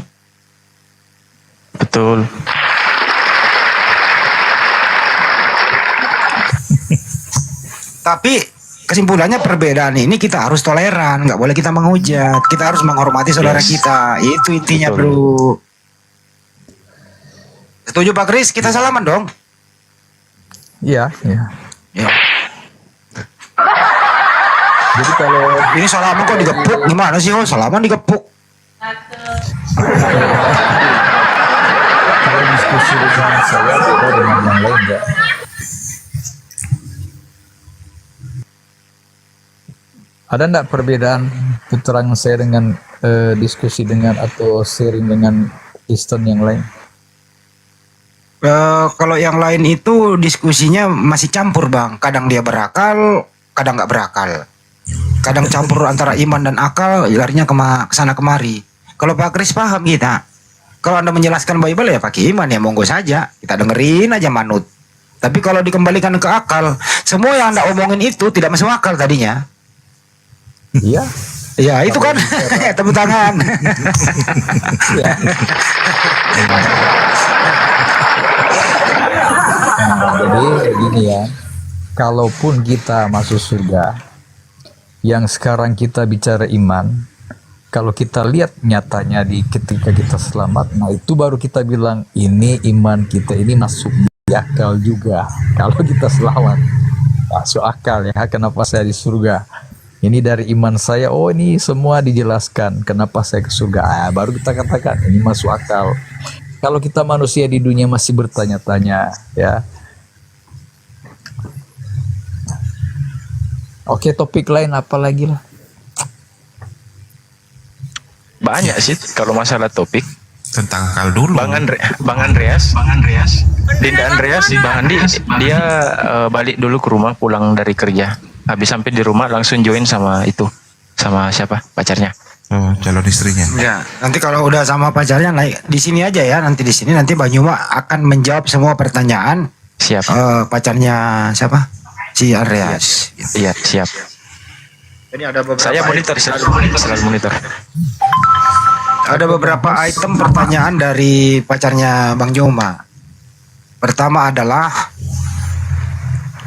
Betul. Tapi kesimpulannya perbedaan ini kita harus toleran, nggak boleh kita menghujat, kita harus menghormati saudara kita. Itu intinya, Bro. Setuju Pak Kris? Kita salaman dong. Iya. Ya. Jadi kalau ini salaman kok digepuk, gimana sih? Oh, salaman digepuk. Kalau diskusi dengan saya beda dengan yang lain enggak. Ada enggak perbedaan keterangan saya dengan diskusi dengan atau sharing dengan Kristen yang lain? Kalau yang lain itu diskusinya masih campur, Bang. Kadang dia berakal, kadang nggak berakal. Kadang campur antara iman dan akal, larinya kesana kemari. Kalau Pak Kris paham kita. Kalau Anda menjelaskan Bible ya pakai iman ya, monggo saja. Kita dengerin aja manut. Tapi kalau dikembalikan ke akal, semua yang Anda omongin itu tidak masuk akal tadinya. Iya. Ya itu kan. Tepuk tangan. Nah, jadi gini ya, kalaupun kita masuk surga, yang sekarang kita bicara iman, kalau kita lihat nyatanya di ketika kita selamat, nah itu baru kita bilang ini iman kita ini masuk di akal juga. Kalau kita selamat, masuk akal ya, kenapa saya di surga? Ini dari iman saya, oh ini semua dijelaskan kenapa saya ke surga. Baru kita katakan ini masuk akal. Kalau kita manusia di dunia masih bertanya-tanya ya. Oke, topik lain apa lagi lah? Banyak sih kalau masalah topik. Tentang akal dulu. Bang Andreas, Dinda Andreas, Bang Andi, dia balik dulu ke rumah pulang dari kerja. Habis sampai di rumah langsung join sama siapa pacarnya. Oh, calon istrinya. Ya, nanti kalau udah sama pacarnya naik di sini aja ya. Nanti di sini nanti Bang Yuma akan menjawab semua pertanyaan. Siap. Pacarnya siapa? si Andreas. Iya, siap. Ini ada beberapa Saya monitor, selalu monitor. Ada beberapa item pertanyaan dari pacarnya Bang Joma. Pertama adalah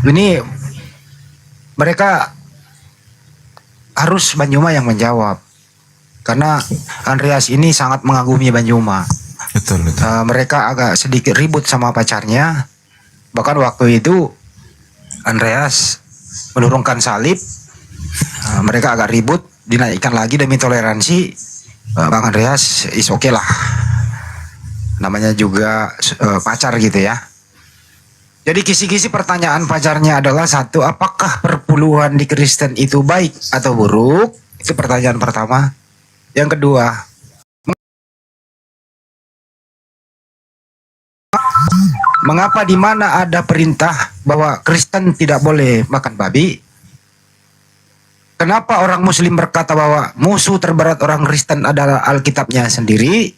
ini mereka harus Bang Joma yang menjawab karena Andreas ini sangat mengagumi Bang Joma. Betul. Mereka agak sedikit ribut sama pacarnya. Bahkan waktu itu Andreas menurunkan salib. Mereka agak ribut, dinaikkan lagi demi toleransi. Bang Andreas is oke lah. Namanya juga pacar gitu ya. Jadi kisi-kisi pertanyaan pacarnya adalah satu, apakah perpuluhan di Kristen itu baik atau buruk? Itu pertanyaan pertama. Yang kedua, mengapa di mana ada perintah bahwa Kristen tidak boleh makan babi? Kenapa orang Muslim berkata bahwa musuh terberat orang Kristen adalah Alkitabnya sendiri?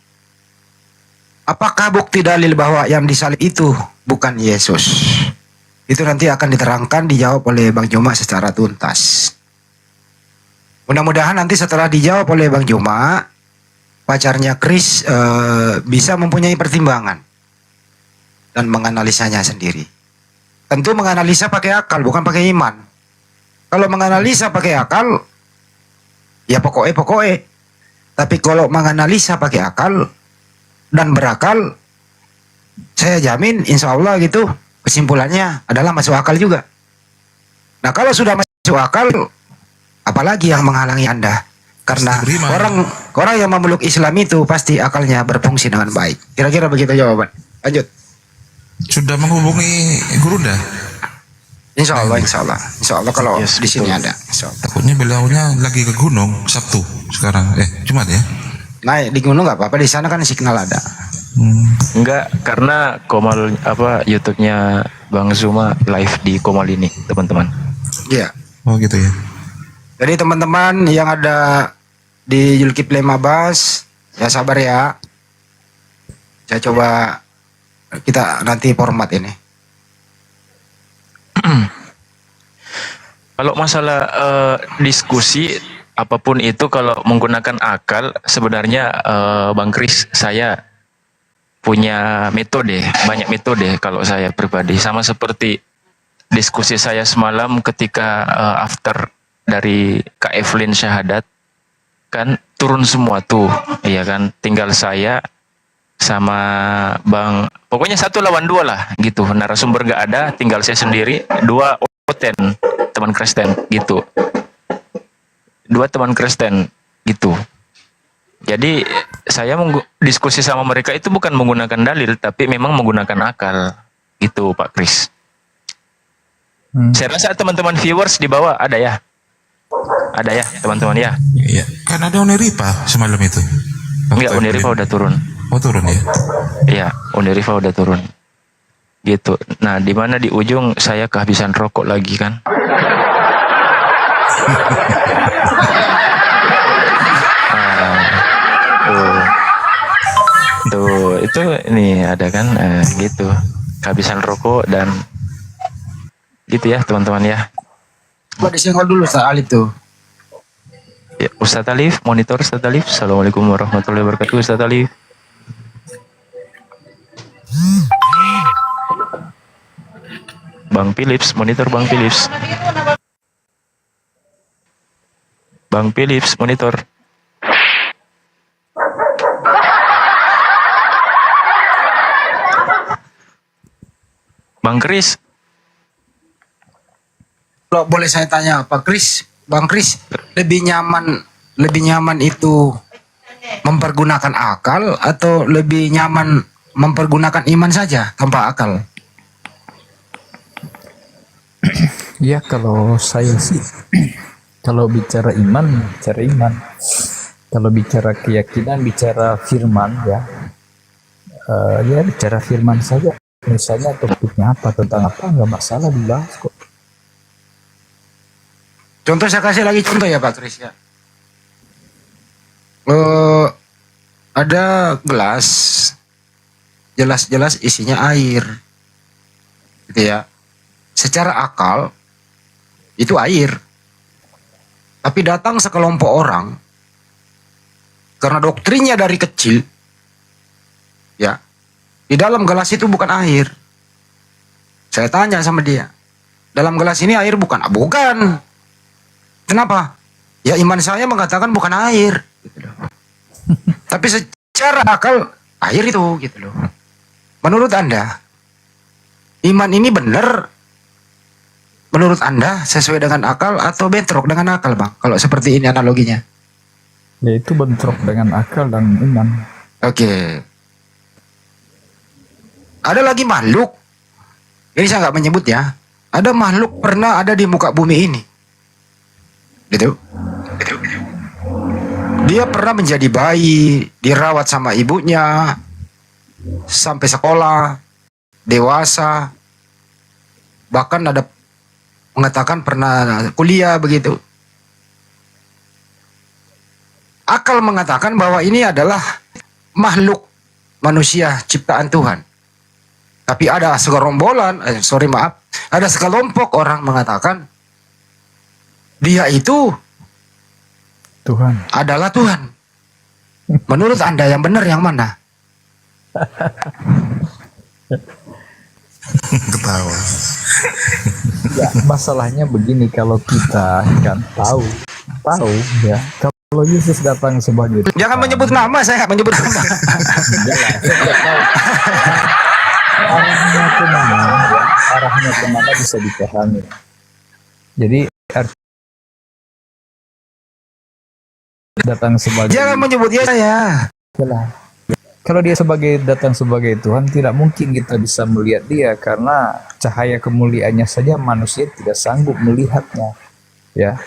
Apakah bukti dalil bahwa yang disalib itu bukan Yesus? Itu nanti akan diterangkan, dijawab oleh Bang Joma secara tuntas. Mudah-mudahan nanti setelah dijawab oleh Bang Joma, pacarnya Chris bisa mempunyai pertimbangan dan menganalisanya sendiri. Tentu menganalisa pakai akal, bukan pakai iman. Kalau menganalisa pakai akal, ya pokoknya. Tapi kalau menganalisa pakai akal dan berakal, saya jamin insya Allah gitu kesimpulannya adalah masuk akal juga. Nah kalau sudah masuk akal, apalagi yang menghalangi Anda? Karena orang yang memeluk Islam itu pasti akalnya berfungsi dengan baik. Kira-kira begitu jawaban. Lanjut. Sudah menghubungi Gurunda? Insya Allah kalau di sini ada. Takutnya beliaunya lagi ke gunung Sabtu sekarang. Jumat ya? Naik di gunung nggak apa-apa, di sana kan signal ada. Enggak, karena Komal YouTube-nya Bang Zuma live di Komal ini, teman-teman. Iya. Oh gitu ya. Jadi teman-teman yang ada di Zulkifli Mabas, ya sabar ya. Saya coba kita nanti format ini. Kalau masalah diskusi apapun itu kalau menggunakan akal, sebenarnya Bang Kris, saya punya metode, banyak metode kalau saya pribadi. Sama seperti diskusi saya semalam ketika after dari Kak Evelyn Syahadat, kan turun semua tuh, ya kan, tinggal saya sama Bang, pokoknya 1 lawan 2 lah gitu, narasumber gak ada, tinggal saya sendiri, 2 oten teman Kristen gitu, 2 teman Kristen gitu. Jadi saya diskusi sama mereka itu bukan menggunakan dalil, tapi memang menggunakan akal gitu Pak Kris. Saya rasa teman-teman viewers di bawah ada ya teman-teman ya. Iya. Kan ada Uneripa semalam itu. Enggak, Uneripa udah turun. Oh turun ya? Iya, Uneripa udah turun. Gitu. Nah, di mana di ujung saya kehabisan rokok lagi kan? Tuh, itu ini ada kan, gitu. Kehabisan rokok dan gitu ya teman-teman ya. Coba disenggol dulu Ustaz Alif tuh. Ya, Ustaz Alif, monitor Ustaz Alif. Assalamualaikum warahmatullahi wabarakatuh Ustaz Alif. Bang Philips, monitor Bang Philips. Bang Philips, monitor. Bang Kris. Kalau boleh saya tanya Pak Kris, Bang Kris, lebih nyaman itu mempergunakan akal atau lebih nyaman mempergunakan iman saja tanpa akal? Ya kalau saya sih, kalau bicara iman, bicara iman. Kalau bicara keyakinan, bicara firman ya. Ya bicara firman saja. Misalnya topiknya apa, tentang apa, nggak masalah dibahas kok. Contoh saya kasih lagi contoh ya Pak Kris ya. Ada gelas, jelas-jelas isinya air, gitu ya. Secara akal itu air. Tapi datang sekelompok orang, karena doktrinnya dari kecil, ya, di dalam gelas itu bukan air. Saya tanya sama dia, dalam gelas ini air bukan? Ah, bukan. Kenapa? Ya iman saya mengatakan bukan air. Gitu loh. Tapi secara akal air itu, gitu loh. Menurut Anda, iman ini benar? Menurut Anda sesuai dengan akal atau bentrok dengan akal, Bang? Kalau seperti ini analoginya. Ya itu bentrok dengan akal dan iman. Oke. Ada lagi makhluk. Ini saya nggak menyebut ya. Ada makhluk pernah ada di muka bumi ini. Gitu. Dia pernah menjadi bayi, dirawat sama ibunya, sampai sekolah, dewasa. Bahkan ada mengatakan pernah kuliah begitu. Akal mengatakan bahwa ini adalah makhluk manusia ciptaan Tuhan. Tapi ada segerombolan, ada sekelompok orang mengatakan dia itu Tuhan. Adalah Tuhan. Menurut Anda yang benar yang mana? Ketawa. Ya, masalahnya begini, kalau kita kan tahu ya, kalau Yesus datang sebagai Tuhan, Jangan menyebut nama, saya nggak menyebut nama. arahnya kemana, ya, arahnya kemana bisa dipahami. Jadi datang sebagai, Jangan menyebut ya saya. Kalau dia datang sebagai Tuhan, tidak mungkin kita bisa melihat dia karena cahaya kemuliaannya saja manusia tidak sanggup melihatnya. Ya.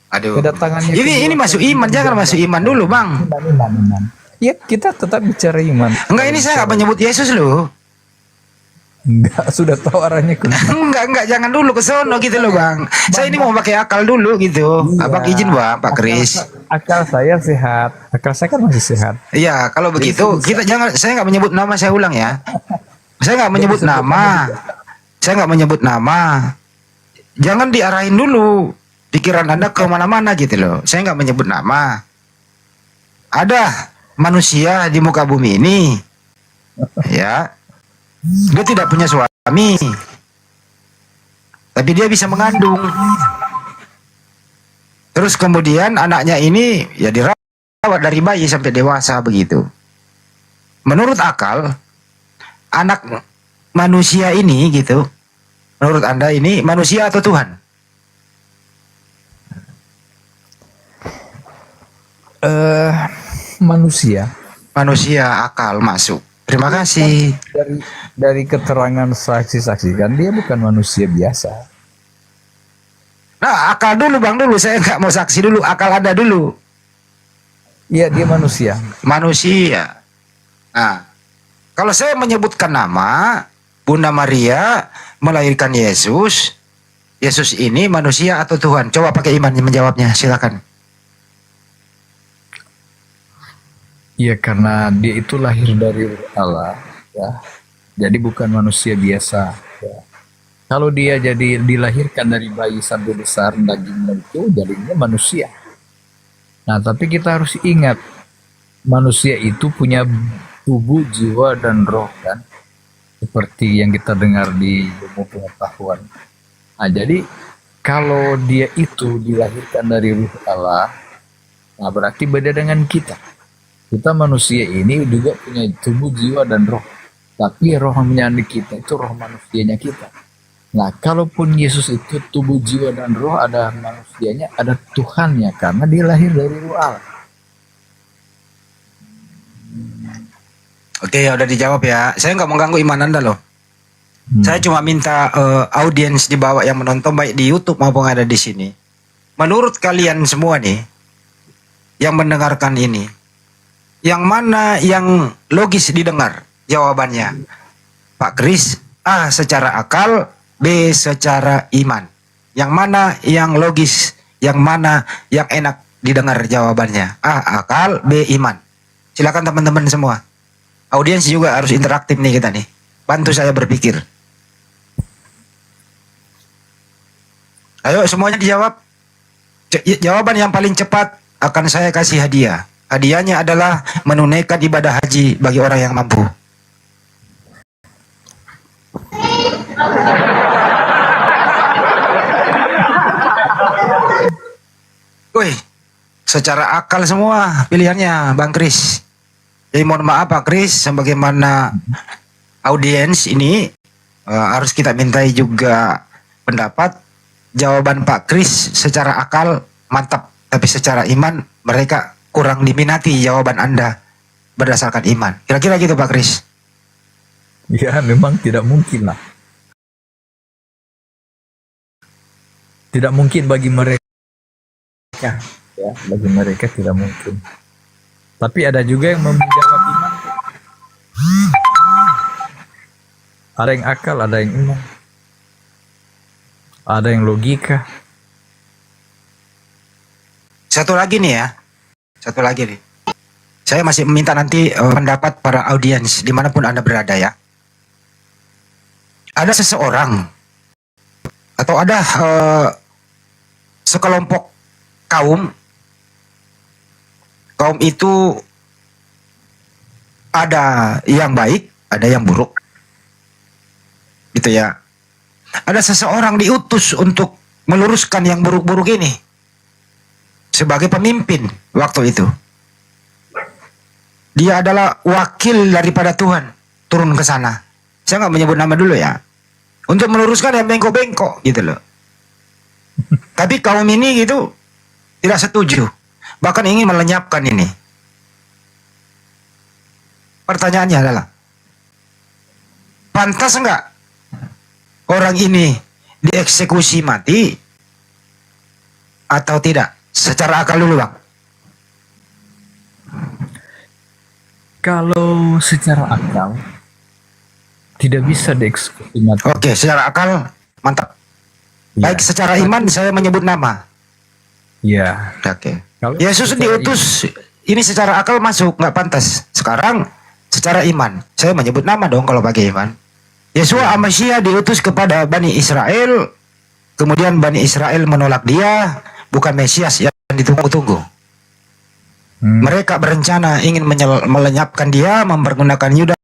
Aduh. Kedatangannya Ini masuk iman, jangan masuk iman dulu, Bang. Iman. Ya, kita tetap bicara iman. Enggak, ini saya nggak menyebut Yesus loh. Enggak, sudah tahu arahnya kemana. Enggak, jangan dulu ke sono gitu loh, Bang. Saya ini mau pakai akal dulu gitu. Iya. Abang izin, Bang, Pak Kris. Akal saya sehat. Akal saya kan masih sehat. Iya, kalau begitu kita saya nggak menyebut nama, saya ulang ya. Saya nggak menyebut nama. Saya nggak menyebut nama. Jangan diarahin dulu pikiran Anda ke mana-mana gitu loh. Saya nggak menyebut nama. Ada manusia di muka bumi ini, ya. Dia tidak punya suami, tapi dia bisa mengandung. Terus kemudian anaknya ini ya dirawat dari bayi sampai dewasa begitu. Menurut akal, anak manusia ini gitu, menurut Anda ini manusia atau Tuhan? Manusia. Manusia, akal masuk. Terima kasih. Dari keterangan saksi-saksi kan dia bukan manusia biasa. Nah, akal dulu, Bang, dulu. Saya nggak mau saksi dulu, akal ada dulu. Iya, dia manusia. Manusia. Nah, kalau saya menyebutkan nama Bunda Maria melahirkan Yesus, Yesus ini manusia atau Tuhan? Coba pakai iman menjawabnya, silakan. Iya, karena dia itu lahir dari Allah, ya. Jadi bukan manusia biasa. Ya. Kalau dia jadi dilahirkan dari bayi sampai besar dagingnya itu jadinya manusia. Nah, tapi kita harus ingat manusia itu punya tubuh, jiwa, dan roh kan, seperti yang kita dengar di ilmu pengetahuan. Nah, jadi kalau dia itu dilahirkan dari ruh Allah, nah berarti beda dengan kita. Kita manusia ini juga punya tubuh, jiwa, dan roh. Tapi roh yang kita itu roh manusianya kita. Nah, kalaupun Yesus itu tubuh, jiwa, dan roh, ada manusianya, ada Tuhannya, karena dia lahir dari ruh Allah. Oke, ya udah dijawab ya. Saya nggak mengganggu iman Anda loh. Saya cuma minta audiens di bawah yang menonton baik di YouTube maupun ada di sini. Menurut kalian semua nih yang mendengarkan ini, yang mana yang logis didengar jawabannya? Pak Kris, A secara akal, B secara iman. Yang mana yang logis, yang mana yang enak didengar jawabannya? A akal, B iman. Silakan teman-teman semua. Audiens juga harus interaktif nih kita nih. Bantu saya berpikir. Ayo semuanya dijawab. Jawaban yang paling cepat akan saya kasih hadiah. Hadiahnya adalah menunaikan ibadah haji bagi orang yang mampu. Woi, secara akal semua pilihannya Bang Kris. Jadi mohon maaf Pak Kris, sebagaimana audiens ini harus kita mintai juga pendapat. Jawaban Pak Kris secara akal mantap, tapi secara iman mereka kurang diminati jawaban Anda berdasarkan iman. Kira-kira gitu Pak Kris. Ya memang tidak mungkin lah. Tidak mungkin bagi mereka. Ya, bagi mereka tidak mungkin. Tapi ada juga yang menjawab iman. Ada yang akal, ada yang iman. Ada yang logika. Satu lagi nih ya. Satu lagi nih. Saya masih meminta nanti pendapat para audiens dimanapun Anda berada ya. Ada seseorang atau ada sekelompok kaum itu ada yang baik, ada yang buruk. Gitu ya. Ada seseorang diutus untuk meluruskan yang buruk-buruk ini sebagai pemimpin waktu itu. Dia adalah wakil daripada Tuhan turun ke sana. Saya nggak menyebut nama dulu ya. Untuk meluruskan yang bengkok-bengkok gitu loh. Tapi kaum ini gitu tidak setuju. Bahkan ingin melenyapkan ini. Pertanyaannya adalah, pantas enggak orang ini dieksekusi mati atau tidak? Secara akal dulu Bang. Kalau secara akal tidak bisa dieksekusi mati. Oke, secara akal mantap. Baik, secara iman saya menyebut nama. Ya. Oke. Yesus diutus ini secara akal masuk, nggak pantas. Sekarang secara iman saya menyebut nama dong kalau pakai iman. Yesua Amasia diutus kepada Bani Israel, kemudian Bani Israel menolak dia, bukan Mesias yang ditunggu-tunggu. Mereka berencana ingin melenyapkan dia, mempergunakan Yudas.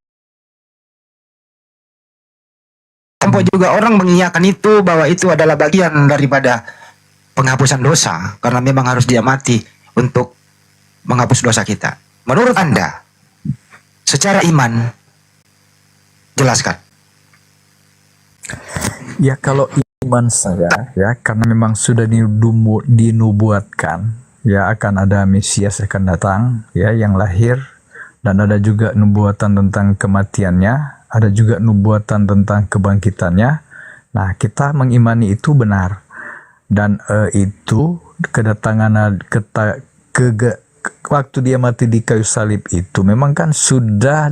Sampai juga orang mengiyakan itu, bahwa itu adalah bagian daripada penghapusan dosa, karena memang harus dia mati untuk menghapus dosa kita. Menurut Anda, secara iman, jelaskan. Ya kalau iman saya ya, karena memang sudah dinubuatkan ya akan ada Mesias akan datang ya yang lahir, dan ada juga nubuatan tentang kematiannya, ada juga nubuatan tentang kebangkitannya. Nah, kita mengimani itu benar, dan itu kedatangan waktu dia mati di kayu salib itu memang kan sudah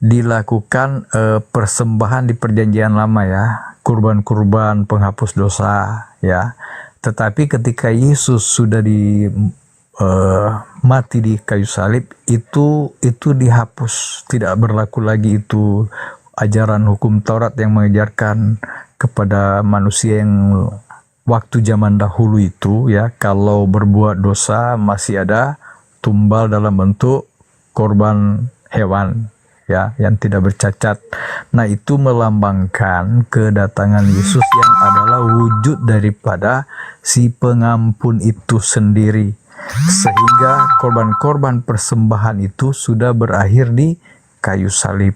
dilakukan persembahan di perjanjian lama ya, kurban-kurban penghapus dosa ya. Tetapi ketika Yesus sudah mati di kayu salib itu dihapus, tidak berlaku lagi itu ajaran hukum Taurat yang mengajarkan kepada manusia yang waktu zaman dahulu itu ya, kalau berbuat dosa masih ada tumbal dalam bentuk korban hewan ya yang tidak bercacat. Nah, itu melambangkan kedatangan Yesus yang adalah wujud daripada si pengampun itu sendiri, sehingga korban-korban persembahan itu sudah berakhir di kayu salib.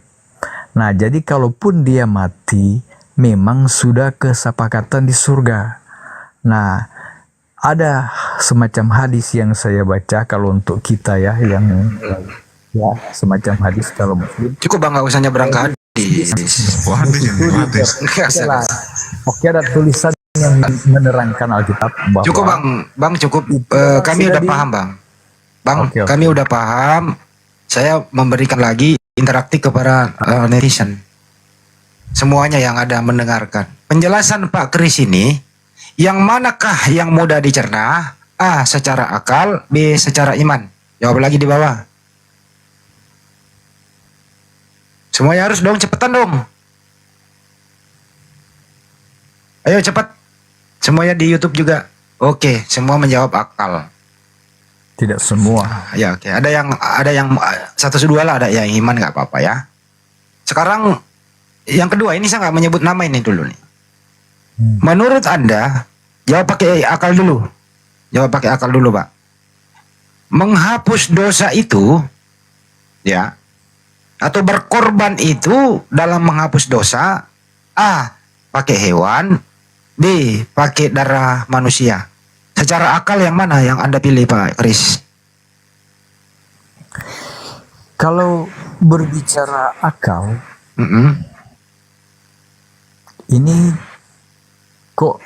Nah, jadi kalaupun dia mati memang sudah kesepakatan di surga. Nah, ada semacam hadis yang saya baca kalau untuk kita ya, yang ya semacam hadis kalau muslim. Cukup Bang, nggak usah nyebrang ke hadis. Oke, ada tulisan yang menerangkan Alkitab bahwa cukup Bang cukup. Kami udah paham Bang. Oke. Kami udah paham. Saya memberikan lagi interaktif kepada netizen. Semuanya yang ada mendengarkan. Penjelasan Pak Kris ini, yang manakah yang mudah dicerna? A. Secara akal, B. Secara iman. Jawab lagi di bawah. Semuanya harus dong, cepetan dong. Ayo cepat. Semuanya di YouTube juga. Oke, semua menjawab akal. Tidak semua. Ya, oke. Ada yang satu dua lah, ada yang iman nggak apa-apa ya. Sekarang yang kedua ini saya nggak menyebut nama ini dulu nih. Menurut Anda, jawab pakai akal dulu. Jawab pakai akal dulu, Pak. Menghapus dosa itu, ya, atau berkorban itu dalam menghapus dosa, A, pakai hewan, B, pakai darah manusia. Secara akal yang mana yang Anda pilih, Pak Kris? Kalau berbicara akal, ini kok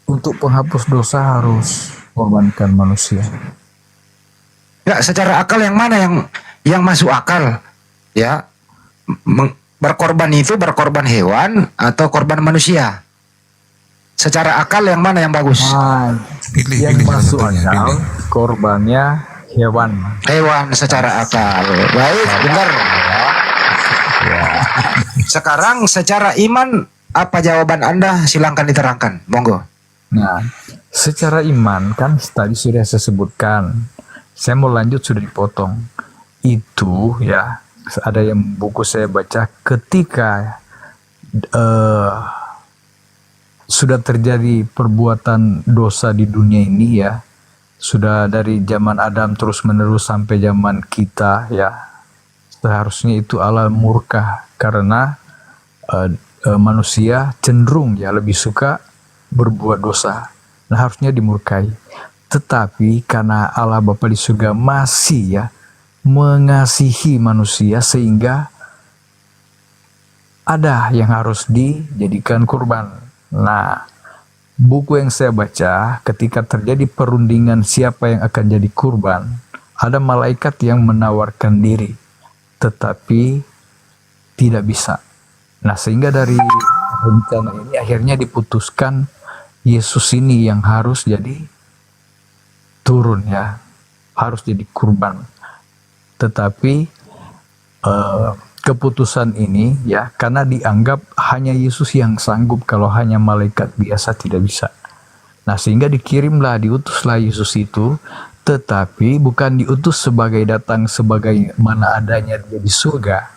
untuk penghapus dosa harus korbankan manusia? Ya, secara akal yang mana yang masuk akal? Ya, berkorban itu berkorban hewan atau korban manusia? Secara akal yang mana yang bagus? Yang masuk akal korbannya hewan. Hewan secara akal. Baik, benar. Ya. Sekarang secara iman apa jawaban Anda? Silahkan diterangkan. Monggo. Nah, secara iman kan tadi sudah saya sebutkan. Saya mau lanjut sudah dipotong. Itu ya ada yang buku saya baca ketika sudah terjadi perbuatan dosa di dunia ini ya, sudah dari zaman Adam terus menerus sampai zaman kita ya, seharusnya itu Allah murka karena manusia cenderung ya lebih suka berbuat dosa. Nah, harusnya dimurkai. Tetapi karena Allah Bapa di surga masih ya mengasihi manusia sehingga ada yang harus dijadikan kurban. Nah, buku yang saya baca ketika terjadi perundingan siapa yang akan jadi kurban, ada malaikat yang menawarkan diri tetapi tidak bisa. Nah, sehingga dari rencana ini akhirnya diputuskan Yesus ini yang harus jadi turun ya, harus jadi kurban. Tetapi keputusan ini ya karena dianggap hanya Yesus yang sanggup, kalau hanya malaikat biasa tidak bisa. Nah, sehingga diutuslah Yesus itu, tetapi bukan diutus sebagai datang sebagai mana adanya dia di surga,